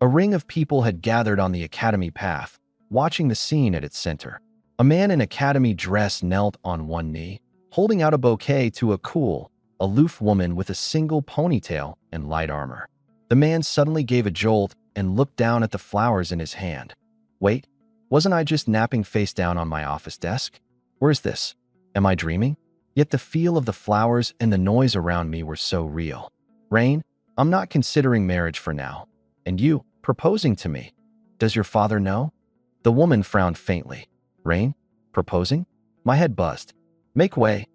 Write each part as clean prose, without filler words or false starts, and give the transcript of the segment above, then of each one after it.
A ring of people had gathered on the academy path, watching the scene at its center. A man in academy dress knelt on one knee, holding out a bouquet to a cool, aloof woman with a single ponytail and light armor. The man suddenly gave a jolt and looked down at the flowers in his hand. Wait, wasn't I just napping face down on my office desk? Where's this? Am I dreaming? Yet the feel of the flowers and the noise around me were so real. Rain, I'm not considering marriage for now. And you, proposing to me. Does your father know? The woman frowned faintly. Rain? Proposing? My head buzzed. Make way,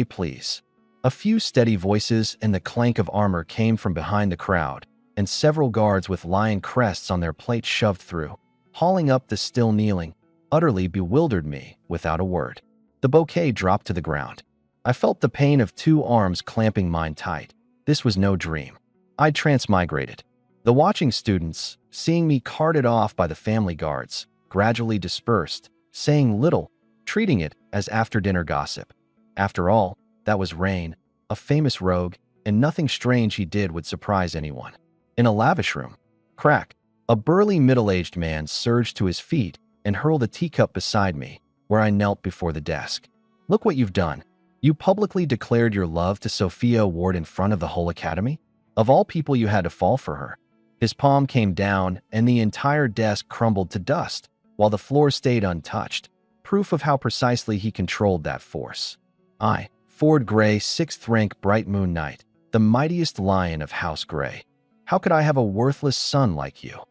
please. A few steady voices and the clank of armor came from behind the crowd, and several guards with lion crests on their plates shoved through, hauling up the still kneeling, utterly bewildered me without a word. The bouquet dropped to the ground. I felt the pain of two arms clamping mine tight. This was no dream. I'd transmigrated. The watching students, seeing me carted off by the family guards, gradually dispersed, saying little, treating it as after-dinner gossip. After all, that was Rain, a famous rogue, and nothing strange he did would surprise anyone. In a lavish room, crack, a burly middle-aged man surged to his feet and hurled a teacup beside me, where I knelt before the desk. Look what you've done. You publicly declared your love to Sophia Ward in front of the whole academy? Of all people, you had to fall for her. His palm came down and the entire desk crumbled to dust, while the floor stayed untouched, proof of how precisely he controlled that force. I, Ford Gray, 6th rank Bright Moon Knight, the mightiest lion of House Gray. How could I have a worthless son like you?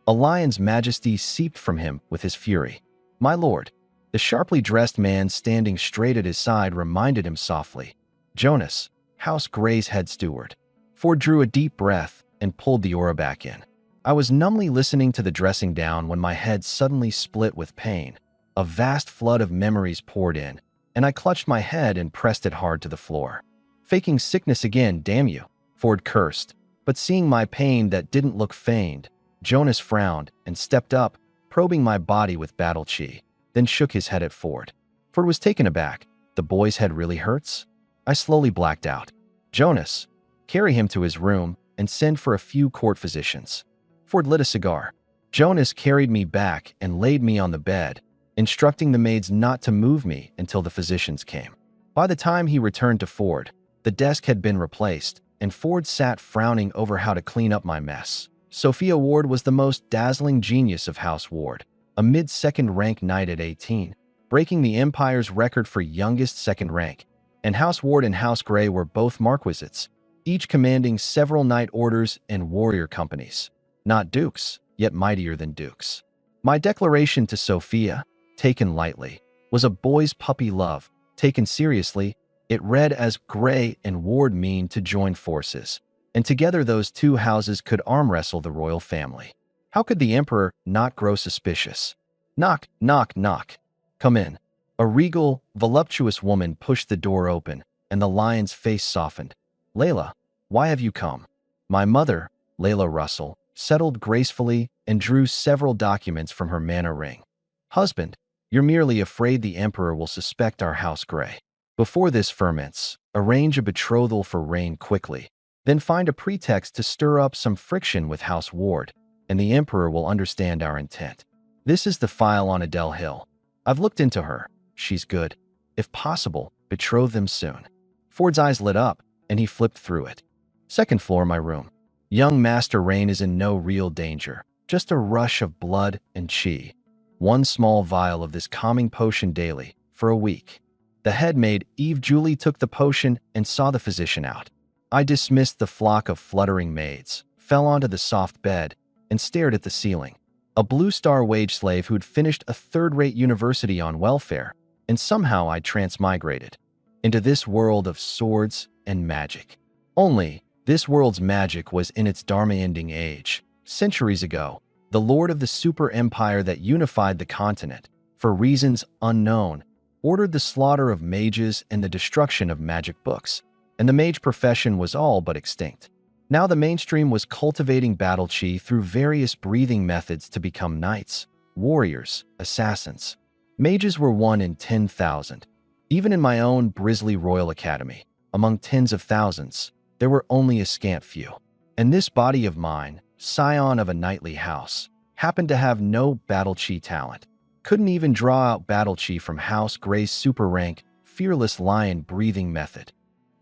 A lion's majesty seeped from him with his fury. My lord, the sharply dressed man standing straight at his side reminded him softly. Jonas, House Gray's head steward. Ford drew a deep breath and pulled the aura back in. I was numbly listening to the dressing down when my head suddenly split with pain. A vast flood of memories poured in, and I clutched my head and pressed it hard to the floor. Faking sickness again, damn you, Ford cursed. But seeing my pain that didn't look feigned, Jonas frowned and stepped up, probing my body with battle chi, then shook his head at Ford. Ford was taken aback. The boy's head really hurts? I slowly blacked out. Jonas, carry him to his room and send for a few court physicians. Ford lit a cigar. Jonas carried me back and laid me on the bed, instructing the maids not to move me until the physicians came. By the time he returned to Ford, the desk had been replaced, and Ford sat frowning over how to clean up my mess. Sophia Ward was the most dazzling genius of House Ward, a mid-second rank knight at 18, breaking the Empire's record for youngest second rank, and House Ward and House Gray were both marquisates, each commanding several knight orders and warrior companies. Not dukes, yet mightier than dukes. My declaration to Sophia, taken lightly, was a boy's puppy love. Taken seriously, it read as Gray and Ward mean to join forces, and together those two houses could arm wrestle the royal family. How could the emperor not grow suspicious? Knock, knock, knock. Come in. A regal, voluptuous woman pushed the door open, and the lion's face softened. Layla, why have you come? My mother, Layla Russell, settled gracefully and drew several documents from her mana ring. Husband, you're merely afraid the emperor will suspect our House Gray. Before this ferments, arrange a betrothal for Rain quickly, then find a pretext to stir up some friction with House Ward, and the emperor will understand our intent. This is the file on Adele Hill. I've looked into her. She's good. If possible, betroth them soon. Ford's eyes lit up, and he flipped through it. Second floor, my room. Young Master Rain is in no real danger, just a rush of blood and chi. One small vial of this calming potion daily, for a week. The head maid, Eve Julie, took the potion and saw the physician out. I dismissed the flock of fluttering maids, fell onto the soft bed, and stared at the ceiling. A Blue Star wage slave who'd finished a third-rate university on welfare, and somehow I transmigrated into this world of swords and magic. Only, this world's magic was in its Dharma-ending age. Centuries ago, the lord of the super empire that unified the continent, for reasons unknown, ordered the slaughter of mages and the destruction of magic books, and the mage profession was all but extinct. Now the mainstream was cultivating battle chi through various breathing methods to become knights, warriors, assassins. Mages were 1 in 10,000. Even in my own Brisley Royal Academy, among tens of thousands, there were only a scant few. And this body of mine, scion of a knightly house, happened to have no battle chi talent. Couldn't even draw out battle chi from House Gray's super rank, fearless lion breathing method.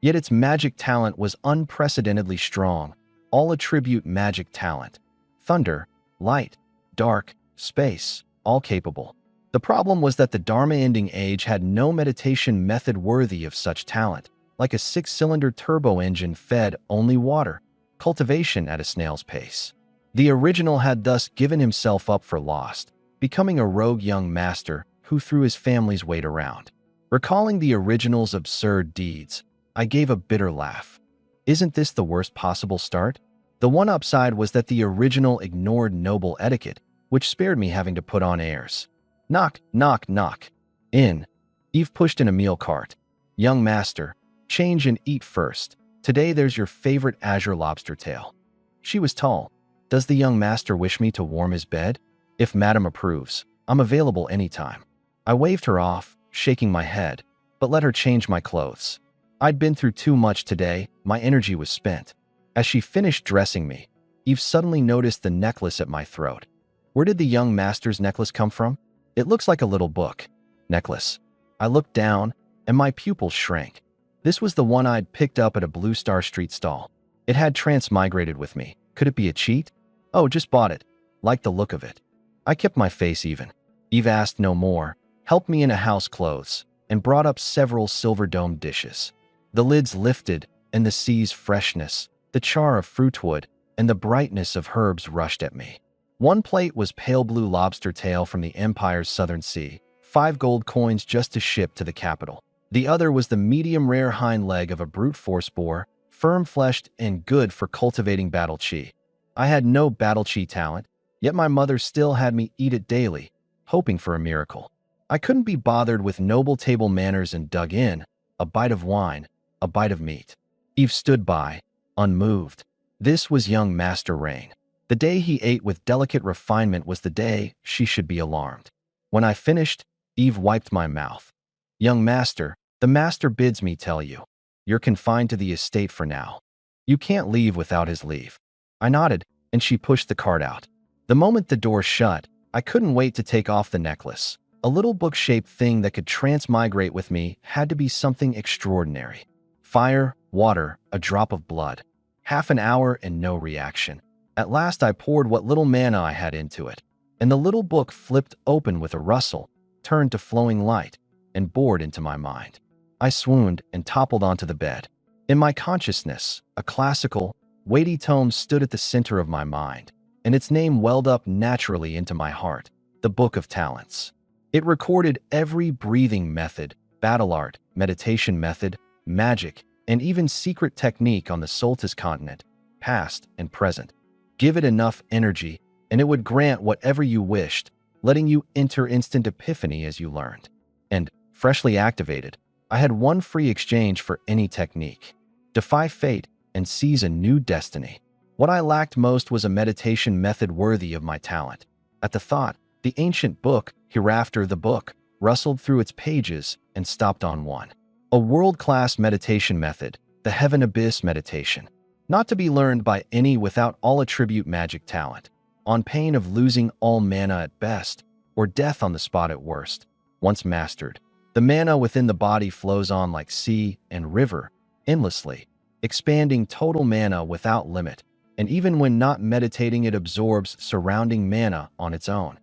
Yet its magic talent was unprecedentedly strong, all attribute magic talent. Thunder, light, dark, space, all capable. The problem was that the Dharma-ending age had no meditation method worthy of such talent, like a 6-cylinder turbo engine fed only water, cultivation at a snail's pace. The original had thus given himself up for lost, becoming a rogue young master who threw his family's weight around. Recalling the original's absurd deeds, I gave a bitter laugh. Isn't this the worst possible start? The one upside was that the original ignored noble etiquette, which spared me having to put on airs. Knock, knock, knock. In. Eve pushed in a meal cart. Young master, change and eat first. Today there's your favorite azure lobster tail. She was tall. Does the young master wish me to warm his bed? If madam approves, I'm available anytime. I waved her off, shaking my head, but let her change my clothes. I'd been through too much today, my energy was spent. As she finished dressing me, Eve suddenly noticed the necklace at my throat. Where did the young master's necklace come from? It looks like a little book. Necklace. I looked down, and my pupils shrank. This was the one I'd picked up at a Blue Star Street stall. It had transmigrated with me. Could it be a cheat? Oh, just bought it. Liked the look of it. I kept my face even. Eve asked no more, helped me into house clothes, and brought up several silver-domed dishes. The lids lifted, and the sea's freshness, the char of fruitwood, and the brightness of herbs rushed at me. One plate was pale blue lobster tail from the Empire's southern sea, 5 gold coins just to ship to the capital. The other was the medium-rare hind leg of a brute force boar, firm-fleshed and good for cultivating battle chi. I had no battle chi talent, yet my mother still had me eat it daily, hoping for a miracle. I couldn't be bothered with noble table manners and dug in, a bite of wine, a bite of meat. Eve stood by, unmoved. This was young Master Rain. The day he ate with delicate refinement was the day she should be alarmed. When I finished, Eve wiped my mouth. Young master, the master bids me tell you. You're confined to the estate for now. You can't leave without his leave. I nodded, and she pushed the cart out. The moment the door shut, I couldn't wait to take off the necklace. A little book-shaped thing that could transmigrate with me had to be something extraordinary. Fire, water, a drop of blood. Half an hour and no reaction. At last I poured what little mana I had into it, and the little book flipped open with a rustle, turned to flowing light, and bored into my mind. I swooned and toppled onto the bed. In my consciousness, a classical, weighty tome stood at the center of my mind, and its name welled up naturally into my heart, the Book of Talents. It recorded every breathing method, battle art, meditation method, magic, and even secret technique on the Soltis continent, past and present. Give it enough energy, and it would grant whatever you wished, letting you enter instant epiphany as you learned. And, freshly activated, I had one free exchange for any technique. Defy fate and seize a new destiny. What I lacked most was a meditation method worthy of my talent. At the thought, the ancient book, hereafter the book, rustled through its pages and stopped on one. A world-class meditation method, the Heaven Abyss meditation. Not to be learned by any without all attribute magic talent, on pain of losing all mana at best, or death on the spot at worst. Once mastered, the mana within the body flows on like sea and river, endlessly, expanding total mana without limit, and even when not meditating it absorbs surrounding mana on its own.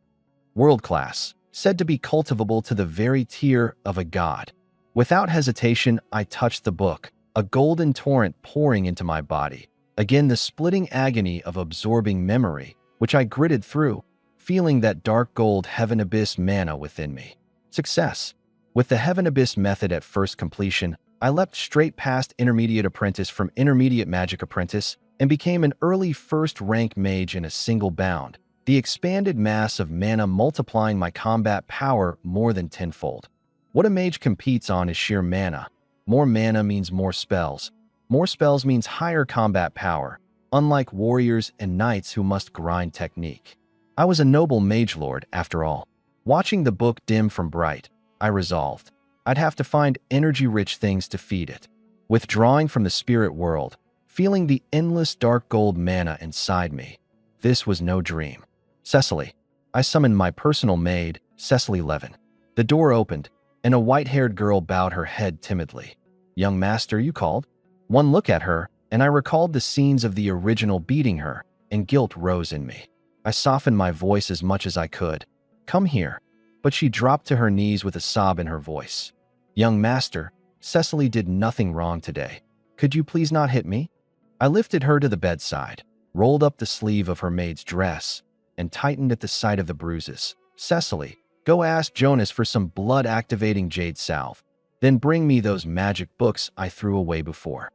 World-class, said to be cultivable to the very tier of a god. Without hesitation, I touched the book, a golden torrent pouring into my body. Again, the splitting agony of absorbing memory, which I gritted through, feeling that dark gold Heaven Abyss mana within me. Success. With the Heaven Abyss method at first completion, I leapt straight past Intermediate Apprentice from Intermediate Magic Apprentice and became an early first-rank mage in a single bound, the expanded mass of mana multiplying my combat power more than tenfold. What a mage competes on is sheer mana. More mana means more spells. More spells means higher combat power, unlike warriors and knights who must grind technique. I was a noble mage lord, after all. Watching the book dim from bright, I resolved I'd have to find energy-rich things to feed it. Withdrawing from the spirit world, feeling the endless dark gold mana inside me, This was no dream. Cecily. I summoned my personal maid, Cecily Levin. The door opened, and a white-haired girl bowed her head timidly. Young master, you called? One look at her, and I recalled the scenes of the original beating her, and guilt rose in me. I softened my voice as much as I could. Come here. But she dropped to her knees with a sob in her voice. Young master, Cecily did nothing wrong today. Could you please not hit me? I lifted her to the bedside, rolled up the sleeve of her maid's dress, and tightened at the sight of the bruises. Cecily, go ask Jonas for some blood-activating jade salve. Then bring me those magic books I threw away before.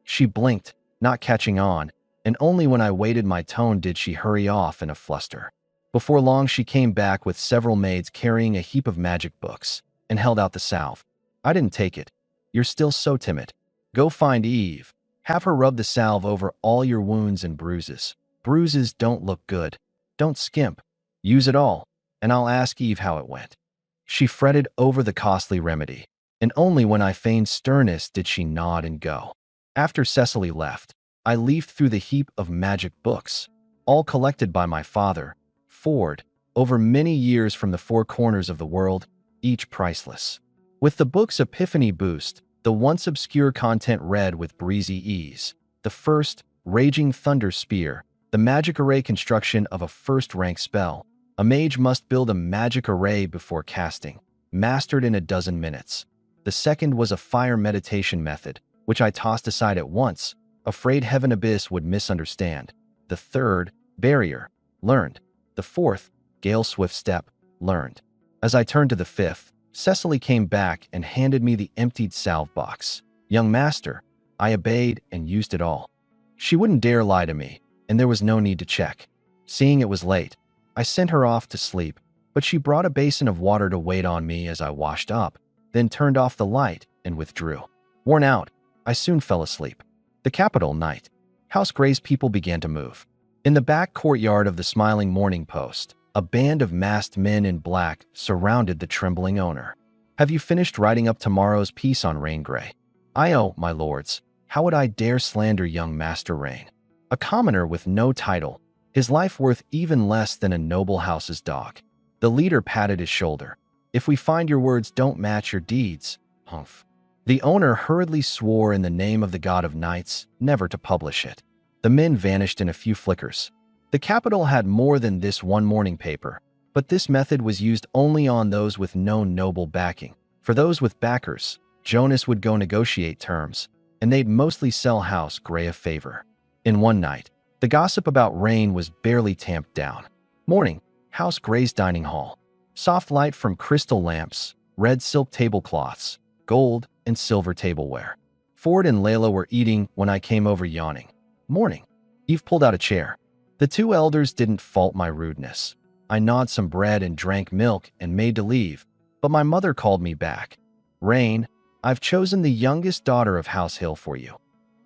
She blinked, not catching on, and only when I waited my tone did she hurry off in a fluster. Before long she came back with several maids carrying a heap of magic books, and held out the salve. I didn't take it. You're still so timid. Go find Eve. Have her rub the salve over all your wounds and bruises. Bruises don't look good. Don't skimp. Use it all, and I'll ask Eve how it went. She fretted over the costly remedy, and only when I feigned sternness did she nod and go. After Cecily left, I leafed through the heap of magic books, all collected by my father, Ford, over many years from the four corners of the world, each priceless. With the book's Epiphany boost, the once obscure content read with breezy ease. The first, Raging Thunder Spear, the magic array construction of a first-rank spell. A mage must build a magic array before casting, mastered in a dozen minutes. The second was a fire meditation method, which I tossed aside at once, afraid Heaven Abyss would misunderstand. The third, Barrier, learned. The fourth, Gale Swift Step, learned. As I turned to the fifth, Cecily came back and handed me the emptied salve box. Young master, I obeyed and used it all. She wouldn't dare lie to me, and there was no need to check. Seeing it was late, I sent her off to sleep, but she brought a basin of water to wait on me as I washed up, then turned off the light and withdrew. Worn out, I soon fell asleep. The capital night. House Gray's people began to move. In the back courtyard of the Smiling Morning Post, a band of masked men in black surrounded the trembling owner. Have you finished writing up tomorrow's piece on Rain Gray? Oh, my lords, how would I dare slander young Master Rain? A commoner with no title, his life worth even less than a noble house's dog. The leader patted his shoulder. If we find your words don't match your deeds, humph. The owner hurriedly swore in the name of the god of nights never to publish it. The men vanished in a few flickers. The capital had more than this one morning paper, but this method was used only on those with no noble backing. For those with backers, Jonas would go negotiate terms, and they'd mostly sell House Gray a favor. In one night, the gossip about Rain was barely tamped down. Morning, House Gray's dining hall. Soft light from crystal lamps, red silk tablecloths, gold and silver tableware. Ford and Layla were eating when I came over yawning. Morning. Eve pulled out a chair. The two elders didn't fault my rudeness. I gnawed some bread and drank milk and made to leave, but my mother called me back. Rain, I've chosen the youngest daughter of House Hill for you.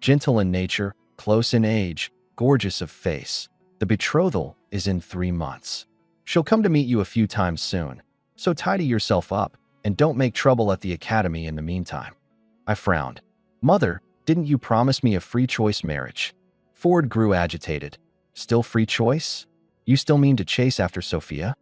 Gentle in nature, close in age, gorgeous of face. The betrothal is in 3 months. She'll come to meet you a few times soon, so tidy yourself up and don't make trouble at the academy in the meantime. I frowned. Mother, didn't you promise me a free choice marriage? Ford grew agitated. Still free choice? You still mean to chase after Sophia?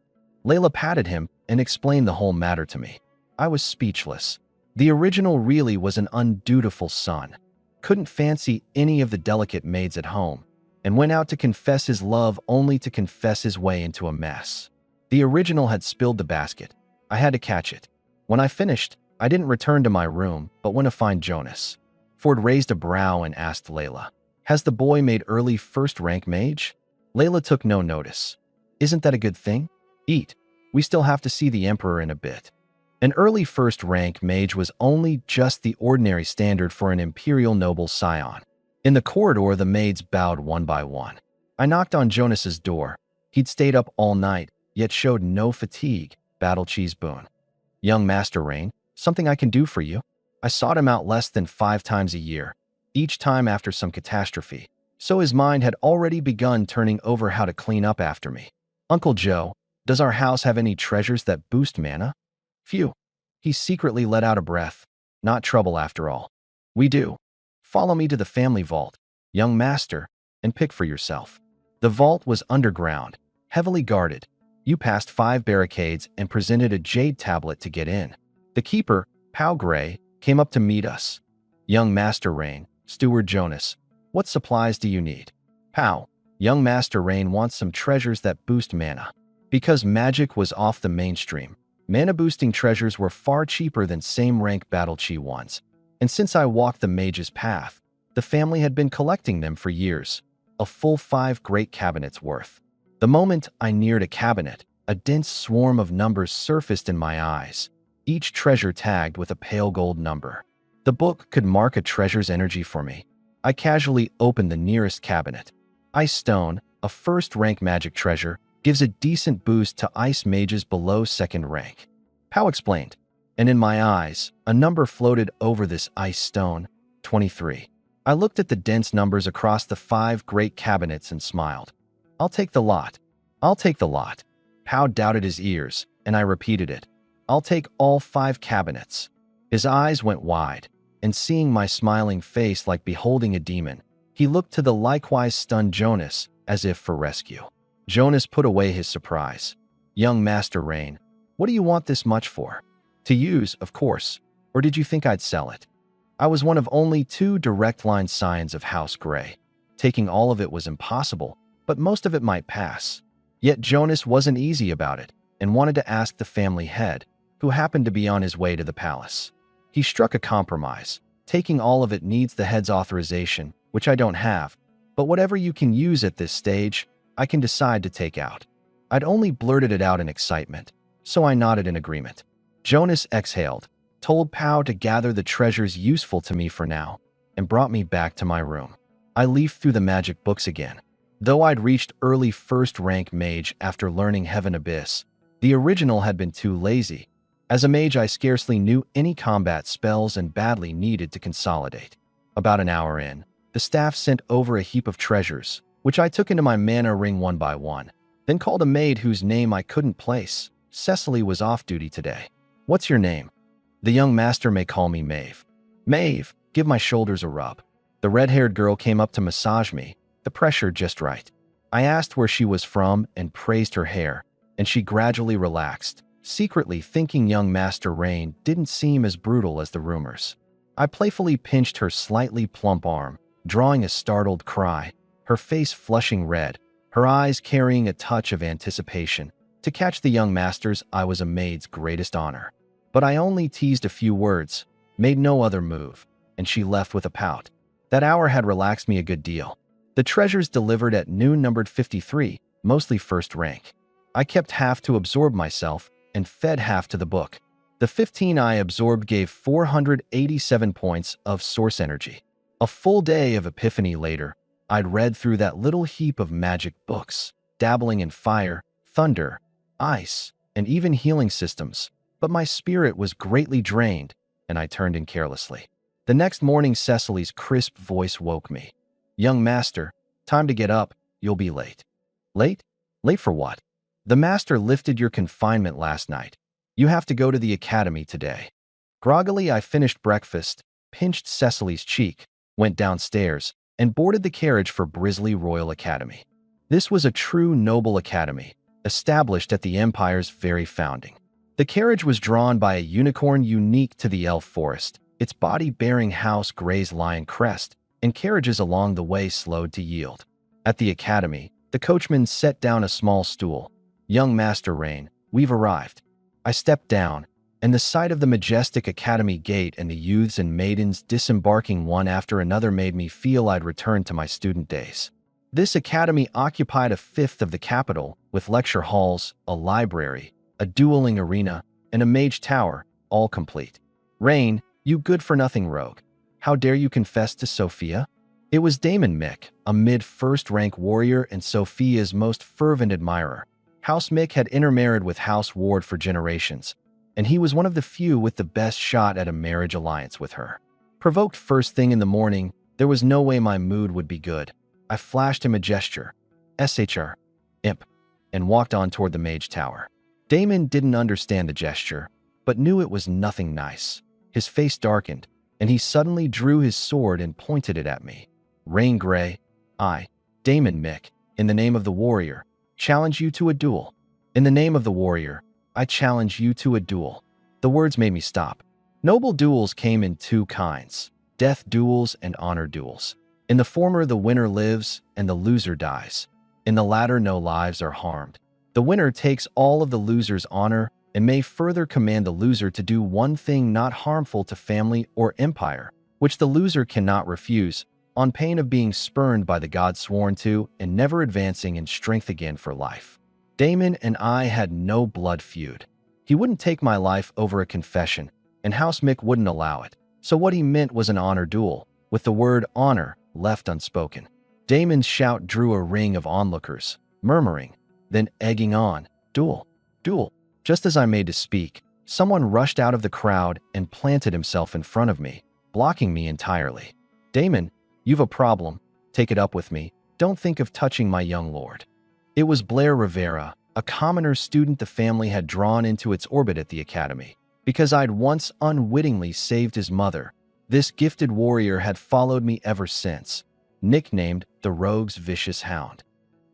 Layla patted him and explained the whole matter to me. I was speechless. The original really was an undutiful son. Couldn't fancy any of the delicate maids at home, and went out to confess his love only to confess his way into a mess. The original had spilled the basket. I had to catch it. When I finished, I didn't return to my room, but went to find Jonas. Ford raised a brow and asked Layla, has the boy made early first-rank mage? Layla took no notice. Isn't that a good thing? Eat. We still have to see the Emperor in a bit. An early first-rank mage was only just the ordinary standard for an imperial noble scion. In the corridor, the maids bowed one by one. I knocked on Jonas's door. He'd stayed up all night, yet showed no fatigue. Battle Cheese Boone. Young Master Rain, something I can do for you? I sought him out less than 5 times a year, each time after some catastrophe, so his mind had already begun turning over how to clean up after me. Uncle Joe, does our house have any treasures that boost mana? Phew. He secretly let out a breath. Not trouble after all. We do. Follow me to the family vault, young master, and pick for yourself. The vault was underground, heavily guarded. You passed 5 barricades and presented a jade tablet to get in. The keeper, Pao Gray, came up to meet us. Young Master Rain, Steward Jonas, what supplies do you need? Pao, young Master Rain wants some treasures that boost mana. Because magic was off the mainstream, mana-boosting treasures were far cheaper than same-rank Battle Chi ones. And since I walked the mage's path, the family had been collecting them for years, a full 5 great cabinets worth. The moment I neared a cabinet, a dense swarm of numbers surfaced in my eyes, each treasure tagged with a pale gold number. The book could mark a treasure's energy for me. I casually opened the nearest cabinet. Ice Stone, a first-rank magic treasure, gives a decent boost to ice mages below second rank. Pao explained, and in my eyes, a number floated over this ice stone, 23. I looked at the dense numbers across the 5 great cabinets and smiled. I'll take the lot. I'll take the lot. Pao doubted his ears, and I repeated it. I'll take all 5 cabinets. His eyes went wide, and seeing my smiling face like beholding a demon, he looked to the likewise stunned Jonas as if for rescue. Jonas put away his surprise. Young Master Rain, what do you want this much for? To use, of course, or did you think I'd sell it? I was one of only 2 direct-line scions of House Grey. Taking all of it was impossible, but most of it might pass. Yet Jonas wasn't easy about it and wanted to ask the family head, who happened to be on his way to the palace. He struck a compromise. Taking all of it needs the head's authorization, which I don't have, but whatever you can use at this stage, I can decide to take out. I'd only blurted it out in excitement, so I nodded in agreement. Jonas exhaled, told Pao to gather the treasures useful to me for now, and brought me back to my room. I leafed through the magic books again. Though I'd reached early first-rank mage after learning Heaven Abyss, the original had been too lazy. As a mage, I scarcely knew any combat spells and badly needed to consolidate. About an hour in, the staff sent over a heap of treasures, which I took into my mana ring one by one, then called a maid whose name I couldn't place. Cecily was off duty today. What's your name? The young master may call me Maeve. Maeve, give my shoulders a rub. The red-haired girl came up to massage me, the pressure just right. I asked where she was from and praised her hair, and she gradually relaxed, secretly thinking young Master Rain didn't seem as brutal as the rumors. I playfully pinched her slightly plump arm, drawing a startled cry, her face flushing red, her eyes carrying a touch of anticipation. To catch the young masters, I was a maid's greatest honor. But I only teased a few words, made no other move, and she left with a pout. That hour had relaxed me a good deal. The treasures delivered at noon numbered 53, mostly first rank. I kept half to absorb myself and fed half to the book. The 15 I absorbed gave 487 points of source energy. A full day of epiphany later, I'd read through that little heap of magic books, dabbling in fire, thunder, ice, and even healing systems, but my spirit was greatly drained, and I turned in carelessly. The next morning, Cecily's crisp voice woke me. Young master, time to get up, you'll be late. Late? Late for what? The master lifted your confinement last night. You have to go to the academy today. Groggily, I finished breakfast, pinched Cecily's cheek, went downstairs, and boarded the carriage for Brisley Royal Academy. This was a true noble academy, established at the Empire's very founding. The carriage was drawn by a unicorn unique to the elf forest, its body bearing House Grey's lion crest, and carriages along the way slowed to yield. At the academy, the coachman set down a small stool. Young Master Rain, we've arrived. I stepped down, and the sight of the majestic academy gate and the youths and maidens disembarking one after another made me feel I'd returned to my student days. This academy occupied a fifth of the capital, with lecture halls, a library, a dueling arena, and a mage tower, all complete. Rain, you good-for-nothing rogue. How dare you confess to Sophia? It was Damon Mick, a mid-first-rank warrior and Sophia's most fervent admirer. House Mick had intermarried with House Ward for generations, and he was one of the few with the best shot at a marriage alliance with her. Provoked first thing in the morning, there was no way my mood would be good. I flashed him a gesture, SHR, imp, and walked on toward the mage tower. Damon didn't understand the gesture, but knew it was nothing nice. His face darkened, and he suddenly drew his sword and pointed it at me. Rain Grey, I, Damon Mick, In the name of the warrior, challenge you to a duel. In the name of the warrior, I challenge you to a duel. The words made me stop. Noble duels came in two kinds: death duels and honor duels. In the former, the winner lives and the loser dies. In the latter, no lives are harmed. The winner takes all of the loser's honor and may further command the loser to do one thing not harmful to family or empire, which the loser cannot refuse, on pain of being spurned by the god sworn to and never advancing in strength again for life. Damon and I had no blood feud. He wouldn't take my life over a confession, and House Mick wouldn't allow it. So what he meant was an honor duel, with the word honor left unspoken. Damon's shout drew a ring of onlookers, murmuring, then egging on, duel, duel. Just as I made to speak, someone rushed out of the crowd and planted himself in front of me, blocking me entirely. Damon, you've a problem. Take it up with me. Don't think of touching my young lord. It was Blair Rivera, a commoner student the family had drawn into its orbit at the academy. Because I'd once unwittingly saved his mother, this gifted warrior had followed me ever since, nicknamed the Rogue's Vicious Hound.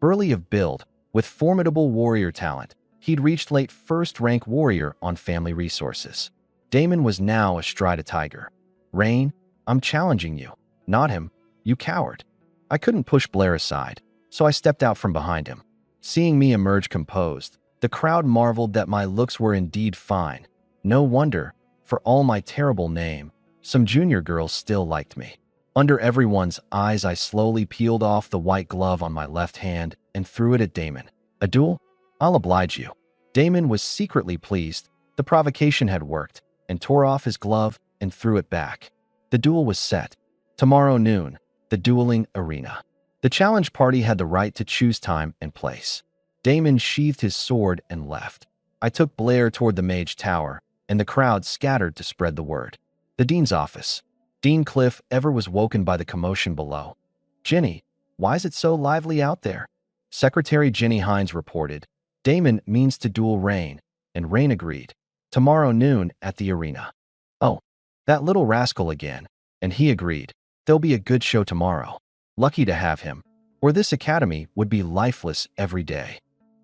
Burly of build, with formidable warrior talent, he'd reached late first-rank warrior on family resources. Damon was now astride a tiger. Rain, I'm challenging you. Not him, you coward. I couldn't push Blair aside, so I stepped out from behind him. Seeing me emerge composed, the crowd marveled that my looks were indeed fine. No wonder, for all my terrible name, some junior girls still liked me. Under everyone's eyes, I slowly peeled off the white glove on my left hand and threw it at Damon. A duel? I'll oblige you. Damon was secretly pleased. The provocation had worked, and tore off his glove and threw it back. The duel was set. Tomorrow noon, the dueling arena. The challenge party had the right to choose time and place. Damon sheathed his sword and left. I took Blair toward the mage tower, and the crowd scattered to spread the word. The dean's office. Dean Cliff ever was woken by the commotion below. Jenny, why is it so lively out there? Secretary Jenny Hines reported. Damon means to duel Rain, and Rain agreed. Tomorrow noon at the arena. Oh, that little rascal again. And he agreed. There'll be a good show tomorrow. Lucky to have him, or this academy would be lifeless every day.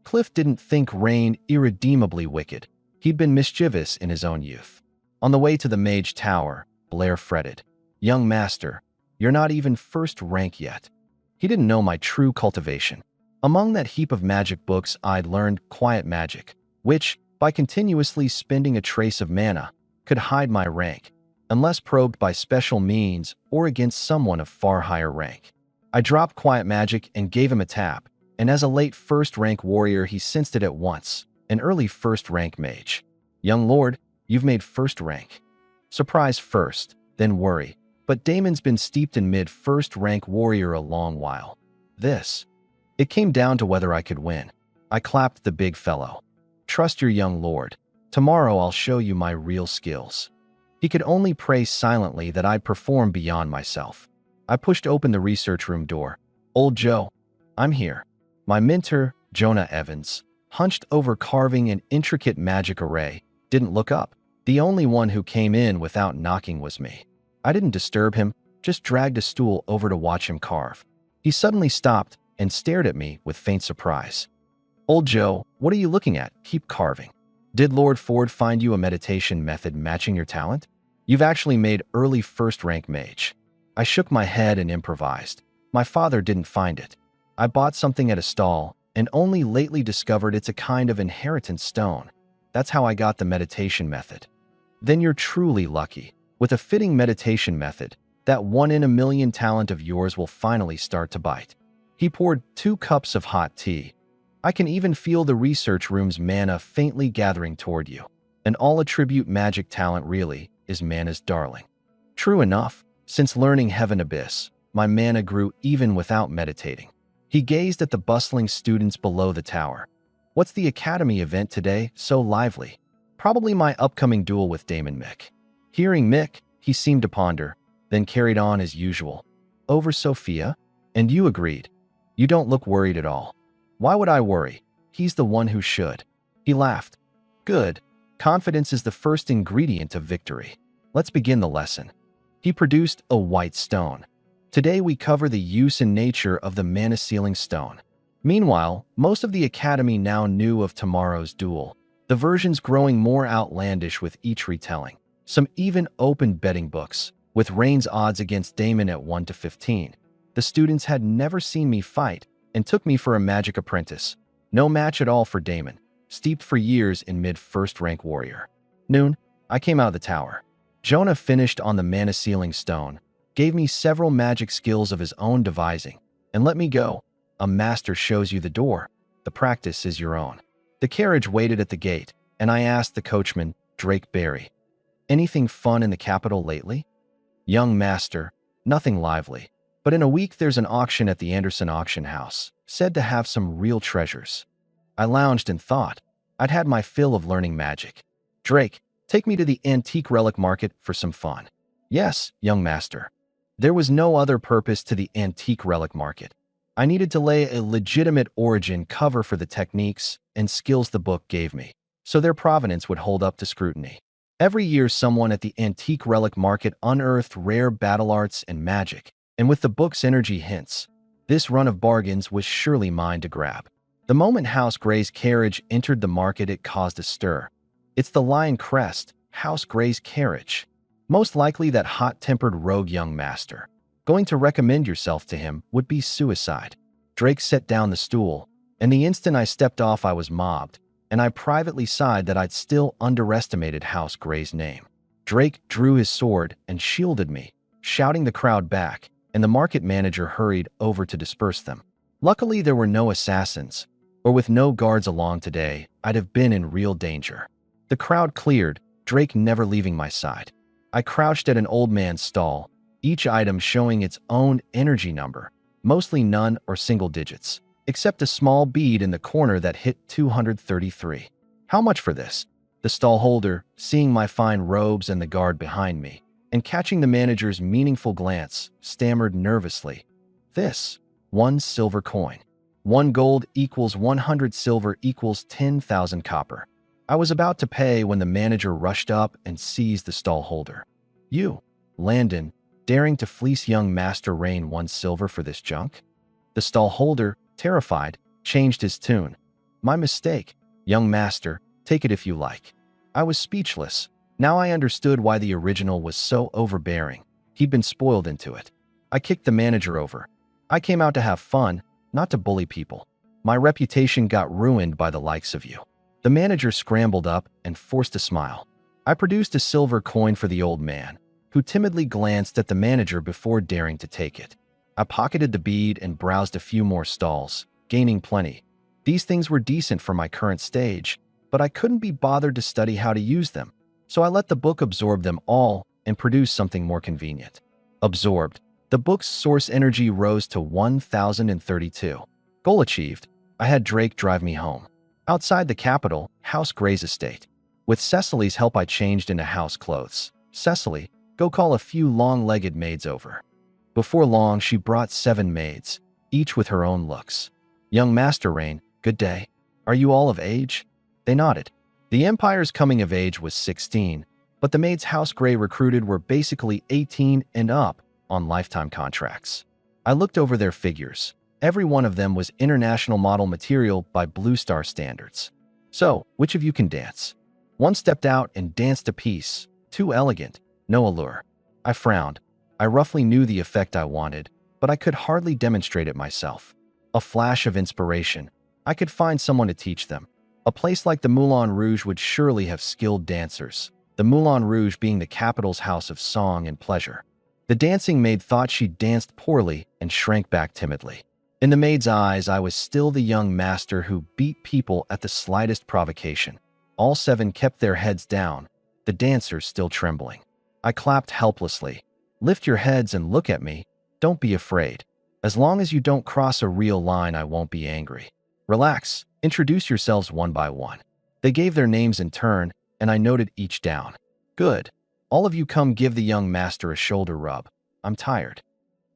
Cliff didn't think Rain irredeemably wicked. He'd been mischievous in his own youth. On the way to the mage tower, Blair fretted. Young master, you're not even first rank yet. He didn't know my true cultivation. Among that heap of magic books, I'd learned quiet magic, which, by continuously spending a trace of mana, could hide my rank, unless probed by special means or against someone of far higher rank. I dropped quiet magic and gave him a tap, and as a late first-rank warrior, he sensed it at once, an early first-rank mage. Young lord, you've made first rank. Surprise first, then worry, but Damon's been steeped in mid-first-rank warrior a long while. It came down to whether I could win. I clapped the big fellow. Trust your young lord. Tomorrow I'll show you my real skills. He could only pray silently that I'd perform beyond myself. I pushed open the research room door. Old Joe, I'm here. My mentor, Jonah Evans, hunched over carving an intricate magic array, didn't look up. The only one who came in without knocking was me. I didn't disturb him, just dragged a stool over to watch him carve. He suddenly stopped and stared at me with faint surprise. Old Joe, what are you looking at? Keep carving. Did Lord Ford find you a meditation method matching your talent? You've actually made early first-rank mage. I shook my head and improvised. My father didn't find it. I bought something at a stall and only lately discovered it's a kind of inheritance stone. That's how I got the meditation method. Then you're truly lucky. With a fitting meditation method, that 1 in a million talent of yours will finally start to bite. He poured 2 cups of hot tea. I can even feel the research room's mana faintly gathering toward you. An all-attribute magic talent really is mana's darling. True enough, since learning Heaven Abyss, my mana grew even without meditating. He gazed at the bustling students below the tower. What's the academy event today so lively? Probably my upcoming duel with Damon Mick. Hearing Mick, he seemed to ponder, then carried on as usual. Over Sophia? And you agreed. You don't look worried at all. Why would I worry? He's the one who should. He laughed. Good. Confidence is the first ingredient of victory. Let's begin the lesson. He produced a white stone. Today we cover the use and nature of the mana sealing stone. Meanwhile, most of the academy now knew of tomorrow's duel, the versions growing more outlandish with each retelling. Some even opened betting books, with Rain's odds against Damon at 1 to 15. The students had never seen me fight and took me for a magic apprentice. No match at all for Damon, steeped for years in mid-first rank warrior. Noon, I came out of the tower. Jonah finished on the mana sealing stone, gave me several magic skills of his own devising, and let me go. A master shows you the door. The practice is your own. The carriage waited at the gate, and I asked the coachman, Drake Barry, anything fun in the capital lately? Young master, nothing lively. But in a week there's an auction at the Anderson Auction House, said to have some real treasures. I lounged and thought. I'd had my fill of learning magic. Drake, take me to the antique relic market for some fun. Yes, young master. There was no other purpose to the antique relic market. I needed to lay a legitimate origin cover for the techniques and skills the book gave me, so their provenance would hold up to scrutiny. Every year someone at the antique relic market unearthed rare battle arts and magic, and with the book's energy hints, this run of bargains was surely mine to grab. The moment House Gray's carriage entered the market, it caused a stir. It's the lion crest, House Gray's carriage. Most likely that hot-tempered rogue young master. Going to recommend yourself to him would be suicide. Drake set down the stool, and the instant I stepped off I was mobbed, and I privately sighed that I'd still underestimated House Gray's name. Drake drew his sword and shielded me, shouting the crowd back, and the market manager hurried over to disperse them. Luckily there were no assassins, or with no guards along today, I'd have been in real danger. The crowd cleared, Drake never leaving my side. I crouched at an old man's stall, each item showing its own energy number, mostly none or single digits, except a small bead in the corner that hit 233. How much for this? The stall holder, seeing my fine robes and the guard behind me, and catching the manager's meaningful glance, stammered nervously. This, 1 silver coin. 1 gold equals 100 silver equals 10,000 copper. I was about to pay when the manager rushed up and seized the stall holder. You, Landon, daring to fleece young Master Rain 1 silver for this junk? The stall holder, terrified, changed his tune. My mistake, young master, take it if you like. I was speechless. Now I understood why the original was so overbearing. He'd been spoiled into it. I kicked the manager over. I came out to have fun, not to bully people. My reputation got ruined by the likes of you. The manager scrambled up and forced a smile. I produced a silver coin for the old man, who timidly glanced at the manager before daring to take it. I pocketed the bead and browsed a few more stalls, gaining plenty. These things were decent for my current stage, but I couldn't be bothered to study how to use them, so I let the book absorb them all and produce something more convenient. Absorbed, the book's source energy rose to 1,032. Goal achieved. I had Drake drive me home. Outside the capital, House Gray's estate. With Cecily's help I changed into house clothes. Cecily, go call a few long-legged maids over. Before long she brought 7 maids, each with her own looks. Young Master Rain, good day. Are you all of age? They nodded. The Empire's coming of age was 16, but the maids House Gray recruited were basically 18 and up on lifetime contracts. I looked over their figures. Every one of them was international model material by Blue Star standards. So, which of you can dance? One stepped out and danced a piece, too elegant, no allure. I frowned. I roughly knew the effect I wanted, but I could hardly demonstrate it myself. A flash of inspiration. I could find someone to teach them. A place like the Moulin Rouge would surely have skilled dancers, the Moulin Rouge being the capital's house of song and pleasure. The dancing maid thought she danced poorly and shrank back timidly. In the maid's eyes, I was still the young master who beat people at the slightest provocation. All 7 kept their heads down, the dancers still trembling. I clapped helplessly. Lift your heads and look at me. Don't be afraid. As long as you don't cross a real line, I won't be angry. Relax. Introduce yourselves one by one. They gave their names in turn, and I noted each down. Good. All of you come give the young master a shoulder rub. I'm tired.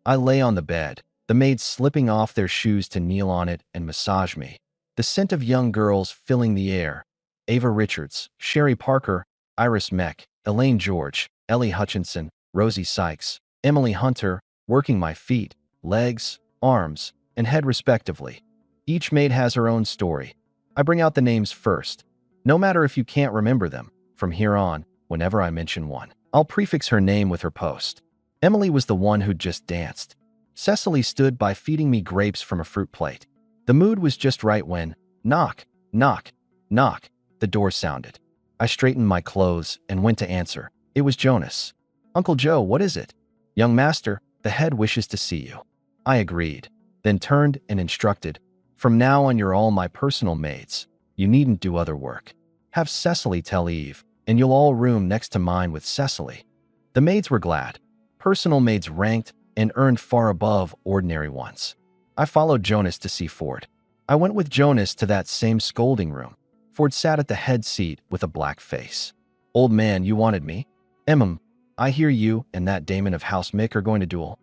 I lay on the bed, the maids slipping off their shoes to kneel on it and massage me. The scent of young girls filling the air. Ava Richards, Sherry Parker, Iris Meck, Elaine George, Ellie Hutchinson, Rosie Sykes, Emily Hunter, working my feet, legs, arms, and head respectively. Each maid has her own story. I bring out the names first. No matter if you can't remember them, from here on, whenever I mention one, I'll prefix her name with her post. Emily was the one who'd just danced. Cecily stood by feeding me grapes from a fruit plate. The mood was just right when, knock, knock, knock, the door sounded. I straightened my clothes and went to answer. It was Jonas. Uncle Joe, what is it? Young master, the head wishes to see you. I agreed, then turned and instructed. From now on, you're all my personal maids. You needn't do other work. Have Cecily tell Eve, and you'll all room next to mine with Cecily. The maids were glad. Personal maids ranked and earned far above ordinary ones. I followed Jonas to see Ford. I went with Jonas to that same scolding room. Ford sat at the head seat with a black face. Old man, you wanted me? I hear you and that Damon of House Mick are going to duel.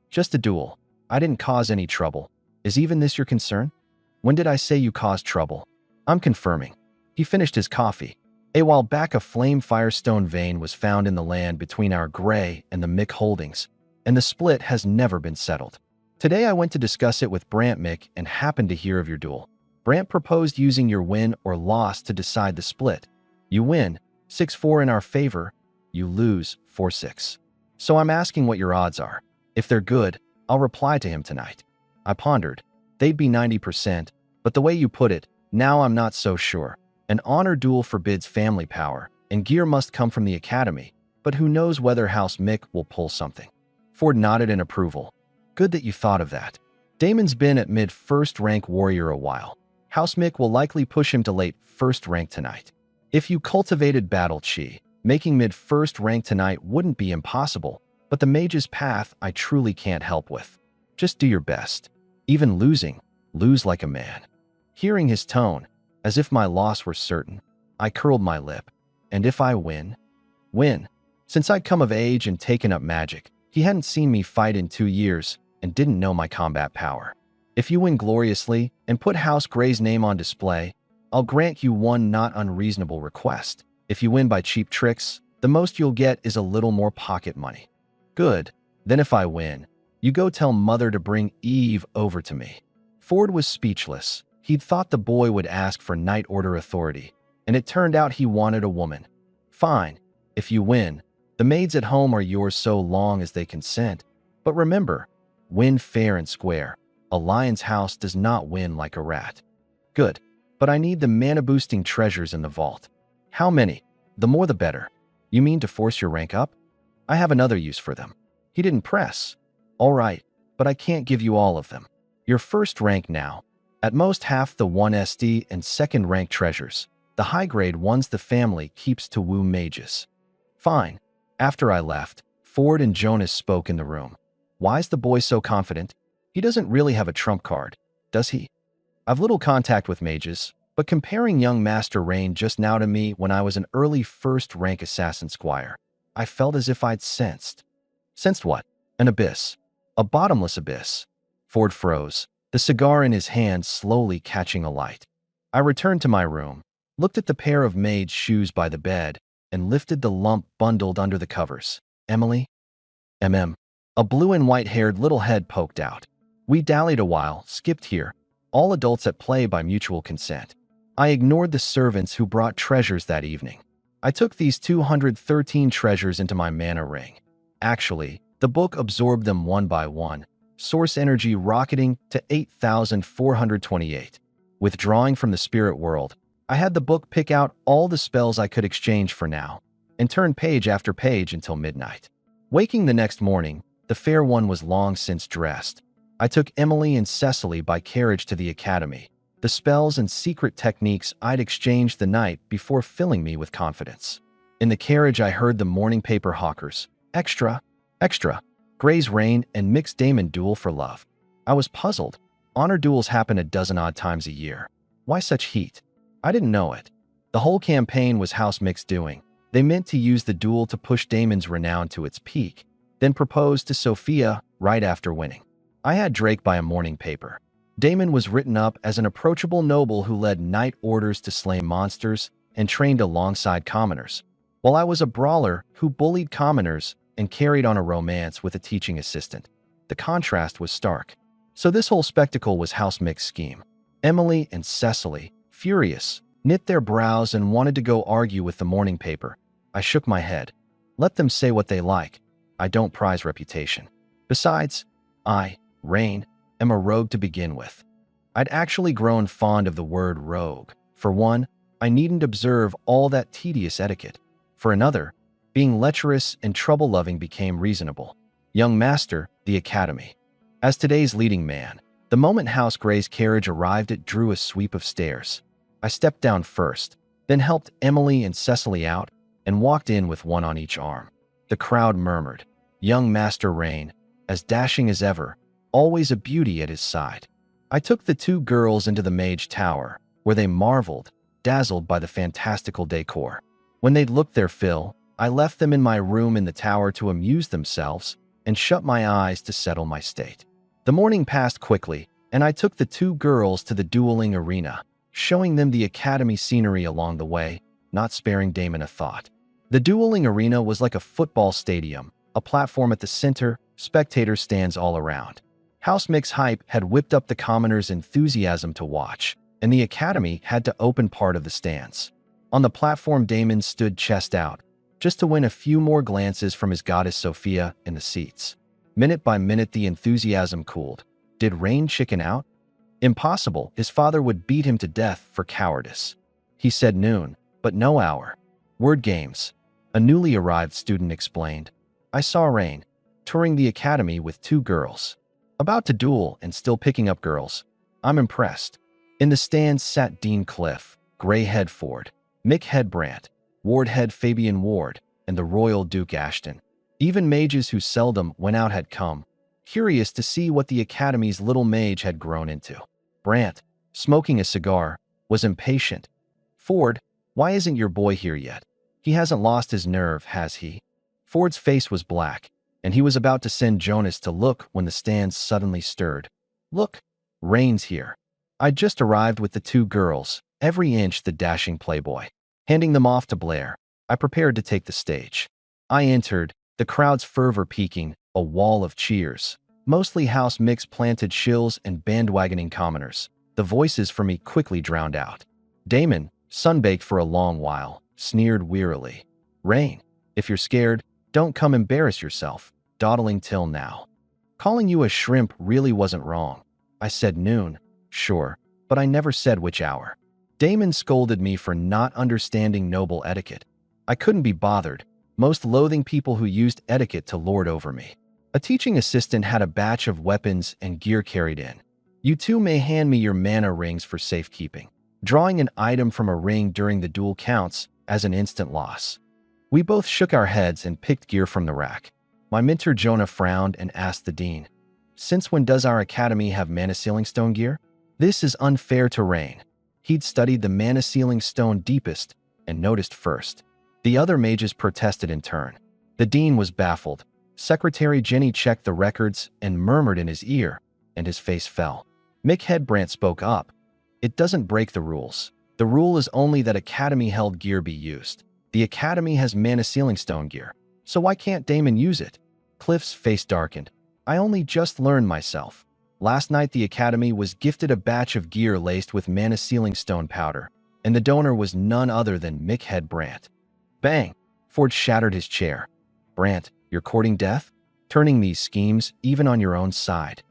Just a duel. I didn't cause any trouble. Is even this your concern? When did I say you caused trouble? I'm confirming. He finished his coffee. A while back, a flame firestone vein was found in the land between our Gray and the Mick holdings, and the split has never been settled. Today I went to discuss it with Brant Mick and happened to hear of your duel. Brant proposed using your win or loss to decide the split. You win, 6-4 in our favor. You lose, 4-6. So I'm asking what your odds are. If they're good, I'll reply to him tonight. I pondered. They'd be 90%, but the way you put it, now I'm not so sure. An honor duel forbids family power, and gear must come from the academy, but who knows whether House Mick will pull something. Ford nodded in approval. Good that you thought of that. Damon's been at mid-first rank warrior a while. House Mick will likely push him to late first rank tonight. If you cultivated battle chi, making mid-first rank tonight wouldn't be impossible, but the mage's path I truly can't help with. Just do your best. Even losing, lose like a man. Hearing his tone, as if my loss were certain, I curled my lip. And if I win? Win. Since I'd come of age and taken up magic, he hadn't seen me fight in 2 years and didn't know my combat power. If you win gloriously and put House Gray's name on display, I'll grant you one not unreasonable request. If you win by cheap tricks, the most you'll get is a little more pocket money. Good. Then if I win, you go tell Mother to bring Eve over to me. Ford was speechless. He'd thought the boy would ask for Night Order authority, and it turned out he wanted a woman. Fine. If you win, the maids at home are yours so long as they consent. But remember, win fair and square. A lion's house does not win like a rat. Good. But I need the mana-boosting treasures in the vault. How many? The more the better. You mean to force your rank up? I have another use for them. He didn't press. All right, but I can't give you all of them. Your first rank now. At most half the 1SD and second rank treasures. The high-grade ones the family keeps to woo mages. Fine. After I left, Ford and Jonas spoke in the room. Why's the boy so confident? He doesn't really have a trump card, does he? I've little contact with mages, but comparing young Master Rain just now to me when I was an early first-rank assassin squire, I felt as if I'd sensed. Sensed what? An abyss. A bottomless abyss. Ford froze, the cigar in his hand slowly catching alight. I returned to my room, looked at the pair of maid's shoes by the bed, and lifted the lump bundled under the covers. Emily? A blue and white-haired little head poked out. We dallied a while, skipped here, all adults at play by mutual consent. I ignored the servants who brought treasures that evening. I took these 213 treasures into my mana ring. Actually, the book absorbed them one by one, source energy rocketing to 8,428. Withdrawing from the spirit world, I had the book pick out all the spells I could exchange for now, and turn page after page until midnight. Waking the next morning, the fair one was long since dressed. I took Emily and Cecily by carriage to the academy. The spells and secret techniques I'd exchanged the night before filling me with confidence. In the carriage I heard the morning paper hawkers. Extra, extra. Gray's Reign and Mick's Damon duel for love. I was puzzled. Honor duels happen a dozen odd times a year. Why such heat? I didn't know it. The whole campaign was House Mick's doing. They meant to use the duel to push Damon's renown to its peak, then propose to Sophia right after winning. I had Drake by a morning paper. Damon was written up as an approachable noble who led night orders to slay monsters and trained alongside commoners, while I was a brawler who bullied commoners and carried on a romance with a teaching assistant. The contrast was stark. So this whole spectacle was House Mick's scheme. Emily and Cecily, furious, knit their brows and wanted to go argue with the morning paper. I shook my head. Let them say what they like. I don't prize reputation. Besides, Rain, am a rogue to begin with. I'd actually grown fond of the word rogue. For one, I needn't observe all that tedious etiquette. For another, being lecherous and trouble-loving became reasonable. Young master, the academy. As today's leading man, the moment House Gray's carriage arrived, it drew a sweep of stairs. I stepped down first, then helped Emily and Cecily out, and walked in with one on each arm. The crowd murmured. Young Master Rain, as dashing as ever, always a beauty at his side. I took the two girls into the Mage Tower, where they marveled, dazzled by the fantastical decor. When they'd looked their fill, I left them in my room in the tower to amuse themselves and shut my eyes to settle my state. The morning passed quickly, and I took the two girls to the dueling arena, showing them the academy scenery along the way, not sparing Damon a thought. The dueling arena was like a football stadium, a platform at the center, spectator stands all around. House Mix hype had whipped up the commoners' enthusiasm to watch, and the academy had to open part of the stands. On the platform, Damon stood chest out, just to win a few more glances from his goddess Sophia in the seats. Minute by minute, the enthusiasm cooled. Did Rain chicken out? Impossible. His father would beat him to death for cowardice. He said noon, but no hour. Word games. A newly arrived student explained. I saw Rain, touring the academy with two girls. About to duel and still picking up girls. I'm impressed. In the stands sat Dean Cliff, Greyhead Ford, Mick Head Brandt, Wardhead Fabian Ward, and the Royal Duke Ashton. Even mages who seldom went out had come, curious to see what the academy's little mage had grown into. Brandt, smoking a cigar, was impatient. Ford, why isn't your boy here yet? He hasn't lost his nerve, has he? Ford's face was black, and he was about to send Jonas to look when the stands suddenly stirred. Look, Rain's here. I'd just arrived with the two girls, every inch the dashing playboy. Handing them off to Blair, I prepared to take the stage. I entered, the crowd's fervor peaking, a wall of cheers. Mostly House Mix planted shills and bandwagoning commoners. The voices for me quickly drowned out. Damon, sunbaked for a long while, sneered wearily. Rain, if you're scared, don't come embarrass yourself, dawdling till now. Calling you a shrimp really wasn't wrong. I said noon, sure, but I never said which hour. Damon scolded me for not understanding noble etiquette. I couldn't be bothered, most loathing people who used etiquette to lord over me. A teaching assistant had a batch of weapons and gear carried in. You two may hand me your mana rings for safekeeping. Drawing an item from a ring during the duel counts as an instant loss. We both shook our heads and picked gear from the rack. My mentor Jonah frowned and asked the dean, "Since when does our academy have mana sealing stone gear? This is unfair to Rain." He'd studied the mana sealing stone deepest and noticed first. The other mages protested in turn. The dean was baffled. Secretary Jenny checked the records and murmured in his ear, and his face fell. Mick Headbrandt spoke up. It doesn't break the rules. The rule is only that academy-held gear be used. The academy has mana sealing stone gear, so why can't Damon use it? Cliff's face darkened. I only just learned myself. Last night the academy was gifted a batch of gear laced with mana sealing stone powder, and the donor was none other than Mick Headbrandt. Bang! Ford shattered his chair. Brandt, you're courting death? Turning these schemes even on your own side.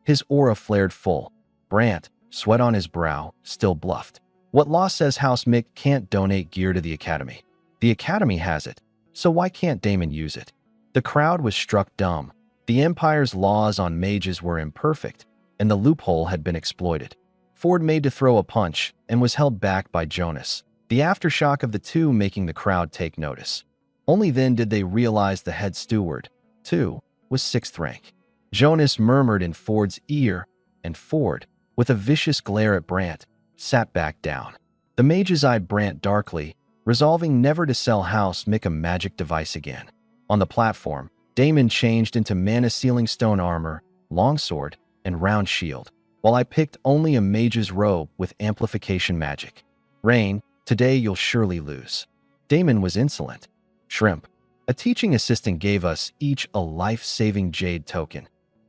His aura flared full. Brandt, sweat on his brow, still bluffed. What law says House Mick can't donate gear to the academy? The academy has it, so why can't Damon use it? The crowd was struck dumb. The Empire's laws on mages were imperfect, and the loophole had been exploited. Ford made to throw a punch and was held back by Jonas, the aftershock of the two making the crowd take notice. Only then did they realize the head steward, too, was 6th rank. Jonas murmured in Ford's ear, and Ford, with a vicious glare at Brandt, sat back down. The mages eyed Brandt darkly, resolving never to sell House Mick a magic device again. On the platform, Damon changed into mana sealing stone armor, longsword, and round shield, while I picked only a mage's robe with amplification magic. Rain, today you'll surely lose. Damon was insolent. Shrimp. A teaching assistant gave us each a life-saving jade token.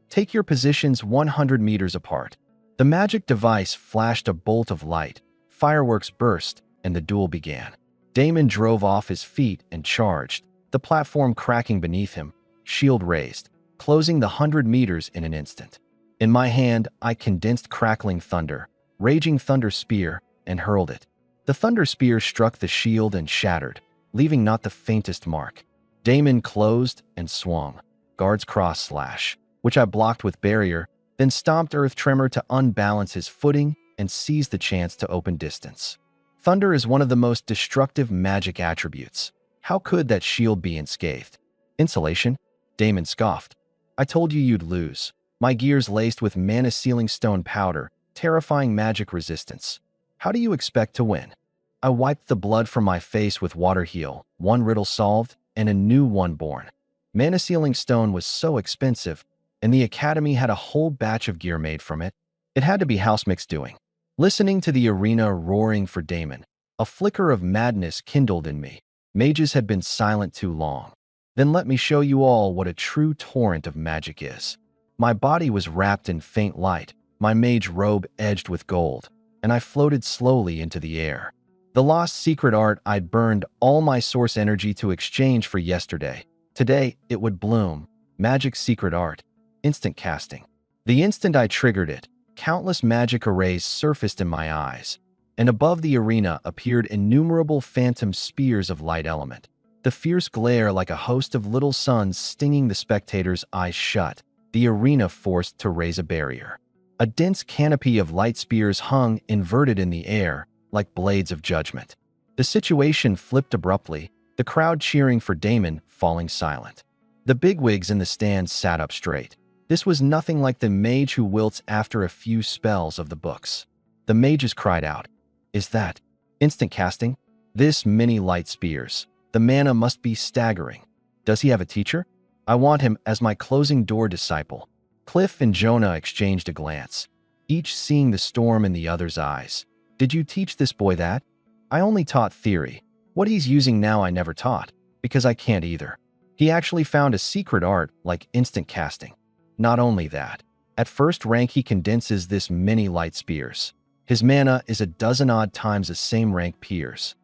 Take your positions 100 meters apart. The magic device flashed a bolt of light, fireworks burst, and the duel began. Damon drove off his feet and charged, the platform cracking beneath him, shield raised, closing the 100 meters in an instant. In my hand, I condensed crackling thunder, raging thunder spear, and hurled it. The thunder spear struck the shield and shattered, leaving not the faintest mark. Damon closed and swung, guard's cross slash, which I blocked with barrier, then stomped earth tremor to unbalance his footing and seize the chance to open distance. Thunder is one of the most destructive magic attributes. How could that shield be unscathed? Insulation? Damon scoffed. I told you you'd lose. My gears laced with mana-sealing stone powder, terrifying magic resistance. How do you expect to win? I wiped the blood from my face with water heal, one riddle solved, and a new one born. Mana-sealing stone was so expensive, and the Academy had a whole batch of gear made from it. It had to be Housemix doing. Listening to the arena roaring for Damon, a flicker of madness kindled in me. Mages had been silent too long. Then let me show you all what a true torrent of magic is. My body was wrapped in faint light, my mage robe edged with gold, and I floated slowly into the air. The lost secret art I'd burned all my source energy to exchange for yesterday. Today, it would bloom. Magic secret art. Instant casting. The instant I triggered it, countless magic arrays surfaced in my eyes, and above the arena appeared innumerable phantom spears of light element. The fierce glare like a host of little suns stinging the spectators' eyes shut, the arena forced to raise a barrier. A dense canopy of light spears hung inverted in the air, like blades of judgment. The situation flipped abruptly, the crowd cheering for Damon falling silent. The bigwigs in the stands sat up straight. This was nothing like the mage who wilts after a few spells of the books. The mages cried out, "Is that instant casting? This many light spears. The mana must be staggering. Does he have a teacher? I want him as my closing door disciple." Cliff and Jonah exchanged a glance, each seeing the storm in the other's eyes. "Did you teach this boy that?" "I only taught theory. What he's using now I never taught, because I can't either. He actually found a secret art like instant casting. Not only that, at first rank he condenses this many light spears. His mana is a dozen odd times the same rank peers.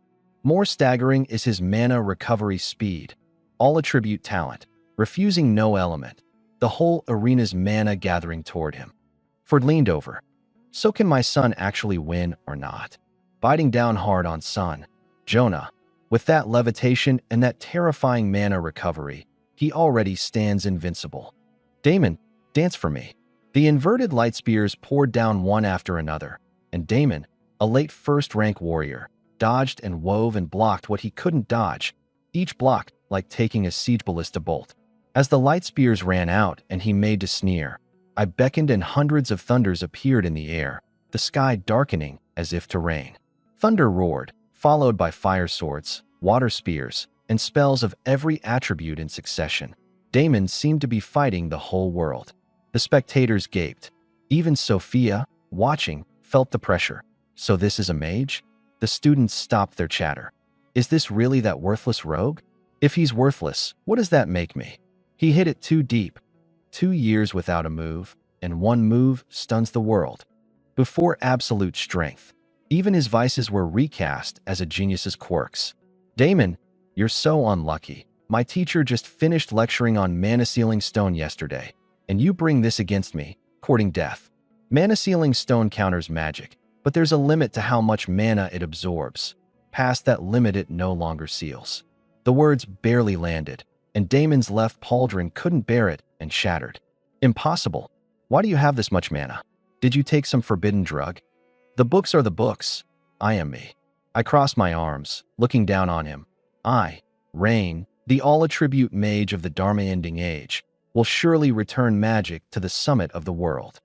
More staggering is his mana recovery speed. All attribute talent, refusing no element. The whole arena's mana gathering toward him." Ford leaned over. "So can my son actually win or not?" Biting down hard on son. "Jonah, with that levitation and that terrifying mana recovery, he already stands invincible. Damon, dance for me." The inverted light spears poured down one after another, and Damon, a late first-rank warrior, dodged and wove and blocked what he couldn't dodge, each block like taking a siege ballista bolt. As the light spears ran out and he made to sneer, I beckoned and hundreds of thunders appeared in the air, the sky darkening as if to rain. Thunder roared, followed by fire swords, water spears, and spells of every attribute in succession. Damon seemed to be fighting the whole world. The spectators gaped. Even Sophia, watching, felt the pressure. So this is a mage? The students stopped their chatter. Is this really that worthless rogue? If he's worthless, what does that make me? He hit it too deep. 2 years without a move, and one move stuns the world. Before absolute strength, even his vices were recast as a genius's quirks. Damon, you're so unlucky. My teacher just finished lecturing on mana-sealing stone yesterday, and you bring this against me, courting death. Mana-sealing stone counters magic, but there's a limit to how much mana it absorbs. Past that limit it no longer seals. The words barely landed, and Damon's left pauldron couldn't bear it and shattered. Impossible. Why do you have this much mana? Did you take some forbidden drug? The books are the books. I am me. I crossed my arms, looking down on him. I, Rain, the all-attribute mage of the Dharma-ending age, will surely return magic to the summit of the world.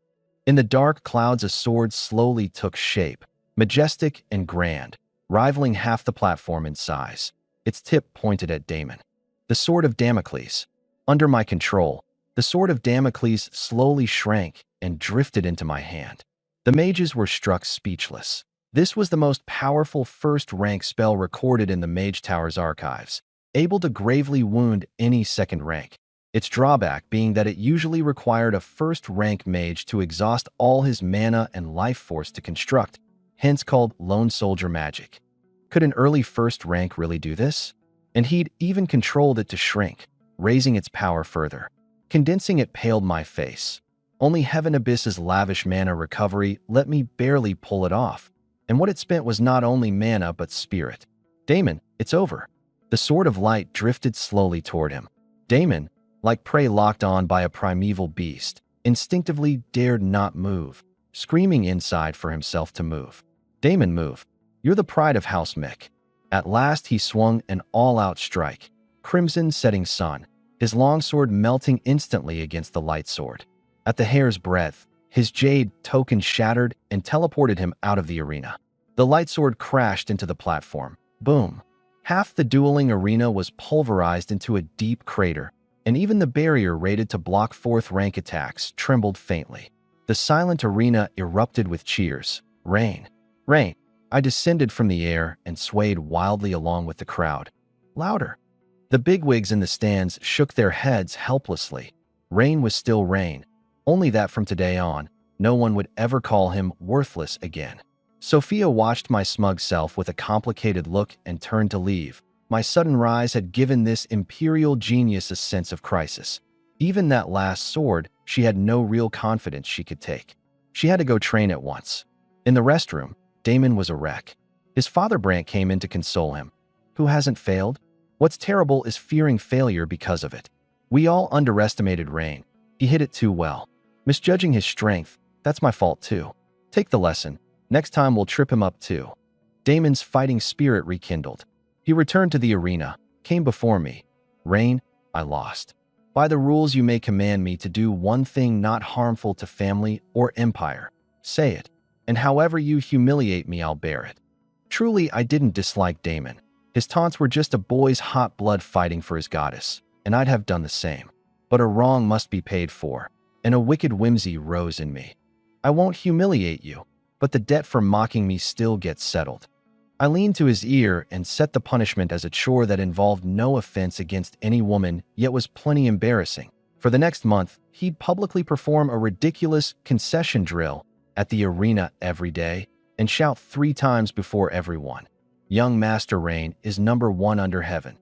In the dark clouds a sword slowly took shape, majestic and grand, rivaling half the platform in size. Its tip pointed at Damon. The sword of Damocles. Under my control, the sword of Damocles slowly shrank and drifted into my hand. The mages were struck speechless. This was the most powerful first-rank spell recorded in the Mage Tower's archives, able to gravely wound any second rank. its drawback being that it usually required a first-rank mage to exhaust all his mana and life force to construct, hence called Lone Soldier magic. Could an early first rank really do this? And he'd even controlled it to shrink, raising its power further. Condensing it paled my face. Only Heaven Abyss's lavish mana recovery let me barely pull it off, and what it spent was not only mana but spirit. Damon, it's over. The Sword of Light drifted slowly toward him. Damon, like prey locked on by a primeval beast, instinctively dared not move, screaming inside for himself to move. Damon, move. You're the pride of House Mick. At last he swung an all-out strike. Crimson setting sun, his longsword melting instantly against the light sword. At the hair's breadth, his jade token shattered and teleported him out of the arena. The light sword crashed into the platform. Boom. Half the dueling arena was pulverized into a deep crater, and even the barrier rated to block fourth-rank attacks trembled faintly. The silent arena erupted with cheers. Rain. Rain. I descended from the air and swayed wildly along with the crowd. Louder. The bigwigs in the stands shook their heads helplessly. Rain was still Rain, only that from today on, no one would ever call him worthless again. Sophia watched my smug self with a complicated look and turned to leave. My sudden rise had given this imperial genius a sense of crisis. Even that last sword, she had no real confidence she could take. She had to go train at once. In the restroom, Damon was a wreck. His father Brant came in to console him. Who hasn't failed? What's terrible is fearing failure because of it. We all underestimated Rain. He hit it too well. Misjudging his strength, that's my fault too. Take the lesson. Next time we'll trip him up too. Damon's fighting spirit rekindled. He returned to the arena, came before me. Rain, I lost. By the rules you may command me to do one thing not harmful to family or empire. Say it. And however you humiliate me, I'll bear it. Truly, I didn't dislike Damon. His taunts were just a boy's hot blood fighting for his goddess, and I'd have done the same. But a wrong must be paid for, and a wicked whimsy rose in me. I won't humiliate you, but the debt for mocking me still gets settled. I leaned to his ear and set the punishment as a chore that involved no offense against any woman, yet was plenty embarrassing. For the next month, he'd publicly perform a ridiculous concession drill at the arena every day and shout 3 times before everyone. Young Master Rain is #1 under heaven.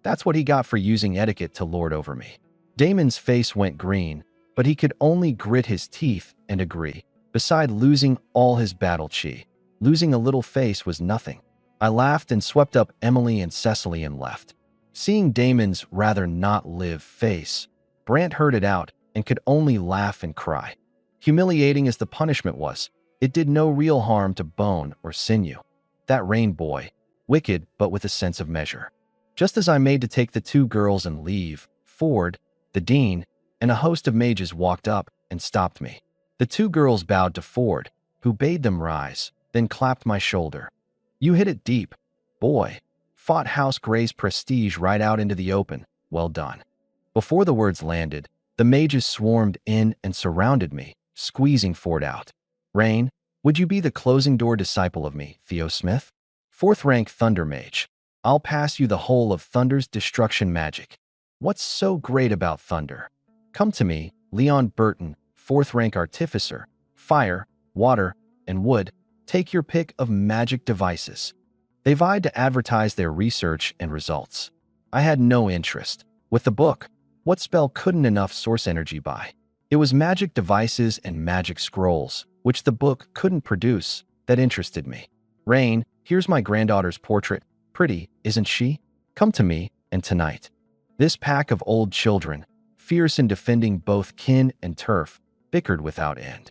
That's what he got for using etiquette to lord over me. Damon's face went green, but he could only grit his teeth and agree. Beside losing all his battle chi, losing a little face was nothing. I laughed and swept up Emily and Cecily and left. Seeing Damon's rather not live face, Brant heard it out and could only laugh and cry. Humiliating as the punishment was, it did no real harm to bone or sinew. That Rain boy, wicked but with a sense of measure. Just as I made to take the 2 girls and leave, Ford, the dean, and a host of mages walked up and stopped me. The 2 girls bowed to Ford, who bade them rise, then clapped my shoulder. You hit it deep, boy. Fought House Gray's prestige right out into the open. Well done. Before the words landed, the mages swarmed in and surrounded me, squeezing Ford out. Rain, would you be the closing door disciple of me, Theo Smith? 4th rank Thunder Mage. I'll pass you the whole of Thunder's destruction magic. What's so great about Thunder? Come to me, Leon Burton, 4th rank Artificer. Fire, water, and wood. Take your pick of magic devices. They vied to advertise their research and results. I had no interest. With the book, what spell couldn't enough source energy buy? It was magic devices and magic scrolls, which the book couldn't produce, that interested me. Rain, here's my granddaughter's portrait. Pretty, isn't she? Come to me, and tonight. This pack of old children, fierce in defending both kin and turf, bickered without end.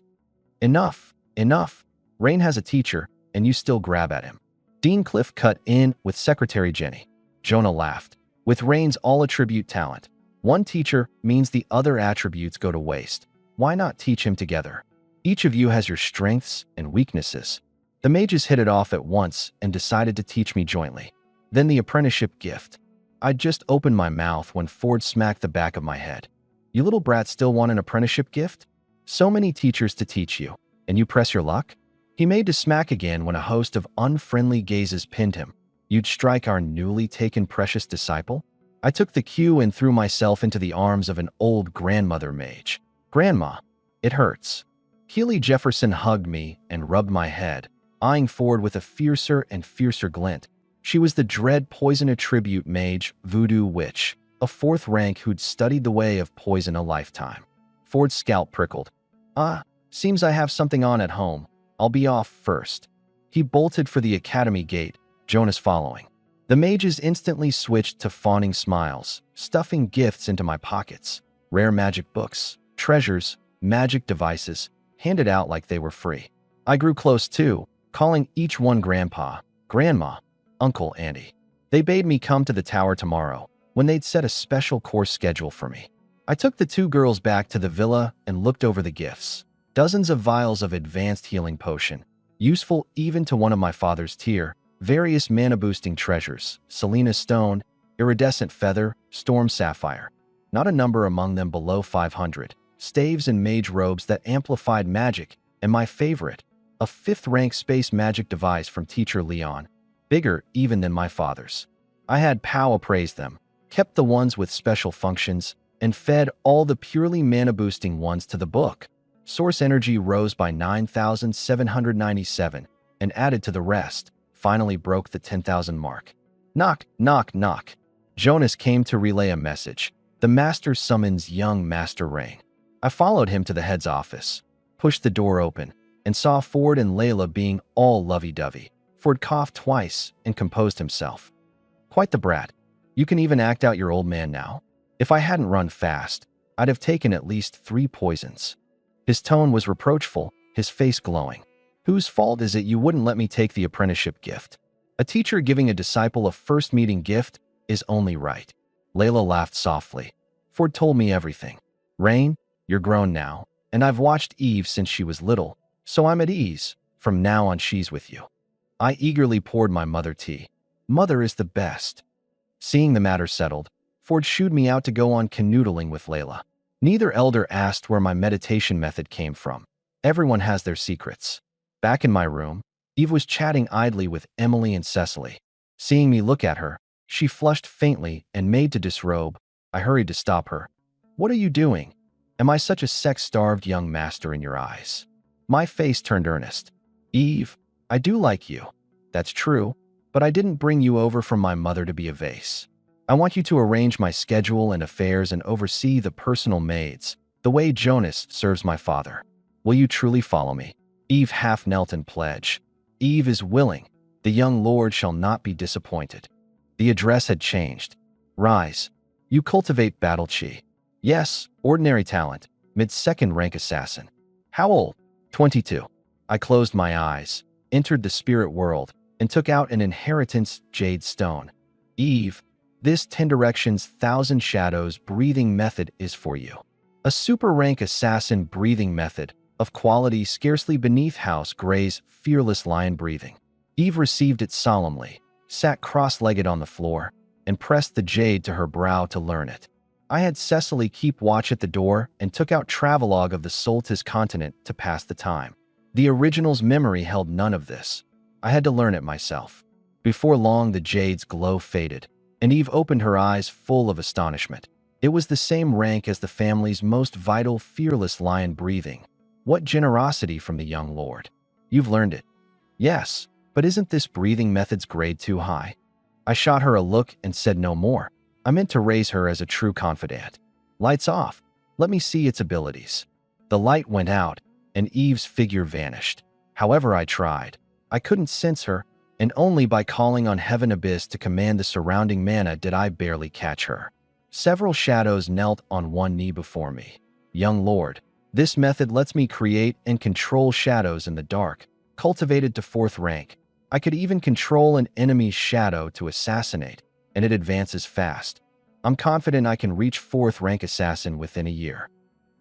Enough, enough. Rain has a teacher, and you still grab at him. Dean Cliff cut in with Secretary Jenny. Jonah laughed. With Rain's all-attribute talent, one teacher means the other attributes go to waste. Why not teach him together? Each of you has your strengths and weaknesses. The mages hit it off at once and decided to teach me jointly. Then the apprenticeship gift. I'd just opened my mouth when Ford smacked the back of my head. You little brat still want an apprenticeship gift? So many teachers to teach you, and you press your luck? He made to smack again when a host of unfriendly gazes pinned him. You'd strike our newly taken precious disciple? I took the cue and threw myself into the arms of an old grandmother mage. Grandma, it hurts. Keely Jefferson hugged me and rubbed my head, eyeing Ford with a fiercer and fiercer glint. She was the dread poison attribute mage, voodoo witch, a fourth rank who'd studied the way of poison a lifetime. Ford's scalp prickled. Seems I have something on at home. I'll be off first. He bolted for the academy gate, Jonas following. The mages instantly switched to fawning smiles, stuffing gifts into my pockets. Rare magic books, treasures, magic devices, handed out like they were free. I grew close too, calling each one Grandpa, Grandma, Uncle, Auntie. They bade me come to the tower tomorrow, when they'd set a special course schedule for me. I took the two girls back to the villa and looked over the gifts. Dozens of vials of advanced healing potion, useful even to one of my father's tier, various mana-boosting treasures, Selena Stone, Iridescent Feather, Storm Sapphire. Not a number among them below 500. Staves and mage robes that amplified magic, and my favorite, a 5th-rank space magic device from Teacher Leon, bigger even than my father's. I had Pow appraise them, kept the ones with special functions, and fed all the purely mana-boosting ones to the book. Source energy rose by 9,797, and added to the rest, finally broke the 10,000 mark. Knock, knock, knock. Jonas came to relay a message. The master summons young Master Rain. I followed him to the head's office, pushed the door open, and saw Ford and Layla being all lovey-dovey. Ford coughed twice and composed himself. Quite the brat. You can even act out your old man now. If I hadn't run fast, I'd have taken at least 3 poisons. His tone was reproachful, his face glowing. Whose fault is it you wouldn't let me take the apprenticeship gift? A teacher giving a disciple a first meeting gift is only right. Layla laughed softly. Ford told me everything. Rain, you're grown now, and I've watched Eve since she was little, so I'm at ease. From now on, she's with you. I eagerly poured my mother tea. Mother is the best. Seeing the matter settled, Ford shooed me out to go on canoodling with Layla. Neither elder asked where my meditation method came from. Everyone has their secrets. Back in my room, Eve was chatting idly with Emily and Cecily. Seeing me look at her, she flushed faintly and made to disrobe. I hurried to stop her. What are you doing? Am I such a sex-starved young master in your eyes? My face turned earnest. Eve, I do like you. That's true, but I didn't bring you over from my mother to be a vase. I want you to arrange my schedule and affairs and oversee the personal maids, the way Jonas serves my father. Will you truly follow me? Eve half knelt in pledge. Eve is willing. The young lord shall not be disappointed. The address had changed. Rise. You cultivate battle chi. Yes, ordinary talent, mid-2nd rank assassin. How old? 22. I closed my eyes, entered the spirit world, and took out an inheritance jade stone. Eve, this 10 Directions 1000 Shadows breathing method is for you. A super rank assassin breathing method, of quality scarcely beneath House Gray's fearless lion breathing. Eve received it solemnly, sat cross-legged on the floor, and pressed the jade to her brow to learn it. I had Cecily keep watch at the door and took out travelogue of the Soltis continent to pass the time. The original's memory held none of this. I had to learn it myself. Before long, the jade's glow faded, and Eve opened her eyes full of astonishment. It was the same rank as the family's most vital, fearless lion breathing. What generosity from the young lord. You've learned it. Yes, but isn't this breathing method's grade too high? I shot her a look and said no more. I meant to raise her as a true confidant. Lights off. Let me see its abilities. The light went out, and Eve's figure vanished. However I tried, I couldn't sense her, and only by calling on Heaven Abyss to command the surrounding mana did I barely catch her. Several shadows knelt on one knee before me. Young lord, this method lets me create and control shadows in the dark, cultivated to 4th rank. I could even control an enemy's shadow to assassinate, and it advances fast. I'm confident I can reach 4th rank assassin within a year.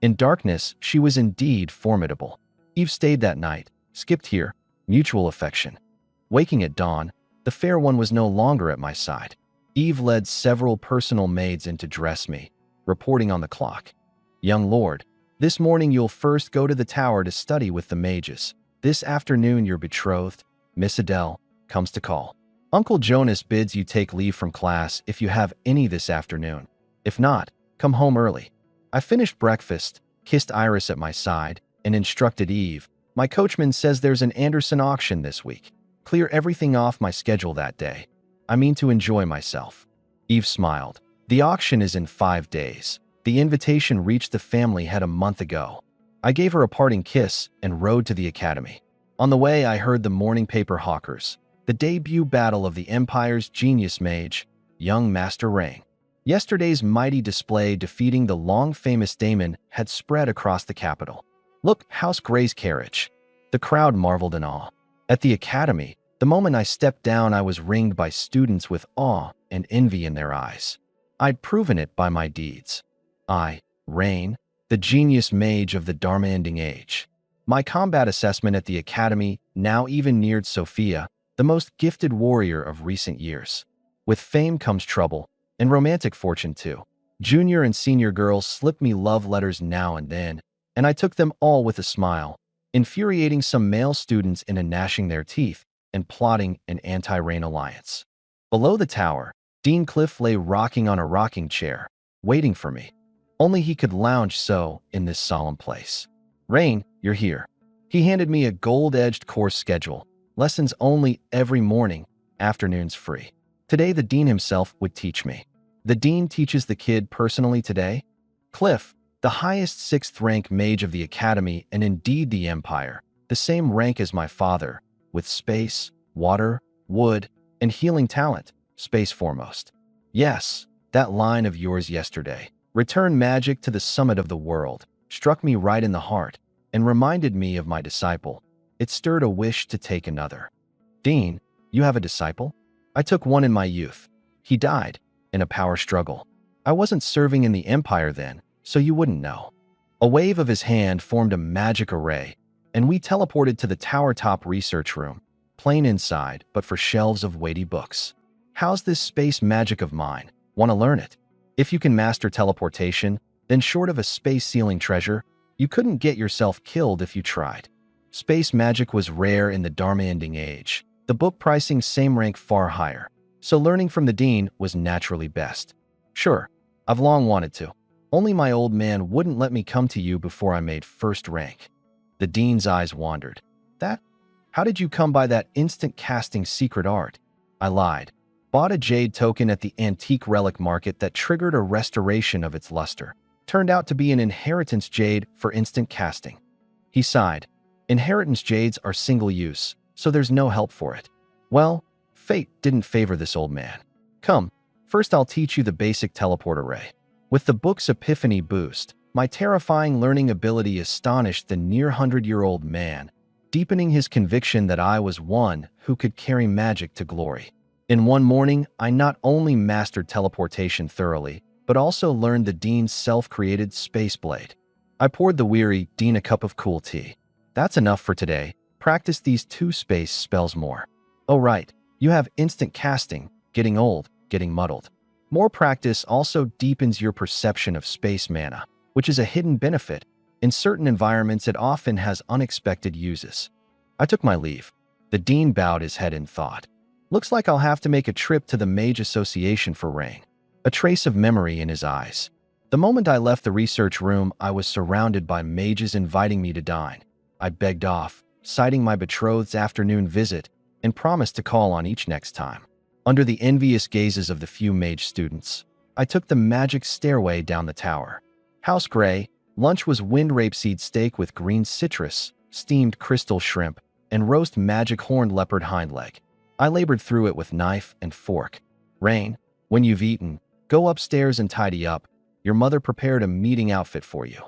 In darkness, she was indeed formidable. Eve stayed that night, skipped here, mutual affection. Waking at dawn, the fair one was no longer at my side. Eve led several personal maids in to dress me, reporting on the clock. Young lord, this morning you'll first go to the tower to study with the mages. This afternoon your betrothed, Miss Adele, comes to call. Uncle Jonas bids you take leave from class if you have any this afternoon. If not, come home early. I finished breakfast, kissed Iris at my side, and instructed Eve. My coachman says there's an Anderson auction this week. Clear everything off my schedule that day. I mean to enjoy myself. Eve smiled. The auction is in 5 days. The invitation reached the family head a month ago. I gave her a parting kiss and rode to the academy. On the way, I heard the morning paper hawkers. The debut battle of the Empire's genius mage, young Master Rang. Yesterday's mighty display defeating the long-famous Damon had spread across the capital. Look, House Gray's carriage. The crowd marveled in awe. At the academy, the moment I stepped down, I was ringed by students with awe and envy in their eyes. I'd proven it by my deeds. I, Rain, the genius mage of the Dharma-ending age. My combat assessment at the academy now even neared Sophia, the most gifted warrior of recent years. With fame comes trouble, and romantic fortune too. Junior and senior girls slipped me love letters now and then, and I took them all with a smile, infuriating some male students into gnashing their teeth and plotting an anti-Rain alliance. Below the tower, Dean Cliff lay rocking on a rocking chair, waiting for me. Only he could lounge so in this solemn place. Rain, you're here. He handed me a gold-edged course schedule, lessons only every morning, afternoons free. Today the dean himself would teach me. The dean teaches the kid personally today? Cliff, the highest 6th rank mage of the academy and indeed the empire, the same rank as my father, with space, water, wood, and healing talent, space foremost. Yes, that line of yours yesterday, return magic to the summit of the world, struck me right in the heart and reminded me of my disciple. It stirred a wish to take another. Dean, you have a disciple? I took one in my youth. He died in a power struggle. I wasn't serving in the empire then, so you wouldn't know. A wave of his hand formed a magic array, and we teleported to the tower-top research room, plain inside, but for shelves of weighty books. How's this space magic of mine? Want to learn it? If you can master teleportation, then short of a space-sealing treasure, you couldn't get yourself killed if you tried. Space magic was rare in the Dharma-ending age. The book pricing same rank far higher, so learning from the dean was naturally best. Sure, I've long wanted to. Only my old man wouldn't let me come to you before I made 1st rank. The dean's eyes wandered. That? How did you come by that instant casting secret art? I lied. Bought a jade token at the antique relic market that triggered a restoration of its luster. Turned out to be an inheritance jade for instant casting. He sighed. Inheritance jades are single use, so there's no help for it. Well, fate didn't favor this old man. Come, first I'll teach you the basic teleport array. With the book's epiphany boost, my terrifying learning ability astonished the near 100-year-old man, deepening his conviction that I was one who could carry magic to glory. In one morning, I not only mastered teleportation thoroughly, but also learned the dean's self-created space blade. I poured the weary dean a cup of cool tea. That's enough for today. Practice these 2 space spells more. Oh right, you have instant casting, getting old, getting muddled. More practice also deepens your perception of space mana, which is a hidden benefit. In certain environments, it often has unexpected uses. I took my leave. The dean bowed his head in thought. Looks like I'll have to make a trip to the Mage Association for Rang. A trace of memory in his eyes. The moment I left the research room, I was surrounded by mages inviting me to dine. I begged off, citing my betrothed's afternoon visit, and promised to call on each next time. Under the envious gazes of the few mage students, I took the magic stairway down the tower. House Gray, lunch was wind rapeseed steak with green citrus, steamed crystal shrimp, and roast magic horned leopard hind leg. I labored through it with knife and fork. Rain, when you've eaten, go upstairs and tidy up. Your mother prepared a meeting outfit for you.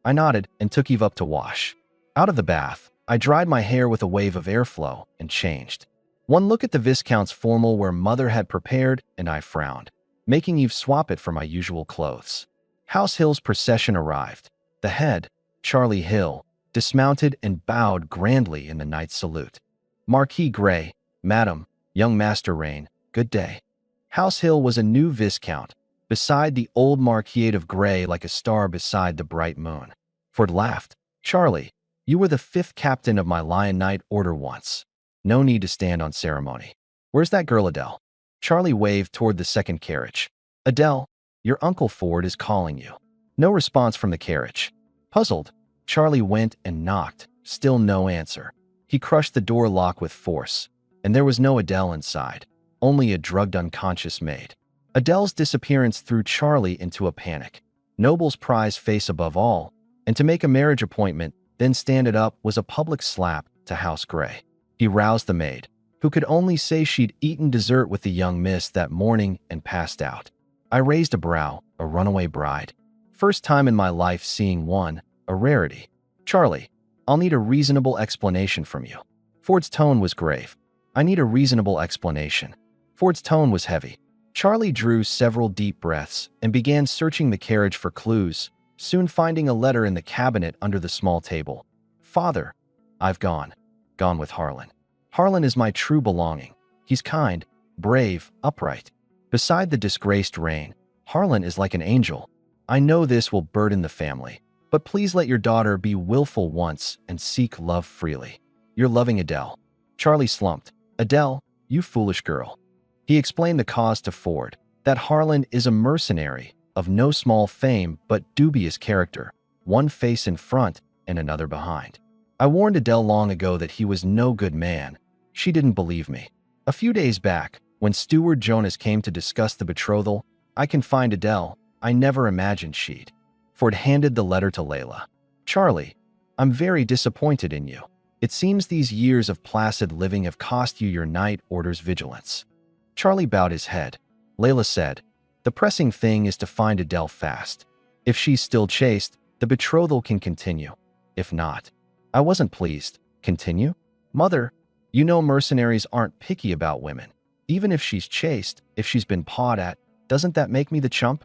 I nodded and took Eve up to wash. Out of the bath, I dried my hair with a wave of airflow and changed. One look at the Viscount's formal where Mother had prepared, and I frowned, making Eve swap it for my usual clothes. House Hill's procession arrived. The head, Charlie Hill, dismounted and bowed grandly in the knight's salute. Marquis Gray, Madam, young Master Rain, good day. House Hill was a new Viscount, beside the old Marquis of Gray like a star beside the bright moon. Ford laughed. Charlie, you were the 5th captain of my Lion Knight order once. No need to stand on ceremony. Where's that girl, Adele? Charlie waved toward the second carriage. Adele, your Uncle Ford is calling you. No response from the carriage. Puzzled, Charlie went and knocked. Still no answer. He crushed the door lock with force, and there was no Adele inside, only a drugged unconscious maid. Adele's disappearance threw Charlie into a panic. Noble's prize face above all, and to make a marriage appointment, then stand it up, was a public slap to House Gray. He roused the maid, who could only say she'd eaten dessert with the young miss that morning and passed out. I raised a brow, a runaway bride. First time in my life seeing one, a rarity. Charlie, I'll need a reasonable explanation from you. Ford's tone was grave. I need a reasonable explanation. Ford's tone was heavy. Charlie drew several deep breaths and began searching the carriage for clues, soon finding a letter in the cabinet under the small table. Father, I've gone with Harlan. Harlan is my true belonging. He's kind, brave, upright. Beside the disgraced Rain, Harlan is like an angel. I know this will burden the family, but please let your daughter be willful once and seek love freely. Your loving Adele. Charlie slumped. Adele, you foolish girl. He explained the cause to Ford, that Harlan is a mercenary of no small fame but dubious character, one face in front and another behind. I warned Adele long ago that he was no good man. She didn't believe me. A few days back, when Steward Jonas came to discuss the betrothal, I confined Adele. I never imagined she'd. Ford handed the letter to Layla. Charlie, I'm very disappointed in you. It seems these years of placid living have cost you your night orders vigilance. Charlie bowed his head. Layla said, the pressing thing is to find Adele fast. If she's still chaste, the betrothal can continue. If not, I wasn't pleased. Continue? Mother, you know mercenaries aren't picky about women. Even if she's chaste, if she's been pawed at, doesn't that make me the chump?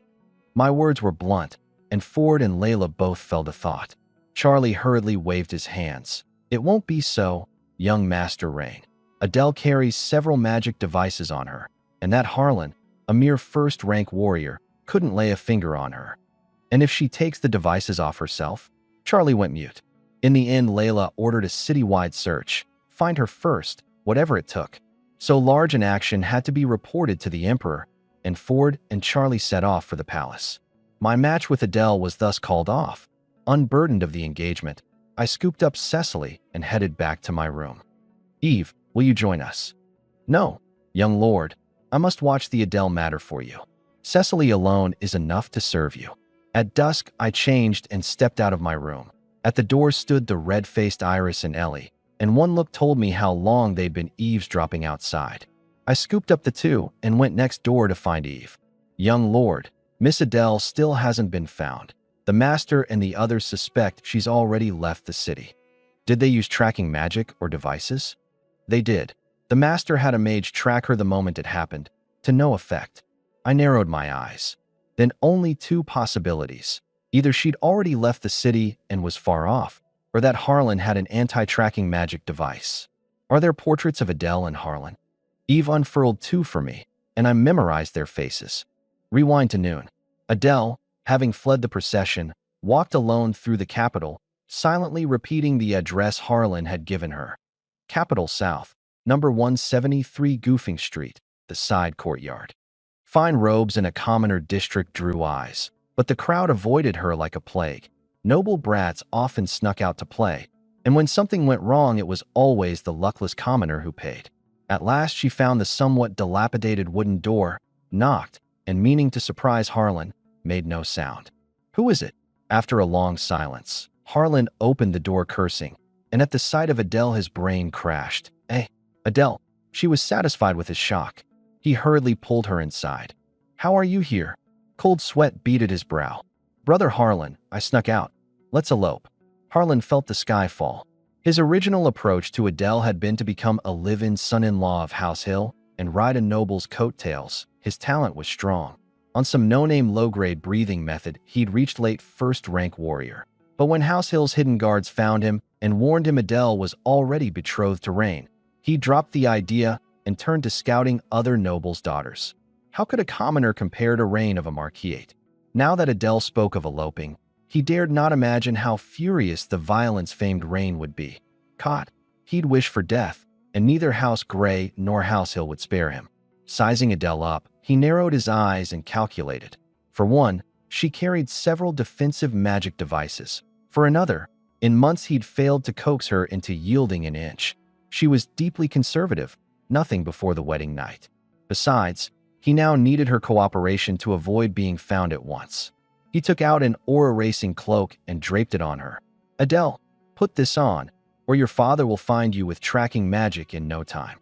My words were blunt, and Ford and Layla both fell to thought. Charlie hurriedly waved his hands. It won't be so, young Master Rain. Adele carries several magic devices on her, and that Harlan, a mere first-rank warrior, couldn't lay a finger on her. And if she takes the devices off herself? Charlie went mute. In the end, Layla ordered a citywide search. Find her first, whatever it took. So large an action had to be reported to the Emperor, and Ford and Charlie set off for the palace. My match with Adele was thus called off. Unburdened of the engagement, I scooped up Cecily and headed back to my room. Eve, will you join us? No, young lord. I must watch the Adele matter for you. Cecily alone is enough to serve you. At dusk, I changed and stepped out of my room. At the door stood the red-faced Iris and Ellie, and one look told me how long they'd been eavesdropping outside. I scooped up the two and went next door to find Eve. Young lord, Miss Adele still hasn't been found. The master and the others suspect she's already left the city. Did they use tracking magic or devices? They did. The master had a mage track her the moment it happened, to no effect. I narrowed my eyes. Then only two possibilities. Either she'd already left the city and was far off, or that Harlan had an anti-tracking magic device. Are there portraits of Adele and Harlan? Eve unfurled two for me, and I memorized their faces. Rewind to noon. Adele, having fled the procession, walked alone through the capital, silently repeating the address Harlan had given her. Capital South, number 173 Goofing Street, the side courtyard. Fine robes and a commoner district drew eyes, but the crowd avoided her like a plague. Noble brats often snuck out to play, and when something went wrong, it was always the luckless commoner who paid. At last she found the somewhat dilapidated wooden door, knocked, and meaning to surprise Harlan, made no sound. Who is it? After a long silence, Harlan opened the door cursing, and at the sight of Adele his brain crashed. Eh, Adele. She was satisfied with his shock. He hurriedly pulled her inside. How are you here? Cold sweat beaded his brow. Brother Harlan, I snuck out. Let's elope. Harlan felt the sky fall. His original approach to Adele had been to become a live-in son-in-law of House Hill and ride a noble's coattails. His talent was strong. On some no-name low-grade breathing method, he'd reached late first-rank warrior. But when House Hill's hidden guards found him and warned him Adele was already betrothed to Rain, he dropped the idea and turned to scouting other nobles' daughters. How could a commoner compare to Rain of a marquisate? Now that Adele spoke of eloping, he dared not imagine how furious the violence-famed Rain would be. Caught, he'd wish for death. and neither House Gray nor House Hill would spare him. Sizing Adele up, he narrowed his eyes and calculated. For one, she carried several defensive magic devices. For another, in months he'd failed to coax her into yielding an inch. She was deeply conservative, nothing before the wedding night. Besides, he now needed her cooperation to avoid being found at once. He took out an aura-erasing cloak and draped it on her. Adele, put this on, or your father will find you with tracking magic in no time.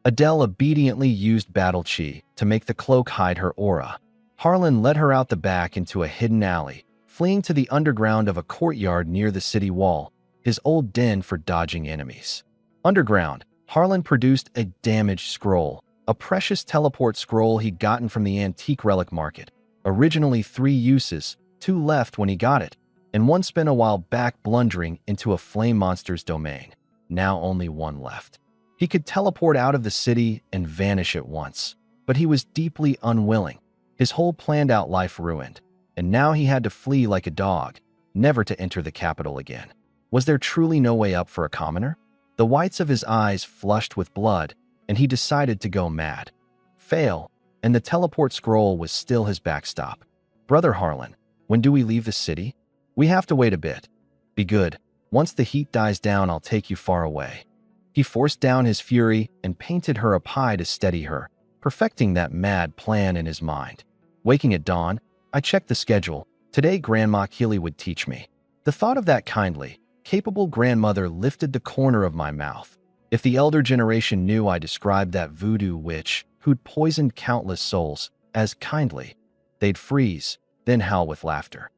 Adele obediently used battle chi to make the cloak hide her aura. Harlan led her out the back into a hidden alley, fleeing to the underground of a courtyard near the city wall, his old den for dodging enemies. Underground, Harlan produced a damaged scroll, a precious teleport scroll he'd gotten from the antique relic market. Originally 3 uses, 2 left when he got it, and 1 spent a while back blundering into a flame monster's domain. Now only 1 left. He could teleport out of the city and vanish at once, but he was deeply unwilling. His whole planned-out life ruined, and now he had to flee like a dog, never to enter the capital again. Was there truly no way up for a commoner? The whites of his eyes flushed with blood, and he decided to go mad. Fail, and the teleport scroll was still his backstop. Brother Harlan, when do we leave the city? We have to wait a bit. Be good. Once the heat dies down, I'll take you far away. He forced down his fury and painted her a pie to steady her, perfecting that mad plan in his mind. Waking at dawn, I checked the schedule. Today Grandma Keeley would teach me. The thought of that kindly, capable grandmother lifted the corner of my mouth. If the elder generation knew I described that voodoo witch who'd poisoned countless souls as kindly, they'd freeze, then howl with laughter.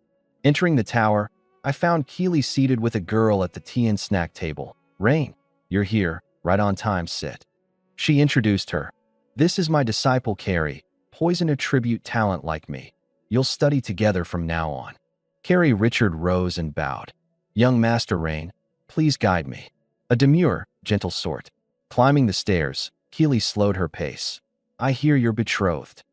Entering the tower, I found Keeley seated with a girl at the tea and snack table. Rain, you're here, right on time, sit. She introduced her. This is my disciple Carrie, poison attribute talent like me. You'll study together from now on. Carrie Richard rose and bowed. Young Master Rain, please guide me. A demure, gentle sort. Climbing the stairs, Keeley slowed her pace. I hear you're betrothed.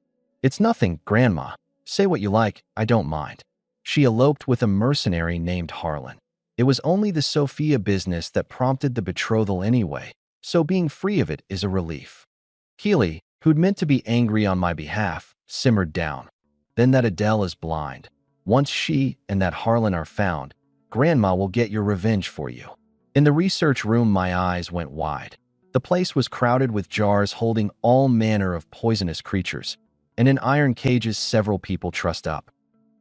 It's nothing, Grandma. Say what you like, I don't mind. She eloped with a mercenary named Harlan. It was only the Sophia business that prompted the betrothal anyway, so being free of it is a relief. Keeley, who'd meant to be angry on my behalf, simmered down. Then that Adele is blind. Once she and that Harlan are found, Grandma will get your revenge for you. In the research room, my eyes went wide. The place was crowded with jars holding all manner of poisonous creatures, and in iron cages several people trussed up.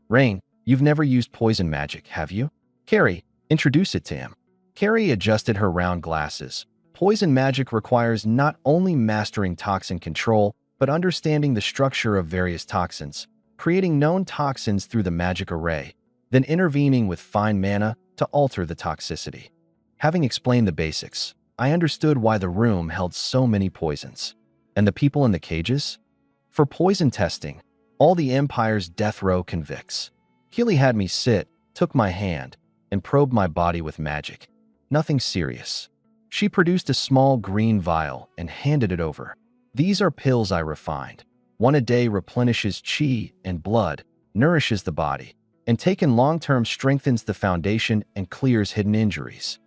Rain, you've never used poison magic, have you? Carrie, introduce it to him. Carrie adjusted her round glasses. Poison magic requires not only mastering toxin control, but understanding the structure of various toxins, creating known toxins through the magic array, then intervening with fine mana to alter the toxicity. Having explained the basics, I understood why the room held so many poisons. And the people in the cages? For poison testing, all the Empire's death row convicts. Keeley had me sit, took my hand, and probed my body with magic. Nothing serious. She produced a small green vial and handed it over. These are pills I refined. 1 a day replenishes chi and blood, nourishes the body, and taken long-term strengthens the foundation and clears hidden injuries.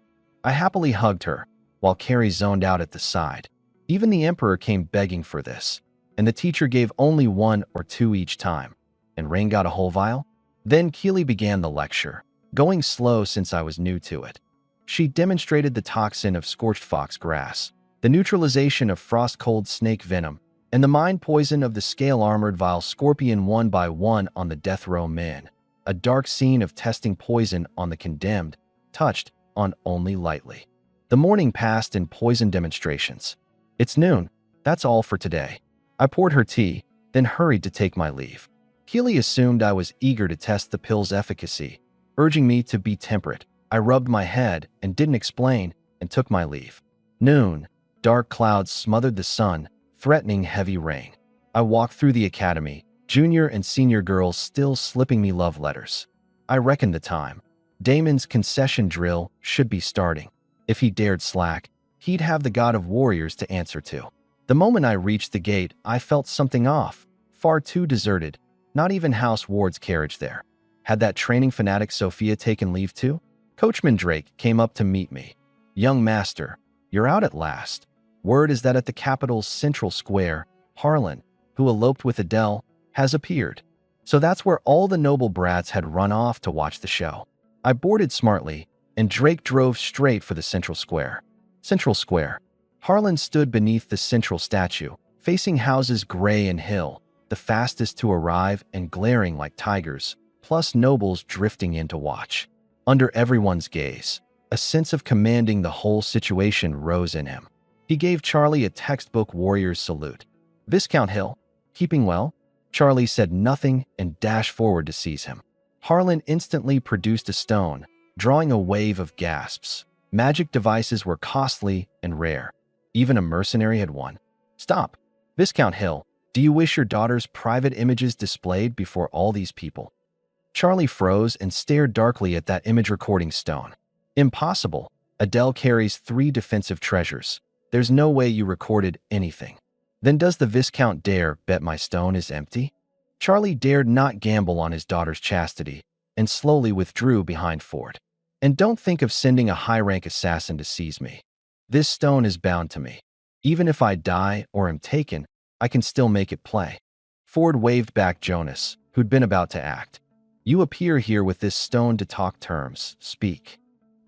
I happily hugged her, while Carrie zoned out at the side. Even the Emperor came begging for this, and the teacher gave only 1 or 2 each time. And Rain got a whole vial? Then Keeley began the lecture, going slow since I was new to it. She demonstrated the toxin of scorched fox grass, the neutralization of frost-cold snake venom, and the mind poison of the scale-armored vile scorpion 1 by 1 on the death row men. A dark scene of testing poison on the condemned, touched on only lightly. The morning passed in poison demonstrations. It's noon. That's all for today. I poured her tea, then hurried to take my leave. Keeley assumed I was eager to test the pill's efficacy, urging me to be temperate. I rubbed my head and didn't explain and took my leave. Noon. Dark clouds smothered the sun, threatening heavy rain. I walked through the academy, junior and senior girls still slipping me love letters. I reckoned the time. Damon's concession drill should be starting. If he dared slack, he'd have the god of warriors to answer to. The moment I reached the gate, I felt something off. Far too deserted. Not even House Ward's carriage there. Had that training fanatic Sophia taken leave too? Coachman Drake came up to meet me. Young master, you're out at last. Word is that at the capital's central square, Harlan, who eloped with Adele, has appeared. So that's where all the noble brats had run off to watch the show. I boarded smartly, and Drake drove straight for the central square. Central Square. Harlan stood beneath the central statue, facing houses gray and hill, the fastest to arrive and glaring like tigers, plus nobles drifting in to watch. Under everyone's gaze, a sense of commanding the whole situation rose in him. He gave Charlie a textbook warrior's salute. "Viscount Hill, keeping well?" Charlie said nothing and dashed forward to seize him. Harlan instantly produced a stone, drawing a wave of gasps. Magic devices were costly and rare. Even a mercenary had one. "Stop. Viscount Hill, do you wish your daughter's private images displayed before all these people?" Charlie froze and stared darkly at that image recording stone. "Impossible. Adele carries 3 defensive treasures. There's no way you recorded anything." "Then does the Viscount dare bet my stone is empty?" Charlie dared not gamble on his daughter's chastity and slowly withdrew behind Ford. "And don't think of sending a high-rank assassin to seize me. This stone is bound to me. Even if I die or am taken, I can still make it play." Ford waved back Jonas, who'd been about to act. "You appear here with this stone to talk terms. Speak."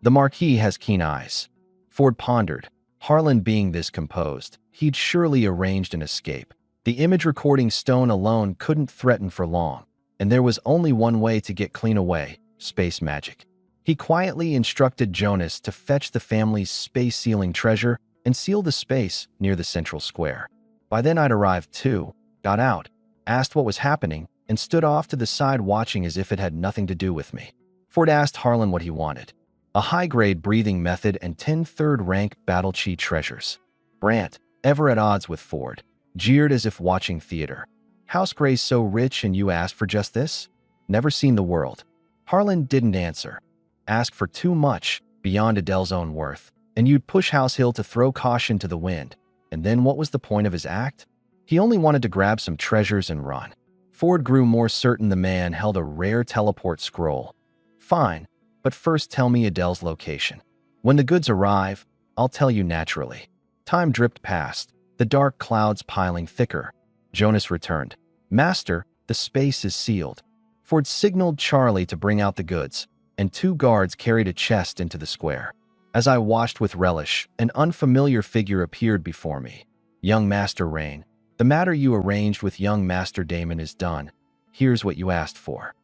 The Marquis has keen eyes. Ford pondered. Harlan being this composed, he'd surely arranged an escape. The image recording stone alone couldn't threaten for long, and there was only one way to get clean away: space magic. He quietly instructed Jonas to fetch the family's space-sealing treasure and seal the space near the central square. By then I'd arrived too, got out, asked what was happening, and stood off to the side watching as if it had nothing to do with me. Ford asked Harlan what he wanted. A high-grade breathing method and 10 third-rank battle chi treasures. Brant, ever at odds with Ford, jeered as if watching theater. "House Gray's so rich and you asked for just this? Never seen the world." Harlan didn't answer. Ask for too much, beyond Adele's own worth, and you'd push House Hill to throw caution to the wind. And then what was the point of his act? He only wanted to grab some treasures and run. Ford grew more certain the man held a rare teleport scroll. "Fine, but first tell me Adele's location. When the goods arrive, I'll tell you naturally." Time dripped past, the dark clouds piling thicker. Jonas returned. "Master, the space is sealed." Ford signaled Charlie to bring out the goods, and 2 guards carried a chest into the square. As I watched with relish, an unfamiliar figure appeared before me. "Young Master Rain, the matter you arranged with young Master Damon is done. Here's what you asked for."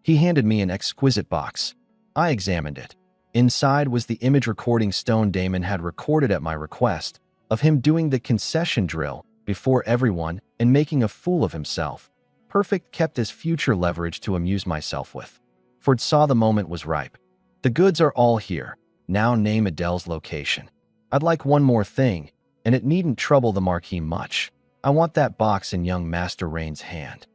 He handed me an exquisite box. I examined it. Inside was the image recording stone Damon had recorded at my request, of him doing the concession drill before everyone and making a fool of himself. Perfect, kept as future leverage to amuse myself with. Ford saw the moment was ripe. "The goods are all here. Now name Adele's location." "I'd like one more thing, and it needn't trouble the Marquis much. I want that box in young Master Rain's hand."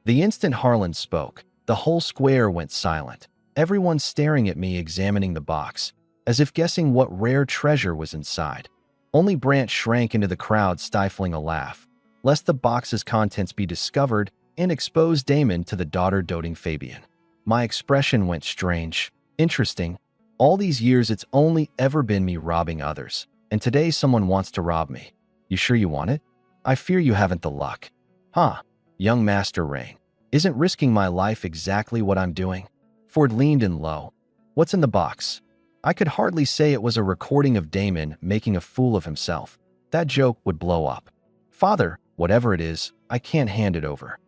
The instant Harlan spoke, the whole square went silent. Everyone staring at me examining the box, as if guessing what rare treasure was inside. Only Brant shrank into the crowd, stifling a laugh, lest the box's contents be discovered and expose Damon to the daughter-doting Fabian. My expression went strange. Interesting. All these years it's only ever been me robbing others, and today someone wants to rob me. "You sure you want it? I fear you haven't the luck." "Huh, young Master Rain. Isn't risking my life exactly what I'm doing?" Ford leaned in low. "What's in the box?" I could hardly say it was a recording of Damon making a fool of himself. That joke would blow up. "Father, whatever it is, I can't hand it over.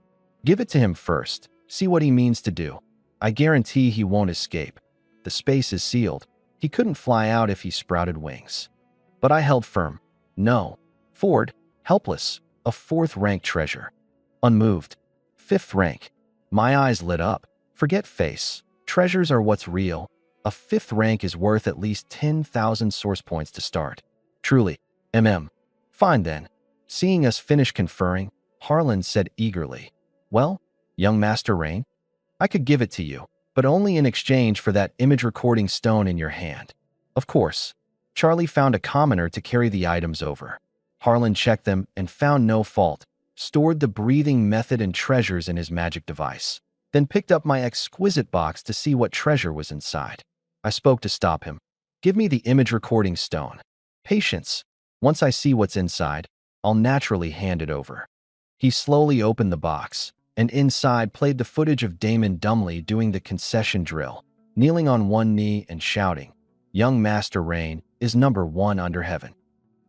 Give it to him first. See what he means to do. I guarantee he won't escape. The space is sealed. He couldn't fly out if he sprouted wings." But I held firm. "No." Ford, helpless, a 4th-rank treasure. Unmoved. 5th rank. My eyes lit up. Forget face. Treasures are what's real. A 5th rank is worth at least 10,000 source points to start. Truly. Fine then. Seeing us finish conferring, Harlan said eagerly, "Well, young Master Rain, I could give it to you, but only in exchange for that image recording stone in your hand." Of course. Charlie found a commoner to carry the items over. Harlan checked them and found no fault, stored the breathing method and treasures in his magic device, then picked up my exquisite box to see what treasure was inside. I spoke to stop him. "Give me the image recording stone." "Patience." Once I see what's inside, I'll naturally hand it over. He slowly opened the box, and inside played the footage of Damon dumbly doing the concession drill, kneeling on one knee and shouting, "Young Master Rain is number one under heaven."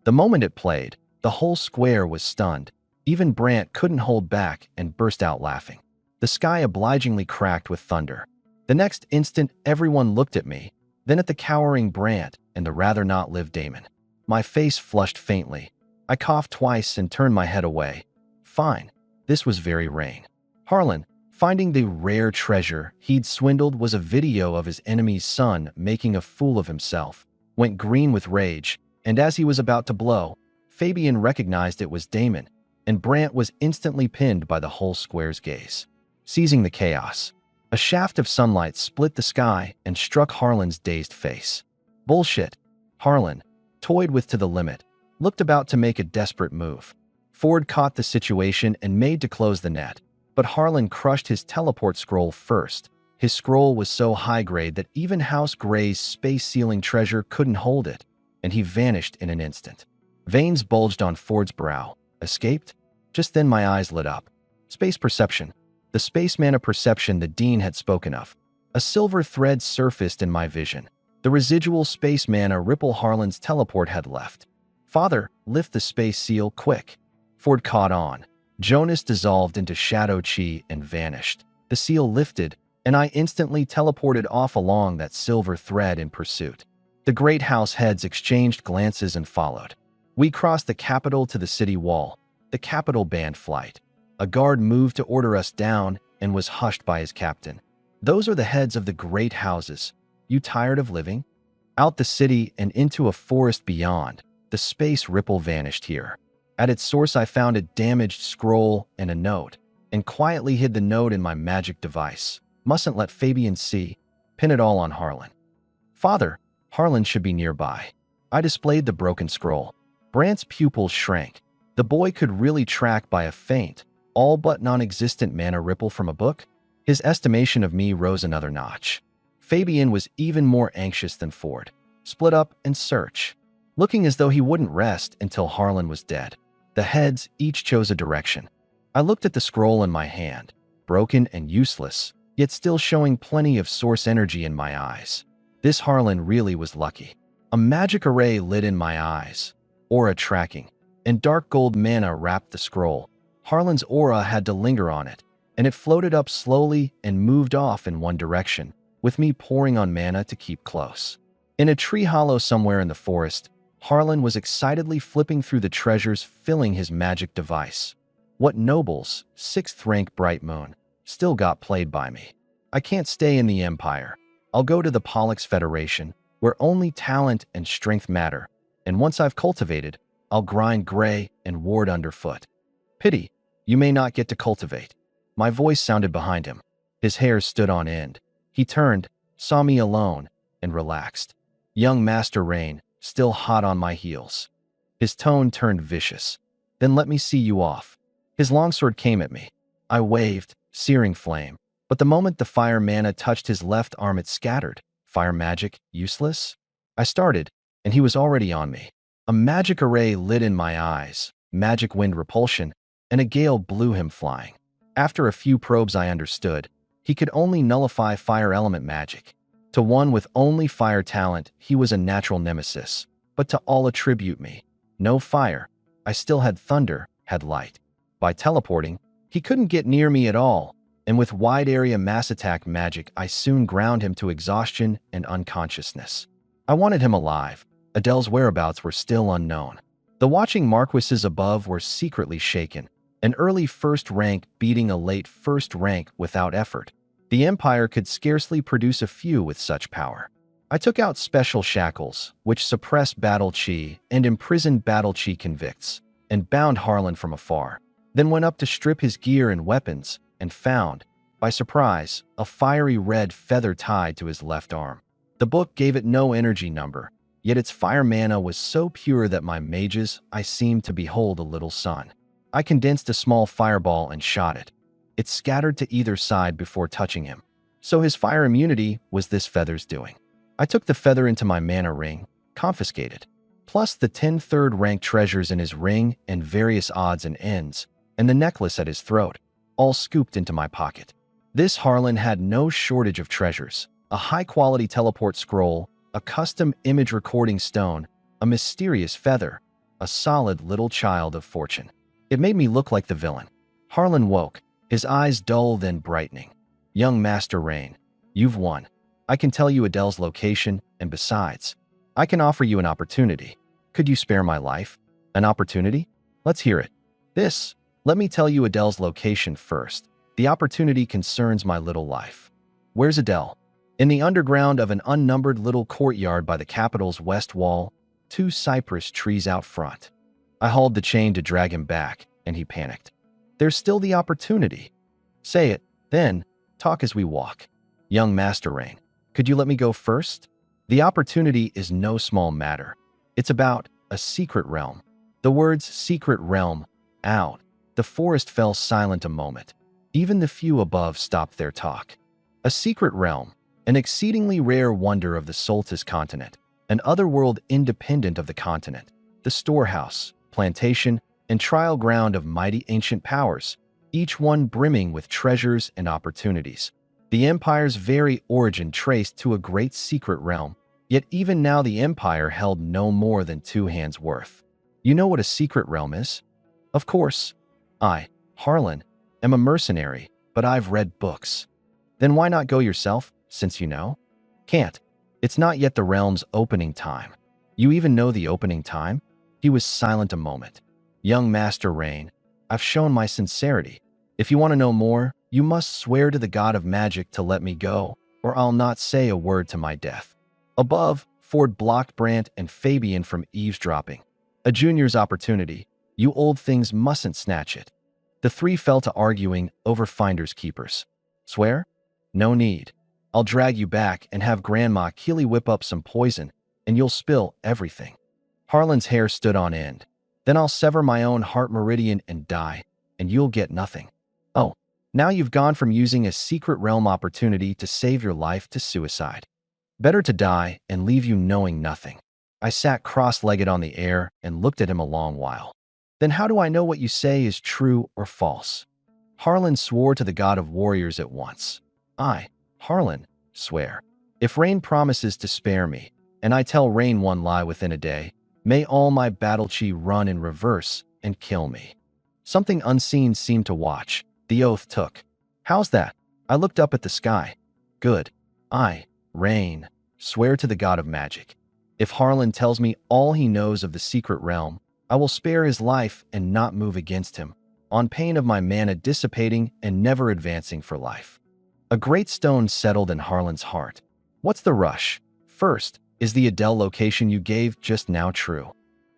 The moment it played, the whole square was stunned. Even Brant couldn't hold back and burst out laughing. The sky obligingly cracked with thunder. The next instant, everyone looked at me, then at the cowering Brant and the rather not live Damon. My face flushed faintly. I coughed twice and turned my head away. Fine. This was very Rain. Harlan, finding the rare treasure he'd swindled was a video of his enemy's son making a fool of himself, went green with rage, and as he was about to blow, Fabian recognized it was Damon, and Brant was instantly pinned by the whole square's gaze. Seizing the chaos, a shaft of sunlight split the sky and struck Harlan's dazed face. Bullshit. Harlan, toyed with to the limit, looked about to make a desperate move. Ford caught the situation and made to close the net, but Harlan crushed his teleport scroll first. His scroll was so high-grade that even House Gray's space-sealing treasure couldn't hold it, and he vanished in an instant. Veins bulged on Ford's brow. Escaped? Just then my eyes lit up. Space perception. The space mana perception the Dean had spoken of. A silver thread surfaced in my vision. The residual space mana ripple Harlan's teleport had left. Father, lift the space seal, quick. Ford caught on. Jonas dissolved into shadow chi and vanished. The seal lifted, and I instantly teleported off along that silver thread in pursuit. The great house heads exchanged glances and followed. We crossed the Capitol to the city wall. The Capitol banned flight. A guard moved to order us down and was hushed by his captain. Those are the heads of the great houses. You tired of living? Out the city and into a forest beyond, the space ripple vanished here. At its source I found a damaged scroll and a note, and quietly hid the note in my magic device. Mustn't let Fabian see. Pin it all on Harlan. Father, Harlan should be nearby. I displayed the broken scroll. Brant's pupils shrank. The boy could really track by a faint, all but non-existent mana ripple from a book. His estimation of me rose another notch. Fabian was even more anxious than Ford. Split up and search, looking as though he wouldn't rest until Harlan was dead. The heads each chose a direction. I looked at the scroll in my hand, broken and useless, yet still showing plenty of source energy in my eyes. This Harlan really was lucky. A magic array lit in my eyes, aura tracking, and dark gold mana wrapped the scroll. Harlan's aura had to linger on it, and it floated up slowly and moved off in one direction, with me pouring on mana to keep close. In a tree hollow somewhere in the forest, Harlan was excitedly flipping through the treasures filling his magic device. What nobles, 6th rank Bright Moon, still got played by me. I can't stay in the Empire. I'll go to the Pollux Federation, where only talent and strength matter, and once I've cultivated, I'll grind gray and ward underfoot. Pity, you may not get to cultivate. My voice sounded behind him. His hair stood on end. He turned, saw me alone, and relaxed. Young Master Rain, still hot on my heels. His tone turned vicious. Then let me see you off. His longsword came at me. I waved, searing flame. But the moment the fire mana touched his left arm, it scattered. Fire magic, useless? I started, and he was already on me. A magic array lit in my eyes, magic wind repulsion, and a gale blew him flying. After a few probes I understood, he could only nullify fire element magic. To one with only fire talent, he was a natural nemesis, but to all attribute me. No fire. I still had thunder, had light. By teleporting, he couldn't get near me at all, and with wide area mass attack magic, I soon ground him to exhaustion and unconsciousness. I wanted him alive. Adele's whereabouts were still unknown. The watching marquises above were secretly shaken, an early first rank beating a late first rank without effort. The Empire could scarcely produce a few with such power. I took out special shackles, which suppress battle chi and imprisoned battle chi convicts, and bound Harlan from afar, then went up to strip his gear and weapons, and found, by surprise, a fiery red feather tied to his left arm. The book gave it no energy number, yet its fire mana was so pure that my mages I seemed to behold a little sun. I condensed a small fireball and shot it. It scattered to either side before touching him. So his fire immunity was this feather's doing. I took the feather into my mana ring, confiscated, plus the 10 third-rank treasures in his ring and various odds and ends, and the necklace at his throat, all scooped into my pocket. This Harlan had no shortage of treasures: a high-quality teleport scroll, a custom image recording stone, a mysterious feather, a solid little child of fortune. It made me look like the villain. Harlan woke, his eyes dull then brightening. "Young Master Rain, you've won. I can tell you Adele's location, and besides, I can offer you an opportunity. Could you spare my life?" "An opportunity? Let's hear it." Let me tell you Adele's location first. The opportunity concerns my little life." "Where's Adele?" "In the underground of an unnumbered little courtyard by the capital's west wall, 2 cypress trees out front." I hauled the chain to drag him back, and he panicked. "There's still the opportunity." "Say it, then talk as we walk." "Young Master Rain, could you let me go first?" "The opportunity is no small matter. It's about a secret realm." The words "secret realm" out. The forest fell silent a moment. Even the few above stopped their talk. A secret realm, an exceedingly rare wonder of the Soltis continent, an otherworld independent of the continent, the storehouse, plantation, and trial ground of mighty ancient powers, each one brimming with treasures and opportunities. The Empire's very origin traced to a great secret realm, yet even now the Empire held no more than 2 hands' worth. You know what a secret realm is? Of course. I, Harlan, am a mercenary, but I've read books. Then why not go yourself, since you know? Can't. It's not yet the realm's opening time. You even know the opening time? He was silent a moment. "Young Master Rain, I've shown my sincerity. If you want to know more, you must swear to the god of magic to let me go, or I'll not say a word to my death." Above, Ford blocked Brant and Fabian from eavesdropping. "A junior's opportunity. You old things mustn't snatch it." The 3 fell to arguing over finders keepers. "Swear? No need. I'll drag you back and have Grandma Keely whip up some poison, and you'll spill everything." Harlan's hair stood on end. "Then I'll sever my own heart meridian and die, and you'll get nothing." "Oh, now you've gone from using a secret realm opportunity to save your life to suicide. Better to die and leave you knowing nothing." I sat cross-legged on the air and looked at him a long while. "Then how do I know what you say is true or false?" Harlan swore to the god of warriors at once. "I, Harlan, swear. If Rain promises to spare me, and I tell Rain one lie within a day, may all my battle chi run in reverse and kill me." Something unseen seemed to watch. The oath took. "How's that?" I looked up at the sky. "Good. I, Rain, swear to the god of magic. If Harlan tells me all he knows of the secret realm, I will spare his life and not move against him, on pain of my mana dissipating and never advancing for life." A great stone settled in Harlan's heart. "What's the rush? First, is the Adele location you gave just now true?"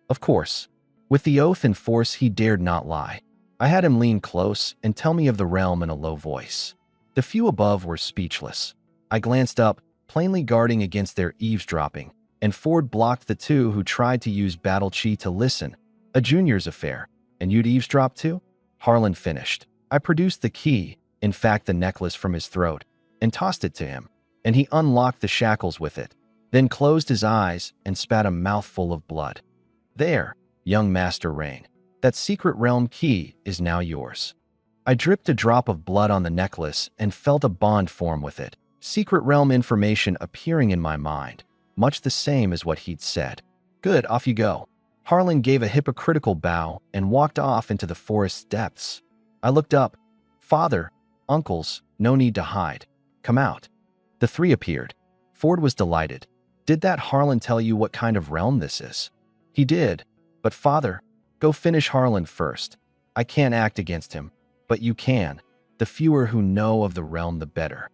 "Of course." With the oath in force, he dared not lie. I had him lean close and tell me of the realm in a low voice. The few above were speechless. I glanced up, plainly guarding against their eavesdropping, and Ford blocked the 2 who tried to use battle chi to listen. "A junior's affair. And you'd eavesdrop too?" Harlan finished. I produced the key, in fact the necklace, from his throat, and tossed it to him, and he unlocked the shackles with it, then closed his eyes and spat a mouthful of blood. "There, young Master Rain. That secret realm key is now yours." I dripped a drop of blood on the necklace and felt a bond form with it, secret realm information appearing in my mind, much the same as what he'd said. "Good, off you go." Harlan gave a hypocritical bow and walked off into the forest's depths. I looked up. "Father, uncles, no need to hide. Come out." The 3 appeared. Ford was delighted. "Did that Harlan tell you what kind of realm this is?" "He did. But father, go finish Harlan first. I can't act against him, but you can. The fewer who know of the realm, the better."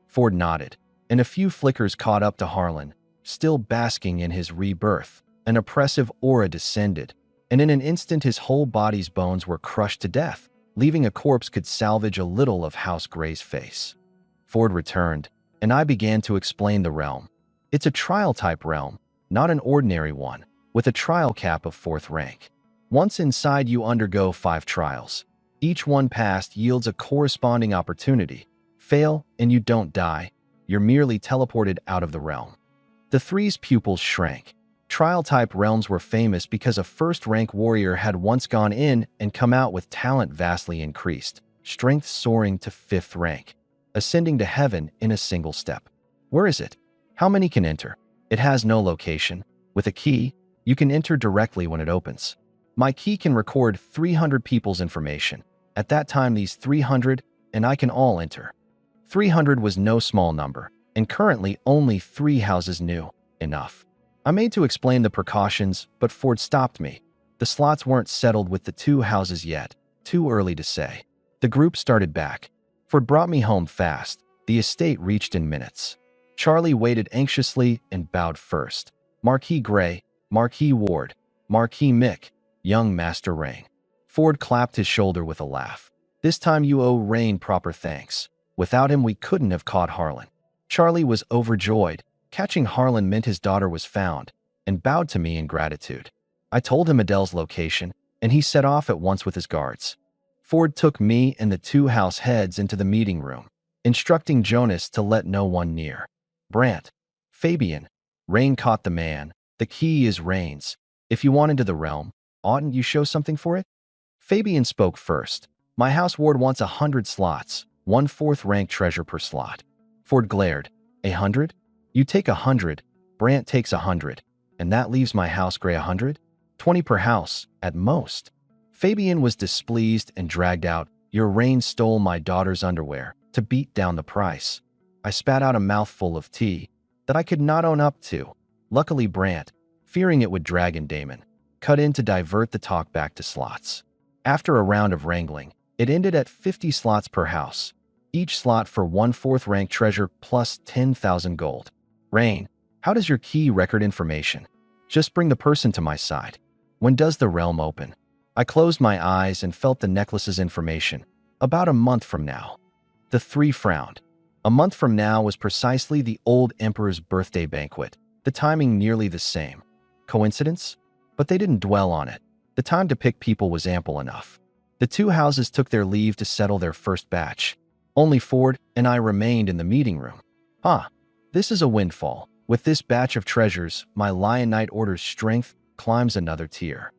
Ford nodded, and a few flickers caught up to Harlan, still basking in his rebirth. An oppressive aura descended, and in an instant his whole body's bones were crushed to death, leaving a corpse could salvage a little of House Gray's face. Ford returned, and I began to explain the realm. It's a trial-type realm, not an ordinary one, with a trial cap of 4th rank. Once inside, you undergo 5 trials. Each one passed yields a corresponding opportunity. Fail, and you don't die. You're merely teleported out of the realm. The 3's pupils shrank. trial-type realms were famous because a first-rank warrior had once gone in and come out with talent vastly increased, strength soaring to 5th rank, ascending to heaven in a single step. Where is it? How many can enter? It has no location. With a key, you can enter directly when it opens. My key can record 300 people's information. At that time, these 300 and I can all enter. 300 was no small number, and currently only 3 houses knew. Enough. I made to explain the precautions, but Ford stopped me. The slots weren't settled with the 2 houses yet. Too early to say. The group started back. Ford brought me home fast. The estate reached in minutes. Charlie waited anxiously and bowed first. Marquis Gray, Marquis Ward, Marquis Mick, young Master Rain. Ford clapped his shoulder with a laugh. This time you owe Rain proper thanks. Without him we couldn't have caught Harlan. Charlie was overjoyed. Catching Harlan meant his daughter was found, and bowed to me in gratitude. I told him Adele's location, and he set off at once with his guards. Ford took me and the 2 house heads into the meeting room, instructing Jonas to let no one near. Brant, Fabian, Rain caught the man. The key is Rain's. If you want into the realm, oughtn't you show something for it? Fabian spoke first. My house ward wants 100 slots, 1 4th rank treasure per slot. Ford glared. 100? You take 100, Brant takes 100, and that leaves my house Gray 100? 20 per house, at most. Fabian was displeased and dragged out, your Rain stole my daughter's underwear, to beat down the price. I spat out a mouthful of tea that I could not own up to. Luckily Brant, fearing it would drag in Damon, cut in to divert the talk back to slots. After a round of wrangling, it ended at 50 slots per house, each slot for 1 4th rank treasure plus 10,000 gold. Rain, how does your key record information? Just bring the person to my side. When does the realm open? I closed my eyes and felt the necklace's information. About a month from now. The 3 frowned. A month from now was precisely the old emperor's birthday banquet, the timing nearly the same. Coincidence? But they didn't dwell on it. The time to pick people was ample enough. The 2 houses took their leave to settle their first batch. Only Ford and I remained in the meeting room. This is a windfall. With this batch of treasures, my Lion Knight Order's strength climbs another tier.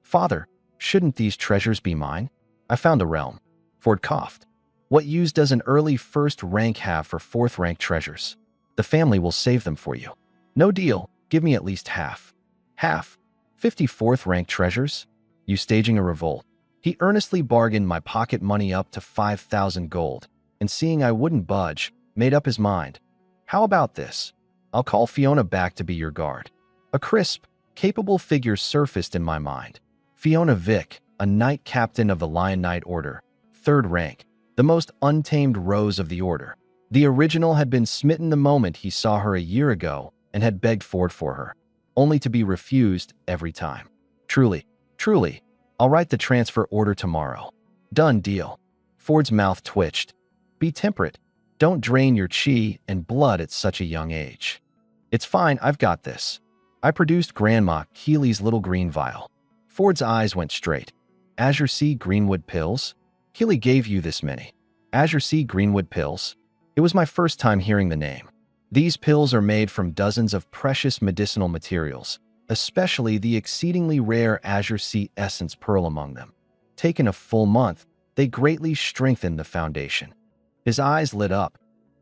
Father, shouldn't these treasures be mine? I found a realm. Ford coughed. What use does an early 1st rank have for 4th rank treasures? The family will save them for you. No deal. Give me at least half. Half? 54th rank treasures? You staging a revolt? He earnestly bargained my pocket money up to 5,000 gold, and seeing I wouldn't budge, made up his mind. How about this? I'll call Fiona back to be your guard. A crisp, capable figure surfaced in my mind. Fiona Vick, a knight captain of the Lion Knight Order, 3rd rank, the most untamed rose of the order. The original had been smitten the moment he saw her a year ago and had begged Ford for her, only to be refused every time. Truly, I'll write the transfer order tomorrow. Done deal. Ford's mouth twitched. Be temperate. Don't drain your chi and blood at such a young age. It's fine, I've got this. I produced Grandma Keely's little green vial. Ford's eyes went straight. Azure Sea Greenwood pills? Keely gave you this many. Azure Sea Greenwood pills? It was my first time hearing the name. These pills are made from dozens of precious medicinal materials, especially the exceedingly rare Azure Sea Essence Pearl among them. Taken a full month, they greatly strengthen the foundation. His eyes lit up.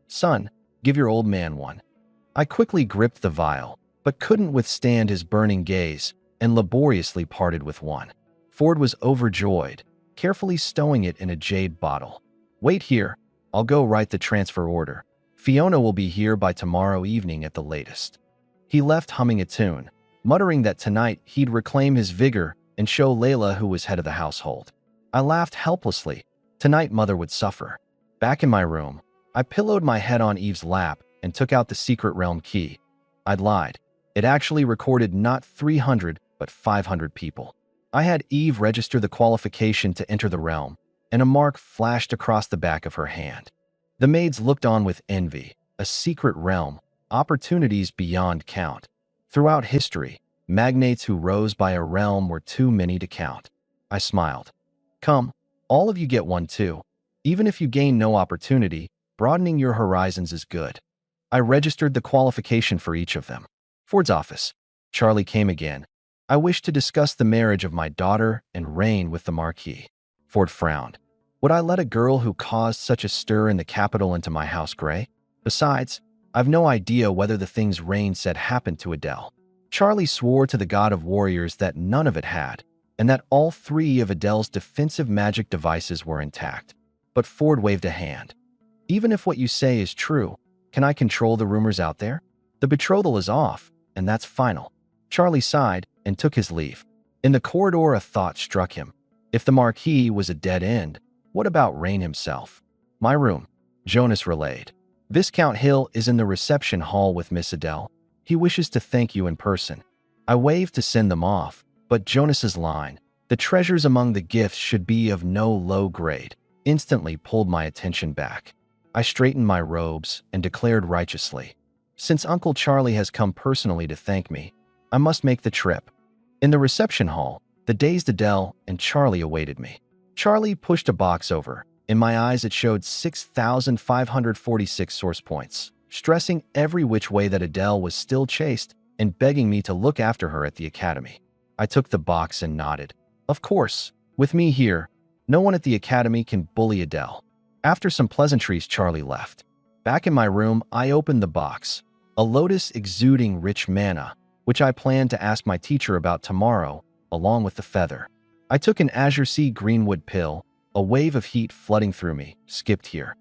Son, give your old man one. I quickly gripped the vial, but couldn't withstand his burning gaze and laboriously parted with one. Ford was overjoyed, carefully stowing it in a jade bottle. Wait here, I'll go write the transfer order. Fiona will be here by tomorrow evening at the latest. He left humming a tune, muttering that tonight he'd reclaim his vigor and show Layla who was head of the household. I laughed helplessly. Tonight Mother would suffer. Back in my room, I pillowed my head on Eve's lap and took out the secret realm key. I'd lied. It actually recorded not 300, but 500 people. I had Eve register the qualification to enter the realm, and a mark flashed across the back of her hand. The maids looked on with envy. A secret realm, opportunities beyond count. Throughout history, magnates who rose by a realm were too many to count. I smiled. Come, all of you get one too. Even if you gain no opportunity, broadening your horizons is good. I registered the qualification for each of them. Ford's office. Charlie came again. I wish to discuss the marriage of my daughter and Rain with the Marquis. Ford frowned. Would I let a girl who caused such a stir in the capital into my house gray? Besides, I've no idea whether the things Rain said happened to Adele. Charlie swore to the god of warriors that none of it had, and that all three of Adele's defensive magic devices were intact. But Ford waved a hand. Even if what you say is true, can I control the rumors out there? The betrothal is off, and that's final. Charlie sighed and took his leave. In the corridor, a thought struck him. If the Marquis was a dead end, what about Rain himself? My room, Jonas relayed. Viscount Hill is in the reception hall with Miss Adele. He wishes to thank you in person. I waved to send them off, but Jonas's line, the treasures among the gifts should be of no low grade, instantly pulled my attention back. I straightened my robes and declared righteously, since Uncle Charlie has come personally to thank me, I must make the trip. In the reception hall, the dazed Adele and Charlie awaited me. Charlie pushed a box over. In my eyes, it showed 6,546 source points, stressing every which way that Adele was still chaste and begging me to look after her at the academy. I took the box and nodded. Of course, with me here, no one at the academy can bully Adele. After some pleasantries, Charlie left. Back in my room, I opened the box, a lotus exuding rich mana, which I planned to ask my teacher about tomorrow, along with the feather. I took an Azure Sea Greenwood pill, a wave of heat flooding through me, skipped here.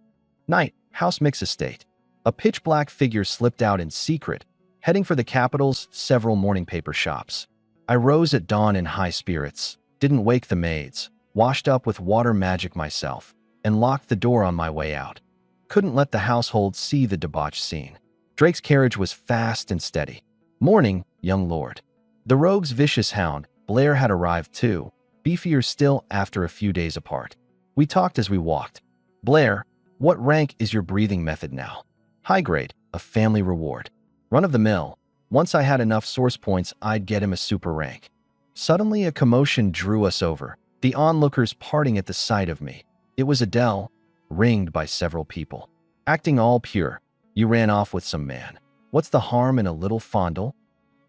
Night, House Mix Estate. A pitch-black figure slipped out in secret, heading for the capital's several morning paper shops. I rose at dawn in high spirits, didn't wake the maids, washed up with water magic myself, and locked the door on my way out. Couldn't let the household see the debauched scene. Drake's carriage was fast and steady. Morning, young lord. The rogue's vicious hound, Blair, had arrived too, beefier still after a few days apart. We talked as we walked. Blair, what rank is your breathing method now? High grade, a family reward. Run of the mill. Once I had enough source points, I'd get him a super rank. Suddenly, a commotion drew us over, the onlookers parting at the sight of me. It was Adele, ringed by several people. Acting all pure, you ran off with some man. What's the harm in a little fondle?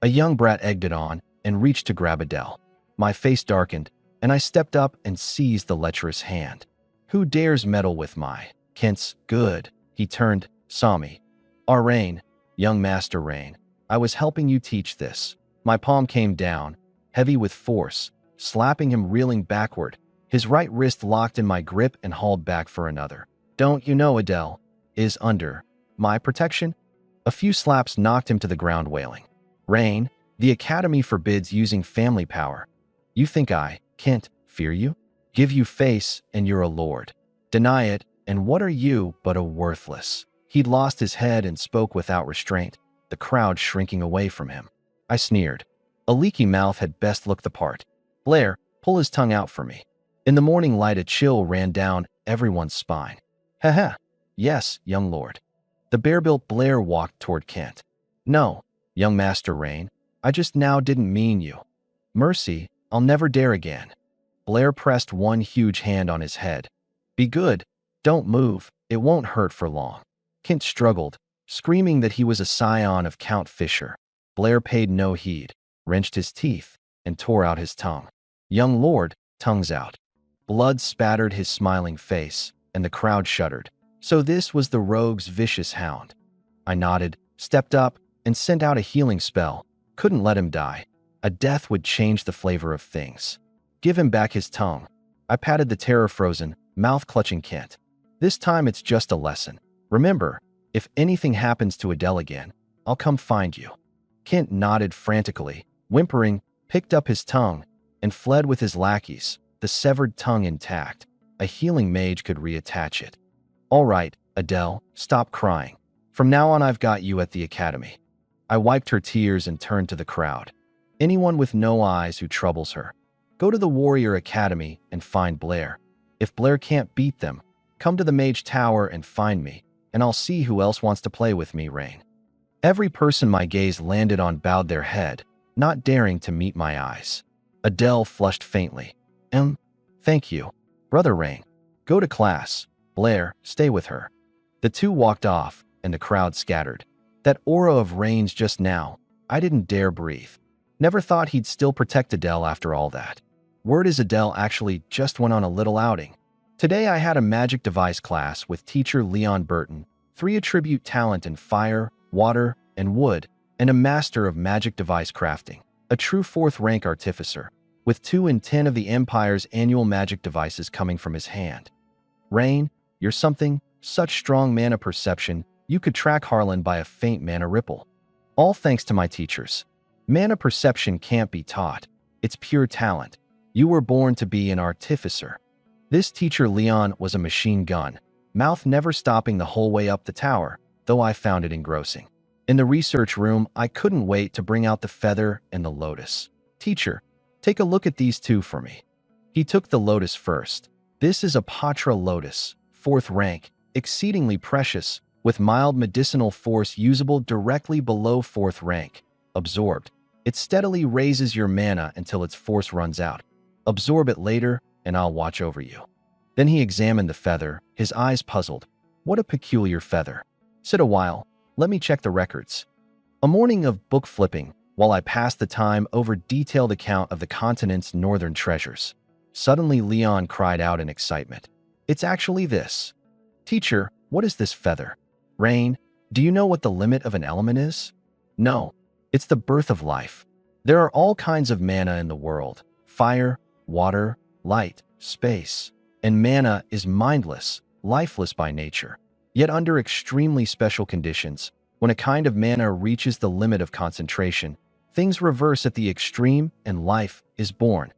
A young brat egged it on and reached to grab Adele. My face darkened, and I stepped up and seized the lecherous hand. Who dares meddle with my Kent's good? He turned, saw me. Our Rain, young Master Rain, I was helping you teach this. My palm came down, heavy with force, slapping him reeling backward, his right wrist locked in my grip and hauled back for another. Don't you know Adele is under my protection? A few slaps knocked him to the ground wailing. Rain, the academy forbids using family power. You think I can't fear you? Give you face and you're a lord. Deny it, and what are you but a worthless? He'd lost his head and spoke without restraint, the crowd shrinking away from him. I sneered. A leaky mouth had best look the part. Blair, pull his tongue out for me. In the morning light, a chill ran down everyone's spine. Ha. Yes, young lord. The bare-built Blair walked toward Kent. No, young Master Rain, I just now didn't mean you. Mercy, I'll never dare again. Blair pressed one huge hand on his head. Be good. Don't move. It won't hurt for long. Kent struggled, screaming that he was a scion of Count Fisher. Blair paid no heed, wrenched his teeth, and tore out his tongue. Young lord, tongues out. Blood spattered his smiling face, and the crowd shuddered. So this was the rogue's vicious hound. I nodded, stepped up, and sent out a healing spell. Couldn't let him die. A death would change the flavor of things. Give him back his tongue. I patted the terror-frozen, mouth-clutching Kent. This time it's just a lesson. Remember, if anything happens to Adele again, I'll come find you. Kent nodded frantically, whimpering, picked up his tongue, and fled with his lackeys, the severed tongue intact. A healing mage could reattach it. All right, Adele, stop crying. From now on, I've got you at the academy. I wiped her tears and turned to the crowd. Anyone with no eyes who troubles her, go to the Warrior Academy and find Blair. If Blair can't beat them, come to the Mage Tower and find me, and I'll see who else wants to play with me, Rain. Every person my gaze landed on bowed their head, not daring to meet my eyes. Adele flushed faintly. Thank you. Brother Rain, go to class. Blair, stay with her. The two walked off, and the crowd scattered. That aura of Rain's just now, I didn't dare breathe. Never thought he'd still protect Adele after all that. Word is Adele actually just went on a little outing. Today I had a magic device class with teacher Leon Burton, 3 attribute talent in fire, water, and wood, and a master of magic device crafting, a true 4th rank artificer, with 2 in 10 of the Empire's annual magic devices coming from his hand. Rain, you're something, such strong mana perception, you could track Harlan by a faint mana ripple. All thanks to my teachers. Mana perception can't be taught. It's pure talent. You were born to be an artificer. This teacher Leon was a machine gun, mouth never stopping the whole way up the tower, though I found it engrossing. In the research room, I couldn't wait to bring out the feather and the lotus. Teacher, take a look at these 2 for me. He took the lotus first. This is a Patra lotus, 4th rank, exceedingly precious, with mild medicinal force usable directly below 4th rank. Absorbed. It steadily raises your mana until its force runs out. Absorb it later, and I'll watch over you. Then he examined the feather, his eyes puzzled. What a peculiar feather. Sit a while, let me check the records. A morning of book flipping, while I passed the time over detailed account of the continent's northern treasures. Suddenly Leon cried out in excitement. It's actually this. Teacher, what is this feather? Rain, do you know what the limit of an element is? No. It's the birth of life. There are all kinds of mana in the world. Fire, water, light, space. And mana is mindless, lifeless by nature. Yet under extremely special conditions, when a kind of mana reaches the limit of concentration, things reverse at the extreme and life is born,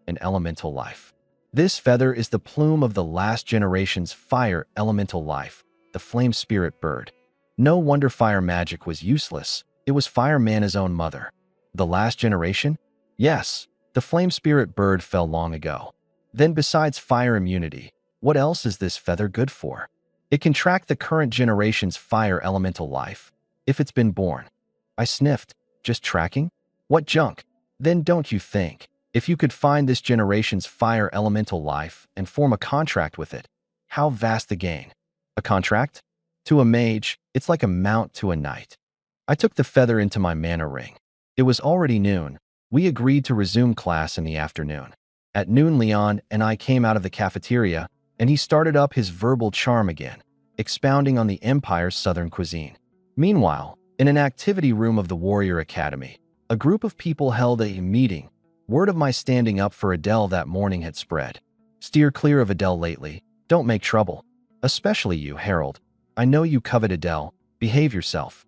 an elemental life. This feather is the plume of the last generation's fire elemental life, the flame spirit bird. No wonder fire magic was useless. It was fire mana's own mother. The last generation? Yes, the flame spirit bird fell long ago. Then besides fire immunity, what else is this feather good for? It can track the current generation's fire elemental life, if it's been born. I sniffed. Just tracking? What junk? Then don't you think, if you could find this generation's fire elemental life and form a contract with it, how vast the gain? A contract? To a mage, it's like a mount to a knight. I took the feather into my mana ring. It was already noon. We agreed to resume class in the afternoon. At noon, Leon and I came out of the cafeteria, and he started up his verbal charm again, expounding on the Empire's southern cuisine. Meanwhile, in an activity room of the Warrior Academy, a group of people held a meeting. Word of my standing up for Adele that morning had spread. Steer clear of Adele lately. Don't make trouble. Especially you, Harold. I know you covet Adele. Behave yourself.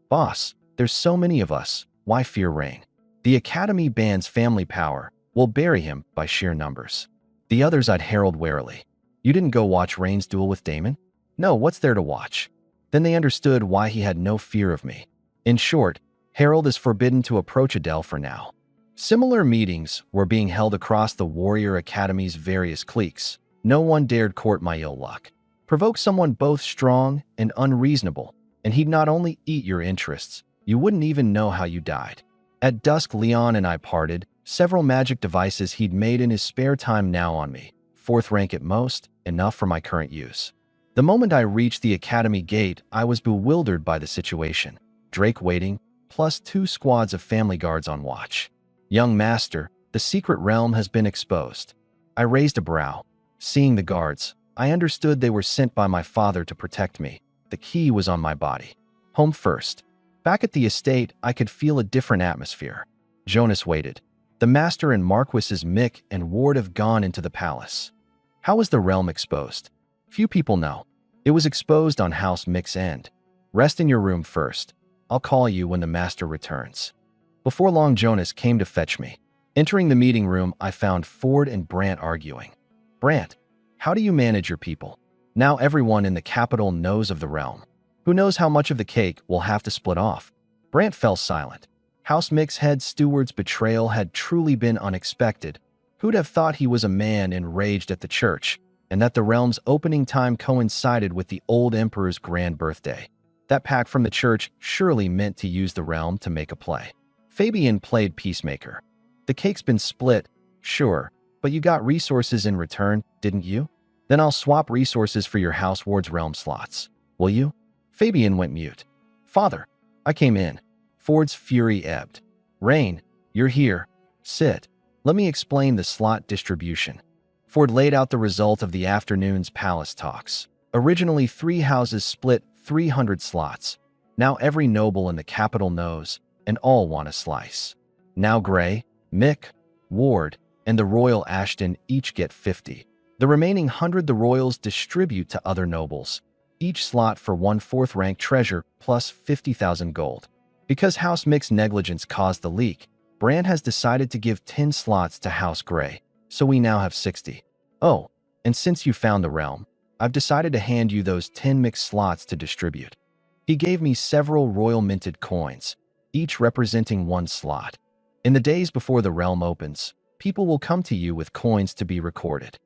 Boss, there's so many of us. Why fear Rain? The Academy bans family power. We'll bury him by sheer numbers. The others eyed Harold warily. You didn't go watch Rain's duel with Damon? No, what's there to watch? Then they understood why he had no fear of me. In short, Harold is forbidden to approach Adele for now. Similar meetings were being held across the Warrior Academy's various cliques. No one dared court my ill luck. Provoke someone both strong and unreasonable, and he'd not only eat your interests, you wouldn't even know how you died. At dusk, Leon and I parted, several magic devices he'd made in his spare time now on me, 4th rank at most, enough for my current use. The moment I reached the academy gate, I was bewildered by the situation. Drake waiting, plus 2 squads of family guards on watch. Young master, the secret realm has been exposed. I raised a brow. Seeing the guards, I understood they were sent by my father to protect me. The key was on my body. Home first. Back at the estate, I could feel a different atmosphere. Jonas waited. The master and Marquis's Mick and Ward have gone into the palace. How was the realm exposed? Few people know. It was exposed on House Mick's end. Rest in your room first. I'll call you when the master returns. Before long, Jonas came to fetch me. Entering the meeting room, I found Ford and Brant arguing. Brant, how do you manage your people? Now everyone in the capital knows of the realm. Who knows how much of the cake we'll have to split off? Brant fell silent. House Mick's head steward's betrayal had truly been unexpected. Who'd have thought he was a man enraged at the church, and that the realm's opening time coincided with the old emperor's grand birthday? That pact from the church surely meant to use the realm to make a play. Fabian played peacemaker. The cake's been split, sure, but you got resources in return, didn't you? Then I'll swap resources for your house ward's realm slots. Will you? Fabian went mute. Father, I came in. Ford's fury ebbed. Rain, You're here. Sit. Let me explain the slot distribution. Ford laid out the result of the afternoon's palace talks. Originally 3 houses split 300 slots. Now every noble in the capital knows, and all want a slice. Now Gray, Mick, Ward, and the Royal Ashton each get 50. The remaining 100 the royals distribute to other nobles, each slot for 1/4 rank treasure plus 50,000 gold. Because House Mick's negligence caused the leak, Bran has decided to give 10 slots to House Grey, so we now have 60. Oh, and since you found the realm, I've decided to hand you those 10 mixed slots to distribute. He gave me several royal minted coins, each representing 1 slot. In the days before the realm opens, people will come to you with coins to be recorded.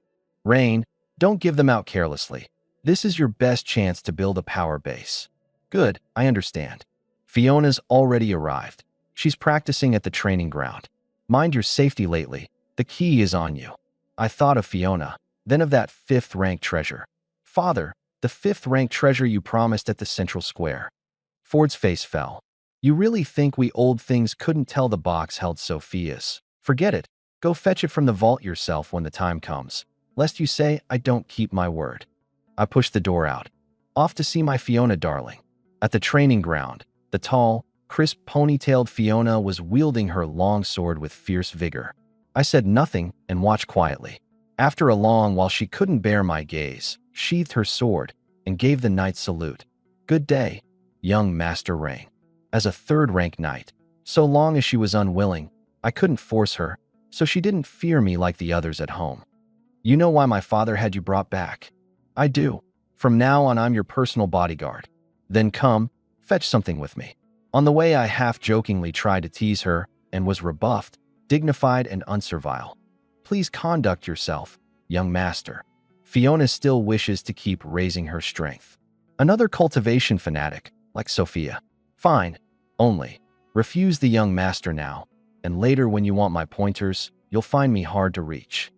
Rain, don't give them out carelessly. This is your best chance to build a power base. Good, I understand. Fiona's already arrived. She's practicing at the training ground. Mind your safety lately. The key is on you. I thought of Fiona, then of that 5th rank treasure. Father, the 5th rank treasure you promised at the central square. Ford's face fell. You really think we old things couldn't tell the box held Sophia's? Forget it. Go fetch it from the vault yourself when the time comes, lest you say I don't keep my word. I pushed the door out. Off to see my Fiona darling. At the training ground, the tall, crisp ponytailed Fiona was wielding her long sword with fierce vigor. I said nothing and watched quietly. After a long while she couldn't bear my gaze, sheathed her sword, and gave the knight's salute. Good day, young Master Rain. As a 3rd rank knight, so long as she was unwilling, I couldn't force her, so she didn't fear me like the others at home. You know why my father had you brought back? I do. From now on I'm your personal bodyguard. Then come, fetch something with me. On the way I half-jokingly tried to tease her and was rebuffed, dignified and unservile. Please conduct yourself, young master. Fiona still wishes to keep raising her strength. Another cultivation fanatic, like Sophia. Fine, only refuse the young master now, and later when you want my pointers, you'll find me hard to reach.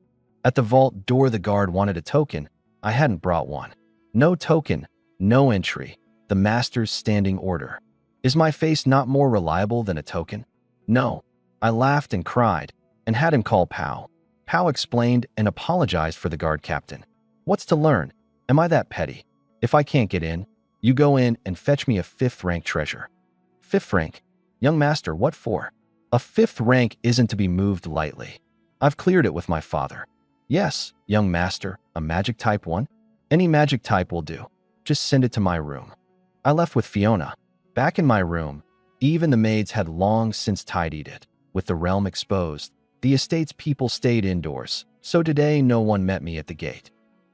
At the vault door the guard wanted a token. I hadn't brought one. No token, no entry. The master's standing order. Is my face not more reliable than a token? No. I laughed and cried, and had him call Pow. Pow explained and apologized for the guard captain. What's to learn? Am I that petty? If I can't get in, you go in and fetch me a 5th rank treasure. 5th rank? Young master, what for? A 5th rank isn't to be moved lightly. I've cleared it with my father. Yes, young master, a magic type 1? Any magic type will do. Just send it to my room. I left with Fiona. Back in my room, Eve and the maids had long since tidied it. With the realm exposed, the estate's people stayed indoors, so today no one met me at the gate.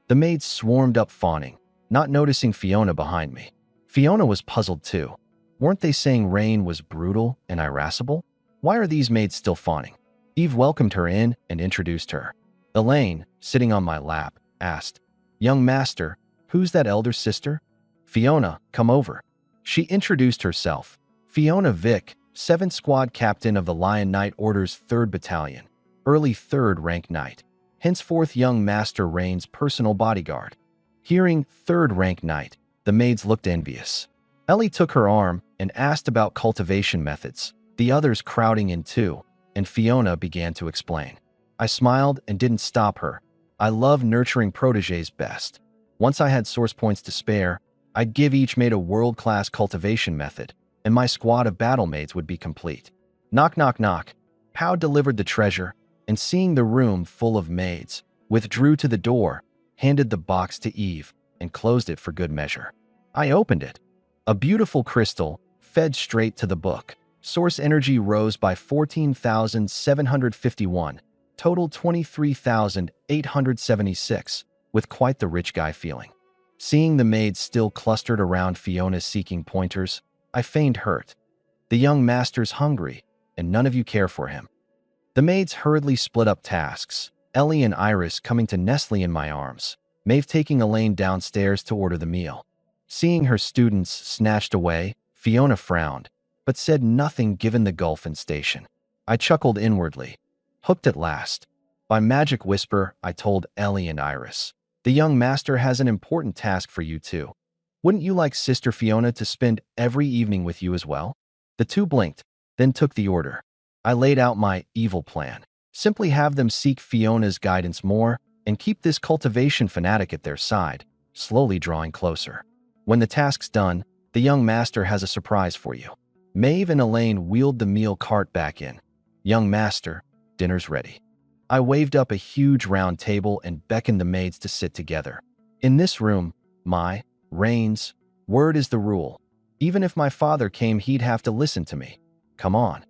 The maids swarmed up fawning, not noticing Fiona behind me. Fiona was puzzled too. Weren't they saying Rain was brutal and irascible? Why are these maids still fawning? Eve welcomed her in and introduced her. Elaine, sitting on my lap, asked, Young master, who's that elder sister? Fiona, come over. She introduced herself. Fiona Vick, 7th Squad Captain of the Lion Knight Order's 3rd Battalion, early 3rd rank knight, henceforth young Master Rain's personal bodyguard. Hearing 3rd rank knight, the maids looked envious. Ellie took her arm and asked about cultivation methods, the others crowding in too, and Fiona began to explain. I smiled and didn't stop her. I love nurturing protégés best. Once I had source points to spare, I'd give each mate a world-class cultivation method, and my squad of battlemaids would be complete. Knock, knock, knock. Pow delivered the treasure, and seeing the room full of maids, withdrew to the door, handed the box to Eve, and closed it for good measure. I opened it. A beautiful crystal, fed straight to the book. Source energy rose by 14,751, total 23,876, with quite the rich guy feeling. Seeing the maids still clustered around Fiona seeking pointers, I feigned hurt. The young master's hungry, and none of you care for him. The maids hurriedly split up tasks, Ellie and Iris coming to Nestle in my arms, Maeve taking Elaine downstairs to order the meal. Seeing her students snatched away, Fiona frowned, but said nothing given the gulf in station. I chuckled inwardly. Hooked at last. By magic whisper, I told Ellie and Iris. The young master has an important task for you too. Wouldn't you like Sister Fiona to spend every evening with you as well? The two blinked, then took the order. I laid out my evil plan. Simply have them seek Fiona's guidance more and keep this cultivation fanatic at their side, slowly drawing closer. When the task's done, the young master has a surprise for you. Maeve and Elaine wheeled the meal cart back in. Young master, dinner's ready. I waved up a huge round table and beckoned the maids to sit together. In this room, my, Rain's, word is the rule. Even if my father came, he'd have to listen to me. Come on.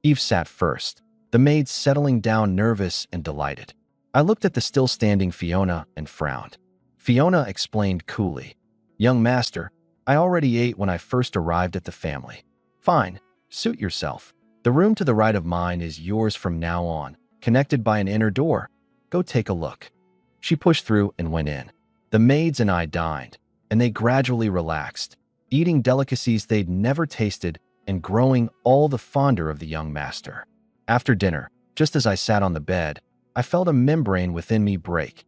Eve sat first, the maids settling down nervous and delighted. I looked at the still-standing Fiona and frowned. Fiona explained coolly, "Young master, I already ate when I first arrived at the family." "Fine, suit yourself. The room to the right of mine is yours from now on, connected by an inner door. Go take a look." She pushed through and went in. The maids and I dined, and they gradually relaxed, eating delicacies they'd never tasted and growing all the fonder of the young master. After dinner, just as I sat on the bed, I felt a membrane within me break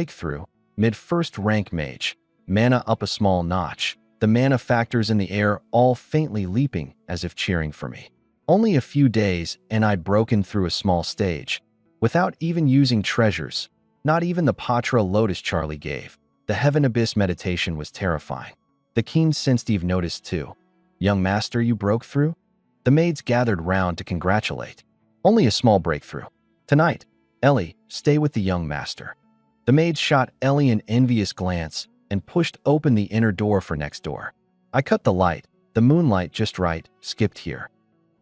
through, mid-first rank mage, mana up a small notch, the mana factors in the air all faintly leaping as if cheering for me. Only a few days and I'd broken through a small stage, without even using treasures, not even the Patra Lotus Charlie gave. The Heaven Abyss meditation was terrifying. The keen sensed Eve noticed too. "Young master, you broke through?" The maids gathered round to congratulate. "Only a small breakthrough. Tonight, Ellie, stay with the young master." The maids shot Ellie an envious glance and pushed open the inner door for next door. I cut the light, the moonlight just right, skipped here.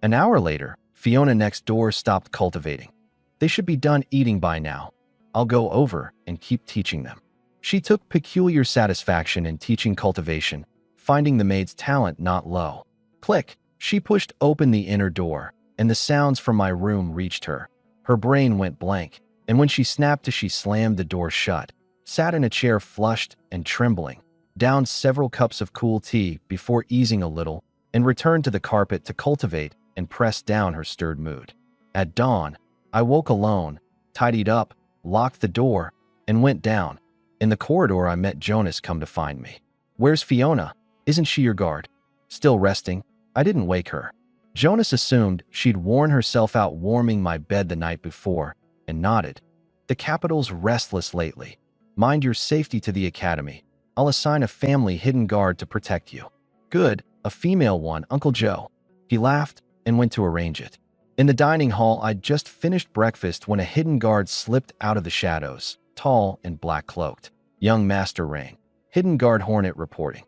An hour later, Fiona next door stopped cultivating. "They should be done eating by now. I'll go over and keep teaching them." She took peculiar satisfaction in teaching cultivation, finding the maid's talent not low. Click, she pushed open the inner door, and the sounds from my room reached her. Her brain went blank, and when she snapped as she slammed the door shut, sat in a chair flushed and trembling, downed several cups of cool tea before easing a little, and returned to the carpet to cultivate and press down her stirred mood. At dawn, I woke alone, tidied up, locked the door, and went down. In the corridor, I met Jonas come to find me. "Where's Fiona? Isn't she your guard?" "Still resting." I didn't wake her. Jonas assumed she'd worn herself out warming my bed the night before, and nodded. "The capital's restless lately. Mind your safety to the academy. I'll assign a family hidden guard to protect you." "Good, a female one, Uncle Joe." He laughed and went to arrange it. In the dining hall, I'd just finished breakfast when a hidden guard slipped out of the shadows, tall and black-cloaked. "Young master rang. Hidden guard Hornet reporting."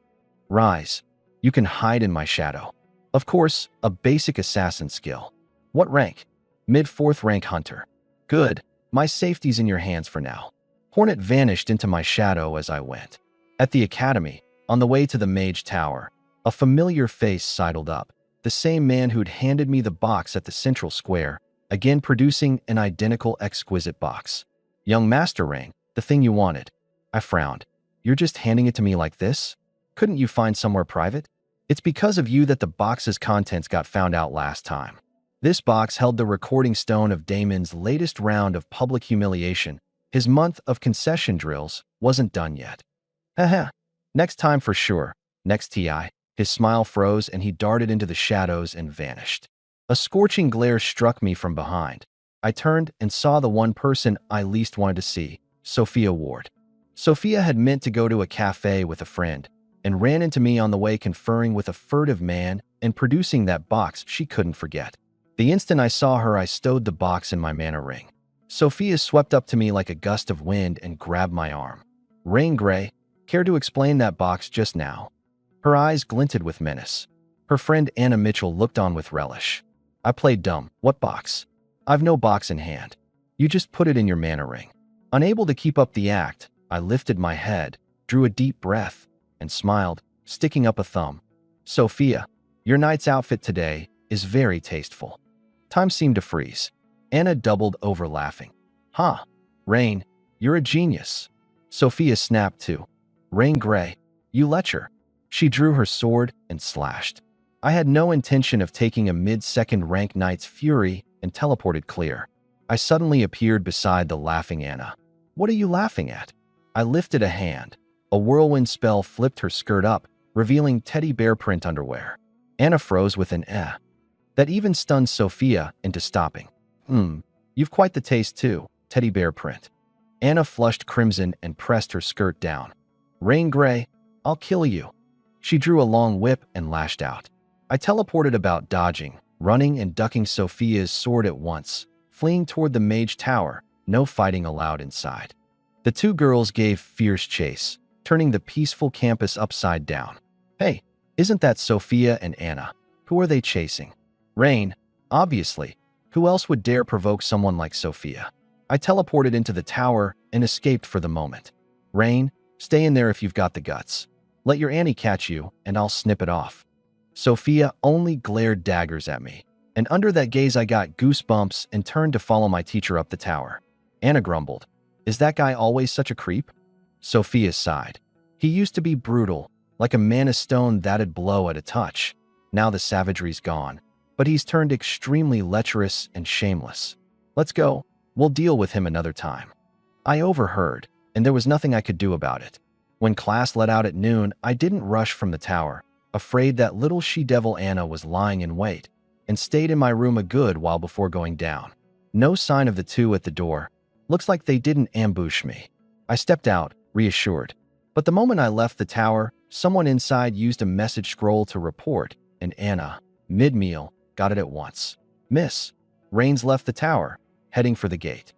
"Rise. You can hide in my shadow." "Of course, a basic assassin skill." "What rank?" "Mid-4th rank hunter." "Good. My safety's in your hands for now." Hornet vanished into my shadow as I went. At the academy, on the way to the mage tower, a familiar face sidled up. The same man who'd handed me the box at the central square, again producing an identical exquisite box. "Young master rang. The thing you wanted." I frowned. "You're just handing it to me like this? Couldn't you find somewhere private?" "It's because of you that the box's contents got found out last time." This box held the recording stone of Damon's latest round of public humiliation. His month of concession drills wasn't done yet. "Haha. Next time for sure. Next TI." His smile froze and he darted into the shadows and vanished. A scorching glare struck me from behind. I turned and saw the one person I least wanted to see, Sophia Ward. Sophia had meant to go to a cafe with a friend and ran into me on the way, conferring with a furtive man and producing that box she couldn't forget. The instant I saw her, I stowed the box in my mana ring. Sophia swept up to me like a gust of wind and grabbed my arm. "Rain Gray, care to explain that box just now?" Her eyes glinted with menace. Her friend Anna Mitchell looked on with relish. I played dumb. "What box?" "I've no box in hand. You just put it in your mana ring." Unable to keep up the act, I lifted my head, drew a deep breath, and smiled, sticking up a thumb. "Sophia, your night's outfit today is very tasteful." Time seemed to freeze. Anna doubled over laughing. "Huh. Rain, you're a genius." Sophia snapped too. "Rain Gray, you lecher." She drew her sword and slashed. I had no intention of taking a mid-second rank knight's fury and teleported clear. I suddenly appeared beside the laughing Anna. "What are you laughing at?" I lifted a hand. A whirlwind spell flipped her skirt up, revealing teddy bear print underwear. Anna froze with an eh. That even stunned Sophia into stopping. You've quite the taste too, teddy bear print. Anna flushed crimson and pressed her skirt down. Rain Gray, I'll kill you. She drew a long whip and lashed out. I teleported about dodging, running and ducking Sophia's sword at once, fleeing toward the mage tower, no fighting allowed inside. The two girls gave fierce chase, turning the peaceful campus upside down. Hey, isn't that Sophia and Anna? Who are they chasing? Rain, obviously. Who else would dare provoke someone like Sophia? I teleported into the tower and escaped for the moment. Rain, stay in there if you've got the guts. Let your Annie catch you, and I'll snip it off. Sophia only glared daggers at me, and under that gaze I got goosebumps and turned to follow my teacher up the tower. Anna grumbled, "Is that guy always such a creep?" Sophia sighed. "He used to be brutal, like a man of stone that'd blow at a touch. Now the savagery's gone, but he's turned extremely lecherous and shameless. Let's go. We'll deal with him another time." I overheard, and there was nothing I could do about it. When class let out at noon, I didn't rush from the tower, afraid that little she-devil Anna was lying in wait, and stayed in my room a good while before going down. No sign of the two at the door. Looks like they didn't ambush me. I stepped out, reassured. But the moment I left the tower, someone inside used a message scroll to report, and Anna, mid-meal, got it at once. "Miss, Rains left the tower, heading for the gate."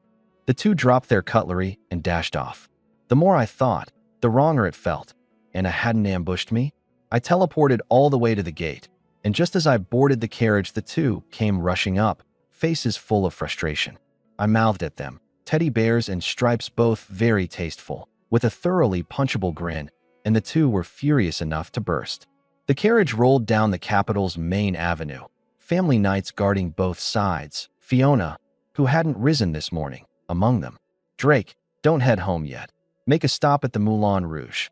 The two dropped their cutlery and dashed off. The more I thought, the wronger it felt. Anna hadn't ambushed me. I teleported all the way to the gate, and just as I boarded the carriage, the two came rushing up, faces full of frustration. I mouthed at them, teddy bears and stripes both very tasteful, with a thoroughly punchable grin, and the two were furious enough to burst. The carriage rolled down the capital's main avenue, family knights guarding both sides, Fiona, who hadn't risen this morning, among them. "Drake, don't head home yet. Make a stop at the Moulin Rouge."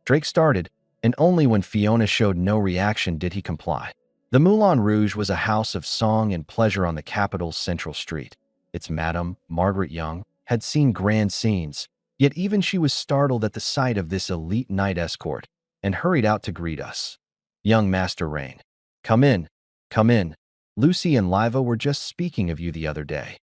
Drake started, and only when Fiona showed no reaction did he comply. The Moulin Rouge was a house of song and pleasure on the capital's central street. Its madam, Margaret Young, had seen grand scenes, yet even she was startled at the sight of this elite knight escort, and hurried out to greet us. "Young Master Rain. Come in, come in. Lucy and Liva were just speaking of you the other day."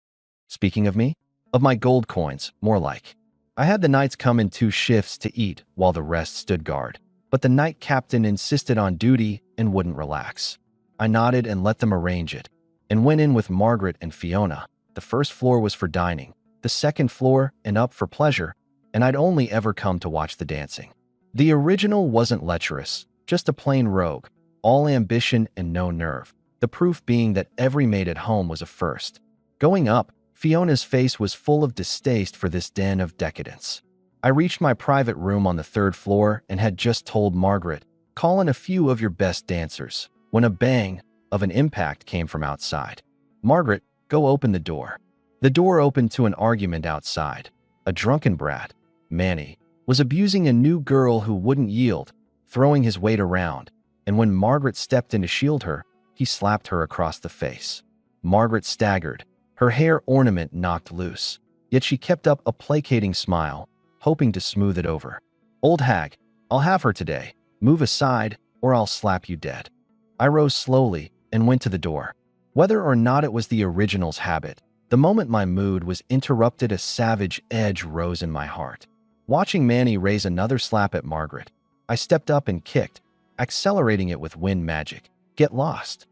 "Speaking of me?" "Of my gold coins, more like. I had the knights come in 2 shifts to eat while the rest stood guard, but the knight captain insisted on duty and wouldn't relax. I nodded and let them arrange it, and went in with Margaret and Fiona. The first floor was for dining, the second floor and up for pleasure, and I'd only ever come to watch the dancing. The original wasn't lecherous, just a plain rogue, all ambition and no nerve, the proof being that every maid at home was a first. Going up, Fiona's face was full of distaste for this den of decadence. I reached my private room on the 3rd floor and had just told Margaret, "Call in a few of your best dancers," when a bang of an impact came from outside. "Margaret, go open the door." The door opened to an argument outside. A drunken brat, Manny, was abusing a new girl who wouldn't yield, throwing his weight around, and when Margaret stepped in to shield her, he slapped her across the face. Margaret staggered, her hair ornament knocked loose, yet she kept up a placating smile, hoping to smooth it over. "Old hag, I'll have her today. Move aside, or I'll slap you dead." I rose slowly and went to the door. Whether or not it was the original's habit, the moment my mood was interrupted, a savage edge rose in my heart. Watching Manny raise another slap at Margaret, I stepped up and kicked, accelerating it with wind magic. "Get lost."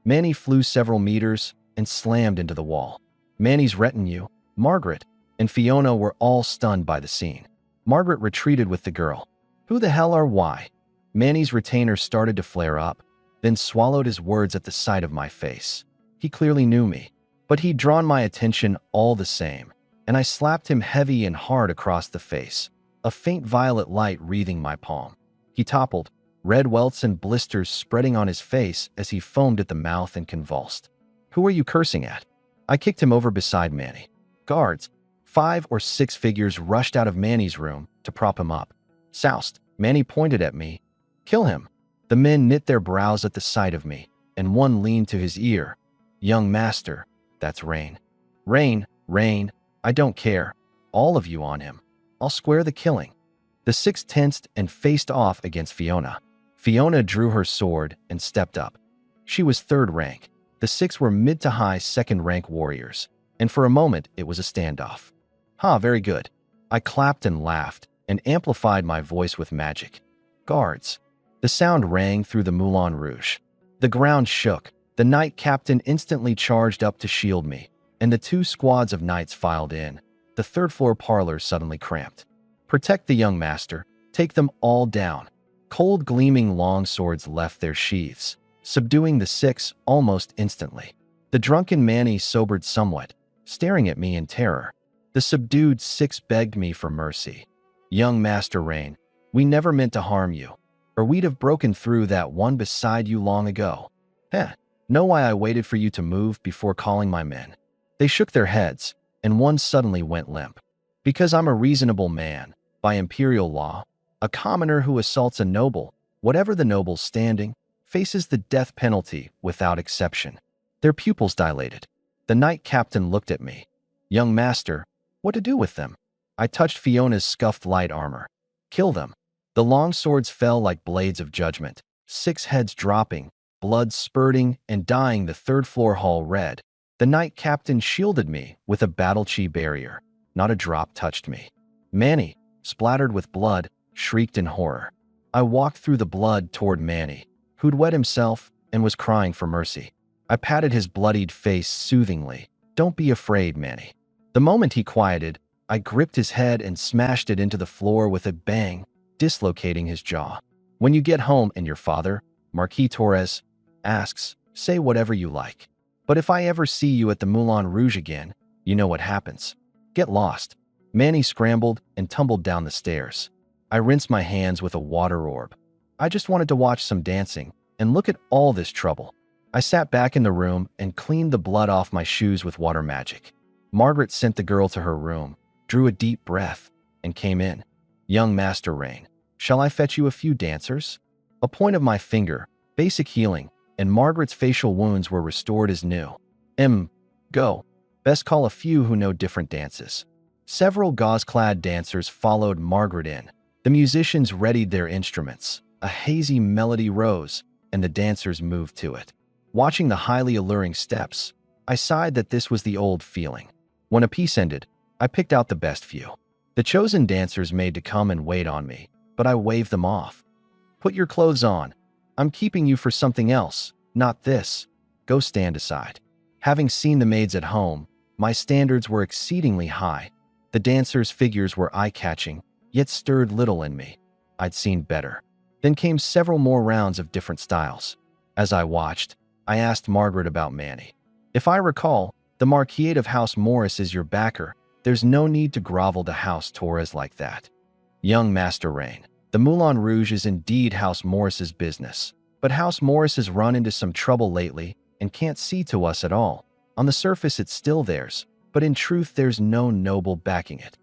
Manny flew several meters and slammed into the wall. Manny's retinue, Margaret, and Fiona were all stunned by the scene. Margaret retreated with the girl. "Who the hell are why?" Manny's retainer started to flare up, then swallowed his words at the sight of my face. He clearly knew me, but he'd drawn my attention all the same, and I slapped him heavy and hard across the face, a faint violet light wreathing my palm. He toppled, red welts and blisters spreading on his face as he foamed at the mouth and convulsed. "Who are you cursing at?" I kicked him over beside Manny. Guards, 5 or 6 figures, rushed out of Manny's room to prop him up. "Soused," Manny pointed at me. "Kill him." The men knit their brows at the sight of me, and one leaned to his ear. "Young master, that's Rain." Rain, I don't care. All of you on him. I'll square the killing." The 6 tensed and faced off against Fiona. Fiona drew her sword and stepped up. She was 3rd rank, The six were mid to high second-rank warriors, and for a moment it was a standoff. Very good. I clapped and laughed, and amplified my voice with magic. Guards. The sound rang through the Moulin Rouge. The ground shook. The knight captain instantly charged up to shield me, and the two squads of knights filed in. The third-floor parlor suddenly cramped. Protect the young master. Take them all down. Cold, gleaming long swords left their sheaths, subduing the six almost instantly. The drunken Manny sobered somewhat, staring at me in terror. The subdued six begged me for mercy. Young Master Rain, we never meant to harm you, or we'd have broken through that one beside you long ago. Know why I waited for you to move before calling my men? They shook their heads, and one suddenly went limp. Because I'm a reasonable man, by imperial law. A commoner who assaults a noble, whatever the noble's standing, faces the death penalty without exception. Their pupils dilated. The knight captain looked at me. Young master, what to do with them? I touched Fiona's scuffed light armor. Kill them. The long swords fell like blades of judgment, six heads dropping, blood spurting and dyeing the third-floor hall red. The knight captain shielded me with a battle-chi barrier. Not a drop touched me. Manny, splattered with blood, shrieked in horror. I walked through the blood toward Manny, who'd wet himself and was crying for mercy. I patted his bloodied face soothingly. Don't be afraid, Manny. The moment he quieted, I gripped his head and smashed it into the floor with a bang, dislocating his jaw. When you get home and your father, Marquis Torres, asks, say whatever you like. But if I ever see you at the Moulin Rouge again, you know what happens. Get lost. Manny scrambled and tumbled down the stairs. I rinsed my hands with a water orb. I just wanted to watch some dancing and look at all this trouble. I sat back in the room and cleaned the blood off my shoes with water magic. Margaret sent the girl to her room, drew a deep breath, and came in. Young Master Rain, shall I fetch you a few dancers? A point of my finger, basic healing, and Margaret's facial wounds were restored as new. Go. Best call a few who know different dances. Several gauze-clad dancers followed Margaret in. The musicians readied their instruments. A hazy melody rose, and the dancers moved to it. Watching the highly alluring steps, I sighed that this was the old feeling. When a piece ended, I picked out the best few. The chosen dancers made to come and wait on me, but I waved them off. Put your clothes on. I'm keeping you for something else, not this. Go stand aside. Having seen the maids at home, my standards were exceedingly high. The dancers' figures were eye-catching, yet stirred little in me. I'd seen better. Then came several more rounds of different styles. As I watched, I asked Margaret about Manny. If I recall, the Marquis of House Morris is your backer. There's no need to grovel to House Torres like that. Young Master Rain, the Moulin Rouge is indeed House Morris's business, but House Morris has run into some trouble lately and can't see to us at all. On the surface it's still theirs, but in truth there's no noble backing it.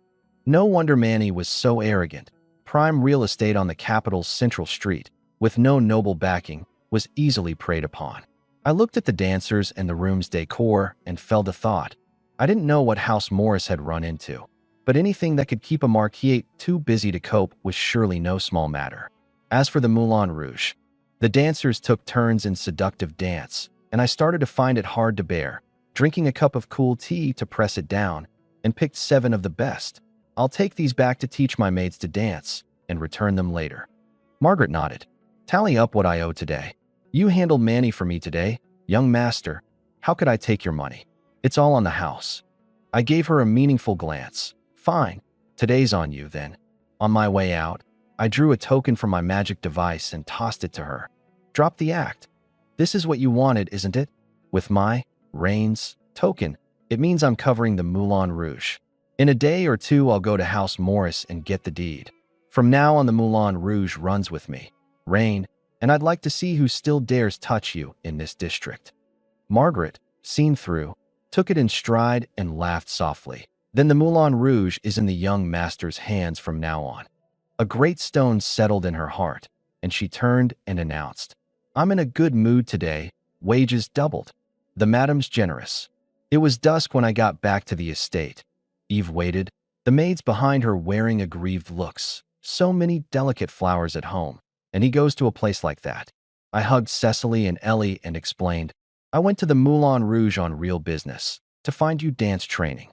No wonder Manny was so arrogant. Prime real estate on the capital's central street, with no noble backing, was easily preyed upon. I looked at the dancers and the room's decor and fell to thought. I didn't know what House Morris had run into, but anything that could keep a Marquis too busy to cope was surely no small matter. As for the Moulin Rouge, the dancers took turns in seductive dance, and I started to find it hard to bear, drinking a cup of cool tea to press it down, and picked 7 of the best. I'll take these back to teach my maids to dance, and return them later. Margaret nodded. Tally up what I owe today. You handled Manny for me today, young master. How could I take your money? It's all on the house. I gave her a meaningful glance. Fine. Today's on you, then. On my way out, I drew a token from my magic device and tossed it to her. Drop the act. This is what you wanted, isn't it? With my Rain's token, it means I'm covering the Moulin Rouge. In a day or two, I'll go to House Morris and get the deed. From now on, the Moulin Rouge runs with me, Rain, and I'd like to see who still dares touch you in this district. Margaret, seen through, took it in stride and laughed softly. Then the Moulin Rouge is in the young master's hands from now on. A great stone settled in her heart, and she turned and announced, I'm in a good mood today, wages doubled. The madam's generous. It was dusk when I got back to the estate. Eve waited, the maids behind her wearing aggrieved looks. So many delicate flowers at home, and he goes to a place like that. I hugged Cecily and Ellie and explained, I went to the Moulin Rouge on real business, to find you dance training.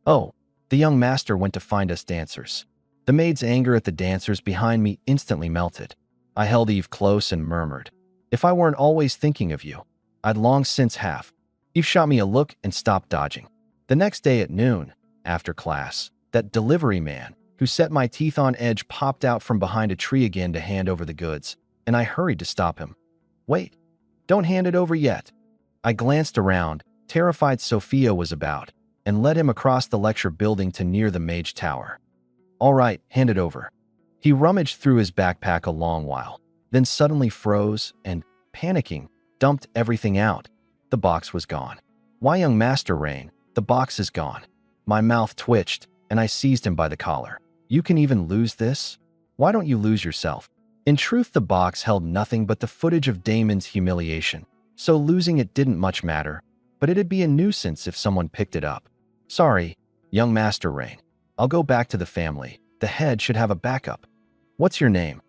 Oh, the young master went to find us dancers. The maid's anger at the dancers behind me instantly melted. I held Eve close and murmured, if I weren't always thinking of you, I'd long since have. Eve shot me a look and stopped dodging. The next day at noon, after class, that delivery man, who set my teeth on edge, popped out from behind a tree again to hand over the goods, and I hurried to stop him. Wait, don't hand it over yet. I glanced around, terrified Sophia was about, and led him across the lecture building to near the Mage Tower. All right, hand it over. He rummaged through his backpack a long while, then suddenly froze and, panicking, dumped everything out. The box was gone. Why, young Master Rain, the box is gone. My mouth twitched, and I seized him by the collar. You can even lose this? Why don't you lose yourself? In truth, the box held nothing but the footage of Damon's humiliation, so losing it didn't much matter, but it'd be a nuisance if someone picked it up. Sorry, young Master Rain. I'll go back to the family. The head should have a backup. What's your name?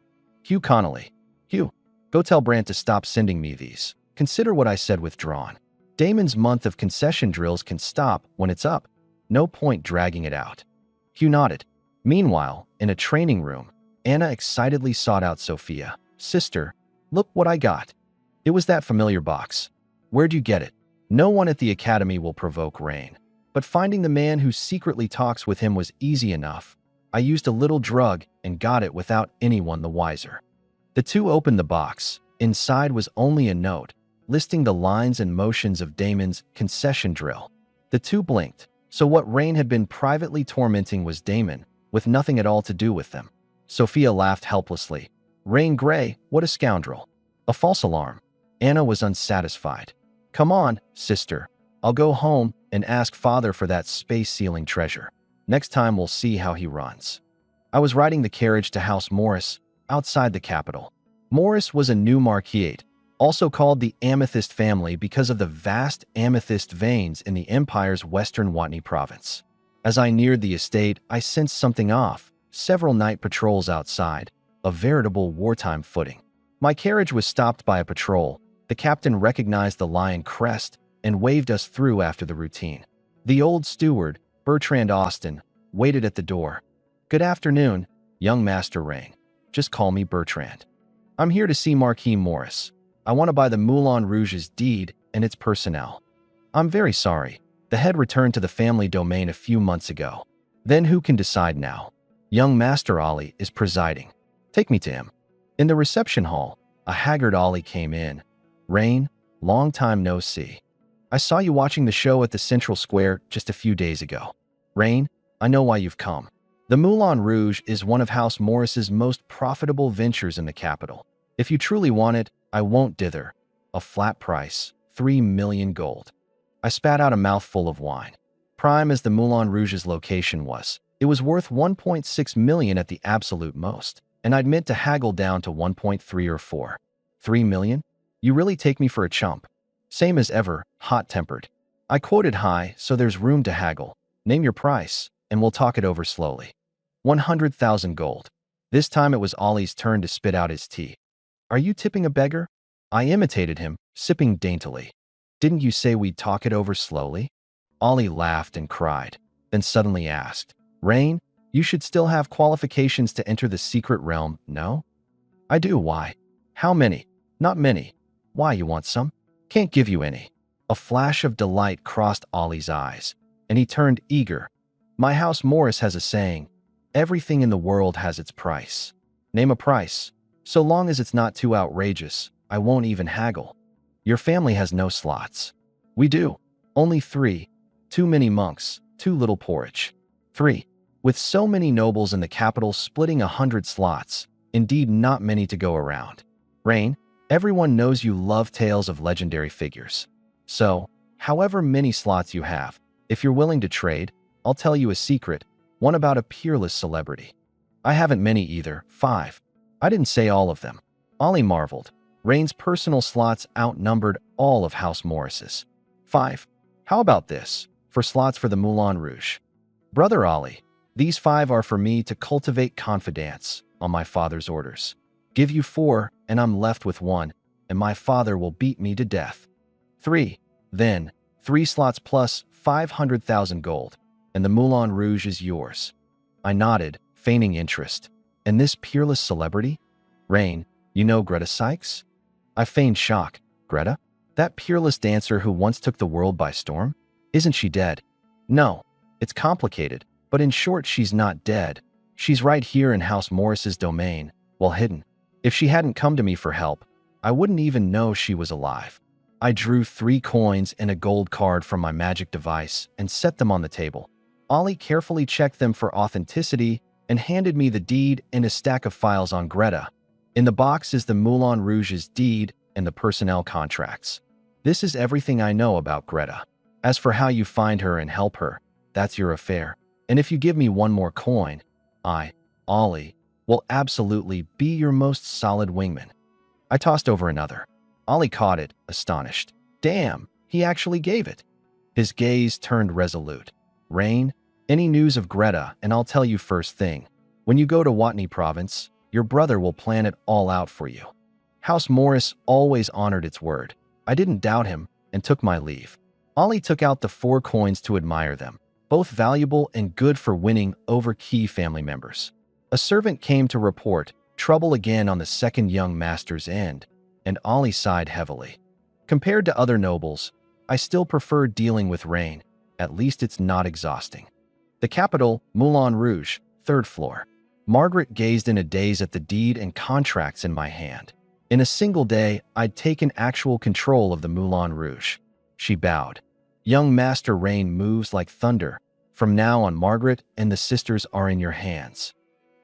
Hugh Connolly. Hugh, go tell Brant to stop sending me these. Consider what I said withdrawn. Damon's month of concession drills can stop when it's up. No point dragging it out. Hugh nodded. Meanwhile, in a training room, Anna excitedly sought out Sophia. Sister, look what I got. It was that familiar box. Where'd you get it? No one at the academy will provoke Rain, but finding the man who secretly talks with him was easy enough. I used a little drug and got it without anyone the wiser. The two opened the box. Inside was only a note, listing the lines and motions of Damon's concession drill. The two blinked, so what Rain had been privately tormenting was Damon, with nothing at all to do with them. Sophia laughed helplessly. Rain Gray, what a scoundrel. A false alarm. Anna was unsatisfied. Come on, sister. I'll go home and ask father for that space-sealing treasure. Next time we'll see how he runs. I was riding the carriage to House Morris, outside the capital. Morris was a new marquisate, also called the Amethyst family because of the vast amethyst veins in the empire's western Watney province. As I neared the estate, I sensed something off. Several night patrols outside, a veritable wartime footing. My carriage was stopped by a patrol. The captain recognized the lion crest and waved us through after the routine. The old steward, Bertrand Austin, waited at the door. Good afternoon, young Master Rain. Just call me Bertrand. I'm here to see Marquis Morris. I want to buy the Moulin Rouge's deed and its personnel. I'm very sorry. The head returned to the family domain a few months ago. Then who can decide now? Young Master Ollie is presiding. Take me to him. In the reception hall, a haggard Ollie came in. Rain, long time no see. I saw you watching the show at the Central Square just a few days ago. Rain, I know why you've come. The Moulin Rouge is one of House Morris's most profitable ventures in the capital. If you truly want it, I won't dither. A flat price, 3 million gold. I spat out a mouthful of wine. Prime as the Moulin Rouge's location was, it was worth 1.6 million at the absolute most, and I'd meant to haggle down to 1.3 or 4. 3 million? You really take me for a chump. Same as ever, hot-tempered. I quoted high, so there's room to haggle. Name your price, and we'll talk it over slowly. 100,000 gold. This time it was Ollie's turn to spit out his tea. Are you tipping a beggar? I imitated him, sipping daintily. Didn't you say we'd talk it over slowly? Ollie laughed and cried, then suddenly asked, Rain, you should still have qualifications to enter the secret realm, no? I do, why? How many? Not many. Why, you want some? Can't give you any. A flash of delight crossed Ollie's eyes, and he turned eager. My House Morris has a saying, everything in the world has its price. Name a price. So long as it's not too outrageous, I won't even haggle. Your family has no slots. We do. Only 3. Too many monks, too little porridge. 3. With so many nobles in the capital splitting 100 slots, indeed not many to go around. Rain, everyone knows you love tales of legendary figures. So, however many slots you have, if you're willing to trade, I'll tell you a secret, one about a peerless celebrity. I haven't many either, 5. I didn't say all of them. Ollie marveled. Rain's personal slots outnumbered all of House Morris's. 5. How about this, for slots for the Moulin Rouge? Brother Ollie, these 5 are for me to cultivate confidence on my father's orders. Give you 4, and I'm left with 1, and my father will beat me to death. 3. Then, 3 slots plus 500,000 gold, and the Moulin Rouge is yours. I nodded, feigning interest. And this peerless celebrity? Rain, you know Greta Sykes? I feigned shock. Greta? That peerless dancer who once took the world by storm? Isn't she dead? No. It's complicated, but in short, she's not dead. She's right here in House Morris's domain, well hidden. If she hadn't come to me for help, I wouldn't even know she was alive. I drew 3 coins and a gold card from my magic device and set them on the table. Ollie carefully checked them for authenticity and handed me the deed and a stack of files on Greta. In the box is the Moulin Rouge's deed and the personnel contracts. This is everything I know about Greta. As for how you find her and help her, that's your affair. And if you give me 1 more coin, I, Ollie, will absolutely be your most solid wingman. I tossed over another. Ollie caught it, astonished. Damn, he actually gave it. His gaze turned resolute. Rain, any news of Greta, and I'll tell you first thing. When you go to Watney Province, your brother will plan it all out for you. House Morris always honored its word. I didn't doubt him and took my leave. Ollie took out the 4 coins to admire them, both valuable and good for winning over key family members. A servant came to report trouble again on the second young master's end, and Ollie sighed heavily. Compared to other nobles, I still prefer dealing with Rain. At least it's not exhausting. The capital, Moulin Rouge, 3rd floor. Margaret gazed in a daze at the deed and contracts in my hand. In a single day, I'd taken actual control of the Moulin Rouge. She bowed. Young Master Rain moves like thunder. From now on, Margaret and the sisters are in your hands.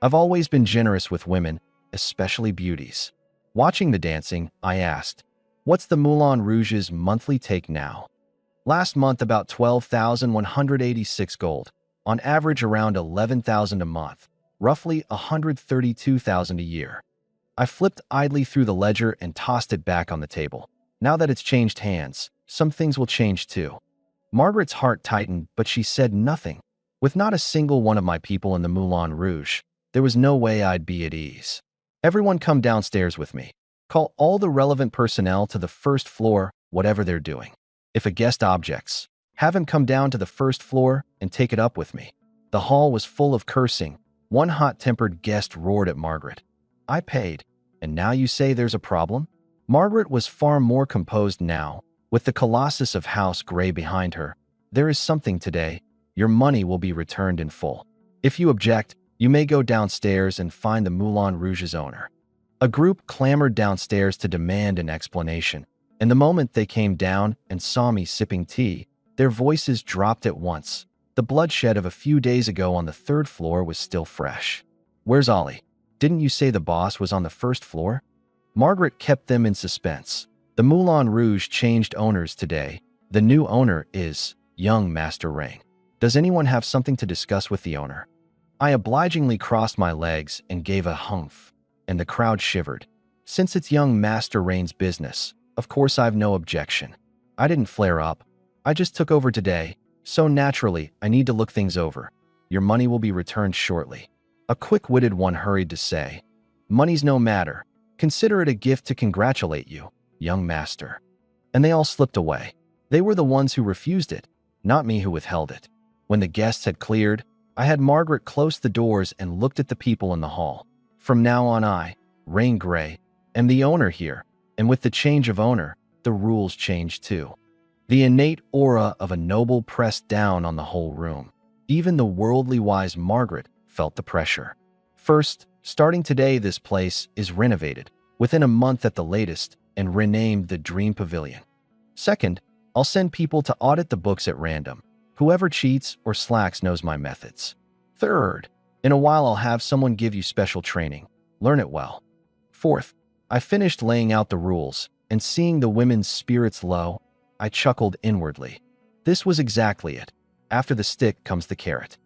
I've always been generous with women, especially beauties. Watching the dancing, I asked, what's the Moulin Rouge's monthly take now? Last month, about 12,186 gold. On average, around 11,000 a month. Roughly 132,000 a year. I flipped idly through the ledger and tossed it back on the table. Now that it's changed hands, some things will change too. Margaret's heart tightened, but she said nothing. With not a single one of my people in the Moulin Rouge, there was no way I'd be at ease. Everyone come downstairs with me. Call all the relevant personnel to the 1st floor, whatever they're doing. If a guest objects, have him come down to the 1st floor and take it up with me. The hall was full of cursing. One hot-tempered guest roared at Margaret. I paid, and now you say there's a problem? Margaret was far more composed now, with the colossus of House Grey behind her. There is something today. Your money will be returned in full. If you object, you may go downstairs and find the Moulin Rouge's owner. A group clamored downstairs to demand an explanation, and the moment they came down and saw me sipping tea, their voices dropped at once. The bloodshed of a few days ago on the 3rd floor was still fresh. Where's Ollie? Didn't you say the boss was on the 1st floor? Margaret kept them in suspense. The Moulin Rouge changed owners today. The new owner is young Master Rain. Does anyone have something to discuss with the owner? I obligingly crossed my legs and gave a humph, and the crowd shivered. Since it's young Master Rain's business, of course I've no objection. I didn't flare up. I just took over today, so naturally I need to look things over. Your money will be returned shortly. A quick-witted one hurried to say, money's no matter. Consider it a gift to congratulate you, young master. And they all slipped away. They were the ones who refused it, not me who withheld it. When the guests had cleared, I had Margaret close the doors and looked at the people in the hall. From now on I, Rain Grey, am the owner here, and with the change of owner, the rules changed too. The innate aura of a noble pressed down on the whole room. Even the worldly wise Margaret felt the pressure. First, starting today, this place is renovated, within a month at the latest, and renamed the Dream Pavilion. Second, I'll send people to audit the books at random. Whoever cheats or slacks knows my methods. Third, in a while I'll have someone give you special training. Learn it well. Fourth, I finished laying out the rules, and seeing the women's spirits low, I chuckled inwardly. This was exactly it. After the stick comes the carrot.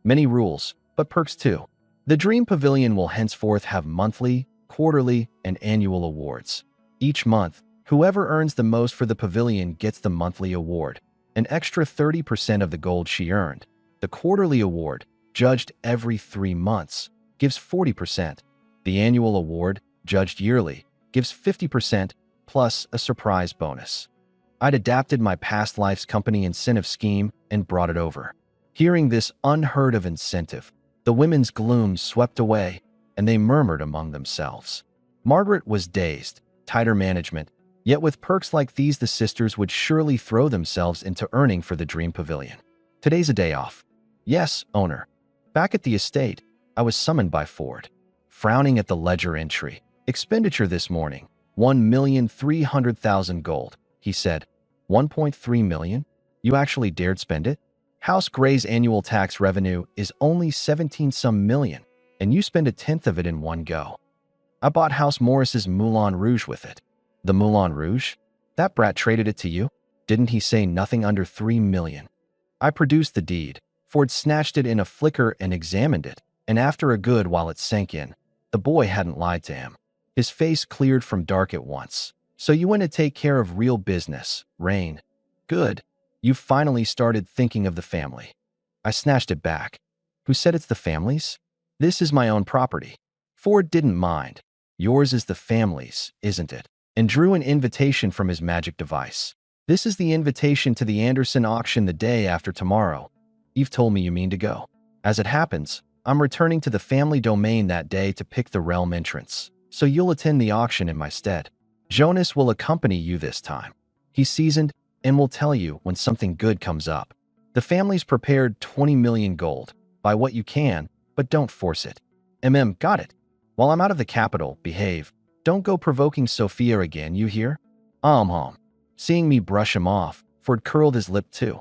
Many rules, but perks too. The Dream Pavilion will henceforth have monthly, quarterly, and annual awards. Each month, whoever earns the most for the pavilion gets the monthly award, an extra 30% of the gold she earned. The quarterly award, judged every 3 months, gives 40%. The annual award, judged yearly, gives 50%, plus a surprise bonus. I'd adapted my past life's company incentive scheme and brought it over. Hearing this unheard of incentive, the women's gloom swept away, and they murmured among themselves. Margaret was dazed, tighter management, yet with perks like these the sisters would surely throw themselves into earning for the dream pavilion. Today's a day off. Yes, owner. Back at the estate, I was summoned by Ford. Frowning at the ledger entry. Expenditure this morning, 1,300,000 gold, he said. 1.3 million? You actually dared spend it? House Gray's annual tax revenue is only 17 some million, and you spend a tenth of it in one go. I bought House Morris's Moulin Rouge with it. The Moulin Rouge? That brat traded it to you? Didn't he say nothing under 3 million? I produced the deed. Ford snatched it in a flicker and examined it, and after a good while it sank in. The boy hadn't lied to him. His face cleared from dark at once. So you went to take care of real business, Rain. Good. You finally started thinking of the family. I snatched it back. Who said it's the family's? This is my own property. Ford didn't mind. Yours is the family's, isn't it? And drew an invitation from his magic device. This is the invitation to the Anderson auction the day after tomorrow. You've told me you mean to go. As it happens, I'm returning to the family domain that day to pick the realm entrance, so you'll attend the auction in my stead. Jonas will accompany you this time. He's seasoned and will tell you when something good comes up. The family's prepared 20 million gold. Buy what you can, but don't force it. Got it. While I'm out of the capital, behave. Don't go provoking Sophia again, you hear? Seeing me brush him off, Ford curled his lip too.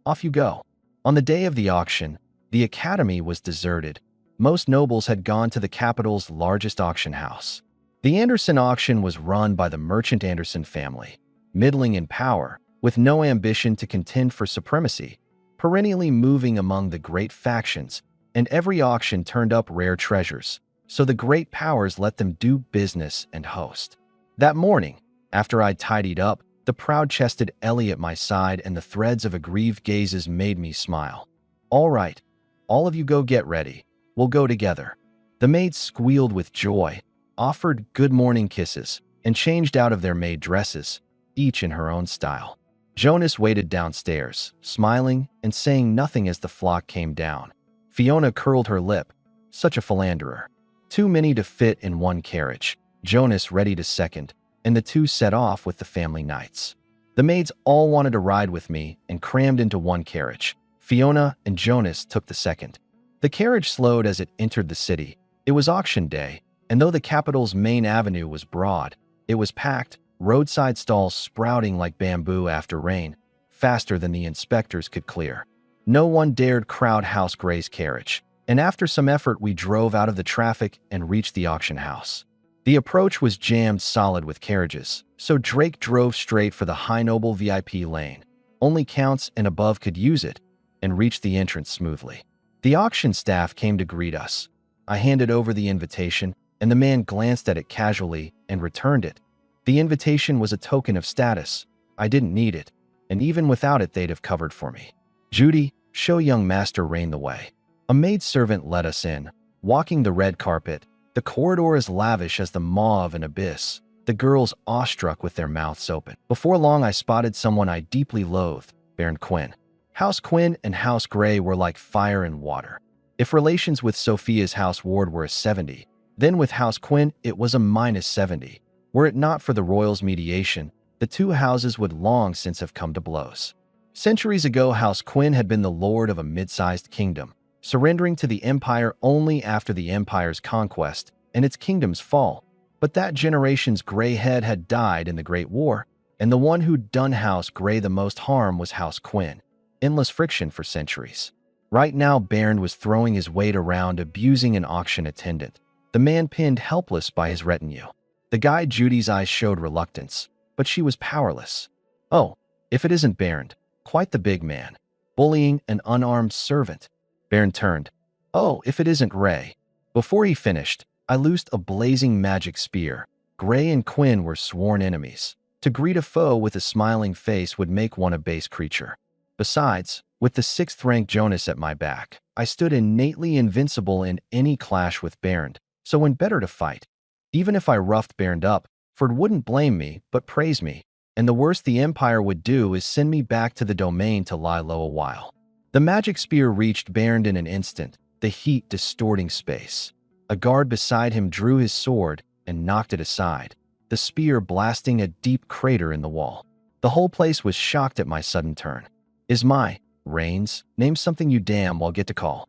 Off you go. On the day of the auction, the academy was deserted. Most nobles had gone to the capital's largest auction house. The Anderson auction was run by the merchant Anderson family, middling in power, with no ambition to contend for supremacy, perennially moving among the great factions, and every auction turned up rare treasures, so the great powers let them do business and host. That morning, after I'd tidied up, the proud-chested Ellie at my side and the threads of aggrieved gazes made me smile. All right, all of you go get ready. We'll go together. The maids squealed with joy, offered good morning kisses, and changed out of their maid dresses, each in her own style. Jonas waited downstairs, smiling and saying nothing as the flock came down. Fiona curled her lip. Such a philanderer. Too many to fit in one carriage. Jonas ready to second, and the two set off with the family knights. The maids all wanted to ride with me and crammed into one carriage. Fiona and Jonas took the second. The carriage slowed as it entered the city. It was auction day, and though the capital's main avenue was broad, it was packed, roadside stalls sprouting like bamboo after rain, faster than the inspectors could clear. No one dared crowd House Gray's carriage, and after some effort we drove out of the traffic and reached the auction house. The approach was jammed solid with carriages, so Drake drove straight for the High Noble VIP lane. Only counts and above could use it, and reached the entrance smoothly. The auction staff came to greet us. I handed over the invitation, and the man glanced at it casually and returned it. The invitation was a token of status. I didn't need it, and even without it they'd have covered for me. Judy, show young Master Rain the way. A maidservant led us in, walking the red carpet, the corridor as lavish as the maw of an abyss, the girls awestruck with their mouths open. Before long I spotted someone I deeply loathed, Baron Quinn. House Quinn and House Gray were like fire and water. If relations with Sophia's House Ward were a 70, then with House Quinn it was a -70. Were it not for the royals' mediation, the two houses would long since have come to blows. Centuries ago, House Quinn had been the lord of a mid-sized kingdom, surrendering to the empire only after the empire's conquest and its kingdom's fall. But that generation's gray head had died in the Great War, and the one who'd done House Gray the most harm was House Quinn. Endless friction for centuries. Right now, Baron was throwing his weight around, abusing an auction attendant, the man pinned helpless by his retinue. The guide Judy's eyes showed reluctance, but she was powerless. Oh, if it isn't Baron, quite the big man, bullying an unarmed servant. Baron turned. Oh, if it isn't Ray. Before he finished, I loosed a blazing magic spear. Gray and Quinn were sworn enemies. To greet a foe with a smiling face would make one a base creature. Besides, with the 6th rank Jonas at my back, I stood innately invincible in any clash with Baron, so when better to fight. Even if I roughed Baron up, Ford wouldn't blame me, but praise me. and the worst the Empire would do is send me back to the domain to lie low a while. The magic spear reached Bernd in an instant, the heat distorting space. A guard beside him drew his sword and knocked it aside, the spear blasting a deep crater in the wall. The whole place was shocked at my sudden turn. Is my Reigns, name something you damn well get to call.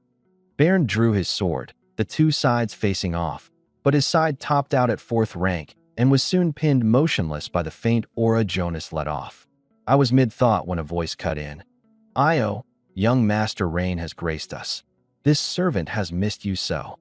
Bernd drew his sword, the two sides facing off, but his side topped out at 4th rank and was soon pinned motionless by the faint aura Jonas let off. I was mid-thought when a voice cut in. Io, young Master Rain has graced us. This servant has missed you so.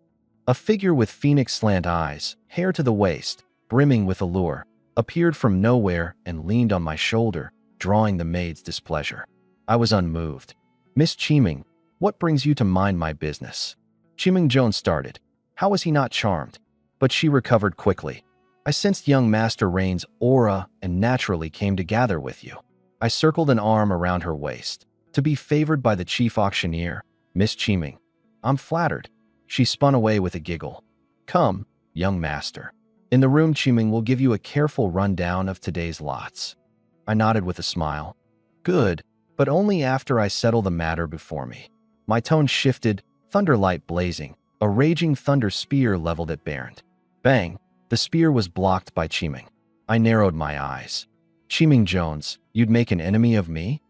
A figure with phoenix slant eyes, hair to the waist, brimming with allure, appeared from nowhere and leaned on my shoulder, drawing the maid's displeasure. I was unmoved. Miss Chiming, what brings you to mind my business? Chiming Jones started. How was he not charmed? But she recovered quickly. I sensed young Master Rain's aura and naturally came to gather with you. I circled an arm around her waist. To be favored by the chief auctioneer, Miss Chiming. I'm flattered. She spun away with a giggle. Come, young master. In the room, Chiming will give you a careful rundown of today's lots. I nodded with a smile. Good, but only after I settle the matter before me. My tone shifted, thunderlight blazing, a raging thunder spear leveled at Bernd. Bang! The spear was blocked by Chiming. I narrowed my eyes. Chiming Jones, you'd make an enemy of me?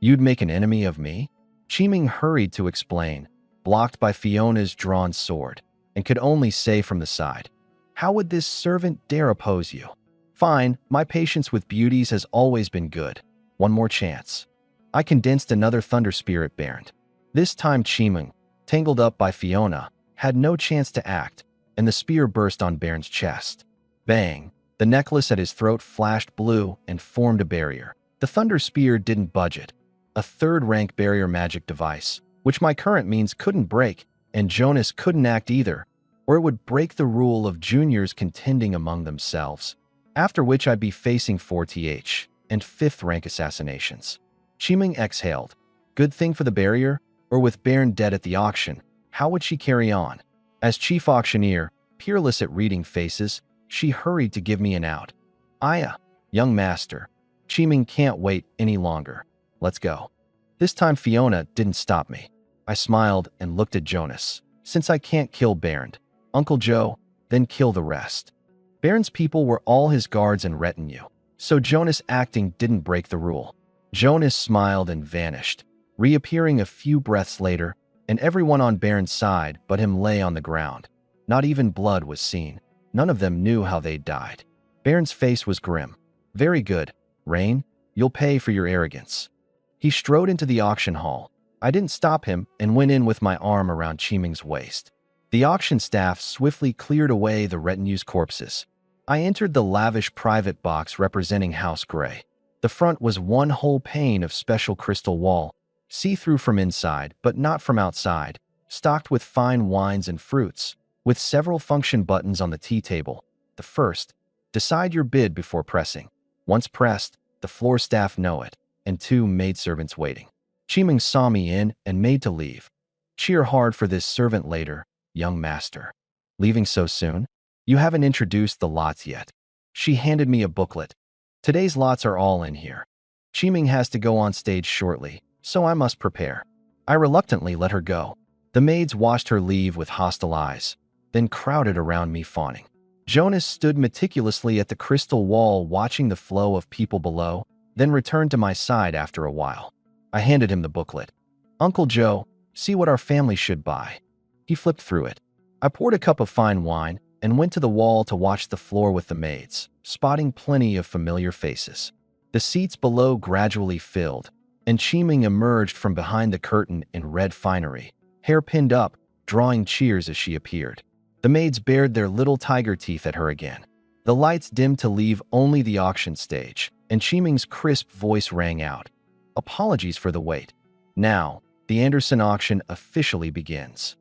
You'd make an enemy of me? Chiming hurried to explain, blocked by Fiona's drawn sword, and could only say from the side, how would this servant dare oppose you? Fine, my patience with beauties has always been good. One more chance. I condensed another thunder spear at Bernd. This time Chiming, tangled up by Fiona, had no chance to act, and the spear burst on Bernd's chest. Bang! The necklace at his throat flashed blue and formed a barrier. The thunder spear didn't budge it. A 3rd-rank barrier magic device, which my current means couldn't break, and Jonas couldn't act either, or it would break the rule of juniors contending among themselves, after which I'd be facing 4th and 5th-rank assassinations. Chiming exhaled. Good thing for the barrier, or with Bernd dead at the auction, how would she carry on? As chief auctioneer, peerless at reading faces, she hurried to give me an out. Aya, young master. Chiming can't wait any longer. Let's go. This time Fiona didn't stop me. I smiled and looked at Jonas. Since I can't kill Bernd, Uncle Joe, then kill the rest. Bernd's people were all his guards and retinue, so Jonas acting didn't break the rule. Jonas smiled and vanished, reappearing a few breaths later, and everyone on Bernd's side but him lay on the ground. Not even blood was seen. None of them knew how they'd died. Bernd's face was grim. Very good, Rain. You'll pay for your arrogance. He strode into the auction hall. I didn't stop him and went in with my arm around Chiming's waist. The auction staff swiftly cleared away the retinue's corpses. I entered the lavish private box representing House Grey. The front was one whole pane of special crystal wall, see-through from inside but not from outside, stocked with fine wines and fruits, with several function buttons on the tea table. The first, decide your bid before pressing. Once pressed, the floor staff know it, and 2 maidservants waiting. Chiming saw me in and made to leave. Cheer hard for this servant later, young master. Leaving so soon? You haven't introduced the lots yet. She handed me a booklet. Today's lots are all in here. Chiming has to go on stage shortly, so I must prepare. I reluctantly let her go. The maids watched her leave with hostile eyes, then crowded around me fawning. Jonas stood meticulously at the crystal wall watching the flow of people below, then returned to my side after a while. I handed him the booklet. Uncle Joe, see what our family should buy. He flipped through it. I poured a cup of fine wine and went to the wall to watch the floor with the maids, spotting plenty of familiar faces. The seats below gradually filled, and Chiming emerged from behind the curtain in red finery, hair pinned up, drawing cheers as she appeared. The maids bared their little tiger teeth at her again. The lights dimmed to leave only the auction stage, and Chiming's crisp voice rang out. Apologies for the wait. Now, the Anderson auction officially begins.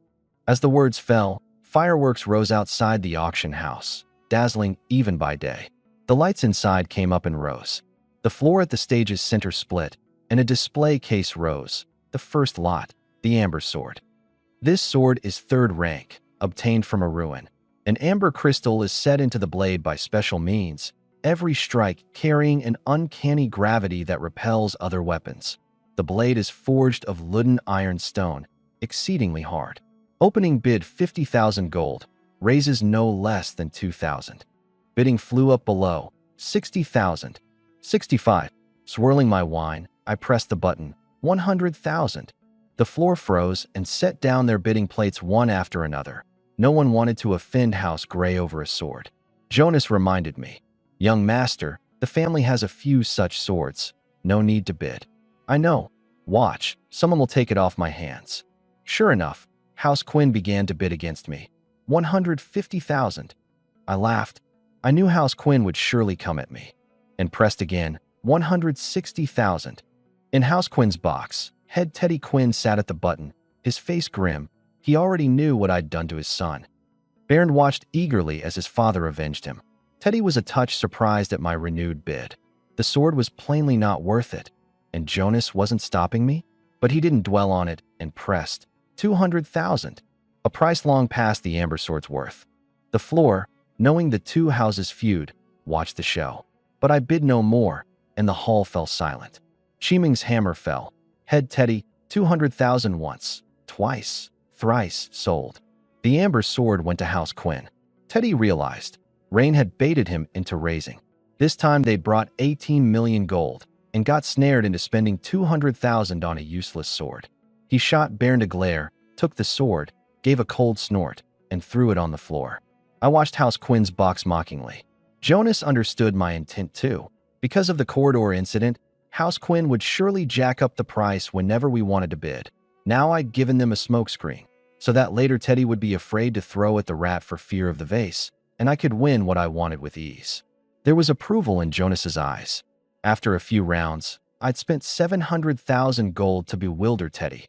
As the words fell, fireworks rose outside the auction house, dazzling even by day. The lights inside came up in rows. The floor at the stage's center split, and a display case rose. The first lot, the amber sword. This sword is 3rd rank, obtained from a ruin. An amber crystal is set into the blade by special means, every strike carrying an uncanny gravity that repels other weapons. The blade is forged of leaden iron stone, exceedingly hard. Opening bid 50,000 gold, raises no less than 2,000. Bidding flew up below, 60,000. 65. Swirling my wine, I pressed the button, 100,000. The floor froze and set down their bidding plates one after another. No one wanted to offend House Gray over a sword. Jonas reminded me, "Young master, the family has a few such swords. No need to bid." "I know. Watch, someone will take it off my hands." Sure enough, House Quinn began to bid against me. 150,000. I laughed. I knew House Quinn would surely come at me. And pressed again, 160,000. In House Quinn's box, head Teddy Quinn sat at the button, his face grim. He already knew what I'd done to his son. Bernd watched eagerly as his father avenged him. Teddy was a touch surprised at my renewed bid. The sword was plainly not worth it, and Jonas wasn't stopping me, but he didn't dwell on it and pressed 200,000, a price long past the amber sword's worth. The floor, knowing the two houses' feud, watched the show. But I bid no more, and the hall fell silent. Chiming's hammer fell. Head Teddy, 200,000 once, twice, thrice sold. The amber sword went to House Quinn. Teddy realized Rain had baited him into raising. This time they'd brought 18 million gold and got snared into spending 200,000 on a useless sword. He shot Bernd a glare, took the sword, gave a cold snort, and threw it on the floor. I watched House Quinn's box mockingly. Jonas understood my intent too. Because of the corridor incident, House Quinn would surely jack up the price whenever we wanted to bid. Now I'd given them a smokescreen, so that later Teddy would be afraid to throw at the rat for fear of the vase, and I could win what I wanted with ease. There was approval in Jonas's eyes. After a few rounds, I'd spent 700,000 gold to bewilder Teddy.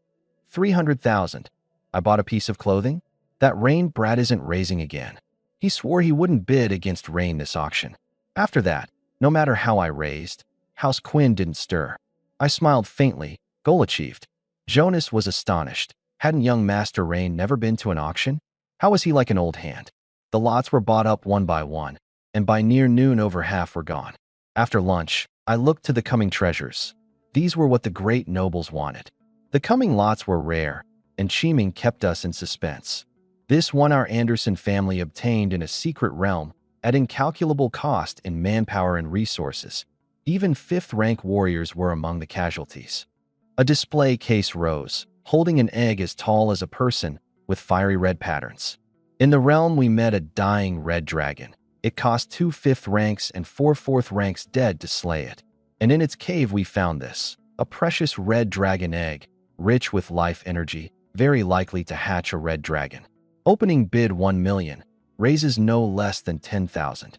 300,000. I bought a piece of clothing? That Rain brat isn't raising again. He swore he wouldn't bid against Rain this auction. After that, no matter how I raised, House Quinn didn't stir. I smiled faintly. Goal achieved. Jonas was astonished. Hadn't young Master Rain never been to an auction? How was he like an old hand? The lots were bought up one by one, and by near noon over half were gone. After lunch, I looked to the coming treasures. These were what the great nobles wanted. The coming lots were rare, and Chiming kept us in suspense. This one our Anderson family obtained in a secret realm at incalculable cost in manpower and resources. Even fifth-rank warriors were among the casualties. A display case rose, holding an egg as tall as a person with fiery red patterns. In the realm we met a dying red dragon. It cost 2 fifth ranks and 4 fourth ranks dead to slay it. And in its cave we found this, a precious red dragon egg, rich with life energy, very likely to hatch a red dragon. Opening bid 1 million, raises no less than 10,000.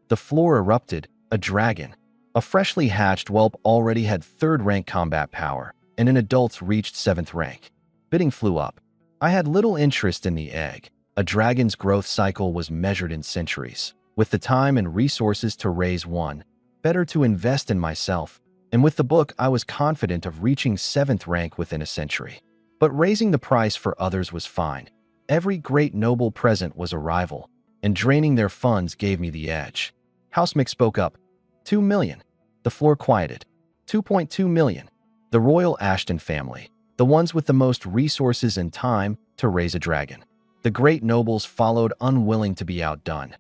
The floor erupted, a dragon. A freshly hatched whelp already had 3rd rank combat power, and an adult's reached 7th rank. Bidding flew up. I had little interest in the egg. A dragon's growth cycle was measured in centuries. With the time and resources to raise one, better to invest in myself, and with the book I was confident of reaching 7th rank within a century. But raising the price for others was fine. Every great noble present was a rival, and draining their funds gave me the edge. House Mick spoke up. 2 million. The floor quieted. 2.2 million. The royal Ashton family, the ones with the most resources and time to raise a dragon. The great nobles followed, unwilling to be outdone.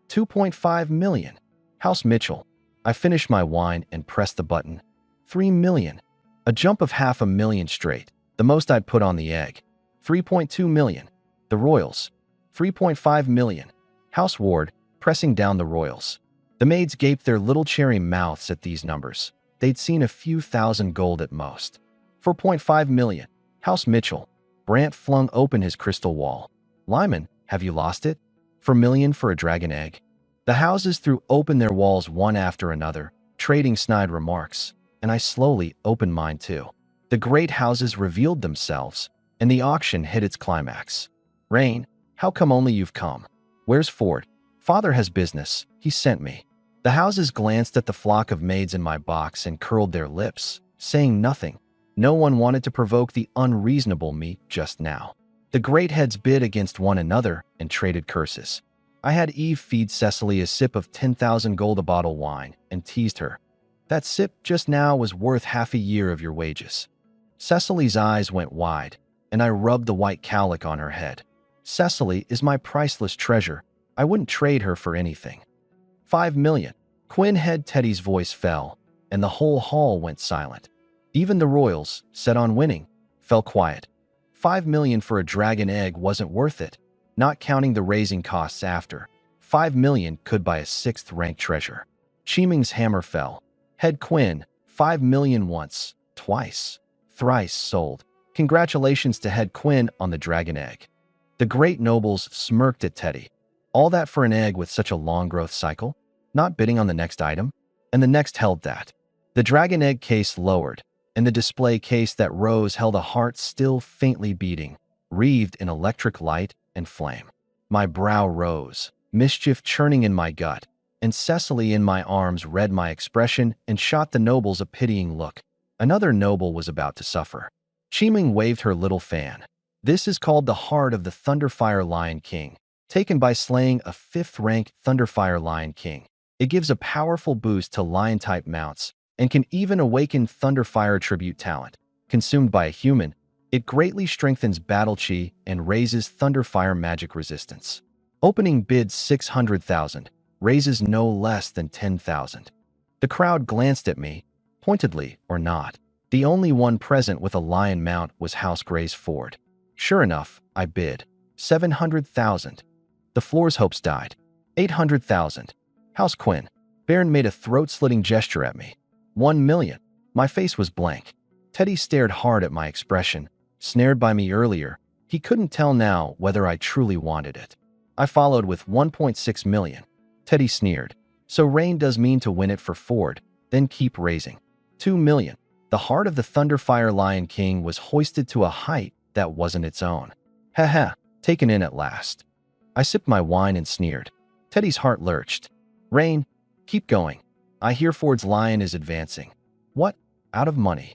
2.5 million. House Mitchell. I finished my wine and pressed the button. 3 million. A jump of 500,000 straight, the most I'd put on the egg. 3.2 million. The royals. 3.5 million. House Ward, pressing down the royals. The maids gaped their little cherry mouths at these numbers. They'd seen a few thousand gold at most. 4.5 million. House Mitchell. Brant flung open his crystal wall. Lyman, have you lost it? 4 million for a dragon egg. The houses threw open their walls one after another, trading snide remarks, and I slowly opened mine too. The great houses revealed themselves, and the auction hit its climax. Rain, how come only you've come? Where's Ford? Father has business. He sent me. The houses glanced at the flock of maids in my box and curled their lips, saying nothing. No one wanted to provoke the unreasonable me just now. The great heads bid against one another and traded curses. I had Eve feed Cecily a sip of 10,000 gold a bottle wine and teased her. That sip just now was worth half a year of your wages. Cecily's eyes went wide, and I rubbed the white cowlick on her head. Cecily is my priceless treasure. I wouldn't trade her for anything. 5 million. Quinn head Teddy's voice fell, and the whole hall went silent. Even the royals, set on winning, fell quiet. 5 million for a dragon egg wasn't worth it, not counting the raising costs after. 5 million could buy a 6th-ranked treasure. Chiming's hammer fell. Head Quinn, 5 million once, twice, thrice sold. Congratulations to Head Quinn on the dragon egg. The great nobles smirked at Teddy. All that for an egg with such a long growth cycle? Not bidding on the next item? And the next held that. The dragon egg case lowered, and the display case that rose held a heart still faintly beating, wreathed in electric light and flame. My brow rose, mischief churning in my gut, and Cecily in my arms read my expression and shot the nobles a pitying look. Another noble was about to suffer. Chiming waved her little fan. This is called the heart of the Thunderfire Lion King, taken by slaying a 5th-ranked Thunderfire Lion King. It gives a powerful boost to lion-type mounts and can even awaken Thunderfire tribute talent. Consumed by a human, it greatly strengthens battle chi and raises Thunderfire magic resistance. Opening bid 600,000, raises no less than 10,000. The crowd glanced at me, pointedly or not. The only one present with a lion mount was House Grace Ford. Sure enough, I bid 700,000. The floor's hopes died. 800,000. House Quinn. Baron made a throat-slitting gesture at me. 1 million. My face was blank. Teddy stared hard at my expression. Snared by me earlier, he couldn't tell now whether I truly wanted it. I followed with 1.6 million. Teddy sneered. So Rain does mean to win it for Ford, then keep raising. 2 million. The heart of the Thunderfire Lion King was hoisted to a height that wasn't its own. Ha, taken in at last. I sipped my wine and sneered. Teddy's heart lurched. Rain, keep going. I hear Ford's lion is advancing. What? Out of money.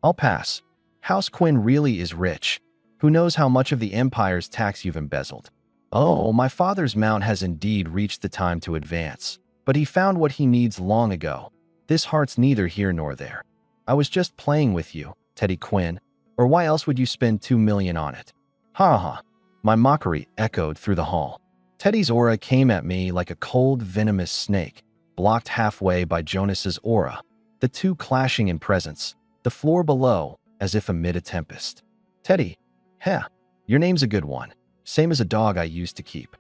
I'll pass. House Quinn really is rich. Who knows how much of the Empire's tax you've embezzled? Oh, my father's mount has indeed reached the time to advance, but he found what he needs long ago. This heart's neither here nor there. I was just playing with you, Teddy Quinn, or why else would you spend 2 million on it? Ha. My mockery echoed through the hall. Teddy's aura came at me like a cold, venomous snake, blocked halfway by Jonas's aura, the two clashing in presence, the floor below, as if amid a tempest. Teddy, your name's a good one, same as a dog I used to keep.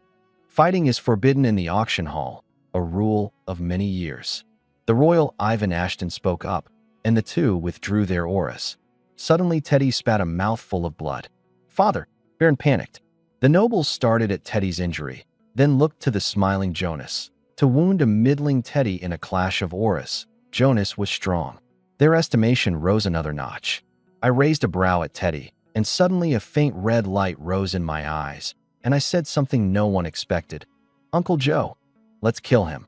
Fighting is forbidden in the auction hall, a rule of many years. The royal Ivan Ashton spoke up, and the two withdrew their auras. Suddenly Teddy spat a mouthful of blood. Father, Baron panicked. The nobles started at Teddy's injury, then looked to the smiling Jonas. To wound a middling Teddy in a clash of auras, Jonas was strong. Their estimation rose another notch. I raised a brow at Teddy, and suddenly a faint red light rose in my eyes, and I said something no one expected. Uncle Joe, let's kill him.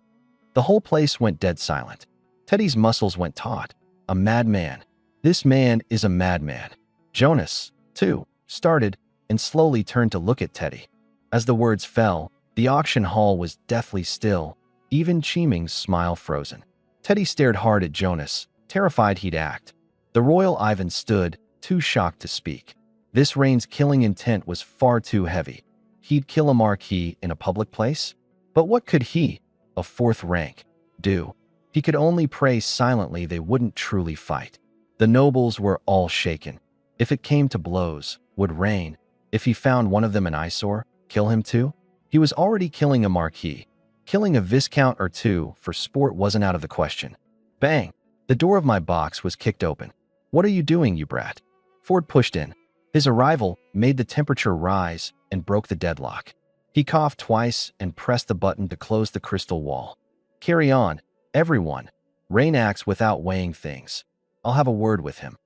The whole place went dead silent. Teddy's muscles went taut. A madman. This man is a madman. Jonas, too, started and slowly turned to look at Teddy. As the words fell, the auction hall was deathly still, even Chiming's smile frozen. Teddy stared hard at Jonas, terrified he'd act. The royal Ivan stood, too shocked to speak. This Rain's killing intent was far too heavy. He'd kill a marquis in a public place? But what could he, a 4th rank, do? He could only pray silently they wouldn't truly fight. The nobles were all shaken. If it came to blows, would Rain, if he found one of them an eyesore, kill him too? He was already killing a marquis. Killing a viscount or two for sport wasn't out of the question. Bang! The door of my box was kicked open. What are you doing, you brat? Ford pushed in. His arrival made the temperature rise and broke the deadlock. He coughed twice and pressed the button to close the crystal wall. Carry on, everyone. Rain acts without weighing things. I'll have a word with him.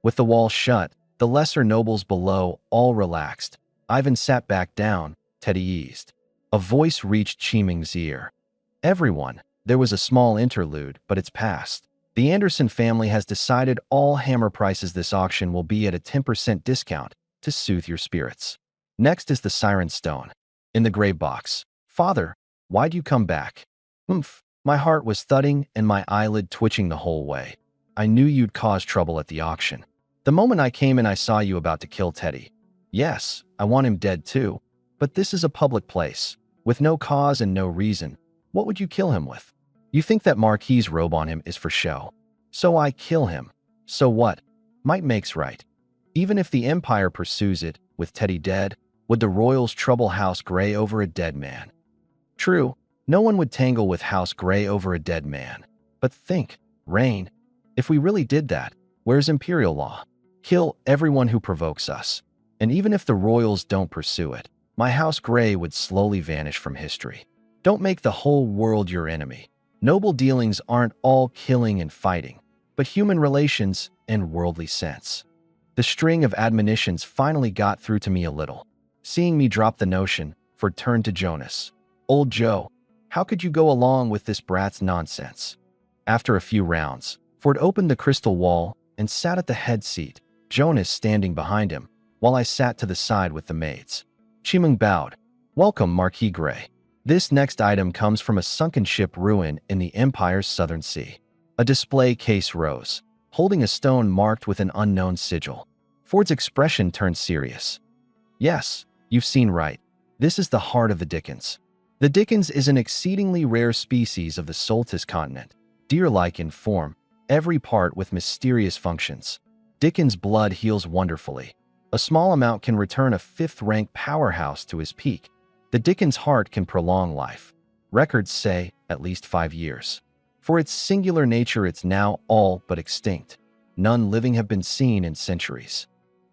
With the wall shut, the lesser nobles below all relaxed. Ivan sat back down, Teddy eased. A voice reached Chiming's ear. Everyone, there was a small interlude, but it's past. The Anderson family has decided all hammer prices this auction will be at a 10% discount to soothe your spirits. Next is the Siren Stone. In the gray box, Father, why'd you come back? Oomph. My heart was thudding and my eyelid twitching the whole way. I knew you'd cause trouble at the auction. The moment I came in, I saw you about to kill Teddy. Yes, I want him dead too. But this is a public place, with no cause and no reason. What would you kill him with? You think that Marquis's robe on him is for show. So I kill him. So what? Might makes right. Even if the Empire pursues it, with Teddy dead, would the royals trouble House Grey over a dead man? True, no one would tangle with House Grey over a dead man. But think, Rain, if we really did that, where's imperial law? Kill everyone who provokes us. And even if the royals don't pursue it, my House Grey would slowly vanish from history. Don't make the whole world your enemy. Noble dealings aren't all killing and fighting, but human relations and worldly sense. The string of admonitions finally got through to me a little. Seeing me drop the notion, Ford turned to Jonas. Old Joe, how could you go along with this brat's nonsense? After a few rounds, Ford opened the crystal wall and sat at the head seat, Jonas standing behind him, while I sat to the side with the maids. Chimeng bowed. Welcome, Marquis Grey. This next item comes from a sunken ship ruin in the Empire's southern sea. A display case rose, holding a stone marked with an unknown sigil. Ford's expression turned serious. Yes, you've seen right. This is the heart of the Dickens. The Dickens is an exceedingly rare species of the Soltis continent, deer-like in form, every part with mysterious functions. Dickens' blood heals wonderfully. A small amount can return a fifth-rank powerhouse to his peak. The Dickens heart can prolong life. Records say at least 5 years. For its singular nature, it's now all but extinct. None living have been seen in centuries.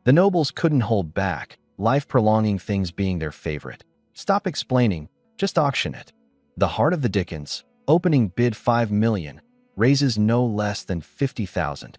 The nobles couldn't hold back, life-prolonging things being their favorite. Stop explaining, just auction it. The heart of the Dickens, opening bid 5 million, raises no less than 50,000.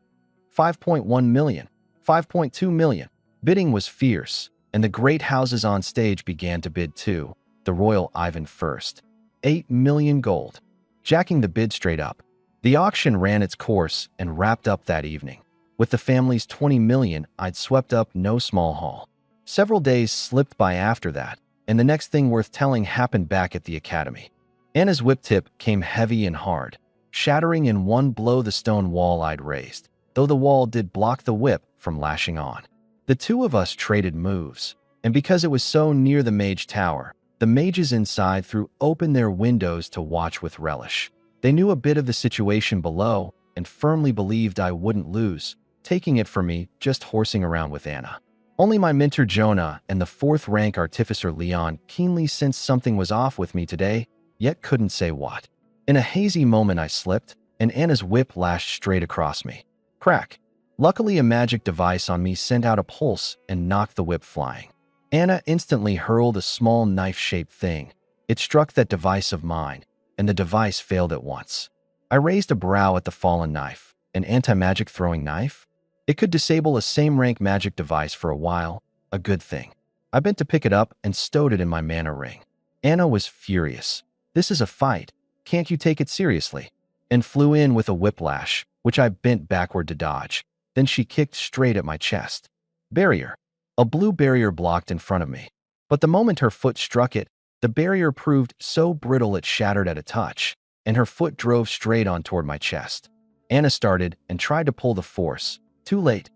5.1 million, 5.2 million. Bidding was fierce, and the great houses on stage began to bid too, the Royal Ivan first. 8 million gold. Jacking the bid straight up. The auction ran its course and wrapped up that evening. With the family's 20 million, I'd swept up no small haul. Several days slipped by after that, and the next thing worth telling happened back at the academy. Anna's whip tip came heavy and hard, shattering in one blow the stone wall I'd raised, though the wall did block the whip from lashing on. The two of us traded moves, and because it was so near the mage tower, the mages inside threw open their windows to watch with relish. They knew a bit of the situation below and firmly believed I wouldn't lose, taking it from me just horsing around with Anna. Only my mentor Jonah and the fourth-rank artificer Leon keenly sensed something was off with me today, yet couldn't say what. In a hazy moment I slipped, and Anna's whip lashed straight across me. Crack. Luckily, a magic device on me sent out a pulse and knocked the whip flying. Anna instantly hurled a small knife-shaped thing. It struck that device of mine, and the device failed at once. I raised a brow at the fallen knife. An anti-magic throwing knife? It could disable a same-rank magic device for a while, a good thing. I bent to pick it up and stowed it in my mana ring. Anna was furious. This is a fight. Can't you take it seriously? And flew in with a whiplash, which I bent backward to dodge. Then she kicked straight at my chest. Barrier. A blue barrier blocked in front of me. But the moment her foot struck it, the barrier proved so brittle it shattered at a touch, and her foot drove straight on toward my chest. Anna started and tried to pull the force. Too late.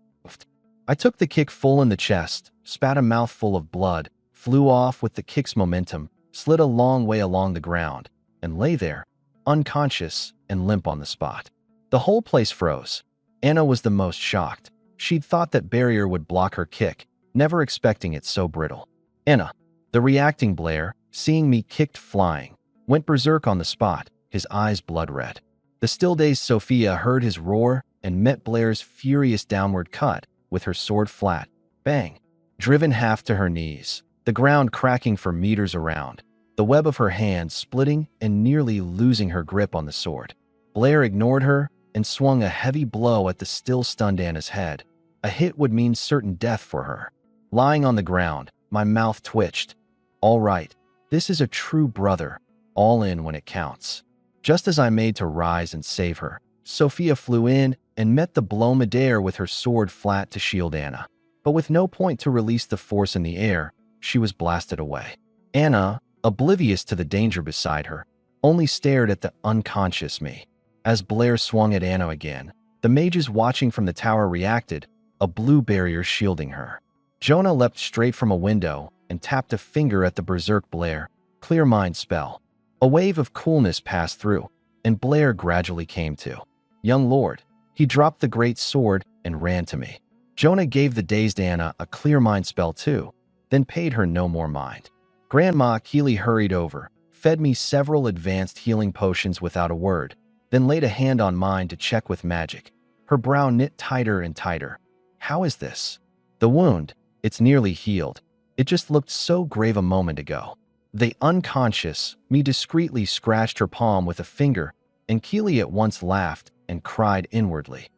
I took the kick full in the chest, spat a mouthful of blood, flew off with the kick's momentum, slid a long way along the ground, and lay there, unconscious and limp on the spot. The whole place froze. Anna was the most shocked. She'd thought that barrier would block her kick, never expecting it so brittle. Anna, the reacting Blair, seeing me kicked flying, went berserk on the spot, his eyes blood red. The still-dazed Sophia heard his roar and met Blair's furious downward cut with her sword flat. Bang! Driven half to her knees, the ground cracking for meters around, the web of her hand splitting and nearly losing her grip on the sword. Blair ignored her and swung a heavy blow at the still-stunned Anna's head. A hit would mean certain death for her. Lying on the ground, my mouth twitched. All right, this is a true brother, all in when it counts. Just as I made to rise and save her, Sophia flew in and met the blow midair with her sword flat to shield Anna. But with no point to release the force in the air, she was blasted away. Anna, oblivious to the danger beside her, only stared at the unconscious me. As Blair swung at Anna again, the mages watching from the tower reacted, a blue barrier shielding her. Jonah leapt straight from a window and tapped a finger at the berserk Blair, clear mind spell. A wave of coolness passed through, and Blair gradually came to. Young lord. He dropped the great sword and ran to me. Jonah gave the dazed Anna a clear mind spell too, then paid her no more mind. Grandma Keeley hurried over, fed me several advanced healing potions without a word, then laid a hand on mine to check with magic. Her brow knit tighter and tighter. How is this? The wound, it's nearly healed. It just looked so grave a moment ago. The unconscious, me discreetly scratched her palm with a finger, and Keeley at once laughed and cried inwardly.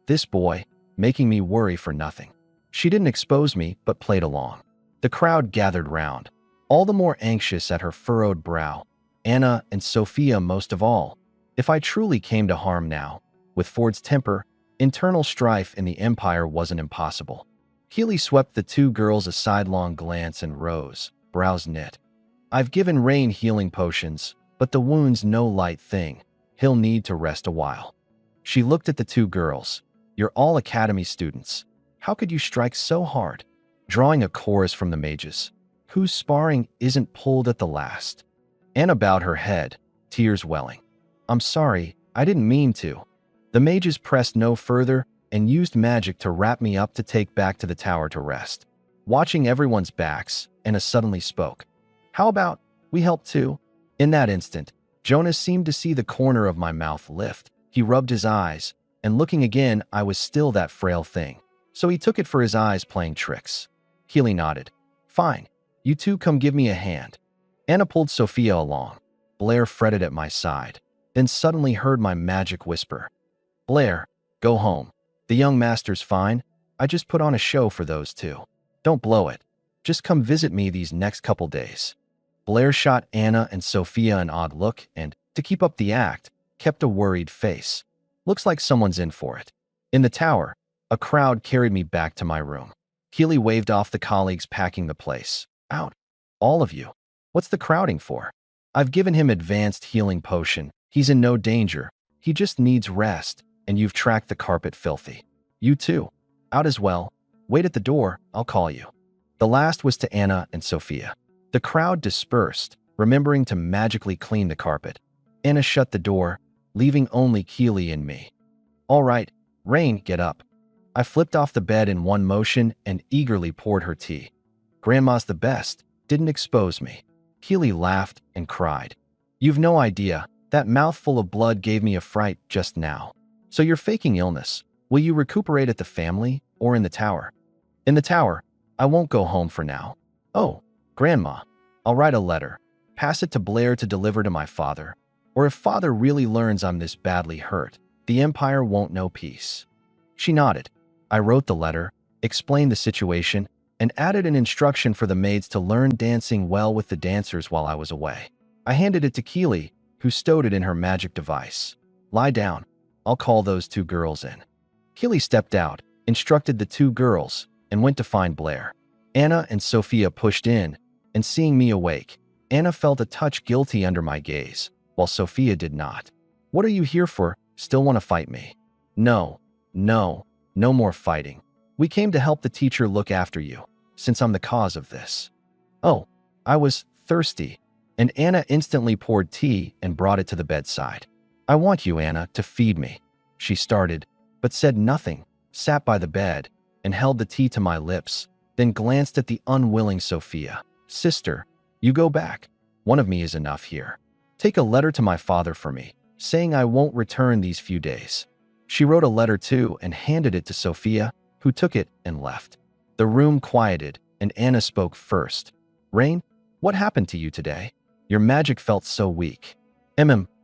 This boy, making me worry for nothing. She didn't expose me, but played along. The crowd gathered round, all the more anxious at her furrowed brow, Anna and Sophia most of all. If I truly came to harm now, with Ford's temper, internal strife in the Empire wasn't impossible. Keeley swept the two girls a sidelong glance and rose, brows knit. I've given Rain healing potions, but the wound's no light thing. He'll need to rest a while. She looked at the two girls. You're all Academy students. How could you strike so hard? Drawing a chorus from the mages, whose sparring isn't pulled at the last. Anna bowed her head, tears welling. I'm sorry, I didn't mean to. The mages pressed no further and used magic to wrap me up to take back to the tower to rest. Watching everyone's backs, Anna suddenly spoke. How about we help too? In that instant, Jonas seemed to see the corner of my mouth lift. He rubbed his eyes, and looking again, I was still that frail thing. So he took it for his eyes playing tricks. Keeley nodded. Fine, you two come give me a hand. Anna pulled Sophia along. Blair fretted at my side, then suddenly heard my magic whisper. Blair, go home. The young master's fine. I just put on a show for those two. Don't blow it. Just come visit me these next couple days. Blair shot Anna and Sophia an odd look and, to keep up the act, kept a worried face. Looks like someone's in for it. In the tower, a crowd carried me back to my room. Keeley waved off the colleagues packing the place. Out. All of you. What's the crowding for? I've given him advanced healing potion. He's in no danger. He just needs rest, and you've tracked the carpet filthy. You too. Out as well. Wait at the door, I'll call you. The last was to Anna and Sophia. The crowd dispersed, remembering to magically clean the carpet. Anna shut the door, leaving only Keeley and me. All right, Rain, get up. I flipped off the bed in one motion and eagerly poured her tea. Grandma's the best, didn't expose me. Keeley laughed and cried. You've no idea, that mouthful of blood gave me a fright just now. So you're faking illness. Will you recuperate at the family or in the tower? In the tower. I won't go home for now. Oh, Grandma, I'll write a letter. Pass it to Blair to deliver to my father. Or if father really learns I'm this badly hurt, the Empire won't know peace. She nodded. I wrote the letter, explained the situation, and added an instruction for the maids to learn dancing well with the dancers while I was away. I handed it to Keeley, who stowed it in her magic device. Lie down. I'll call those two girls in. Keeley stepped out, instructed the two girls, and went to find Blair. Anna and Sophia pushed in, and seeing me awake, Anna felt a touch guilty under my gaze, while Sophia did not. What are you here for? Still want to fight me? No more fighting. We came to help the teacher look after you, since I'm the cause of this. Oh, I was thirsty, and Anna instantly poured tea and brought it to the bedside. I want you, Anna, to feed me. She started, but said nothing, sat by the bed, and held the tea to my lips, then glanced at the unwilling Sophia. Sister, you go back. One of me is enough here. Take a letter to my father for me, saying I won't return these few days. She wrote a letter too and handed it to Sophia, who took it and left. The room quieted, and Anna spoke first. Rain, what happened to you today? Your magic felt so weak.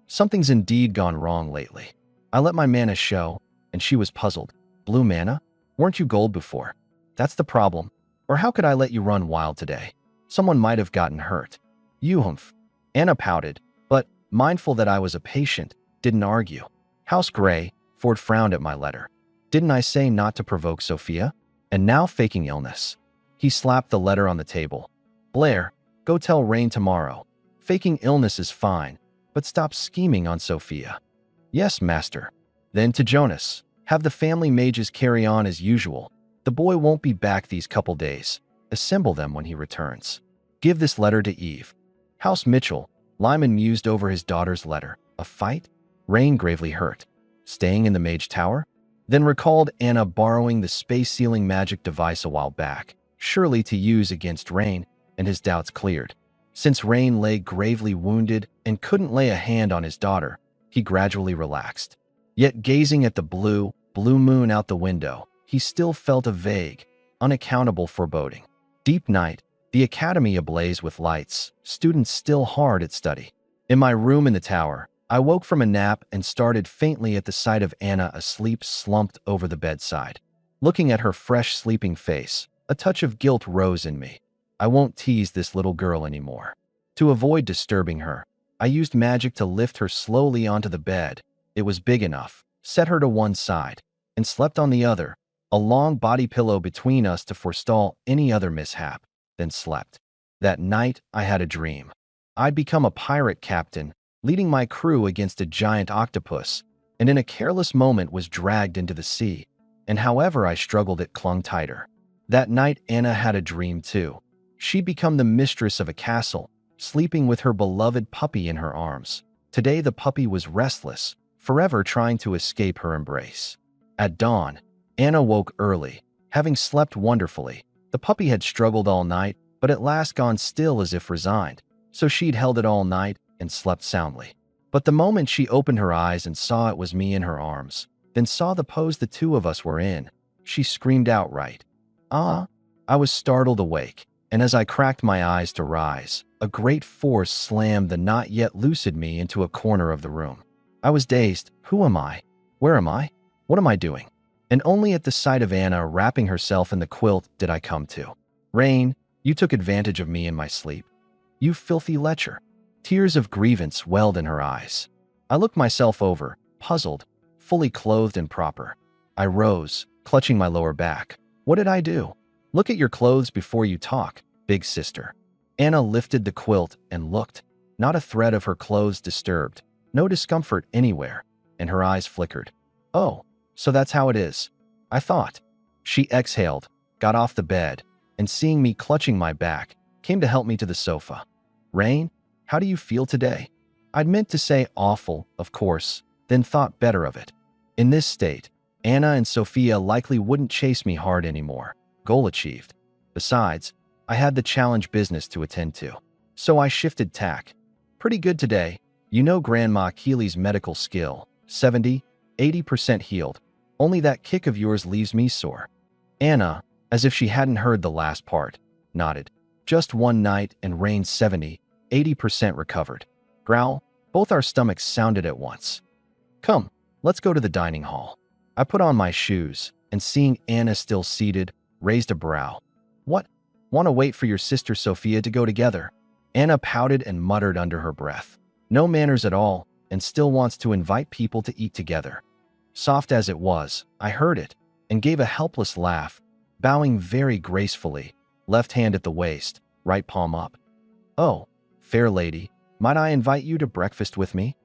Something's indeed gone wrong lately. I let my mana show, and she was puzzled. Blue mana? Weren't you gold before? That's the problem. Or how could I let you run wild today? Someone might have gotten hurt. You humph. Anna pouted, but, mindful that I was a patient, didn't argue. House Gray, Ford frowned at my letter. Didn't I say not to provoke Sophia? And now faking illness. He slapped the letter on the table. Blair, go tell Rain tomorrow. Faking illness is fine, but stop scheming on Sophia. Yes, master. Then to Jonas. Have the family mages carry on as usual. The boy won't be back these couple days. Assemble them when he returns. Give this letter to Eve. House Mitchell. Lyman mused over his daughter's letter. A fight? Rain gravely hurt. Staying in the mage tower? Then recalled Anna borrowing the space-sealing magic device a while back, surely to use against Rain, and his doubts cleared. Since Rain lay gravely wounded and couldn't lay a hand on his daughter, he gradually relaxed. Yet gazing at the blue moon out the window, he still felt a vague, unaccountable foreboding. Deep night, the academy ablaze with lights, students still hard at study. In my room in the tower, I woke from a nap and started faintly at the sight of Anna asleep slumped over the bedside. Looking at her fresh sleeping face, a touch of guilt rose in me. I won't tease this little girl anymore. To avoid disturbing her, I used magic to lift her slowly onto the bed. It was big enough, set her to one side, and slept on the other, a long body pillow between us to forestall any other mishap, then slept. That night, I had a dream. I'd become a pirate captain, leading my crew against a giant octopus, and in a careless moment was dragged into the sea, and however I struggled it clung tighter. That night Anna had a dream too. She'd become the mistress of a castle, sleeping with her beloved puppy in her arms. Today the puppy was restless, forever trying to escape her embrace. At dawn, Anna woke early, having slept wonderfully. The puppy had struggled all night, but at last gone still as if resigned, so she'd held it all night and slept soundly. But the moment she opened her eyes and saw it was me in her arms, then saw the pose the two of us were in, she screamed outright. Ah! I was startled awake, and as I cracked my eyes to rise, a great force slammed the not yet lucid me into a corner of the room. I was dazed. Who am I? Where am I? What am I doing? And only at the sight of Anna wrapping herself in the quilt did I come to. Rain, you took advantage of me in my sleep. You filthy lecher. Tears of grievance welled in her eyes. I looked myself over, puzzled, fully clothed and proper. I rose, clutching my lower back. What did I do? Look at your clothes before you talk, big sister. Anna lifted the quilt and looked. Not a thread of her clothes disturbed, no discomfort anywhere, and her eyes flickered. Oh, so that's how it is, I thought. She exhaled, got off the bed, and seeing me clutching my back, came to help me to the sofa. Rain, how do you feel today? I'd meant to say awful, of course, then thought better of it. In this state, Anna and Sophia likely wouldn't chase me hard anymore. Goal achieved. Besides, I had the challenge business to attend to. So I shifted tack. Pretty good today. You know Grandma Keeley's medical skill. 70–80% healed. Only that kick of yours leaves me sore. Anna, as if she hadn't heard the last part, nodded. Just one night and Rain 70–80% recovered. Growl, both our stomachs sounded at once. Come, let's go to the dining hall. I put on my shoes, and seeing Anna still seated, raised a brow. What? Want to wait for your sister Sophia to go together? Anna pouted and muttered under her breath. No manners at all, and still wants to invite people to eat together. Soft as it was, I heard it, and gave a helpless laugh, bowing very gracefully, left hand at the waist, right palm up. Oh, fair lady, might I invite you to breakfast with me?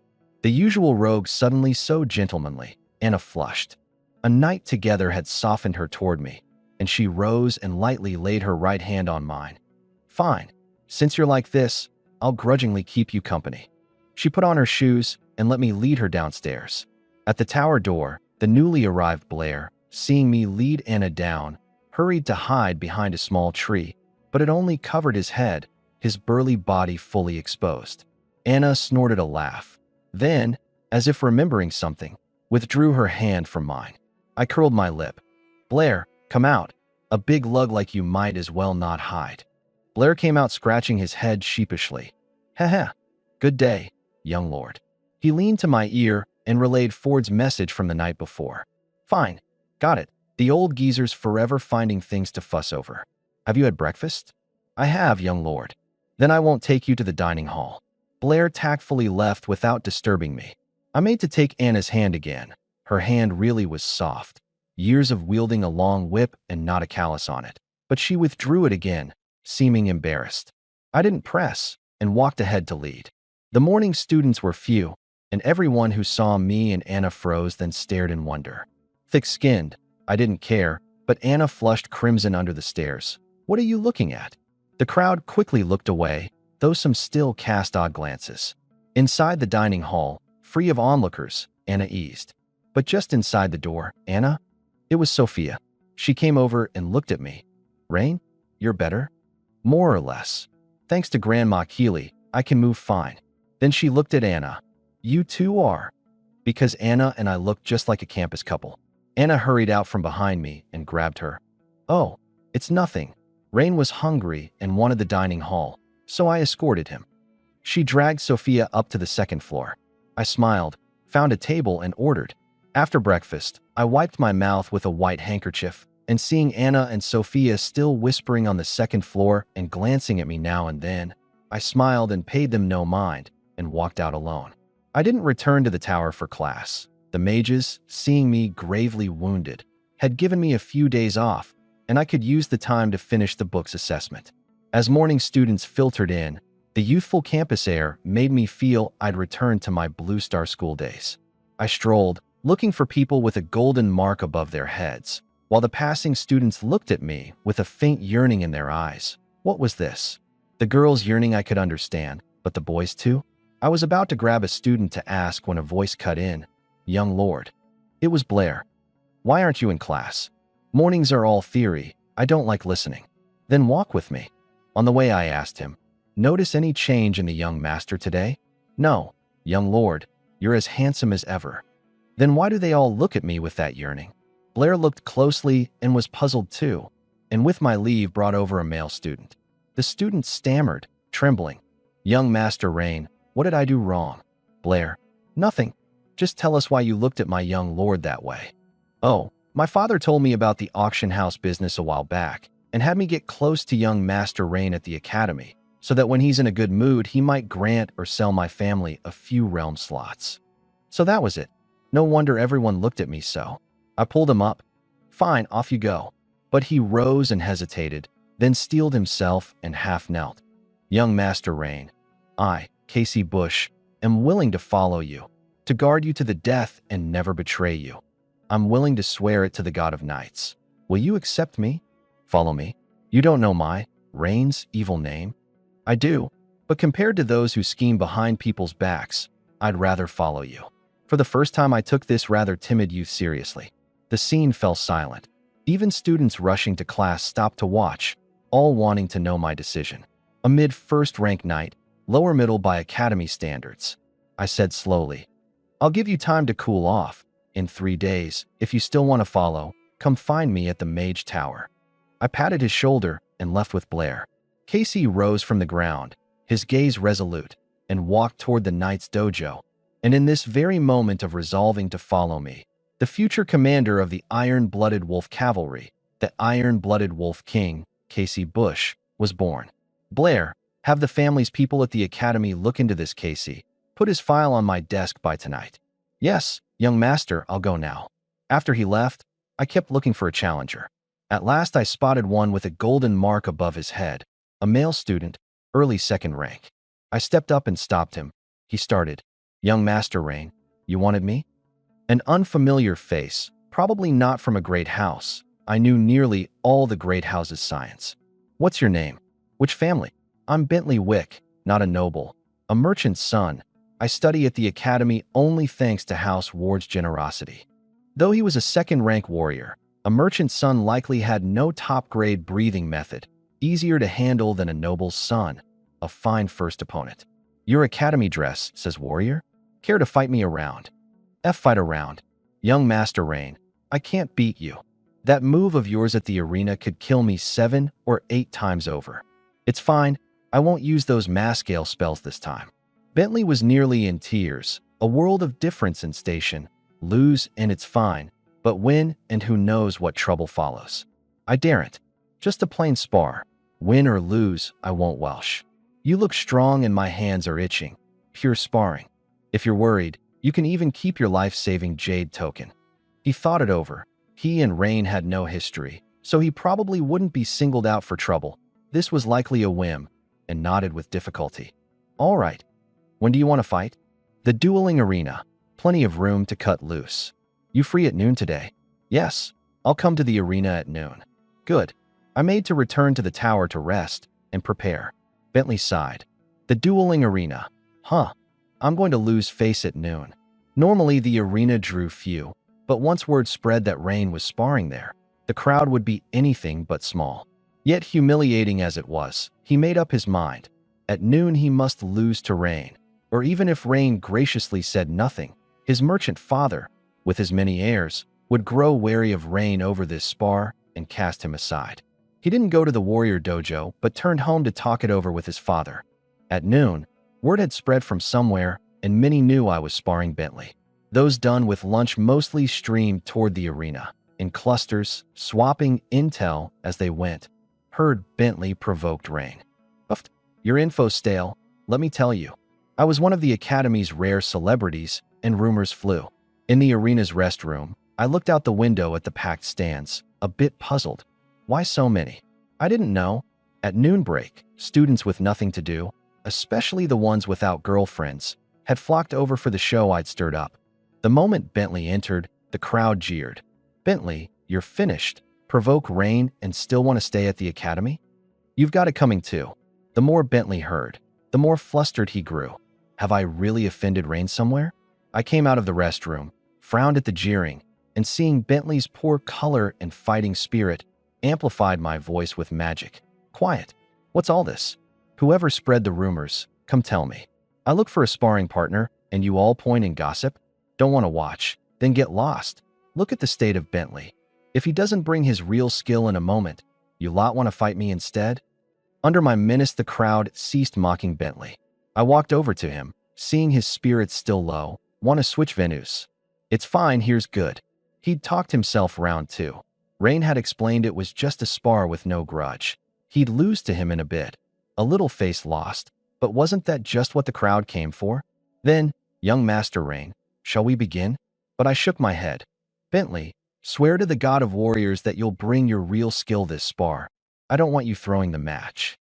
The usual rogue suddenly so gentlemanly. Anna flushed. A night together had softened her toward me, and she rose and lightly laid her right hand on mine. Fine. Since you're like this, I'll grudgingly keep you company. She put on her shoes and let me lead her downstairs. At the tower door, the newly arrived Blair, seeing me lead Anna down, hurried to hide behind a small tree, but it only covered his head, his burly body fully exposed. Anna snorted a laugh. Then, as if remembering something, withdrew her hand from mine. I curled my lip. Blair, come out. A big lug like you might as well not hide. Blair came out scratching his head sheepishly. Heh. Good day, young lord. He leaned to my ear and relayed Ford's message from the night before. Fine. Got it. The old geezer's forever finding things to fuss over. Have you had breakfast? I have, young lord. Then I won't take you to the dining hall. Blair tactfully left without disturbing me. I made to take Anna's hand again. Her hand really was soft. Years of wielding a long whip and not a callus on it. But she withdrew it again, seeming embarrassed. I didn't press. and walked ahead to lead. The morning students were few, and everyone who saw me and Anna froze, then stared in wonder. Thick-skinned, I didn't care, but Anna flushed crimson under the stares. "What are you looking at?" The crowd quickly looked away, though some still cast odd glances. Inside the dining hall, free of onlookers, Anna eased. But just inside the door, "Anna?" It was Sophia. She came over and looked at me. "Rain, you're better?" "More or less. Thanks to Grandma Keeley, I can move fine." Then she looked at Anna. "You too are." Because Anna and I looked just like a campus couple. Anna hurried out from behind me and grabbed her. "Oh, it's nothing." Rain was hungry and wanted the dining hall, so I escorted him. She dragged Sophia up to the second floor. I smiled, found a table, and ordered. After breakfast, I wiped my mouth with a white handkerchief, and seeing Anna and Sophia still whispering on the second floor and glancing at me now and then, I smiled and paid them no mind and walked out alone. I didn't return to the tower for class. The mages, seeing me gravely wounded, had given me a few days off, and I could use the time to finish the book's assessment. As morning students filtered in, the youthful campus air made me feel I'd returned to my Blue Star school days. I strolled, looking for people with a golden mark above their heads, while the passing students looked at me with a faint yearning in their eyes. What was this? The girls' yearning I could understand, but the boys too? I was about to grab a student to ask when a voice cut in. "Young Lord." It was Blair. "Why aren't you in class?" "Mornings are all theory. I don't like listening." "Then walk with me." On the way I asked him, "Notice any change in the young master today?" "No, young lord. You're as handsome as ever." "Then why do they all look at me with that yearning?" Blair looked closely and was puzzled too, and with my leave brought over a male student. The student stammered, trembling. "Young Master Rain, what did I do wrong?" Blair, "Nothing. Just tell us why you looked at my young lord that way." "Oh, my father told me about the auction house business a while back and had me get close to young Master Rain at the academy, so that when he's in a good mood, he might grant or sell my family a few realm slots. So that was it. No wonder everyone looked at me so." I pulled him up. "Fine, off you go." But he rose and hesitated, then steeled himself and half knelt. "Young Master Rain, I, Casey Bush, am willing to follow you, to guard you to the death and never betray you. I'm willing to swear it to the God of Knights. Will you accept me? Follow me? You don't know my, Rain's, evil name?" "I do, but compared to those who scheme behind people's backs, I'd rather follow you." For the first time, I took this rather timid youth seriously. The scene fell silent. Even students rushing to class stopped to watch, all wanting to know my decision. Amid first-rank night, lower middle by academy standards, I said slowly, "I'll give you time to cool off. In 3 days, if you still want to follow, come find me at the Mage Tower." I patted his shoulder and left with Blair. Casey rose from the ground, his gaze resolute, and walked toward the Knight's dojo. And in this very moment of resolving to follow me, the future commander of the Iron-Blooded Wolf Cavalry, the Iron-Blooded Wolf King, Casey Bush, was born. "Blair, have the family's people at the academy look into this, Casey. Put his file on my desk by tonight." "Yes, young master, I'll go now." After he left, I kept looking for a challenger. At last I spotted one with a golden mark above his head, a male student, early second rank. I stepped up and stopped him. He started, "Young Master Rain, you wanted me?" An unfamiliar face, probably not from a great house. I knew nearly all the great houses' science. "What's your name? Which family?" "I'm Bentley Wick, not a noble. A merchant's son. I study at the academy only thanks to House Ward's generosity." Though he was a second-rank warrior, a merchant's son likely had no top-grade breathing method, easier to handle than a noble's son. A fine first opponent. "Your academy dress," says warrior. "Care to fight me around?" Fight around. "Young Master Rain, I can't beat you. That move of yours at the arena could kill me 7 or 8 times over." "It's fine. I won't use those mass scale spells this time." Bentley was nearly in tears. A world of difference in station. Lose and it's fine, but win and who knows what trouble follows. "I daren't. Just a plain spar. Win or lose, I won't welsh. You look strong and my hands are itching. Pure sparring. If you're worried, you can even keep your life-saving jade token." He thought it over. He and Rain had no history, so he probably wouldn't be singled out for trouble. This was likely a whim, and nodded with difficulty. All right. When do you want to fight? The dueling arena. Plenty of room to cut loose. You free at noon today? Yes. I'll come to the arena at noon. Good. I made to return to the tower to rest and prepare. Bentley sighed. The dueling arena. Huh. I'm going to lose face at noon. Normally, the arena drew few, but once word spread that Rain was sparring there, the crowd would be anything but small. Yet humiliating as it was, he made up his mind. At noon he must lose to Rain, or even if Rain graciously said nothing, his merchant father, with his many heirs, would grow wary of Rain over this spar and cast him aside. He didn't go to the warrior dojo, but turned home to talk it over with his father. At noon, word had spread from somewhere, and many knew I was sparring Bentley. Those done with lunch mostly streamed toward the arena, in clusters, swapping intel as they went. Heard Bentley provoked Rain. Buffed. Your info's stale, let me tell you. I was one of the Academy's rare celebrities, and rumors flew. In the arena's restroom, I looked out the window at the packed stands, a bit puzzled. Why so many? I didn't know. At noon break, students with nothing to do, especially the ones without girlfriends, had flocked over for the show I'd stirred up. The moment Bentley entered, the crowd jeered. Bentley, you're finished. Provoke Rain and still want to stay at the academy? You've got it coming too. The more Bentley heard, the more flustered he grew. Have I really offended Rain somewhere? I came out of the restroom, frowned at the jeering, and seeing Bentley's poor color and fighting spirit, amplified my voice with magic. Quiet. What's all this? Whoever spread the rumors, come tell me. I look for a sparring partner, and you all point and gossip? Don't want to watch, then get lost. Look at the state of Bentley. If he doesn't bring his real skill in a moment, you lot want to fight me instead? Under my menace, the crowd ceased mocking Bentley. I walked over to him, seeing his spirits still low. Want to switch venues? It's fine, here's good. He'd talked himself round too. Rain had explained it was just a spar with no grudge. He'd lose to him in a bit. A little face lost, but wasn't that just what the crowd came for? Then, young Master Rain, shall we begin? But I shook my head. Bentley, swear to the god of warriors that you'll bring your real skill this spar. I don't want you throwing the match.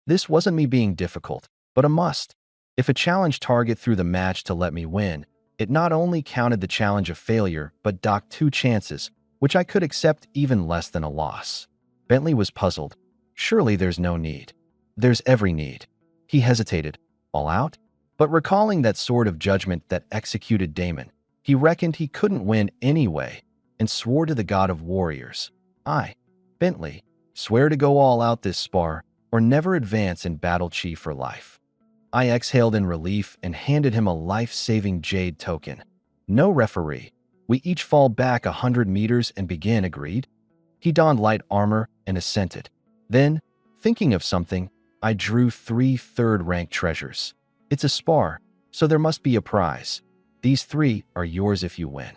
This wasn't me being difficult, but a must. If a challenge target threw the match to let me win, it not only counted the challenge a failure, but docked 2 chances, which I could accept even less than a loss. Bentley was puzzled. Surely there's no need. There's every need. He hesitated. All out? But recalling that sword of judgment that executed Damon, he reckoned he couldn't win anyway, and swore to the god of warriors. Bentley, swear to go all out this spar, or never advance in battle chi for life. I exhaled in relief and handed him a life-saving jade token. No referee. We each fall back 100 meters and begin, agreed? He donned light armor and assented. Then, thinking of something, I drew 3 third-rank treasures. It's a spar, so there must be a prize. These 3 are yours if you win.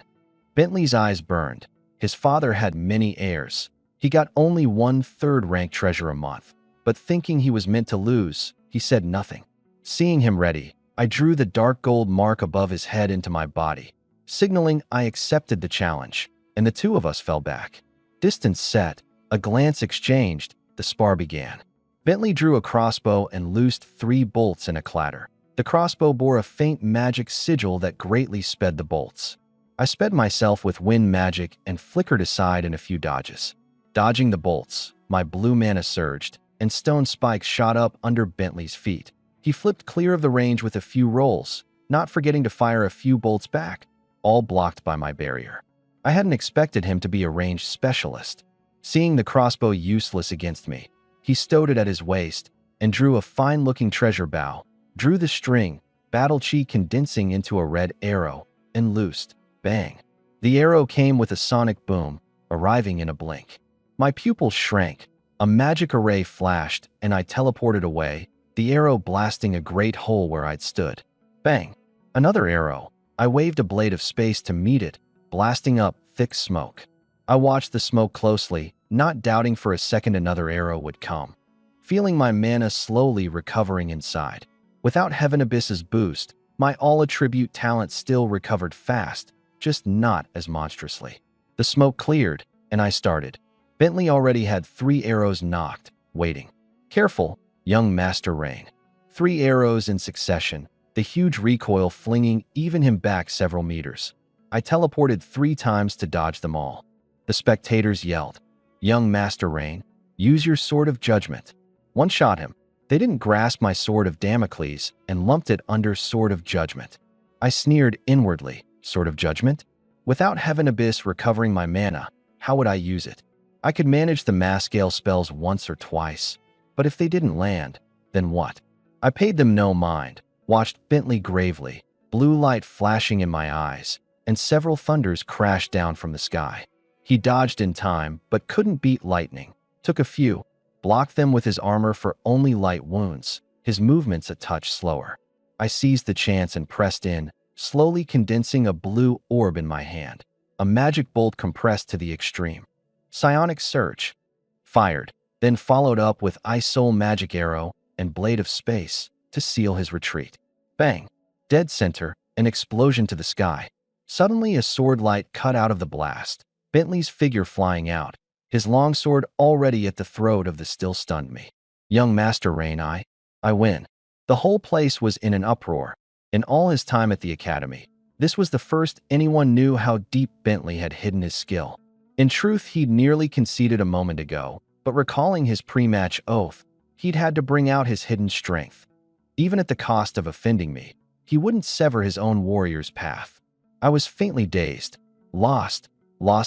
Bentley's eyes burned. His father had many heirs. He got only 1 third-rank treasure a month, but thinking he was meant to lose, he said nothing. Seeing him ready, I drew the dark gold mark above his head into my body, signaling I accepted the challenge, and the 2 of us fell back. Distance set, a glance exchanged, the spar began. Bentley drew a crossbow and loosed 3 bolts in a clatter. The crossbow bore a faint magic sigil that greatly sped the bolts. I sped myself with wind magic and flickered aside in a few dodges. Dodging the bolts, my blue mana surged, and stone spikes shot up under Bentley's feet. He flipped clear of the range with a few rolls, not forgetting to fire a few bolts back, all blocked by my barrier. I hadn't expected him to be a ranged specialist. Seeing the crossbow useless against me, he stowed it at his waist and drew a fine-looking treasure bow, drew the string, battle chi condensing into a red arrow, and loosed. Bang! The arrow came with a sonic boom, arriving in a blink. My pupils shrank, a magic array flashed, and I teleported away, the arrow blasting a great hole where I'd stood. Bang! Another arrow. I waved a blade of space to meet it, blasting up thick smoke. I watched the smoke closely, not doubting for a second another arrow would come. Feeling my mana slowly recovering inside. Without Heaven Abyss's boost, my all-attribute talent still recovered fast, just not as monstrously. The smoke cleared, and I started. Bentley already had 3 arrows knocked, waiting. Careful, young Master Rain. 3 arrows in succession, the huge recoil flinging even him back several meters. I teleported 3 times to dodge them all. The spectators yelled, "Young Master Rain, use your sword of judgment." One shot him. They didn't grasp my sword of Damocles and lumped it under sword of judgment. I sneered inwardly, sword of judgment? Without Heaven Abyss recovering my mana, how would I use it? I could manage the mass scale spells once or twice, but if they didn't land, then what? I paid them no mind, watched Bentley gravely, blue light flashing in my eyes, and several thunders crashed down from the sky. He dodged in time, but couldn't beat lightning. Took a few, blocked them with his armor for only light wounds, his movements a touch slower. I seized the chance and pressed in, slowly condensing a blue orb in my hand. A magic bolt compressed to the extreme. Psionic Surge. Fired, then followed up with Ice Soul Magic Arrow and Blade of Space to seal his retreat. Bang! Dead center, an explosion to the sky. Suddenly a sword light cut out of the blast. Bentley's figure flying out, his longsword already at the throat of the still stunned me. Young Master Rain, I win. The whole place was in an uproar. In all his time at the academy, this was the first anyone knew how deep Bentley had hidden his skill. In truth, he'd nearly conceded a moment ago, but recalling his pre-match oath, he'd had to bring out his hidden strength. Even at the cost of offending me, he wouldn't sever his own warrior's path. I was faintly dazed, lost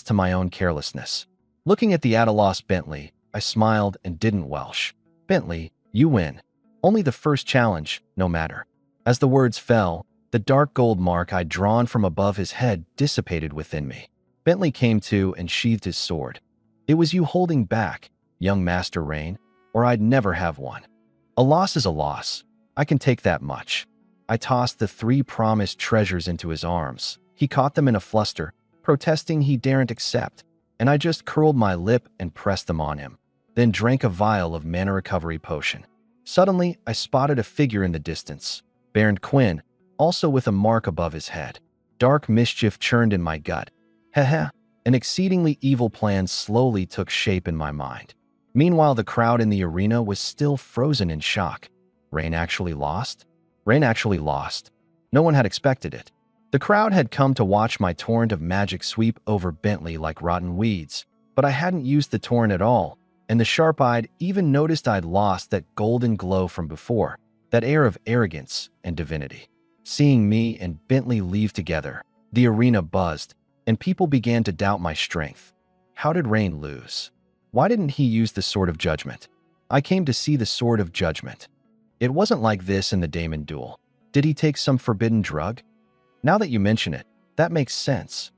to my own carelessness. Looking at the at-a-loss Bentley, I smiled and didn't welsh. "Bentley, you win. Only the first challenge, no matter." As the words fell, the dark gold mark I'd drawn from above his head dissipated within me. Bentley came to and sheathed his sword. "It was you holding back, young Master Rain, or I'd never have one. A loss is a loss. I can take that much." I tossed the 3 promised treasures into his arms. He caught them in a fluster, protesting he daren't accept, and I just curled my lip and pressed them on him, then drank a vial of mana recovery potion. Suddenly, I spotted a figure in the distance, Baron Quinn, also with a mark above his head. Dark mischief churned in my gut. Heh, an exceedingly evil plan slowly took shape in my mind. Meanwhile, the crowd in the arena was still frozen in shock. Rain actually lost? Rain actually lost. No one had expected it. The crowd had come to watch my torrent of magic sweep over Bentley like rotten weeds, but I hadn't used the torrent at all, and the sharp-eyed even noticed I'd lost that golden glow from before, that air of arrogance and divinity. Seeing me and Bentley leave together, the arena buzzed, and people began to doubt my strength. How did Rain lose? Why didn't he use the Sword of Judgment? I came to see the Sword of Judgment. It wasn't like this in the Damon duel. Did he take some forbidden drug? Now that you mention it, that makes sense.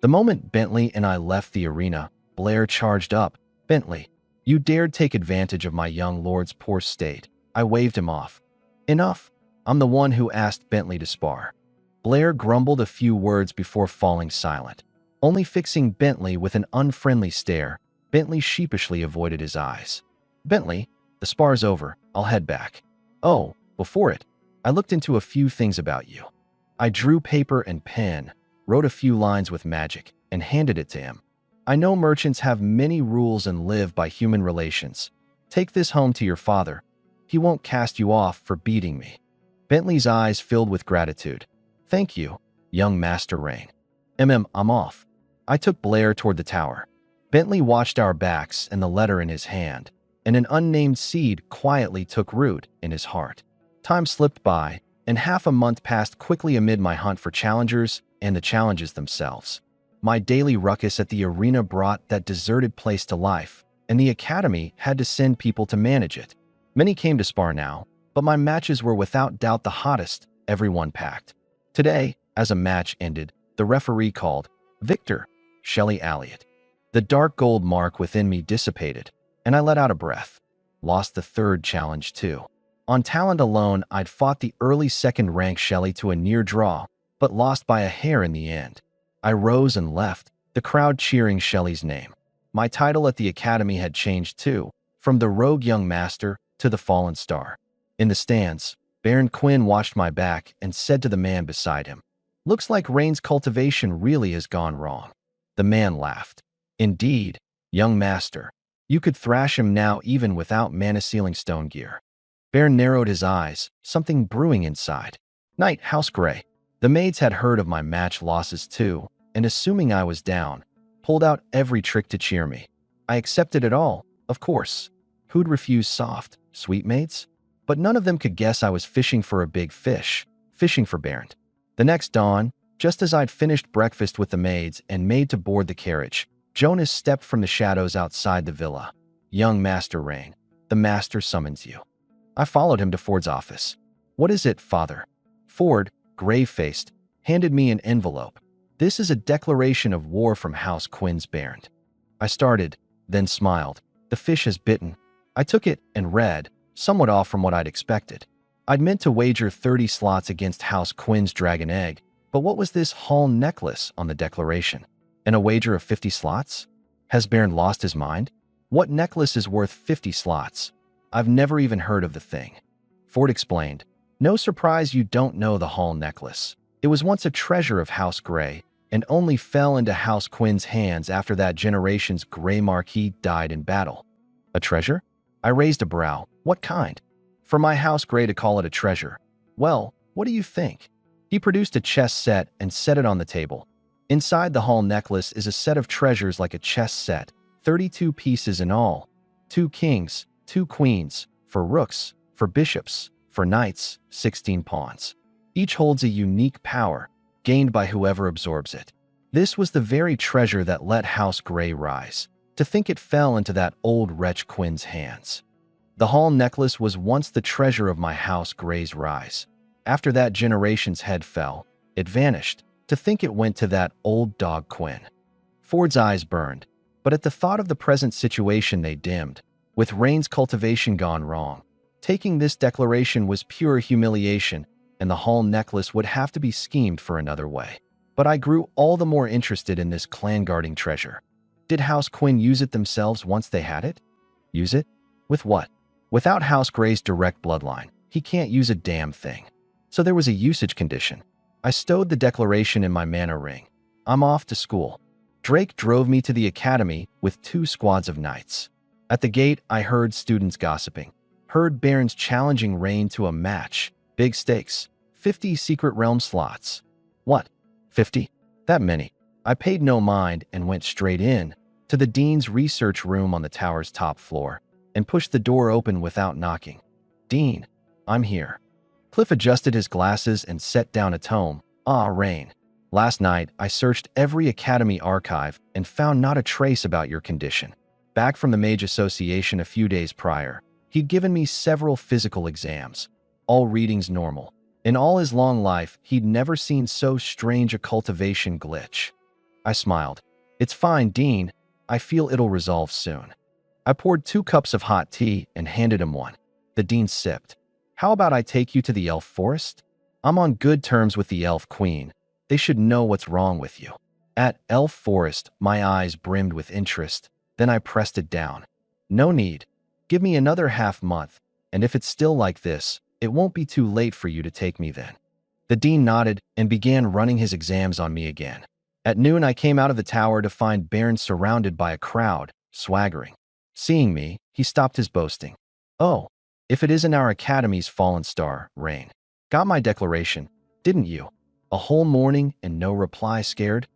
The moment Bentley and I left the arena, Blair charged up. "Bentley, you dared take advantage of my young lord's poor state." I waved him off. "Enough. I'm the one who asked Bentley to spar." Blair grumbled a few words before falling silent. Only fixing Bentley with an unfriendly stare, Bentley sheepishly avoided his eyes. "Bentley, the spar's over. I'll head back." "Oh, before it, I looked into a few things about you." I drew paper and pen, wrote a few lines with magic, and handed it to him. "I know merchants have many rules and live by human relations. Take this home to your father. He won't cast you off for beating me." Bentley's eyes filled with gratitude. "Thank you, young Master Rain. I'm off." I took Blair toward the tower. Bentley watched our backs and the letter in his hand, and an unnamed seed quietly took root in his heart. Time slipped by, and half a month passed quickly amid my hunt for challengers and the challenges themselves. My daily ruckus at the arena brought that deserted place to life, and the academy had to send people to manage it. Many came to spar now, but my matches were without doubt the hottest, everyone packed. Today, as a match ended, the referee called, "Victor, Shelley Elliott." The dark gold mark within me dissipated, and I let out a breath. Lost the 3rd challenge too. On talent alone, I'd fought the early 2nd rank Shelley to a near draw, but lost by a hair in the end. I rose and left, the crowd cheering Shelley's name. My title at the academy had changed too, from the rogue young master to the fallen star. In the stands, Baron Quinn watched my back and said to the man beside him, "Looks like Rain's cultivation really has gone wrong." The man laughed. "Indeed, young master. You could thrash him now even without mana-sealing stone gear." Baron narrowed his eyes, something brewing inside. Night, House Gray. The maids had heard of my match losses too, and assuming I was down, pulled out every trick to cheer me. I accepted it all, of course. Who'd refuse soft, sweet maids? But none of them could guess I was fishing for a big fish, fishing for Baron. The next dawn, just as I'd finished breakfast with the maids and made to board the carriage, Jonas stepped from the shadows outside the villa. Young Master Rain, the master summons you. I followed him to Ford's office. What is it, father? Ford, grave-faced, handed me an envelope. This is a declaration of war from House Quinn's Baron. I started, then smiled. The fish has bitten. I took it and read, somewhat off from what I'd expected. I'd meant to wager 30 slots against House Quinn's dragon egg, but what was this Hall necklace on the declaration? And a wager of 50 slots? Has Baron lost his mind? What necklace is worth 50 slots? I've never even heard of the thing. Ford explained. No surprise you don't know the Hall necklace. It was once a treasure of House Gray, and only fell into House Quinn's hands after that generation's Grey Marquis died in battle. A treasure? I raised a brow. What kind? For my House Gray to call it a treasure. Well, what do you think? He produced a chess set and set it on the table. Inside the Hall necklace is a set of treasures like a chess set, 32 pieces in all. 2 kings, 2 queens, for rooks, for bishops, for knights, 16 pawns. Each holds a unique power, gained by whoever absorbs it. This was the very treasure that let House Gray rise. To think it fell into that old wretch Quinn's hands. The Hall necklace was once the treasure of my House Gray's rise. After that generation's head fell, it vanished. To think it went to that old dog Quinn. Ford's eyes burned, but at the thought of the present situation they dimmed. With Rain's cultivation gone wrong, taking this declaration was pure humiliation, and the Hall necklace would have to be schemed for another way. But I grew all the more interested in this clan-guarding treasure. Did House Quinn use it themselves once they had it? Use it? With what? Without House Gray's direct bloodline, he can't use a damn thing. So there was a usage condition. I stowed the declaration in my mana ring. I'm off to school. Drake drove me to the academy with 2 squads of knights. At the gate, I heard students gossiping. Heard barons challenging Rain to a match. Big stakes. 50 secret realm slots. What? 50? That many. I paid no mind and went straight in, to the dean's research room on the tower's top floor, and pushed the door open without knocking. Dean, I'm here. Cliff adjusted his glasses and set down a tome. Ah, Rain. Last night, I searched every academy archive and found not a trace about your condition. Back from the Mage Association a few days prior, he'd given me several physical exams. All readings normal. In all his long life, he'd never seen so strange a cultivation glitch. I smiled. It's fine, Dean. I feel it'll resolve soon. I poured 2 cups of hot tea and handed him one. The dean sipped. How about I take you to the elf forest? I'm on good terms with the elf queen. They should know what's wrong with you. At elf forest, my eyes brimmed with interest. Then I pressed it down. No need. Give me another half-month, and if it's still like this, it won't be too late for you to take me then. The dean nodded and began running his exams on me again. At noon, I came out of the tower to find Baron surrounded by a crowd, swaggering. Seeing me, he stopped his boasting. Oh, if it isn't our academy's fallen star, Rain. Got my declaration, didn't you? A whole morning and no reply, scared?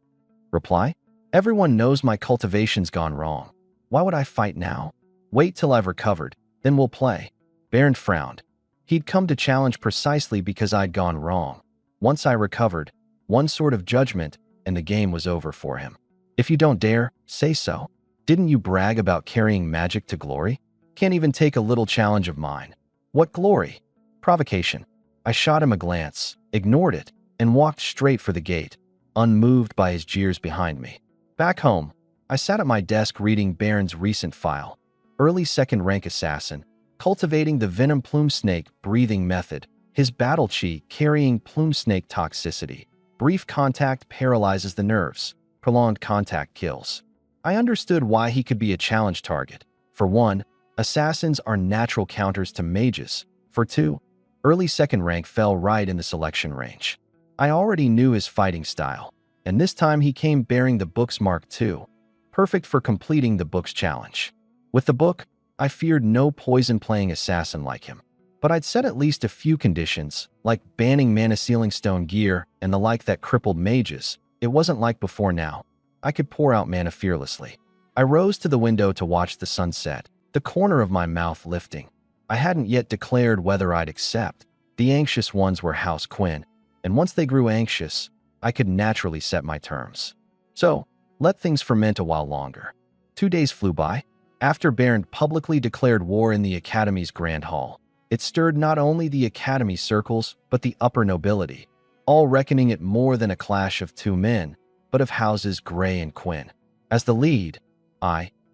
Reply? Everyone knows my cultivation's gone wrong. Why would I fight now? Wait till I've recovered, then we'll play. Baron frowned. He'd come to challenge precisely because I'd gone wrong. Once I recovered, one sort of judgment, and the game was over for him. If you don't dare, say so. Didn't you brag about carrying magic to glory? Can't even take a little challenge of mine. What glory? Provocation. I shot him a glance, ignored it, and walked straight for the gate, unmoved by his jeers behind me. Back home, I sat at my desk reading Baron's recent file. Early 2nd rank assassin, cultivating the venom plume snake breathing method, his battle chi carrying plume snake toxicity. Brief contact paralyzes the nerves, prolonged contact kills. I understood why he could be a challenge target. For one, assassins are natural counters to mages. For two, early 2nd rank fell right in the selection range. I already knew his fighting style, and this time he came bearing the book's Mark II, perfect for completing the book's challenge. With the book, I feared no poison-playing assassin like him. But I'd set at least a few conditions, like banning mana-sealing stone gear and the like that crippled mages. It wasn't like before now. I could pour out mana fearlessly. I rose to the window to watch the sunset, the corner of my mouth lifting. I hadn't yet declared whether I'd accept. The anxious ones were House Quinn, and once they grew anxious, I could naturally set my terms. So, let things ferment a while longer. 2 days flew by. After Bernd publicly declared war in the Academy's Grand Hall, it stirred not only the Academy circles, but the upper nobility, all reckoning it more than a clash of two men, but of houses Grey and Quinn. As the lead,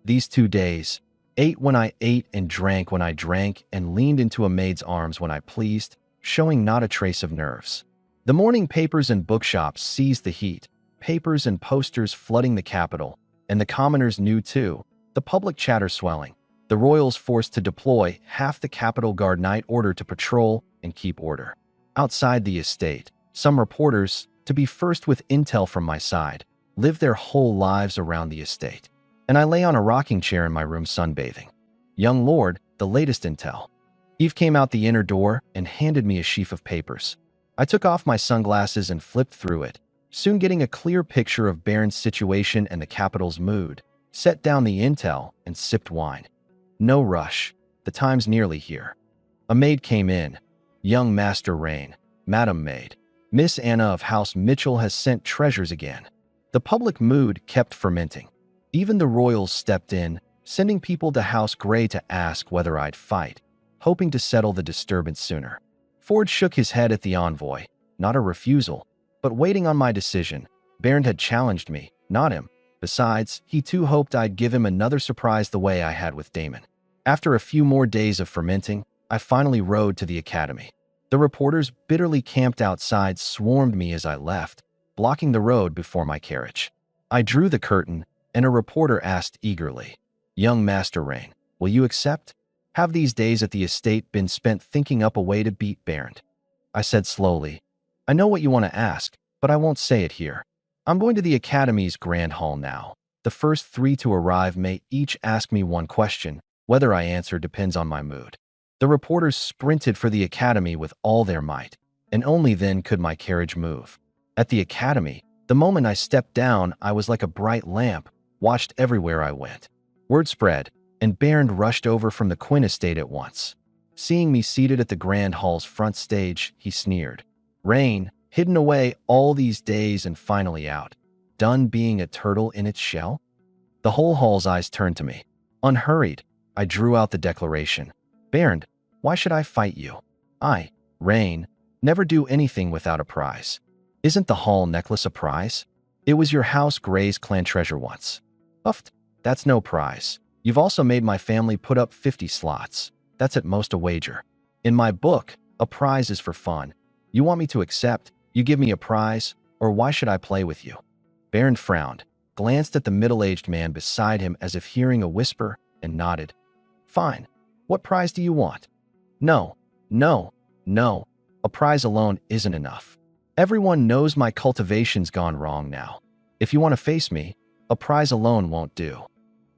these 2 days, ate when I ate and drank when I drank and leaned into a maid's arms when I pleased, showing not a trace of nerves. The morning papers and bookshops seized the heat, papers and posters flooding the capital, and the commoners knew too, the public chatter swelling, the royals forced to deploy half the capital guard night order to patrol and keep order. Outside the estate, some reporters, to be first with intel from my side, lived their whole lives around the estate. And I lay on a rocking chair in my room sunbathing. Young lord, the latest intel. Eve came out the inner door and handed me a sheaf of papers. I took off my sunglasses and flipped through it, soon getting a clear picture of Baron's situation and the capital's mood, set down the intel, and sipped wine. No rush. The time's nearly here. A maid came in. Young Master Rain, Madam Maid. Miss Anna of House Mitchell has sent treasures again. The public mood kept fermenting. Even the royals stepped in, sending people to House Grey to ask whether I'd fight, hoping to settle the disturbance sooner. Ford shook his head at the envoy, not a refusal, but waiting on my decision. Bernd had challenged me, not him. Besides, he too hoped I'd give him another surprise the way I had with Damon. After a few more days of fermenting, I finally rode to the academy. The reporters bitterly camped outside swarmed me as I left, blocking the road before my carriage. I drew the curtain, and a reporter asked eagerly, "Young Master Rain, will you accept? Have these days at the estate been spent thinking up a way to beat Bernd?" I said slowly, "I know what you want to ask, but I won't say it here. I'm going to the Academy's Grand Hall now. The first 3 to arrive may each ask me one question. Whether I answer depends on my mood." The reporters sprinted for the Academy with all their might, and only then could my carriage move. At the Academy, the moment I stepped down, I was like a bright lamp, watched everywhere I went. Word spread, and Bernd rushed over from the Quinn estate at once. Seeing me seated at the Grand Hall's front stage, he sneered. Rain, hidden away all these days and finally out. Done being a turtle in its shell? The whole hall's eyes turned to me. Unhurried, I drew out the declaration. Bernd, why should I fight you? I, Rain, never do anything without a prize. Isn't the hall necklace a prize? It was your House Grey's clan treasure once. Uffed, that's no prize. You've also made my family put up 50 slots. That's at most a wager. In my book, a prize is for fun. You want me to accept, you give me a prize, or why should I play with you? Bernd frowned, glanced at the middle-aged man beside him as if hearing a whisper, and nodded. Fine. What prize do you want? No. A prize alone isn't enough. Everyone knows my cultivation's gone wrong now. If you want to face me, a prize alone won't do.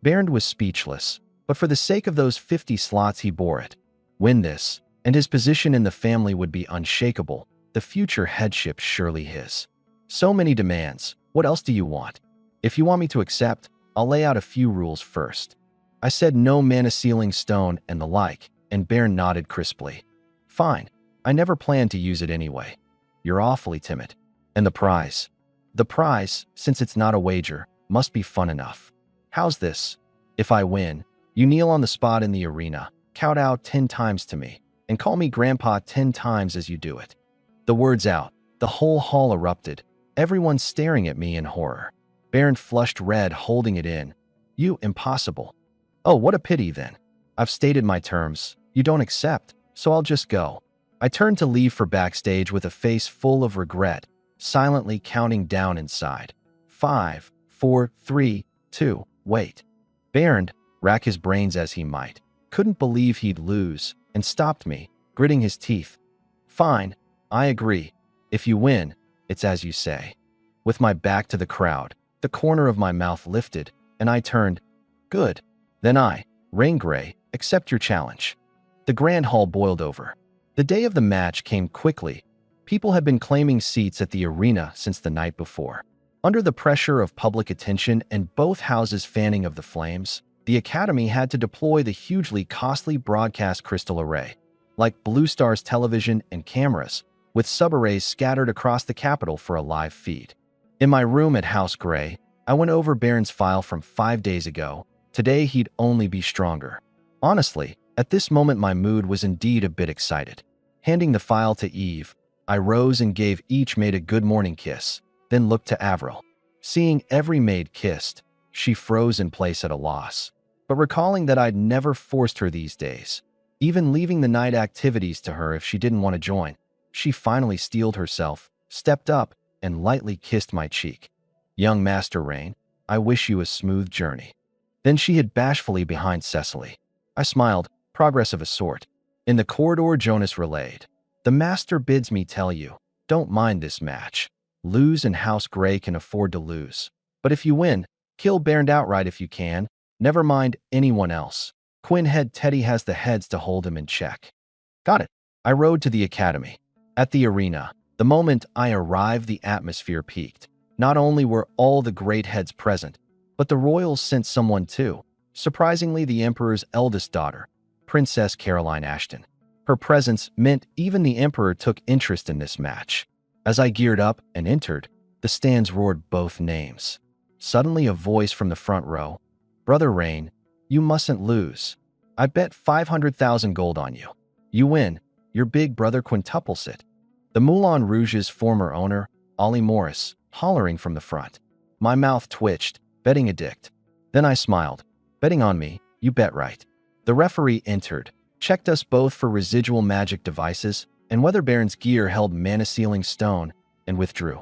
Bernd was speechless, but for the sake of those 50 slots he bore it. Win this, and his position in the family would be unshakable, the future headship surely his. So many demands, what else do you want? If you want me to accept, I'll lay out a few rules first. I said no mana-sealing stone and the like, and Bernd nodded crisply. Fine, I never planned to use it anyway. You're awfully timid. And the prize? The prize, since it's not a wager, must be fun enough. How's this? If I win, you kneel on the spot in the arena, kowtow 10 times to me, and call me Grandpa 10 times as you do it. The words out, the whole hall erupted, everyone staring at me in horror. Bernd flushed red, holding it in. You, impossible. Oh, what a pity then. I've stated my terms. You don't accept, so I'll just go. I turned to leave for backstage with a face full of regret, silently counting down inside. 5, 4, 3, 2, wait. Bernd, rack his brains as he might, couldn't believe he'd lose, and stopped me, gritting his teeth. Fine, I agree. If you win, it's as you say. With my back to the crowd, the corner of my mouth lifted, and I turned. Good. Then I, Rain Grey, accept your challenge. The grand hall boiled over. The day of the match came quickly. People had been claiming seats at the arena since the night before. Under the pressure of public attention and both houses fanning of the flames, the Academy had to deploy the hugely costly broadcast crystal array, like Blue Star's television and cameras, with subarrays scattered across the capital for a live feed. In my room at House Gray, I went over Baron's file from 5 days ago. Today he'd only be stronger. Honestly, at this moment my mood was indeed a bit excited. Handing the file to Eve, I rose and gave each maid a good morning kiss, then looked to Avril. Seeing every maid kissed, she froze in place at a loss. But recalling that I'd never forced her these days, even leaving the night activities to her if she didn't want to join, she finally steeled herself, stepped up, and lightly kissed my cheek. "Young Master Rain, I wish you a smooth journey." Then she hid bashfully behind Cecily. I smiled, progress of a sort. In the corridor, Jonas relayed, "The Master bids me tell you, don't mind this match. Lose and House Gray can afford to lose. But if you win, kill Bernd outright if you can. Never mind anyone else. Quinn Head Teddy has the heads to hold him in check." Got it. I rode to the Academy. At the arena, the moment I arrived, the atmosphere peaked. Not only were all the great heads present, but the royals sent someone too. Surprisingly, the Emperor's eldest daughter, Princess Caroline Ashton. Her presence meant even the Emperor took interest in this match. As I geared up and entered, the stands roared both names. Suddenly, a voice from the front row, "Brother Rain, you mustn't lose. I bet 500,000 gold on you. You win, your big brother quintuples it." The Moulin Rouge's former owner, Ollie Morris, hollering from the front. My mouth twitched, betting addict. Then I smiled. "Betting on me, you bet right." The referee entered, checked us both for residual magic devices and whether Baron's gear held mana-sealing stone, and withdrew.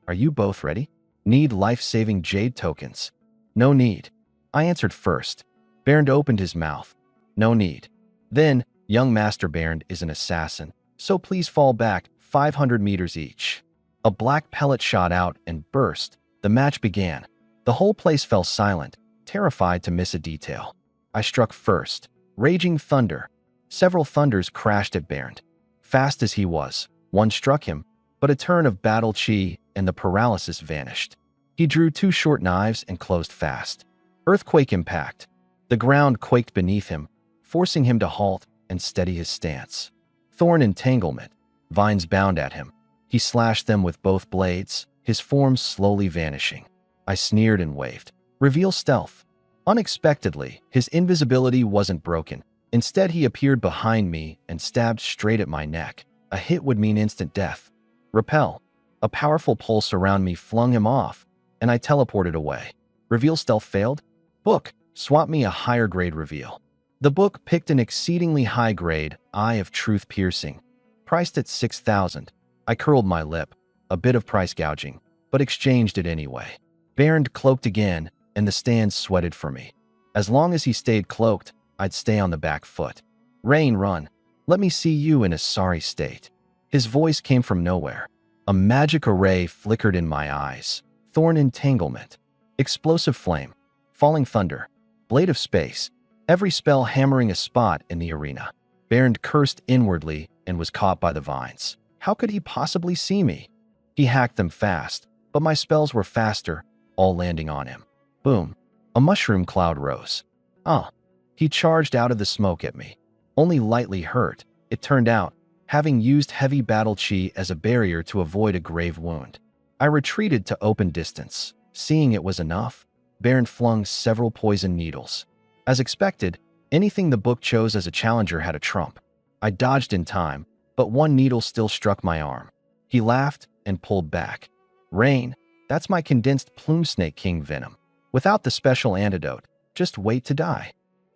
"Are you both ready? Need life-saving jade tokens?" "No need." I answered first. Bernd opened his mouth. "No need." Then, "Young Master Bernd is an assassin, so please fall back 500 meters each." A black pellet shot out and burst. The match began. The whole place fell silent, terrified to miss a detail. I struck first. Raging thunder. Several thunders crashed at Bernd. Fast as he was, one struck him, but a turn of battle chi and the paralysis vanished. He drew 2 short knives and closed fast. Earthquake impact. The ground quaked beneath him, forcing him to halt and steady his stance. Thorn entanglement. Vines bound at him. He slashed them with both blades, his form slowly vanishing. I sneered and waved. Reveal stealth. Unexpectedly, his invisibility wasn't broken. Instead, he appeared behind me and stabbed straight at my neck. A hit would mean instant death. Repel. A powerful pulse around me flung him off, and I teleported away. Reveal stealth failed? Book. Swap me a higher grade reveal. The book picked an exceedingly high grade, Eye of Truth piercing. Priced at 6,000. I curled my lip, a bit of price gouging, but exchanged it anyway. Bernd cloaked again, and the stands sweated for me. As long as he stayed cloaked, I'd stay on the back foot. "Rain, run. Let me see you in a sorry state." His voice came from nowhere. A magic array flickered in my eyes. Thorn entanglement. Explosive flame. Falling thunder. Blade of space. Every spell hammering a spot in the arena. Bernd cursed inwardly and was caught by the vines. How could he possibly see me? He hacked them fast, but my spells were faster, all landing on him. Boom. A mushroom cloud rose. Ah. He charged out of the smoke at me. Only lightly hurt, it turned out, having used heavy battle chi as a barrier to avoid a grave wound. I retreated to open distance. Seeing it was enough, Bernd flung several poison needles. As expected, anything the book chose as a challenger had a trump. I dodged in time, but one needle still struck my arm. He laughed and pulled back. "Rain, that's my condensed plume snake king venom. Without the special antidote, just wait to die."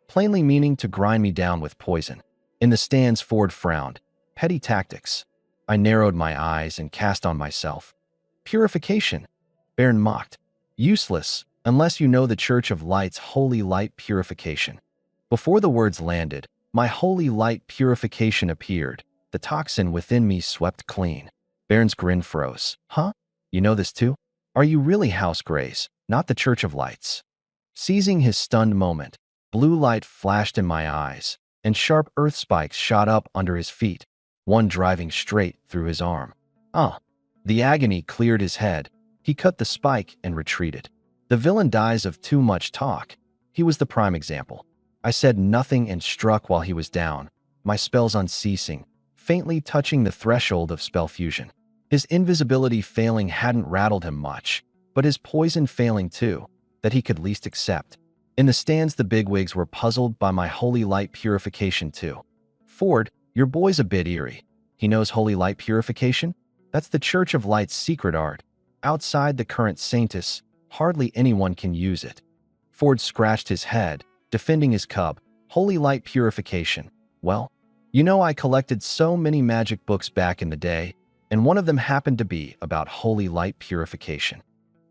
Plainly meaning to grind me down with poison. In the stands, Ford frowned. Petty tactics. I narrowed my eyes and cast on myself. "Purification," Bernd mocked. "Useless, unless you know the Church of Light's holy light purification." Before the words landed, my holy light purification appeared. The toxin within me swept clean. Bernd's grin froze. "Huh? You know this too? Are you really House Grays, not the Church of Lights?" Seizing his stunned moment, blue light flashed in my eyes. and sharp earth spikes shot up under his feet, one driving straight through his arm. Ah! The agony cleared his head. He cut the spike and retreated. The villain dies of too much talk. He was the prime example. I said nothing and struck while he was down, my spells unceasing, faintly touching the threshold of spell fusion. His invisibility failing hadn't rattled him much, but his poison failing too, that he could least accept. In the stands, the bigwigs were puzzled by my holy light purification too. Ford, your boy's a bit eerie. He knows holy light purification? That's the Church of Light's secret art. Outside the current Saintus, hardly anyone can use it. Ford scratched his head, defending his cub. Holy light purification. Well, you know, I collected so many magic books back in the day, and one of them happened to be about holy light purification.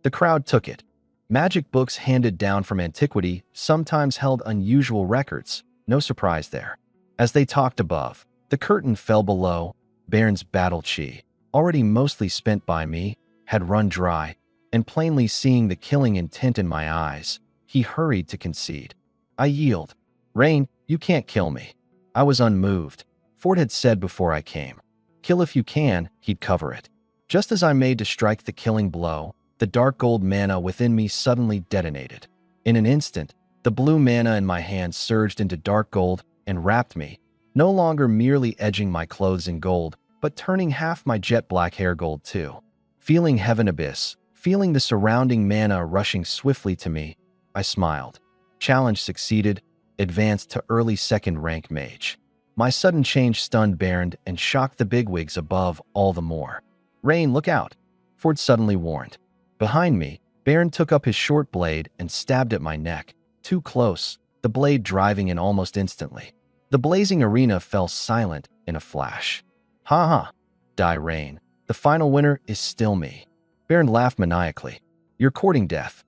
The crowd took it. Magic books handed down from antiquity sometimes held unusual records. No surprise there. As they talked above, the curtain fell below. Baron's battle chi, already mostly spent by me, had run dry, and plainly seeing the killing intent in my eyes, he hurried to concede. I yield. Rain, you can't kill me. I was unmoved. Ford had said before I came, kill if you can, he'd cover it. Just as I made to strike the killing blow, the dark gold mana within me suddenly detonated. In an instant, the blue mana in my hand surged into dark gold and wrapped me, no longer merely edging my clothes in gold, but turning half my jet black hair gold too. Feeling heaven abyss, feeling the surrounding mana rushing swiftly to me, I smiled. Challenge succeeded, advanced to early second rank mage. My sudden change stunned Baron and shocked the bigwigs above all the more. Rain, look out! Ford suddenly warned. Behind me, Baron took up his short blade and stabbed at my neck. Too close, the blade driving in almost instantly. The blazing arena fell silent in a flash. Ha ha! Die, Rain. The final winner is still me. Baron laughed maniacally. You're courting death.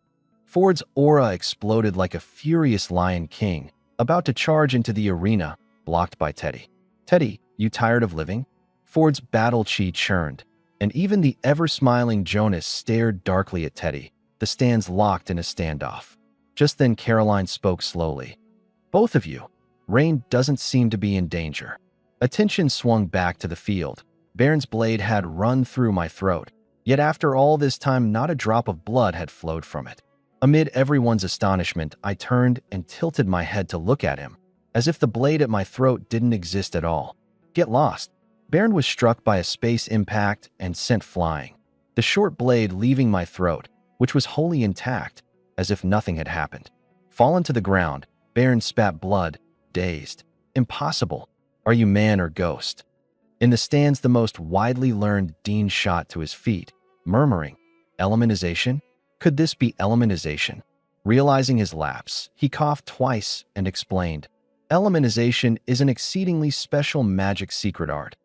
Ford's aura exploded like a furious lion king, about to charge into the arena, blocked by Teddy. Teddy, you tired of living? Ford's battle chi churned, and even the ever-smiling Jonas stared darkly at Teddy, the stands locked in a standoff. Just then Caroline spoke slowly. Both of you. Rain doesn't seem to be in danger. Attention swung back to the field. Baron's blade had run through my throat, yet after all this time not a drop of blood had flowed from it. Amid everyone's astonishment, I turned and tilted my head to look at him, as if the blade at my throat didn't exist at all. Get lost. Baron was struck by a space impact and sent flying, the short blade leaving my throat, which was wholly intact, as if nothing had happened. Fallen to the ground, Baron spat blood, dazed. Impossible. Are you man or ghost? In the stands, the most widely learned Dean shot to his feet, murmuring, Elementization? Could this be elementization? Realizing his lapse, he coughed twice and explained, Elementization is an exceedingly special magic secret art.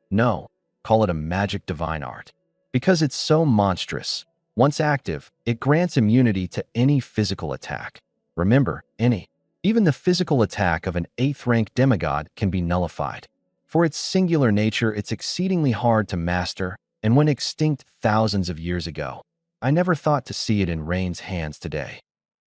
No, call it a magic divine art. Because it's so monstrous, once active, it grants immunity to any physical attack. Remember, any. Even the physical attack of an 8th rank demigod can be nullified. For its singular nature, it's exceedingly hard to master, and when extinct thousands of years ago, I never thought to see it in Rain's hands today.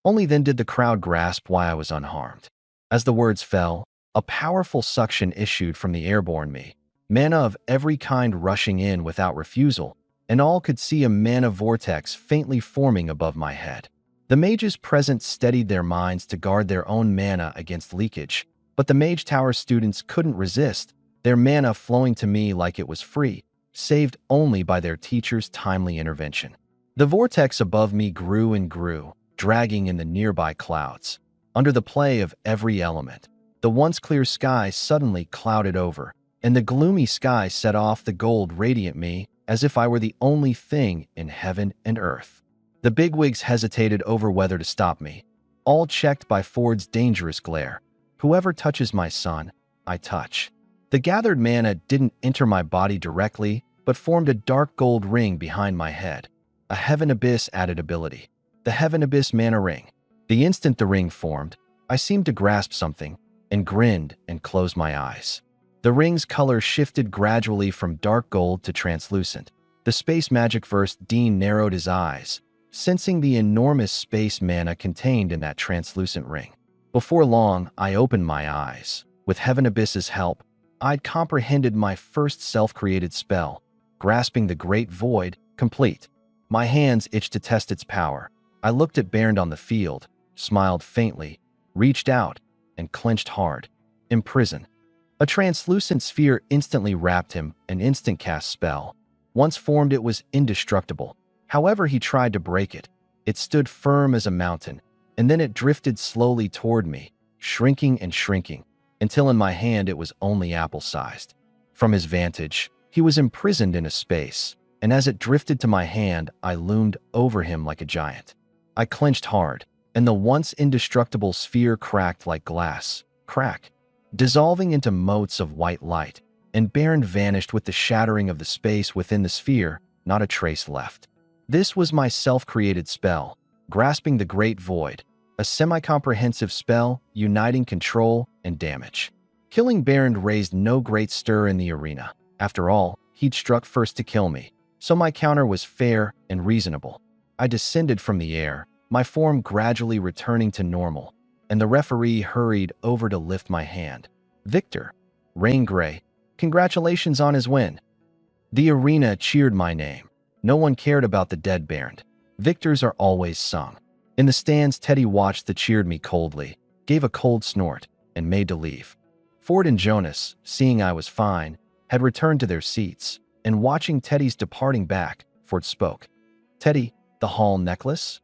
Only then did the crowd grasp why I was unharmed. As the words fell, a powerful suction issued from the airborne me, mana of every kind rushing in without refusal, and all could see a mana vortex faintly forming above my head. The mages present steadied their minds to guard their own mana against leakage, but the Mage Tower students couldn't resist, their mana flowing to me like it was free, saved only by their teacher's timely intervention. The vortex above me grew and grew, dragging in the nearby clouds. Under the play of every element, the once clear sky suddenly clouded over, and the gloomy sky set off the gold radiant me as if I were the only thing in heaven and earth. The bigwigs hesitated over whether to stop me, all checked by Ford's dangerous glare. Whoever touches my son, I touch. The gathered mana didn't enter my body directly, but formed a dark gold ring behind my head. A Heaven Abyss added ability. The Heaven Abyss mana ring. The instant the ring formed, I seemed to grasp something, and grinned and closed my eyes. The ring's color shifted gradually from dark gold to translucent. The space magic verse Dean narrowed his eyes, sensing the enormous space mana contained in that translucent ring. Before long, I opened my eyes. With Heaven Abyss's help, I'd comprehended my first self-created spell, grasping the great void, complete. My hands itched to test its power. I looked at Bernd on the field, smiled faintly, reached out, and clenched hard. Imprison. A translucent sphere instantly wrapped him, an instant cast spell. Once formed, it was indestructible. However, he tried to break it. It stood firm as a mountain, and then it drifted slowly toward me, shrinking and shrinking, until in my hand it was only apple-sized. From his vantage, he was imprisoned in a space, and as it drifted to my hand, I loomed over him like a giant. I clenched hard, and the once indestructible sphere cracked like glass. Crack. Dissolving into motes of white light, and Bernd vanished with the shattering of the space within the sphere, not a trace left. This was my self-created spell, grasping the great void, a semi-comprehensive spell uniting control and damage. Killing Bernd raised no great stir in the arena. After all, he'd struck first to kill me, so my counter was fair and reasonable. I descended from the air, my form gradually returning to normal, and the referee hurried over to lift my hand. Victor, Rain Gray, congratulations on his win. The arena cheered my name. No one cared about the dead Bernd. Victors are always sung. In the stands, Teddy watched the cheered me coldly, gave a cold snort, and made to leave. Ford and Jonas, seeing I was fine, had returned to their seats, and watching Teddy's departing back, Ford spoke. Teddy, the hall necklace?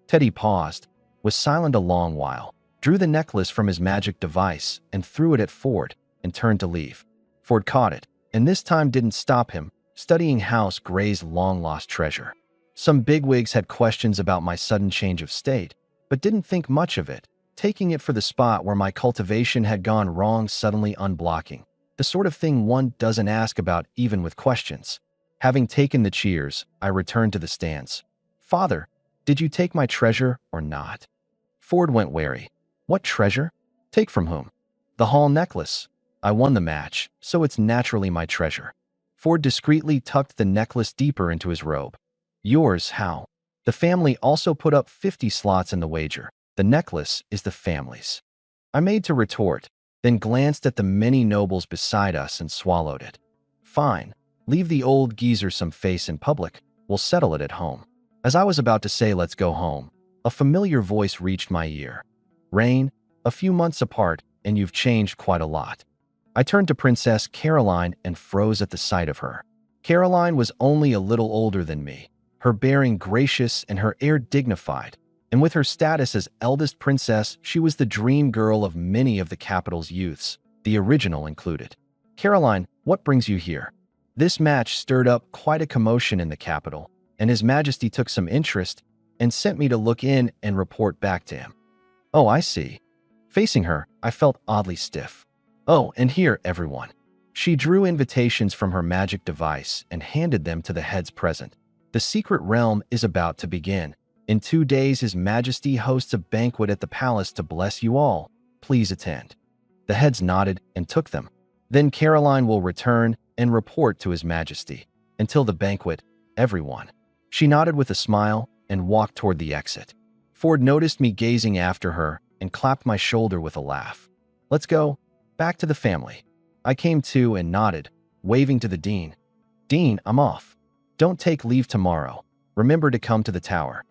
Teddy paused, was silent a long while, drew the necklace from his magic device and threw it at Ford, and turned to leave. Ford caught it, and this time didn't stop him, studying House Gray's long-lost treasure. Some bigwigs had questions about my sudden change of state, but didn't think much of it, taking it for the spot where my cultivation had gone wrong suddenly unblocking, the sort of thing one doesn't ask about even with questions. Having taken the cheers, I returned to the stands. Father, did you take my treasure or not? Ford went wary. What treasure? Take from whom? The hall necklace. I won the match, so it's naturally my treasure. Ford discreetly tucked the necklace deeper into his robe. Yours, how? The family also put up 50 slots in the wager. The necklace is the family's. I made to retort, then glanced at the many nobles beside us and swallowed it. Fine. Leave the old geezer some face in public. We'll settle it at home. As I was about to say let's go home, a familiar voice reached my ear. Rain, a few months apart, and you've changed quite a lot. I turned to Princess Caroline and froze at the sight of her. Caroline was only a little older than me, her bearing gracious and her air dignified, and with her status as eldest princess, she was the dream girl of many of the capital's youths, the original included. Caroline, what brings you here? This match stirred up quite a commotion in the capital, and His Majesty took some interest and sent me to look in and report back to him. Oh, I see. Facing her, I felt oddly stiff. Oh, and here, everyone. She drew invitations from her magic device and handed them to the heads present. The secret realm is about to begin. In 2 days, His Majesty hosts a banquet at the palace to bless you all. Please attend. The heads nodded and took them. Then Caroline will return and report to His Majesty. Until the banquet, everyone. She nodded with a smile and walked toward the exit. Ford noticed me gazing after her and clapped my shoulder with a laugh. Let's go. Back to the family. I came to and nodded, waving to the dean. Dean, I'm off. Don't take leave tomorrow. Remember to come to the tower.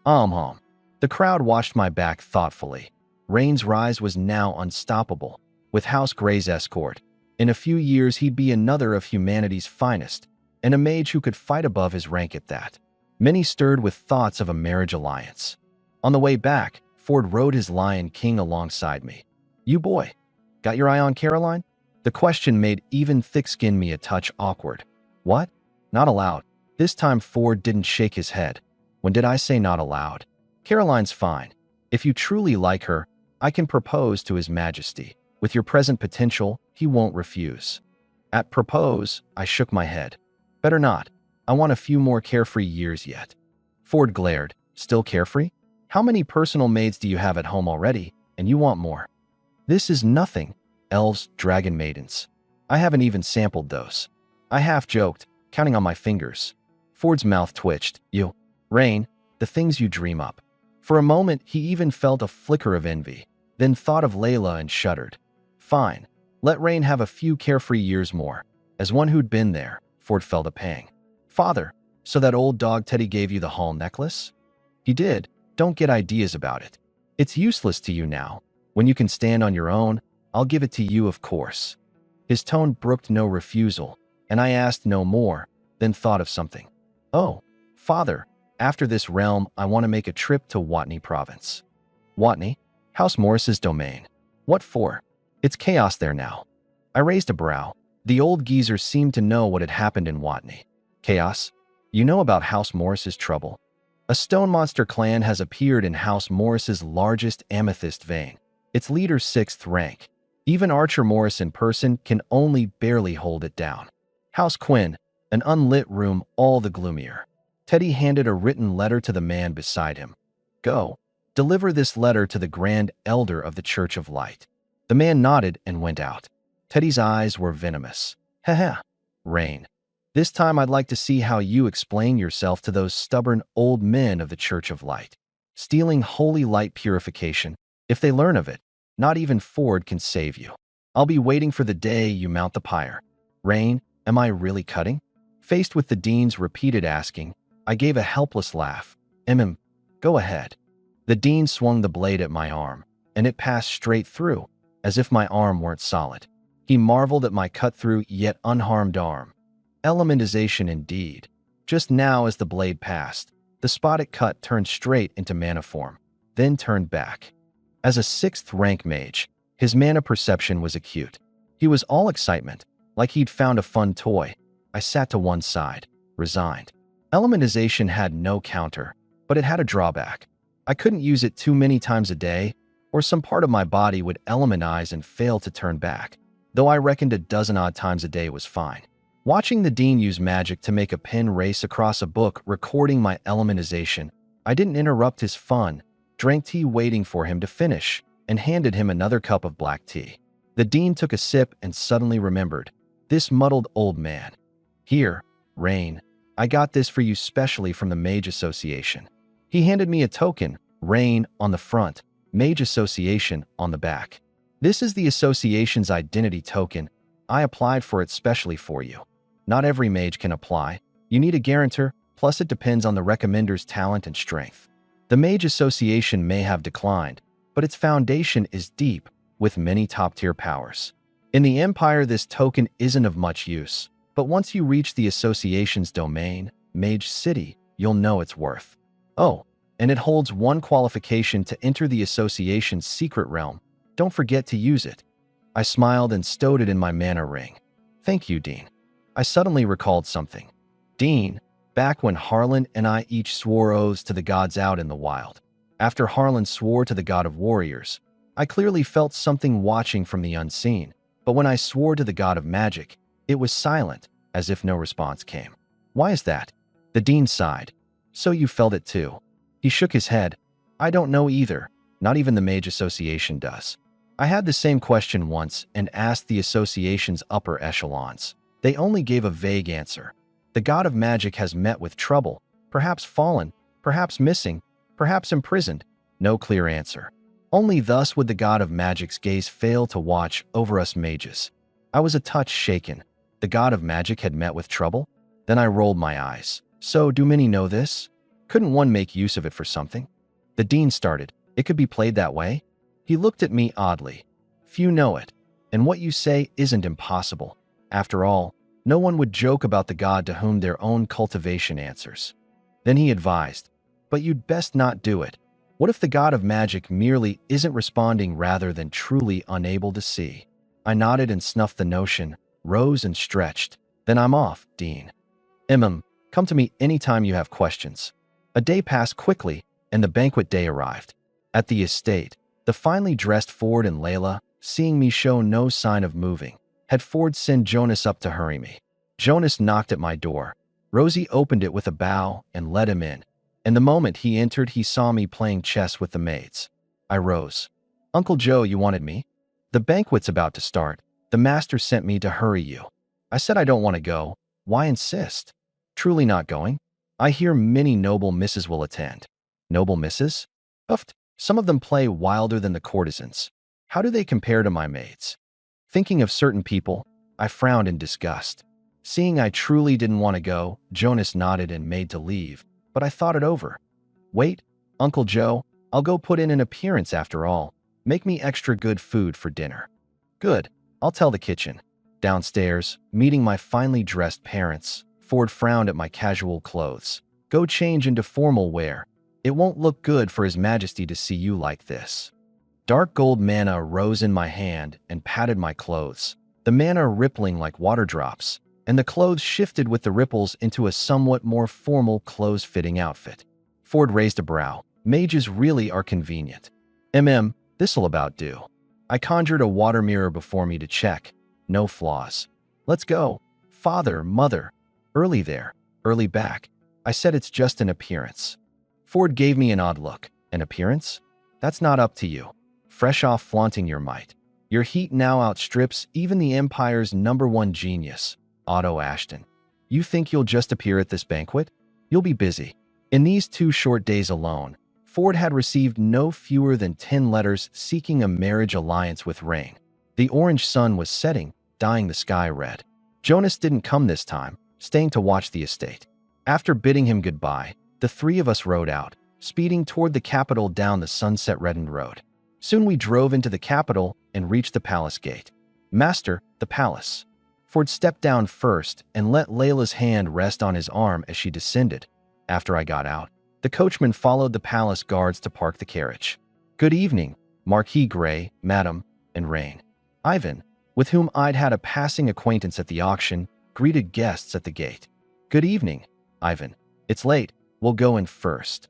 The crowd watched my back thoughtfully. Rain's rise was now unstoppable. With House Gray's escort, in a few years he'd be another of humanity's finest, and a mage who could fight above his rank at that. Many stirred with thoughts of a marriage alliance. On the way back, Ford rode his Lion King alongside me. You boy, got your eye on Caroline? The question made even thick-skinned me a touch awkward. What? Not allowed. This time Ford didn't shake his head. When did I say not allowed? Caroline's fine. If you truly like her, I can propose to His Majesty. With your present potential, he won't refuse. At propose, I shook my head. Better not. I want a few more carefree years yet. Ford glared. Still carefree? How many personal maids do you have at home already, and you want more? This is nothing. Elves, dragon maidens. I haven't even sampled those. I half joked, counting on my fingers. Ford's mouth twitched. You, Rain, the things you dream up. For a moment, he even felt a flicker of envy, then thought of Layla and shuddered. Fine. Let Rain have a few carefree years more. As one who'd been there, Ford felt a pang. Father, so that old dog Teddy gave you the hall necklace? He did. Don't get ideas about it. It's useless to you now. When you can stand on your own, I'll give it to you, of course. His tone brooked no refusal, and I asked no more, then thought of something. Oh, Father, after this realm, I want to make a trip to Watney province. Watney? House Morris's domain. What for? It's chaos there now. I raised a brow. The old geezer seemed to know what had happened in Watney. Chaos? You know about House Morris's trouble? A stone monster clan has appeared in House Morris's largest amethyst vein. Its leader's 6th rank. Even Archer Morris in person can only barely hold it down. House Quinn, an unlit room all the gloomier. Teddy handed a written letter to the man beside him. Go, deliver this letter to the Grand Elder of the Church of Light. The man nodded and went out. Teddy's eyes were venomous. Haha, Rain. This time I'd like to see how you explain yourself to those stubborn old men of the Church of Light. Stealing holy light purification. If they learn of it, not even Ford can save you. I'll be waiting for the day you mount the pyre. Rain, am I really cutting? Faced with the dean's repeated asking, I gave a helpless laugh. Go ahead. The dean swung the blade at my arm, and it passed straight through, as if my arm weren't solid. He marveled at my cut-through yet unharmed arm. Elementization indeed. Just now as the blade passed, the spotted cut turned straight into mana form, then turned back. As a 6th rank mage, his mana perception was acute. He was all excitement, like he'd found a fun toy. I sat to one side, resigned. Elementization had no counter, but it had a drawback. I couldn't use it too many times a day, or some part of my body would elementize and fail to turn back, though I reckoned a dozen odd times a day was fine. Watching the dean use magic to make a pen race across a book recording my elementization, I didn't interrupt his fun, drank tea waiting for him to finish, and handed him another cup of black tea. The dean took a sip and suddenly remembered. This muddled old man. Here, Rain, I got this for you specially from the Mage Association. He handed me a token, Rain, on the front, Mage Association on the back. This is the association's identity token. I applied for it specially for you. Not every mage can apply. You need a guarantor, plus it depends on the recommender's talent and strength. The Mage Association may have declined, but its foundation is deep, with many top-tier powers. In the Empire, this token isn't of much use, but once you reach the association's domain, Mage City, you'll know its worth. Oh, and it holds one qualification to enter the association's secret realm. Don't forget to use it. I smiled and stowed it in my mana ring. Thank you, Dean. I suddenly recalled something. Dean, back when Harlan and I each swore oaths to the gods out in the wild. After Harlan swore to the god of warriors, I clearly felt something watching from the unseen, but when I swore to the god of magic, it was silent, as if no response came. Why is that? The dean sighed. So you felt it too. He shook his head. I don't know either. Not even the Mage Association does. I had the same question once and asked the association's upper echelons. They only gave a vague answer. The god of magic has met with trouble, perhaps fallen, perhaps missing, perhaps imprisoned. No clear answer. Only thus would the god of magic's gaze fail to watch over us mages. I was a touch shaken. The god of magic had met with trouble? Then I rolled my eyes. So, do many know this? Couldn't one make use of it for something? The dean started. It could be played that way? He looked at me oddly. Few know it, and what you say isn't impossible. After all, no one would joke about the god to whom their own cultivation answers. Then he advised, but you'd best not do it. What if the god of magic merely isn't responding rather than truly unable to see? I nodded and snuffed the notion, rose and stretched. Then I'm off, Dean. Come to me anytime you have questions. A day passed quickly, and the banquet day arrived. At the estate, the finely dressed Ford and Layla, seeing me show no sign of moving, had Ford send Jonas up to hurry me. Jonas knocked at my door. Rosie opened it with a bow and let him in. And the moment he entered, he saw me playing chess with the maids. I rose. Uncle Joe, you wanted me? The banquet's about to start. The master sent me to hurry you. I said I don't want to go. Why insist? Truly not going? I hear many noble misses will attend. Noble misses? Uffed. Some of them play wilder than the courtesans. How do they compare to my maids? Thinking of certain people, I frowned in disgust. Seeing I truly didn't want to go, Jonas nodded and made to leave, but I thought it over. Wait, Uncle Joe, I'll go put in an appearance after all. Make me extra good food for dinner. Good, I'll tell the kitchen. Downstairs, meeting my finely dressed parents, Ford frowned at my casual clothes. Go change into formal wear. It won't look good for His Majesty to see you like this. Dark gold manna rose in my hand and patted my clothes, the manna rippling like water drops, and the clothes shifted with the ripples into a somewhat more formal clothes-fitting outfit. Ford raised a brow. Mages really are convenient. This'll about do. I conjured a water mirror before me to check. No flaws. Let's go. Father, mother. Early there, early back. I said it's just an appearance. Ford gave me an odd look. An appearance? That's not up to you. Fresh off flaunting your might. Your heat now outstrips even the Empire's #1 genius, Otto Ashton. You think you'll just appear at this banquet? You'll be busy. In these 2 short days alone, Ford had received no fewer than 10 letters seeking a marriage alliance with Rain. The orange sun was setting, dyeing the sky red. Jonas didn't come this time, staying to watch the estate. After bidding him goodbye, the 3 of us rode out, speeding toward the capital down the sunset-reddened road. Soon we drove into the capital and reached the palace gate. Master, the palace. Ford stepped down first and let Layla's hand rest on his arm as she descended. After I got out, the coachman followed the palace guards to park the carriage. Good evening, Marquis Gray, Madam, and Rain. Ivan, with whom I'd had a passing acquaintance at the auction, greeted guests at the gate. Good evening, Ivan. It's late. We'll go in first.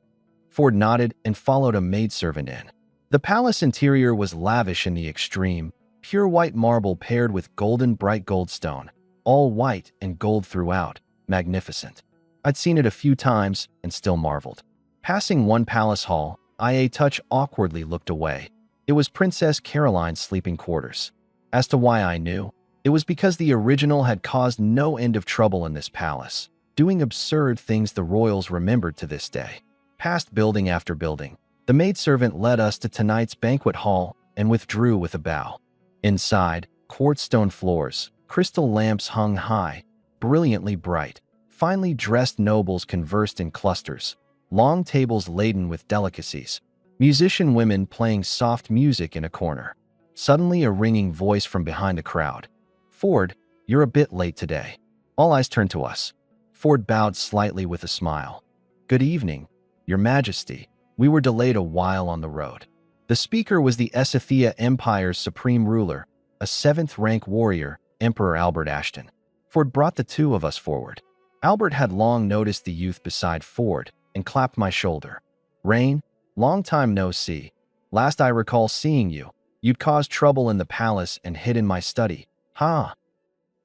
Ford nodded and followed a maidservant in. The palace interior was lavish in the extreme, pure white marble paired with golden bright gold stone, all white and gold throughout, magnificent. I'd seen it a few times and still marveled. Passing one palace hall, I a touch awkwardly looked away. It was Princess Caroline's sleeping quarters. As to why I knew, it was because the original had caused no end of trouble in this palace, doing absurd things the royals remembered to this day. Past building after building, the maidservant led us to tonight's banquet hall and withdrew with a bow. Inside, quartz stone floors, crystal lamps hung high, brilliantly bright. Finely dressed nobles conversed in clusters, long tables laden with delicacies, musician women playing soft music in a corner. Suddenly, a ringing voice from behind the crowd. Ford, you're a bit late today. All eyes turned to us. Ford bowed slightly with a smile. Good evening, Your Majesty. We were delayed a while on the road. The speaker was the Esithia Empire's supreme ruler, a 7th-rank warrior, Emperor Albert Ashton. Ford brought the 2 of us forward. Albert had long noticed the youth beside Ford and clapped my shoulder. Rain, long time no see. Last I recall seeing you, you'd caused trouble in the palace and hid in my study. Ha!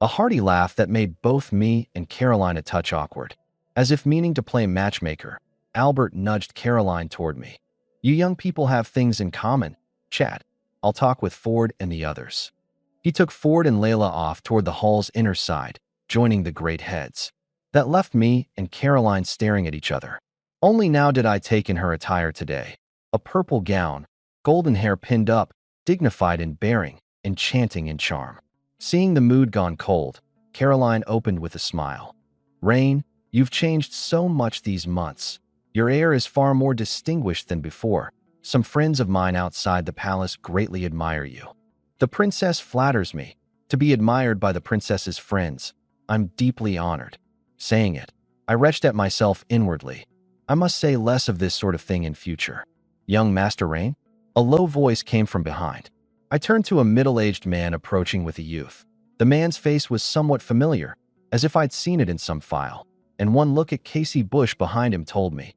A hearty laugh that made both me and Caroline a touch awkward. As if meaning to play matchmaker, Albert nudged Caroline toward me. You young people have things in common. Chat. I'll talk with Ford and the others. He took Ford and Layla off toward the hall's inner side, joining the great heads. That left me and Caroline staring at each other. Only now did I take in her attire today. A purple gown, golden hair pinned up, dignified in bearing, enchanting in charm. Seeing the mood gone cold, Caroline opened with a smile. Rain, you've changed so much these months. Your air is far more distinguished than before. Some friends of mine outside the palace greatly admire you. The princess flatters me. To be admired by the princess's friends, I'm deeply honored. Saying it, I retched at myself inwardly. I must say less of this sort of thing in future. Young Master Rain? A low voice came from behind. I turned to a middle-aged man approaching with a youth. The man's face was somewhat familiar, as if I'd seen it in some file, and one look at Casey Bush behind him told me.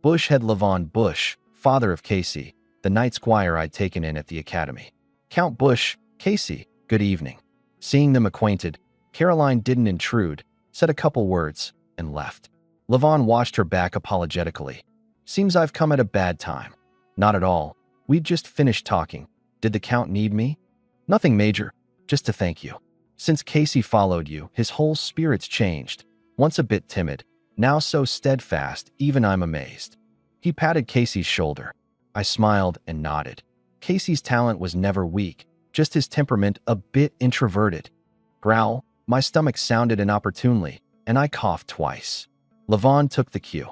Bush had Levon Bush, father of Casey, the night squire I'd taken in at the academy. Count Bush, Casey, good evening. Seeing them acquainted, Caroline didn't intrude, said a couple words, and left. Levon watched her back apologetically. Seems I've come at a bad time. Not at all. We'd just finished talking. Did the Count need me? Nothing major, just to thank you. Since Casey followed you, his whole spirit's changed. Once a bit timid, now so steadfast, even I'm amazed. He patted Casey's shoulder. I smiled and nodded. Casey's talent was never weak, just his temperament a bit introverted. Growl, my stomach sounded inopportunely, and I coughed twice. Levon took the cue.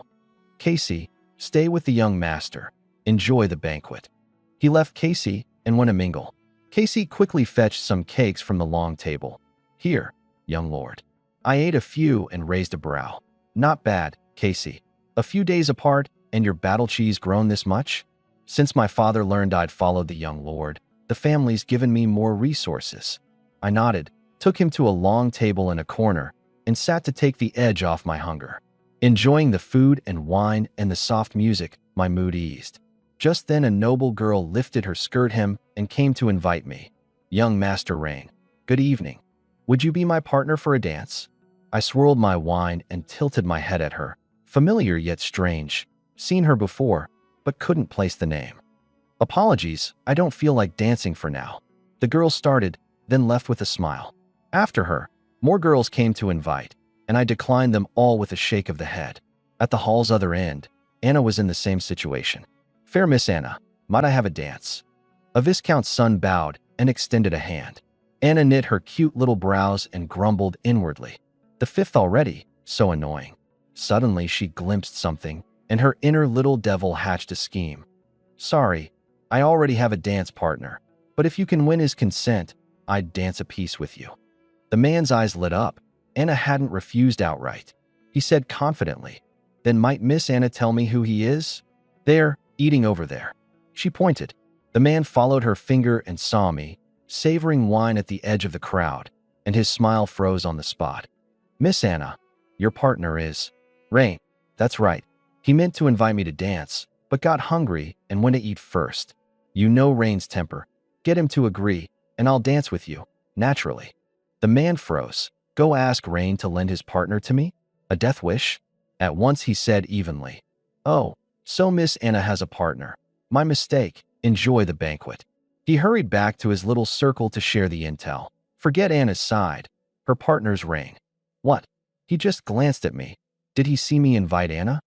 Casey, stay with the young master. Enjoy the banquet. He left Casey and went to mingle. Casey quickly fetched some cakes from the long table. Here, young lord. I ate a few and raised a brow. Not bad, Casey. A few days apart, and your battle cheese grown this much? Since my father learned I'd followed the young lord, the family's given me more resources. I nodded, took him to a long table in a corner, and sat to take the edge off my hunger. Enjoying the food and wine and the soft music, my mood eased. Just then a noble girl lifted her skirt hem and came to invite me. Young Master Rain, good evening. Would you be my partner for a dance? I swirled my wine and tilted my head at her. Familiar yet strange. Seen her before, but couldn't place the name. Apologies, I don't feel like dancing for now. The girl started, then left with a smile. After her, more girls came to invite, and I declined them all with a shake of the head. At the hall's other end, Anna was in the same situation. Fair Miss Anna, might I have a dance? A viscount's son bowed and extended a hand. Anna knit her cute little brows and grumbled inwardly. The fifth already, so annoying. Suddenly she glimpsed something, and her inner little devil hatched a scheme. Sorry, I already have a dance partner, but if you can win his consent, I'd dance a piece with you. The man's eyes lit up. Anna hadn't refused outright. He said confidently, Then might Miss Anna tell me who he is? There, eating over there. She pointed. The man followed her finger and saw me, savoring wine at the edge of the crowd, and his smile froze on the spot. Miss Anna, your partner is Rain. That's right. He meant to invite me to dance, but got hungry and went to eat first. You know Rain's temper. Get him to agree, and I'll dance with you, naturally. The man froze. Go ask Rain to lend his partner to me? A death wish? At once he said evenly. Oh, so Miss Anna has a partner. My mistake. Enjoy the banquet. He hurried back to his little circle to share the intel. Forget Anna's side. Her partner's Rain. What? He just glanced at me. Did he see me invite Anna?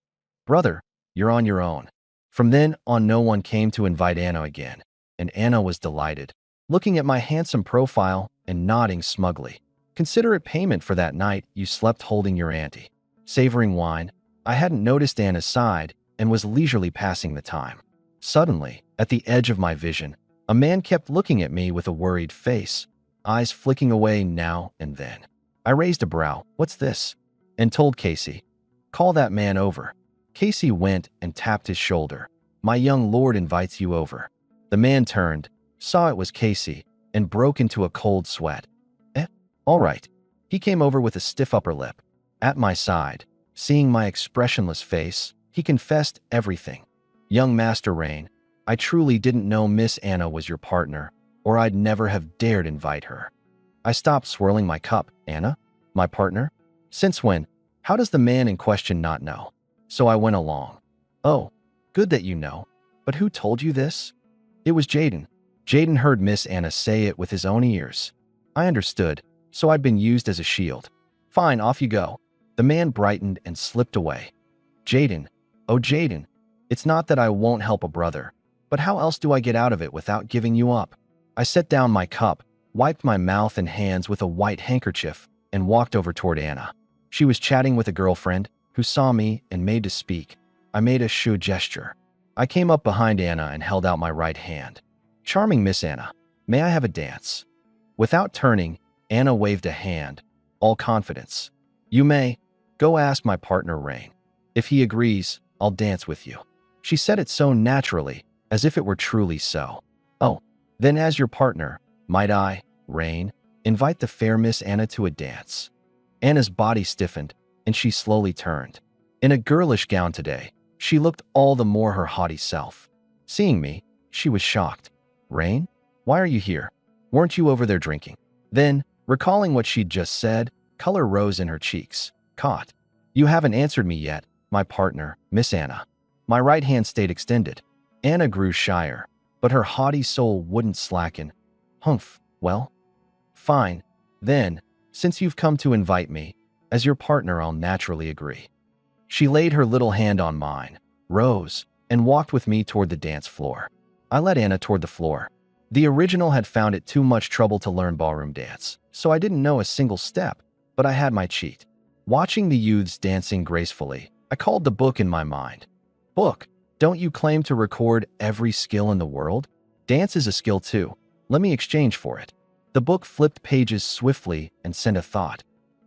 Brother, you're on your own. From then on, no one came to invite Anna again, and Anna was delighted, looking at my handsome profile and nodding smugly. Considerate payment for that night you slept holding your auntie. Savoring wine, I hadn't noticed Anna's side and was leisurely passing the time. Suddenly, at the edge of my vision, a man kept looking at me with a worried face, eyes flicking away now and then. I raised a brow. What's this? And told Casey. Call that man over. Casey went and tapped his shoulder. My young lord invites you over. The man turned, saw it was Casey, and broke into a cold sweat. All right. He came over with a stiff upper lip. At my side, seeing my expressionless face, he confessed everything. Young Master Rain, I truly didn't know Miss Anna was your partner, or I'd never have dared invite her. I stopped swirling my cup. Anna? My partner? Since when? How does the man in question not know? So I went along. Oh, good that you know. But who told you this? It was Jaden. Jaden heard Miss Anna say it with his own ears. I understood, so I'd been used as a shield. Fine, off you go. The man brightened and slipped away. Jaden. Oh, Jaden. It's not that I won't help a brother, but how else do I get out of it without giving you up? I set down my cup, wiped my mouth and hands with a white handkerchief, and walked over toward Anna. She was chatting with a girlfriend who saw me and made to speak. I made a shoo gesture. I came up behind Anna and held out my right hand. Charming Miss Anna, may I have a dance? Without turning, Anna waved a hand, all confidence. You may. Go ask my partner Rain. If he agrees, I'll dance with you. She said it so naturally, as if it were truly so. Oh, then as your partner, might I, Rain, invite the fair Miss Anna to a dance? Anna's body stiffened, and she slowly turned. In a girlish gown today, she looked all the more her haughty self. Seeing me, she was shocked. Rain? Why are you here? Weren't you over there drinking? Then, recalling what she'd just said, color rose in her cheeks. Caught. You haven't answered me yet, my partner, Miss Anna. My right hand stayed extended. Anna grew shyer, but her haughty soul wouldn't slacken. Humph, well? Fine. Then, since you've come to invite me, as your partner I'll naturally agree. She laid her little hand on mine, rose, and walked with me toward the dance floor. I led Anna toward the floor. The original had found it too much trouble to learn ballroom dance, so I didn't know a single step, but I had my cheat. Watching the youths dancing gracefully, I called the book in my mind. Book, don't you claim to record every skill in the world? Dance is a skill too. Let me exchange for it. The book flipped pages swiftly and sent a thought.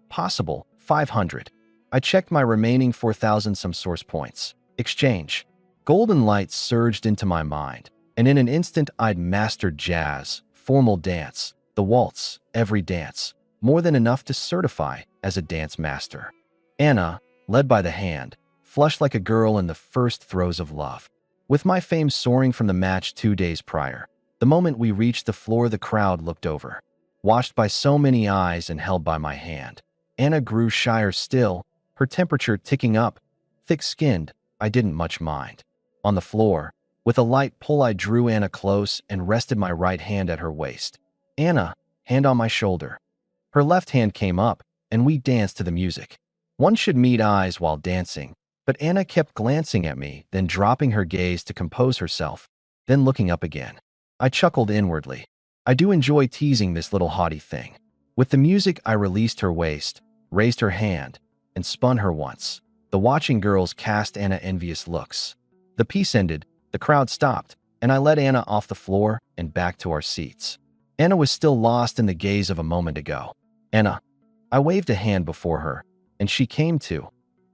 Possible, 500. I checked my remaining 4,000 some source points. Exchange. Golden lights surged into my mind, and in an instant I'd mastered jazz, formal dance, the waltz, every dance, more than enough to certify as a dance master. Anna, led by the hand, flushed like a girl in the first throes of love. With my fame soaring from the match 2 days prior, the moment we reached the floor the crowd looked over. Watched by so many eyes and held by my hand, Anna grew shyer still, her temperature ticking up. Thick-skinned, I didn't much mind. On the floor, with a light pull I drew Anna close and rested my right hand at her waist. Anna, hand on my shoulder. Her left hand came up, and we danced to the music. One should meet eyes while dancing, but Anna kept glancing at me, then dropping her gaze to compose herself, then looking up again. I chuckled inwardly. I do enjoy teasing this little haughty thing. With the music, I released her waist, raised her hand, and spun her once. The watching girls cast Anna envious looks. The piece ended, the crowd stopped, and I led Anna off the floor and back to our seats. Anna was still lost in the gaze of a moment ago. Anna. I waved a hand before her, and she came to.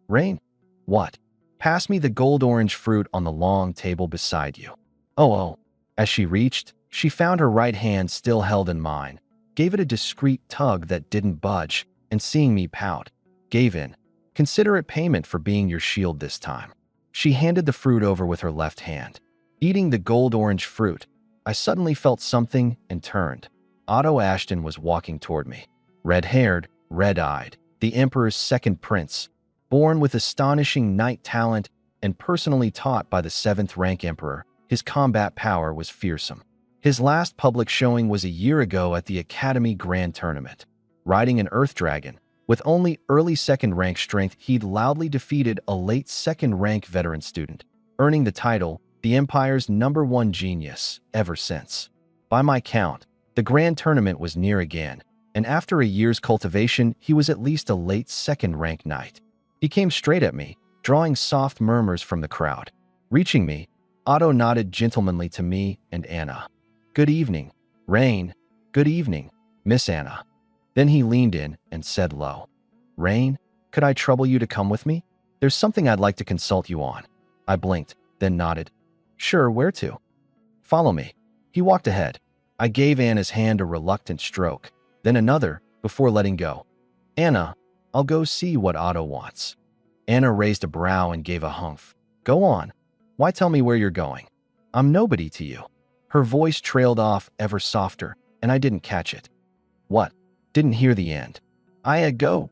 Rain? What? Pass me the gold-orange fruit on the long table beside you. Oh. As she reached, she found her right hand still held in mine, gave it a discreet tug that didn't budge, and seeing me pout, gave in. Consider it payment for being your shield this time. She handed the fruit over with her left hand. Eating the gold-orange fruit, I suddenly felt something and turned. Otto Ashton was walking toward me. Red-haired, red-eyed, the Emperor's second prince, born with astonishing knight talent and personally taught by the 7th-rank Emperor, his combat power was fearsome. His last public showing was a year ago at the Academy Grand Tournament. Riding an Earth Dragon, with only early 2nd-rank strength, he'd loudly defeated a late 2nd-rank veteran student, earning the title, the Empire's #1 genius, ever since. By my count, the Grand Tournament was near again, and after a year's cultivation, he was at least a late 2nd-rank knight. He came straight at me, drawing soft murmurs from the crowd. Reaching me, Otto nodded gentlemanly to me and Anna. Good evening, Rain. Good evening, Miss Anna. Then he leaned in and said low, Rain, could I trouble you to come with me? There's something I'd like to consult you on. I blinked, then nodded. Sure, where to? Follow me. He walked ahead. I gave Anna's hand a reluctant stroke, then another, before letting go. Anna, I'll go see what Otto wants. Anna raised a brow and gave a humph. Go on. Why tell me where you're going? I'm nobody to you. Her voice trailed off ever softer, and I didn't catch it. What? Didn't hear the end. Go.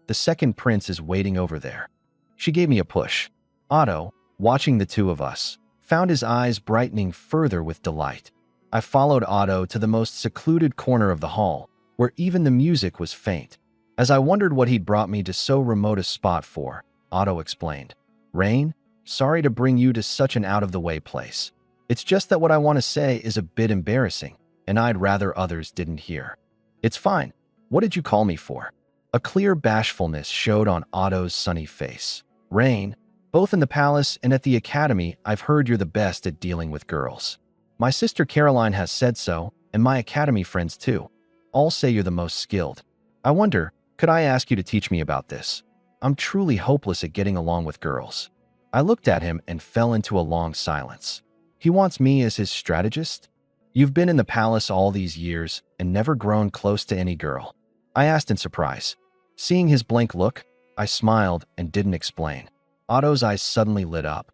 The second prince is waiting over there. She gave me a push. Otto, watching the two of us, found his eyes brightening further with delight. I followed Otto to the most secluded corner of the hall, where even the music was faint. As I wondered what he'd brought me to so remote a spot for, Otto explained. Rain, sorry to bring you to such an out-of-the-way place. It's just that what I want to say is a bit embarrassing, and I'd rather others didn't hear. It's fine. What did you call me for? A clear bashfulness showed on Otto's sunny face. Rain, both in the palace and at the academy, I've heard you're the best at dealing with girls. My sister Caroline has said so, and my academy friends too. All say you're the most skilled. I wonder, could I ask you to teach me about this? I'm truly hopeless at getting along with girls. I looked at him and fell into a long silence. He wants me as his strategist? You've been in the palace all these years and never grown close to any girl. I asked in surprise. Seeing his blank look, I smiled and didn't explain. Otto's eyes suddenly lit up.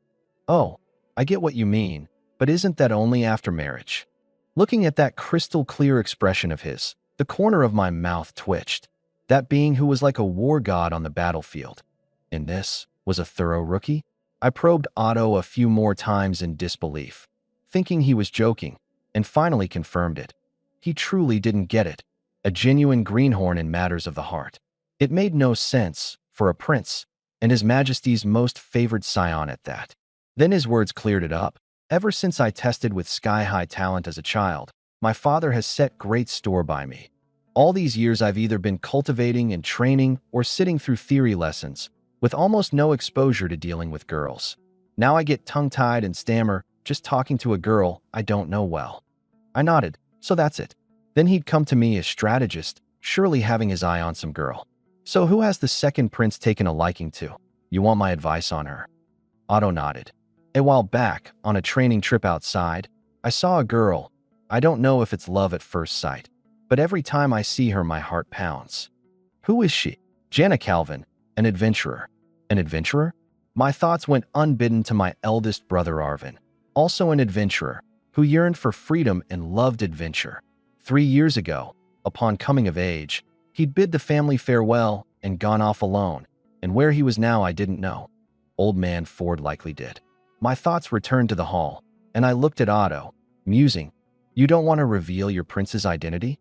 Oh, I get what you mean, but isn't that only after marriage? Looking at that crystal clear expression of his, the corner of my mouth twitched. That being who was like a war god on the battlefield. And this was a thorough rookie? I probed Otto a few more times in disbelief, thinking he was joking, and finally confirmed it. He truly didn't get it. A genuine greenhorn in matters of the heart. It made no sense, for a prince, and His Majesty's most favored scion at that. Then his words cleared it up. Ever since I tested with sky-high talent as a child, my father has set great store by me. All these years I've either been cultivating and training or sitting through theory lessons, with almost no exposure to dealing with girls. Now I get tongue-tied and stammer just talking to a girl I don't know well. I nodded, so that's it. Then he'd come to me as strategist, surely having his eye on some girl. So who has the second prince taken a liking to? You want my advice on her? Otto nodded. A while back, on a training trip outside, I saw a girl. I don't know if it's love at first sight, but every time I see her my heart pounds. Who is she? Jana Calvin, an adventurer. An adventurer? My thoughts went unbidden to my eldest brother Arvin, also an adventurer, who yearned for freedom and loved adventure. 3 years ago, upon coming of age, he'd bid the family farewell and gone off alone, and where he was now I didn't know. Old man Ford likely did. My thoughts returned to the hall, and I looked at Otto, musing. You don't want to reveal your prince's identity?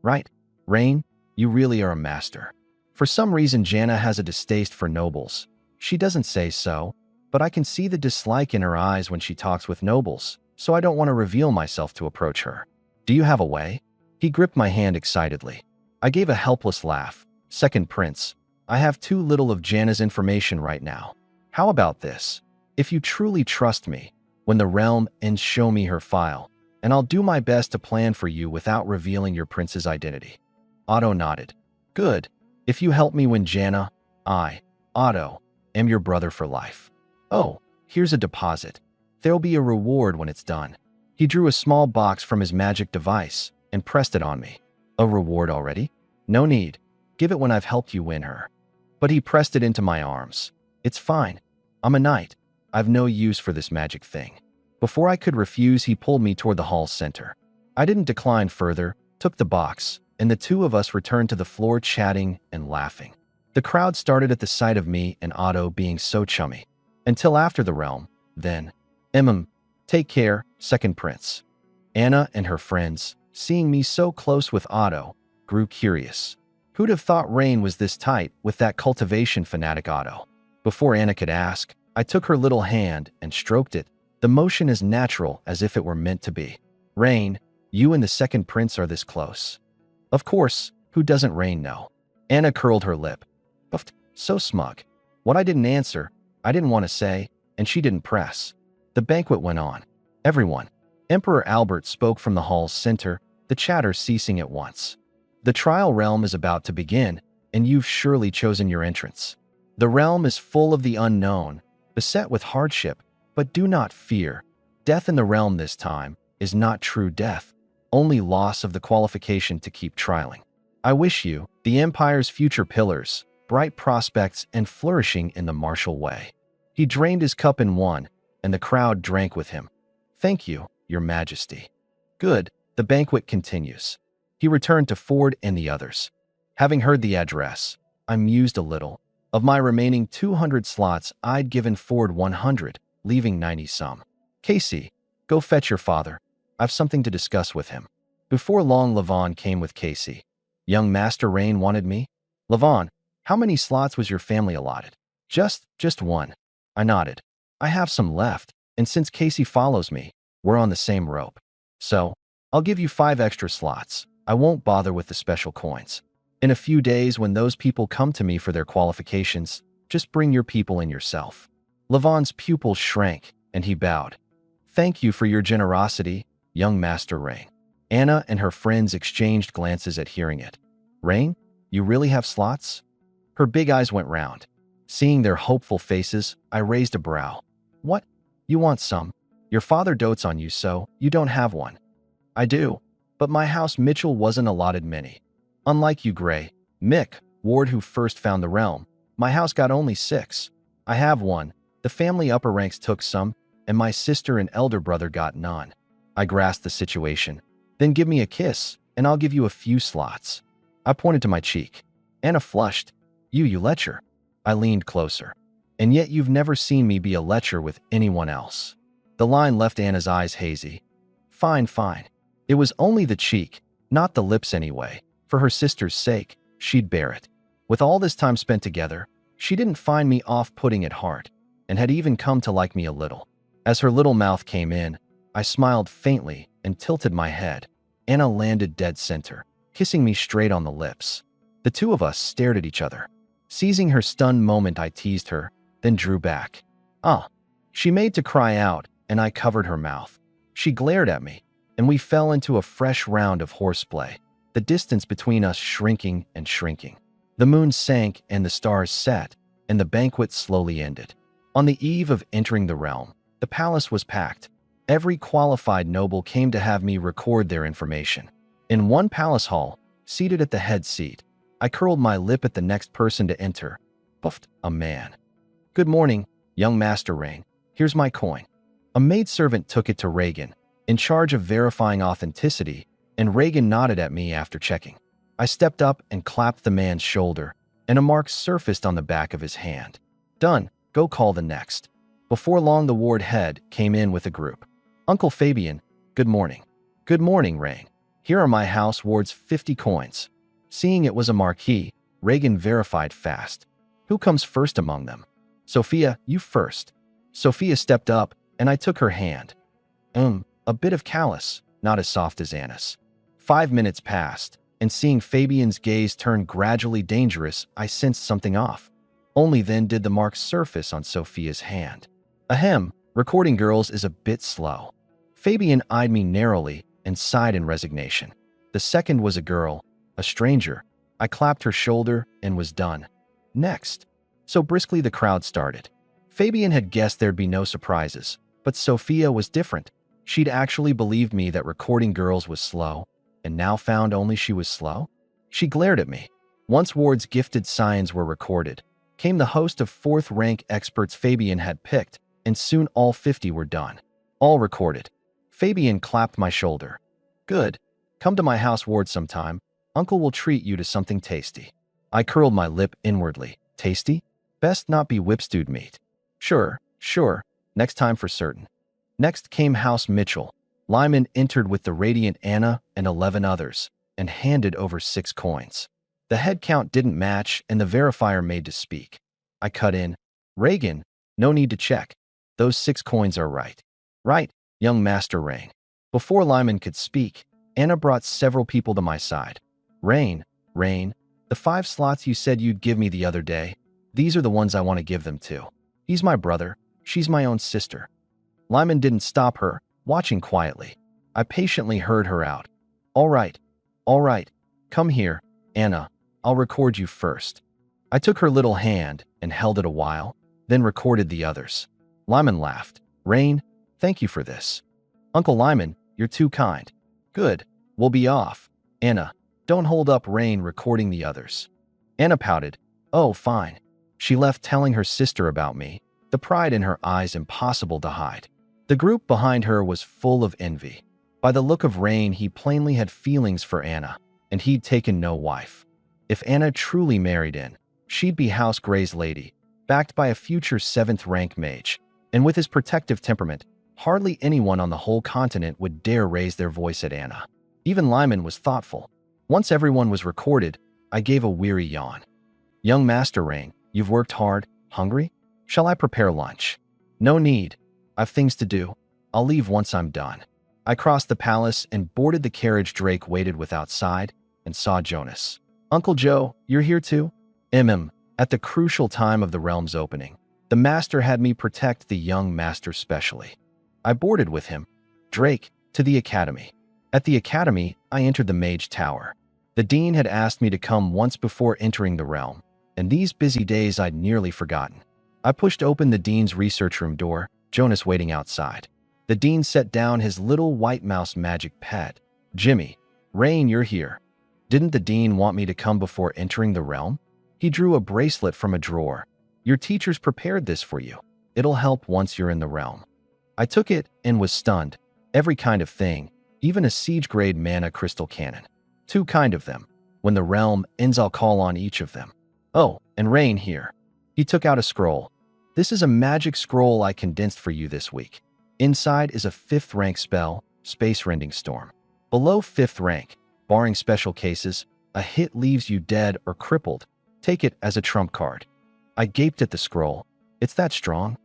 Right, Rain, you really are a master. For some reason Jana has a distaste for nobles. She doesn't say so, but I can see the dislike in her eyes when she talks with nobles, so I don't want to reveal myself to approach her. Do you have a way? He gripped my hand excitedly. I gave a helpless laugh. Second prince, I have too little of Jana's information right now. How about this? If you truly trust me, when the realm ends, show me her file, and I'll do my best to plan for you without revealing your prince's identity. Otto nodded. Good. If you help me win Jana, I, Otto, am your brother for life. Oh, here's a deposit. There'll be a reward when it's done. He drew a small box from his magic device and pressed it on me. A reward already? No need. Give it when I've helped you win her. But he pressed it into my arms. It's fine. I'm a knight. I've no use for this magic thing. Before I could refuse, he pulled me toward the hall's center. I didn't decline further, took the box, and the two of us returned to the floor chatting and laughing. The crowd started at the sight of me and Otto being so chummy. Until after the realm, then. Take care, second prince. Anna and her friends, seeing me so close with Otto, grew curious. Who'd have thought Rain was this tight with that cultivation fanatic Otto? Before Anna could ask, I took her little hand and stroked it, the motion as natural as if it were meant to be. Rain, you and the second prince are this close. Of course, who doesn't Rain know? Anna curled her lip. Puffed, so smug. What I didn't answer, I didn't want to say, and she didn't press. The banquet went on. Everyone. Emperor Albert spoke from the hall's center, the chatter ceasing at once. The trial realm is about to begin, and you've surely chosen your entrance. The realm is full of the unknown, beset with hardship, but do not fear. Death in the realm this time is not true death, only loss of the qualification to keep trialing. I wish you, the Empire's future pillars, bright prospects and flourishing in the martial way. He drained his cup in one, and the crowd drank with him. Thank you, Your Majesty. Good, the banquet continues. He returned to Ford and the others. Having heard the address, I mused a little. Of my remaining 200 slots, I'd given Ford 100, leaving 90-some. Casey, go fetch your father. I've something to discuss with him. Before long, Levon came with Casey. Young Master Rain wanted me? Levon, how many slots was your family allotted? Just one. I nodded. I have some left, and since Casey follows me, we're on the same rope. So, I'll give you 5 extra slots. I won't bother with the special coins. In a few days, when those people come to me for their qualifications, just bring your people and yourself. Levon's pupils shrank, and he bowed. Thank you for your generosity, young Master Rain. Anna and her friends exchanged glances at hearing it. Rain, you really have slots? Her big eyes went round. Seeing their hopeful faces, I raised a brow. What? You want some? Your father dotes on you, so you don't have one. I do, but my house Mitchell wasn't allotted many. Unlike you, Gray, Mick, Ward, who first found the realm, my house got only 6. I have one. The family upper ranks took some, and my sister and elder brother got none. I grasped the situation. Then give me a kiss, and I'll give you a few slots. I pointed to my cheek. Anna flushed. You lecher. I leaned closer. And yet you've never seen me be a lecher with anyone else. The line left Anna's eyes hazy. Fine. It was only the cheek, not the lips anyway. For her sister's sake, she'd bear it. With all this time spent together, she didn't find me off-putting at heart, and had even come to like me a little. As her little mouth came in, I smiled faintly and tilted my head. Anna landed dead center, kissing me straight on the lips. The two of us stared at each other. Seizing her stunned moment, I teased her, then drew back. Ah! She made to cry out, and I covered her mouth. She glared at me, and we fell into a fresh round of horseplay, the distance between us shrinking and shrinking. The moon sank and the stars set, and the banquet slowly ended. On the eve of entering the realm, the palace was packed. Every qualified noble came to have me record their information. In one palace hall, seated at the head seat, I curled my lip at the next person to enter. Puffed, a man. "Good morning, young Master Rain. Here's my coin." A maidservant took it to Reagan, in charge of verifying authenticity, and Reagan nodded at me after checking. I stepped up and clapped the man's shoulder, and a mark surfaced on the back of his hand. "Done. Go call the next." Before long, the ward head came in with a group. "Uncle Fabian, good morning." "Good morning, Rain. Here are my house ward's 50 coins." Seeing it was a marquee, Reagan verified fast. "Who comes first among them?" "Sophia, you first." Sophia stepped up, and I took her hand. A bit of callous, not as soft as Anna's. 5 minutes passed, and seeing Fabian's gaze turn gradually dangerous, I sensed something off. Only then did the mark surface on Sophia's hand. Ahem, recording girls is a bit slow. Fabian eyed me narrowly and sighed in resignation. The second was a girl, a stranger. I clapped her shoulder and was done. Next. So briskly the crowd started. Fabian had guessed there'd be no surprises, but Sophia was different. She'd actually believed me that recording girls was slow, and now found only she was slow? She glared at me. Once Ward's gifted scions were recorded, came the host of fourth-rank experts Fabian had picked, and soon all 50 were done. All recorded. Fabian clapped my shoulder. "Good. Come to my house, Ward, sometime. Uncle will treat you to something tasty." I curled my lip inwardly. Tasty? Best not be whip-stewed meat. Sure. Next time for certain. Next came House Mitchell. Lyman entered with the radiant Anna and 11 others, and handed over 6 coins. The head count didn't match, and the verifier made to speak. I cut in. "Reagan, no need to check. Those 6 coins are right." "Right, young Master Rain." Before Lyman could speak, Anna brought several people to my side. Rain, the 5 slots you said you'd give me the other day, these are the ones I want to give them to. He's my brother, she's my own sister." Lyman didn't stop her, watching quietly. I patiently heard her out. All right. Come here, Anna. I'll record you first." I took her little hand and held it a while, then recorded the others. Lyman laughed. "Rain, thank you for this." "Uncle Lyman, you're too kind." "Good. We'll be off." "Anna, don't hold up Rain recording the others." Anna pouted. "Oh, fine." She left telling her sister about me, the pride in her eyes impossible to hide. The group behind her was full of envy. By the look of Rain, he plainly had feelings for Anna, and he'd taken no wife. If Anna truly married in, she'd be House Gray's lady, backed by a future 7th-rank mage. And with his protective temperament, hardly anyone on the whole continent would dare raise their voice at Anna. Even Lyman was thoughtful. Once everyone was recorded, I gave a weary yawn. "Young Master Rain, you've worked hard. Hungry? Shall I prepare lunch?" "No need. I've things to do. I'll leave once I'm done." I crossed the palace and boarded the carriage Drake waited with outside, and saw Jonas. "Uncle Joe, you're here too?" At the crucial time of the realm's opening, the master had me protect the young master specially. I boarded with him, Drake, to the academy. At the academy, I entered the mage tower. The dean had asked me to come once before entering the realm, and these busy days I'd nearly forgotten. I pushed open the dean's research room door, Jonas waiting outside. The dean set down his little white mouse magic pet. "Jimmy, Rain, you're here." Didn't the dean want me to come before entering the realm? He drew a bracelet from a drawer. "Your teachers prepared this for you. It'll help once you're in the realm." I took it and was stunned. Every kind of thing, even a siege-grade mana crystal cannon. 2 kind of them. When the realm ends, I'll call on each of them. "Oh, and Rain here." He took out a scroll. "This is a magic scroll I condensed for you this week. Inside is a 5th-rank spell, Space Rending Storm. Below 5th rank, barring special cases, a hit leaves you dead or crippled. Take it as a trump card." I gaped at the scroll. "It's that strong?"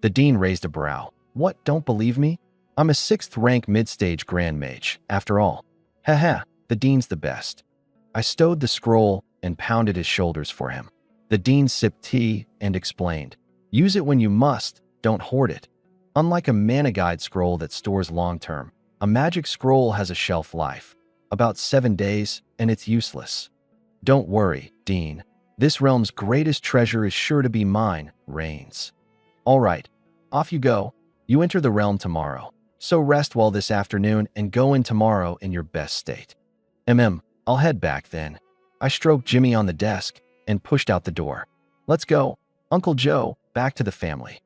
The dean raised a brow. What, don't believe me? I'm a 6th rank mid-stage grand mage, after all. Haha, the dean's the best. I stowed the scroll and pounded his shoulders for him. The dean sipped tea and explained, use it when you must, don't hoard it. Unlike a mana guide scroll that stores long-term, a magic scroll has a shelf life, about 7 days, and it's useless. Don't worry, Dean. This realm's greatest treasure is sure to be mine, Reigns. All right, off you go. You enter the realm tomorrow, so rest well this afternoon and go in tomorrow in your best state. I'll head back then. I stroked Jimmy on the desk and pushed out the door. Let's go, Uncle Joe, back to the family.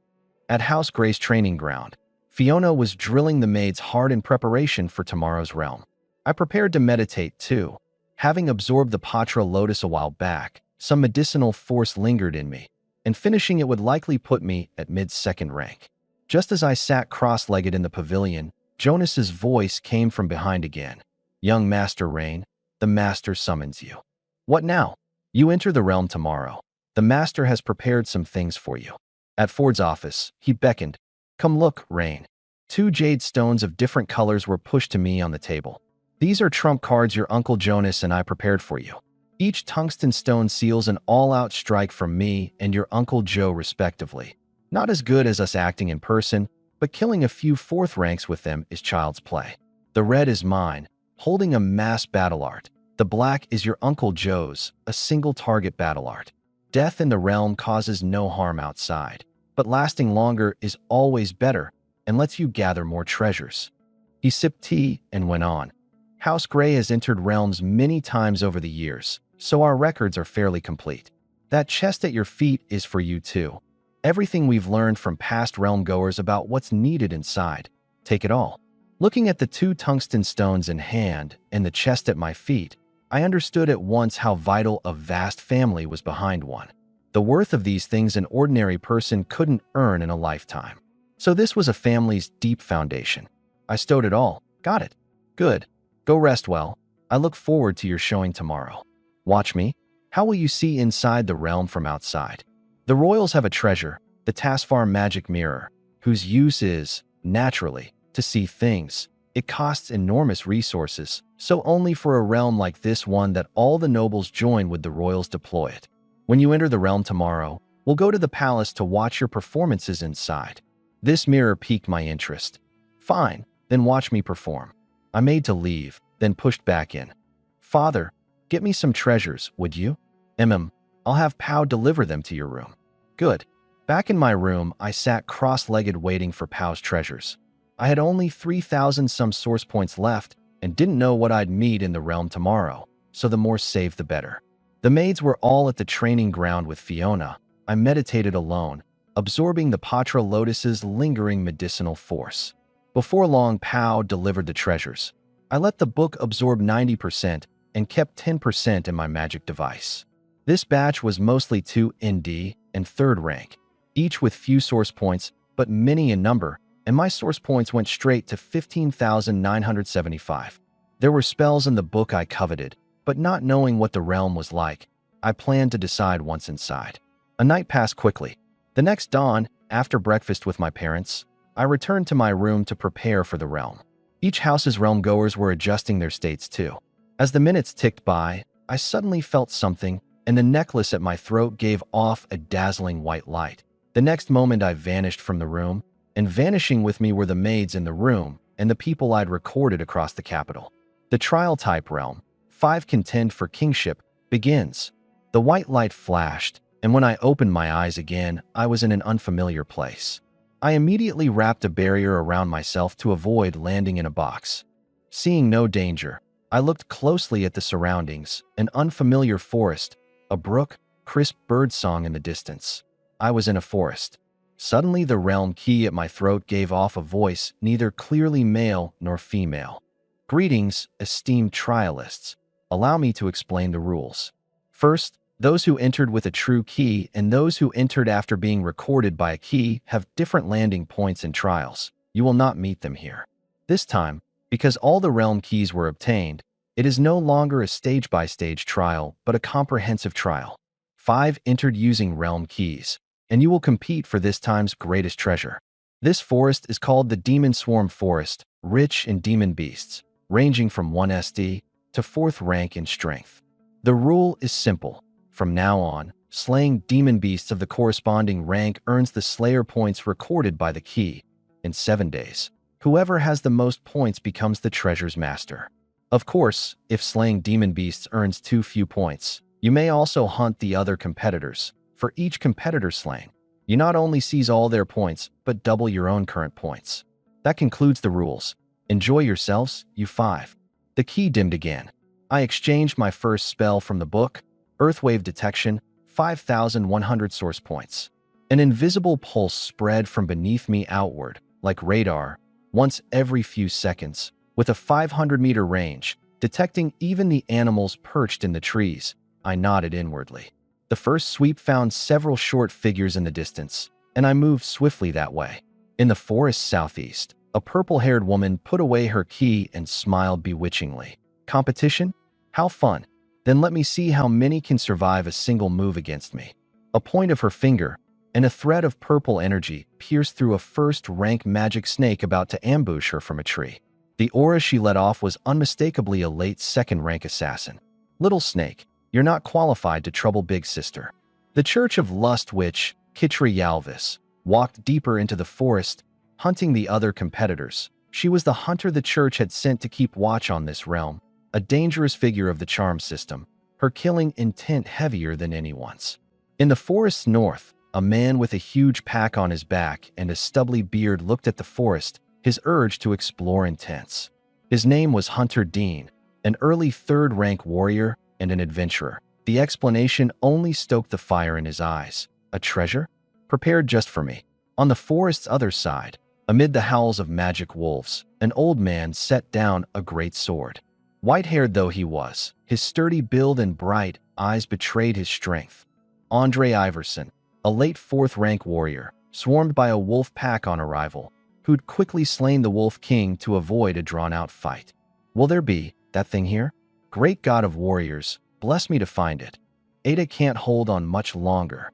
At House Grace training ground, Fiona was drilling the maids hard in preparation for tomorrow's realm. I prepared to meditate too. Having absorbed the Patra Lotus a while back, some medicinal force lingered in me, and finishing it would likely put me at mid-2nd rank. Just as I sat cross-legged in the pavilion, Jonas's voice came from behind again. Young Master Rain, the Master summons you. What now? You enter the realm tomorrow. The Master has prepared some things for you. At Ford's office, he beckoned. Come look, Rain. 2 jade stones of different colors were pushed to me on the table. These are trump cards your Uncle Jonas and I prepared for you. Each tungsten stone seals an all-out strike from me and your Uncle Joe respectively. Not as good as us acting in person, but killing a few 4th ranks with them is child's play. The red is mine, holding a mass battle art. The black is your Uncle Joe's, a single target battle art. Death in the realm causes no harm outside, but lasting longer is always better and lets you gather more treasures. He sipped tea and went on. House Grey has entered realms many times over the years, so our records are fairly complete. That chest at your feet is for you too. Everything we've learned from past realm goers about what's needed inside. Take it all. Looking at the 2 tungsten stones in hand and the chest at my feet, I understood at once how vital a vast family was behind one. The worth of these things an ordinary person couldn't earn in a lifetime. So this was a family's deep foundation. I stowed it all. Got it. Good. Go rest well. I look forward to your showing tomorrow. Watch me. How will you see inside the realm from outside? The royals have a treasure, the Tasfar magic mirror, whose use is, naturally, to see things. It costs enormous resources, so only for a realm like this one that all the nobles join would the royals deploy it. When you enter the realm tomorrow, we'll go to the palace to watch your performances inside. This mirror piqued my interest. Fine, then watch me perform. I made to leave, then pushed back in. Father, get me some treasures, would you? I'll have Pow deliver them to your room. Good. Back in my room, I sat cross-legged waiting for Pow's treasures. I had only 3,000 some source points left and didn't know what I'd meet in the realm tomorrow, so the more saved the better. The maids were all at the training ground with Fiona. I meditated alone, absorbing the Patra Lotus's lingering medicinal force. Before long, Pow delivered the treasures. I let the book absorb 90% and kept 10% in my magic device. This batch was mostly 2 ND and 3rd rank, each with few source points, but many in number, and my source points went straight to 15,975. There were spells in the book I coveted, but not knowing what the realm was like, I planned to decide once inside. A night passed quickly. The next dawn, after breakfast with my parents, I returned to my room to prepare for the realm. Each house's realm goers were adjusting their states too. As the minutes ticked by, I suddenly felt something, and the necklace at my throat gave off a dazzling white light. The next moment I vanished from the room, and vanishing with me were the maids in the room and the people I'd recorded across the capital. The trial-type realm, 5 contend for kingship, begins. The white light flashed, and when I opened my eyes again, I was in an unfamiliar place. I immediately wrapped a barrier around myself to avoid landing in a box. Seeing no danger, I looked closely at the surroundings, an unfamiliar forest, a brook, crisp birdsong in the distance. I was in a forest. Suddenly the realm key at my throat gave off a voice neither clearly male nor female. Greetings, esteemed trialists. Allow me to explain the rules. First, those who entered with a true key and those who entered after being recorded by a key have different landing points in trials. You will not meet them here. This time, because all the realm keys were obtained, it is no longer a stage-by-stage trial, but a comprehensive trial. 5 entered using realm keys, and you will compete for this time's greatest treasure. This forest is called the Demon Swarm Forest, rich in demon beasts, ranging from 1 SD to 4th rank in strength. The rule is simple. From now on, slaying demon beasts of the corresponding rank earns the Slayer points recorded by the key. In 7 days, whoever has the most points becomes the treasure's master. Of course, if slaying demon beasts earns too few points, you may also hunt the other competitors. For each competitor slain, you not only seize all their points, but double your own current points. That concludes the rules. Enjoy yourselves, you 5. The key dimmed again. I exchanged my first spell from the book, Earthwave Detection, 5,100 source points. An invisible pulse spread from beneath me outward, like radar, once every few seconds, with a 500-meter range, detecting even the animals perched in the trees. I nodded inwardly. The first sweep found several short figures in the distance, and I moved swiftly that way. In the forest southeast, a purple-haired woman put away her key and smiled bewitchingly. Competition? How fun! Then let me see how many can survive a single move against me. A point of her finger, and a thread of purple energy pierced through a first-rank magic snake about to ambush her from a tree. The aura she let off was unmistakably a late second-rank assassin. Little snake, you're not qualified to trouble Big Sister. The Church of Lust Witch, Kitri Yalvis, walked deeper into the forest, hunting the other competitors. She was the hunter the church had sent to keep watch on this realm, a dangerous figure of the charm system, her killing intent heavier than anyone's. In the forest's north, a man with a huge pack on his back and a stubbly beard looked at the forest, his urge to explore intense. His name was Hunter Dean, an early 3rd-rank warrior and an adventurer. The explanation only stoked the fire in his eyes. A treasure? Prepared just for me. On the forest's other side, amid the howls of magic wolves, an old man set down a great sword. White-haired though he was, his sturdy build and bright eyes betrayed his strength. Andre Iverson, a late 4th-rank warrior, swarmed by a wolf pack on arrival, who'd quickly slain the Wolf King to avoid a drawn-out fight. Will there be that thing here? Great God of warriors, bless me to find it. Ada can't hold on much longer.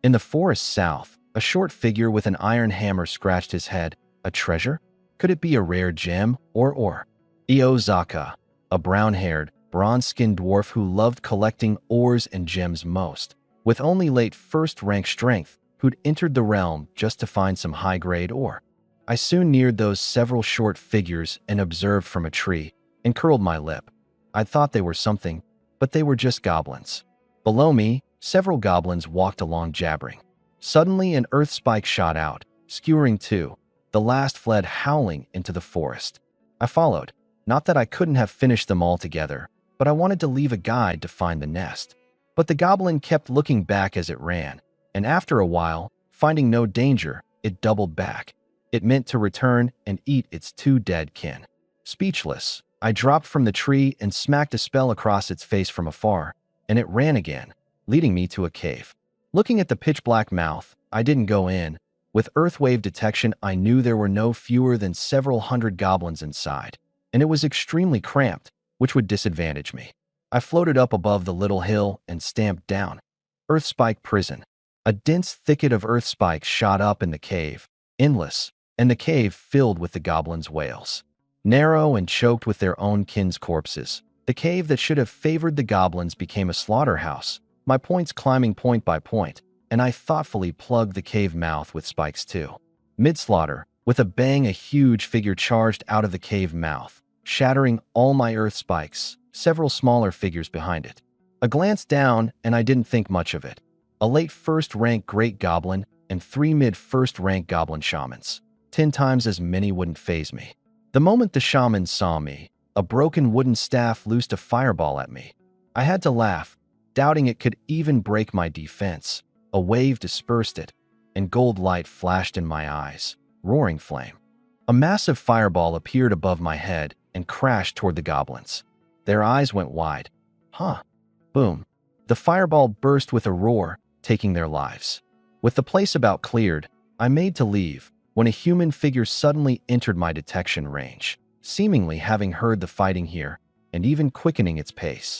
In the forest south, a short figure with an iron hammer scratched his head. A treasure? Could it be a rare gem or? Iozaka, a brown-haired, bronze-skinned dwarf who loved collecting ores and gems most, with only late 1st-rank strength, who'd entered the realm just to find some high-grade ore. I soon neared those several short figures and observed from a tree, and curled my lip. I'd thought they were something, but they were just goblins. Below me, several goblins walked along jabbering. Suddenly, an earth spike shot out, skewering 2. The last fled howling into the forest. I followed. Not that I couldn't have finished them all together, but I wanted to leave a guide to find the nest. But the goblin kept looking back as it ran, and after a while, finding no danger, it doubled back. It meant to return and eat its 2 dead kin. Speechless, I dropped from the tree and smacked a spell across its face from afar, and it ran again, leading me to a cave. Looking at the pitch-black mouth, I didn't go in. With Earthwave Detection, I knew there were no fewer than several hundred goblins inside, and it was extremely cramped, which would disadvantage me. I floated up above the little hill and stamped down. Earthspike Prison. A dense thicket of earth spikes shot up in the cave, endless, and the cave filled with the goblins' wails. Narrow and choked with their own kin's corpses, the cave that should have favored the goblins became a slaughterhouse, my points climbing point by point, and I thoughtfully plugged the cave mouth with spikes too. Mid-slaughter, with a bang, a huge figure charged out of the cave mouth, shattering all my earth spikes, several smaller figures behind it. A glance down, and I didn't think much of it. A late 1st-rank great goblin and 3 mid-1st-rank goblin shamans. 10 times as many wouldn't faze me. The moment the shaman saw me, a broken wooden staff loosed a fireball at me. I had to laugh, doubting it could even break my defense. A wave dispersed it, and gold light flashed in my eyes. Roaring flame. A massive fireball appeared above my head and crashed toward the goblins. Their eyes went wide. Huh. Boom. The fireball burst with a roar, taking their lives. With the place about cleared, I made to leave, when a human figure suddenly entered my detection range, seemingly having heard the fighting here, and even quickening its pace.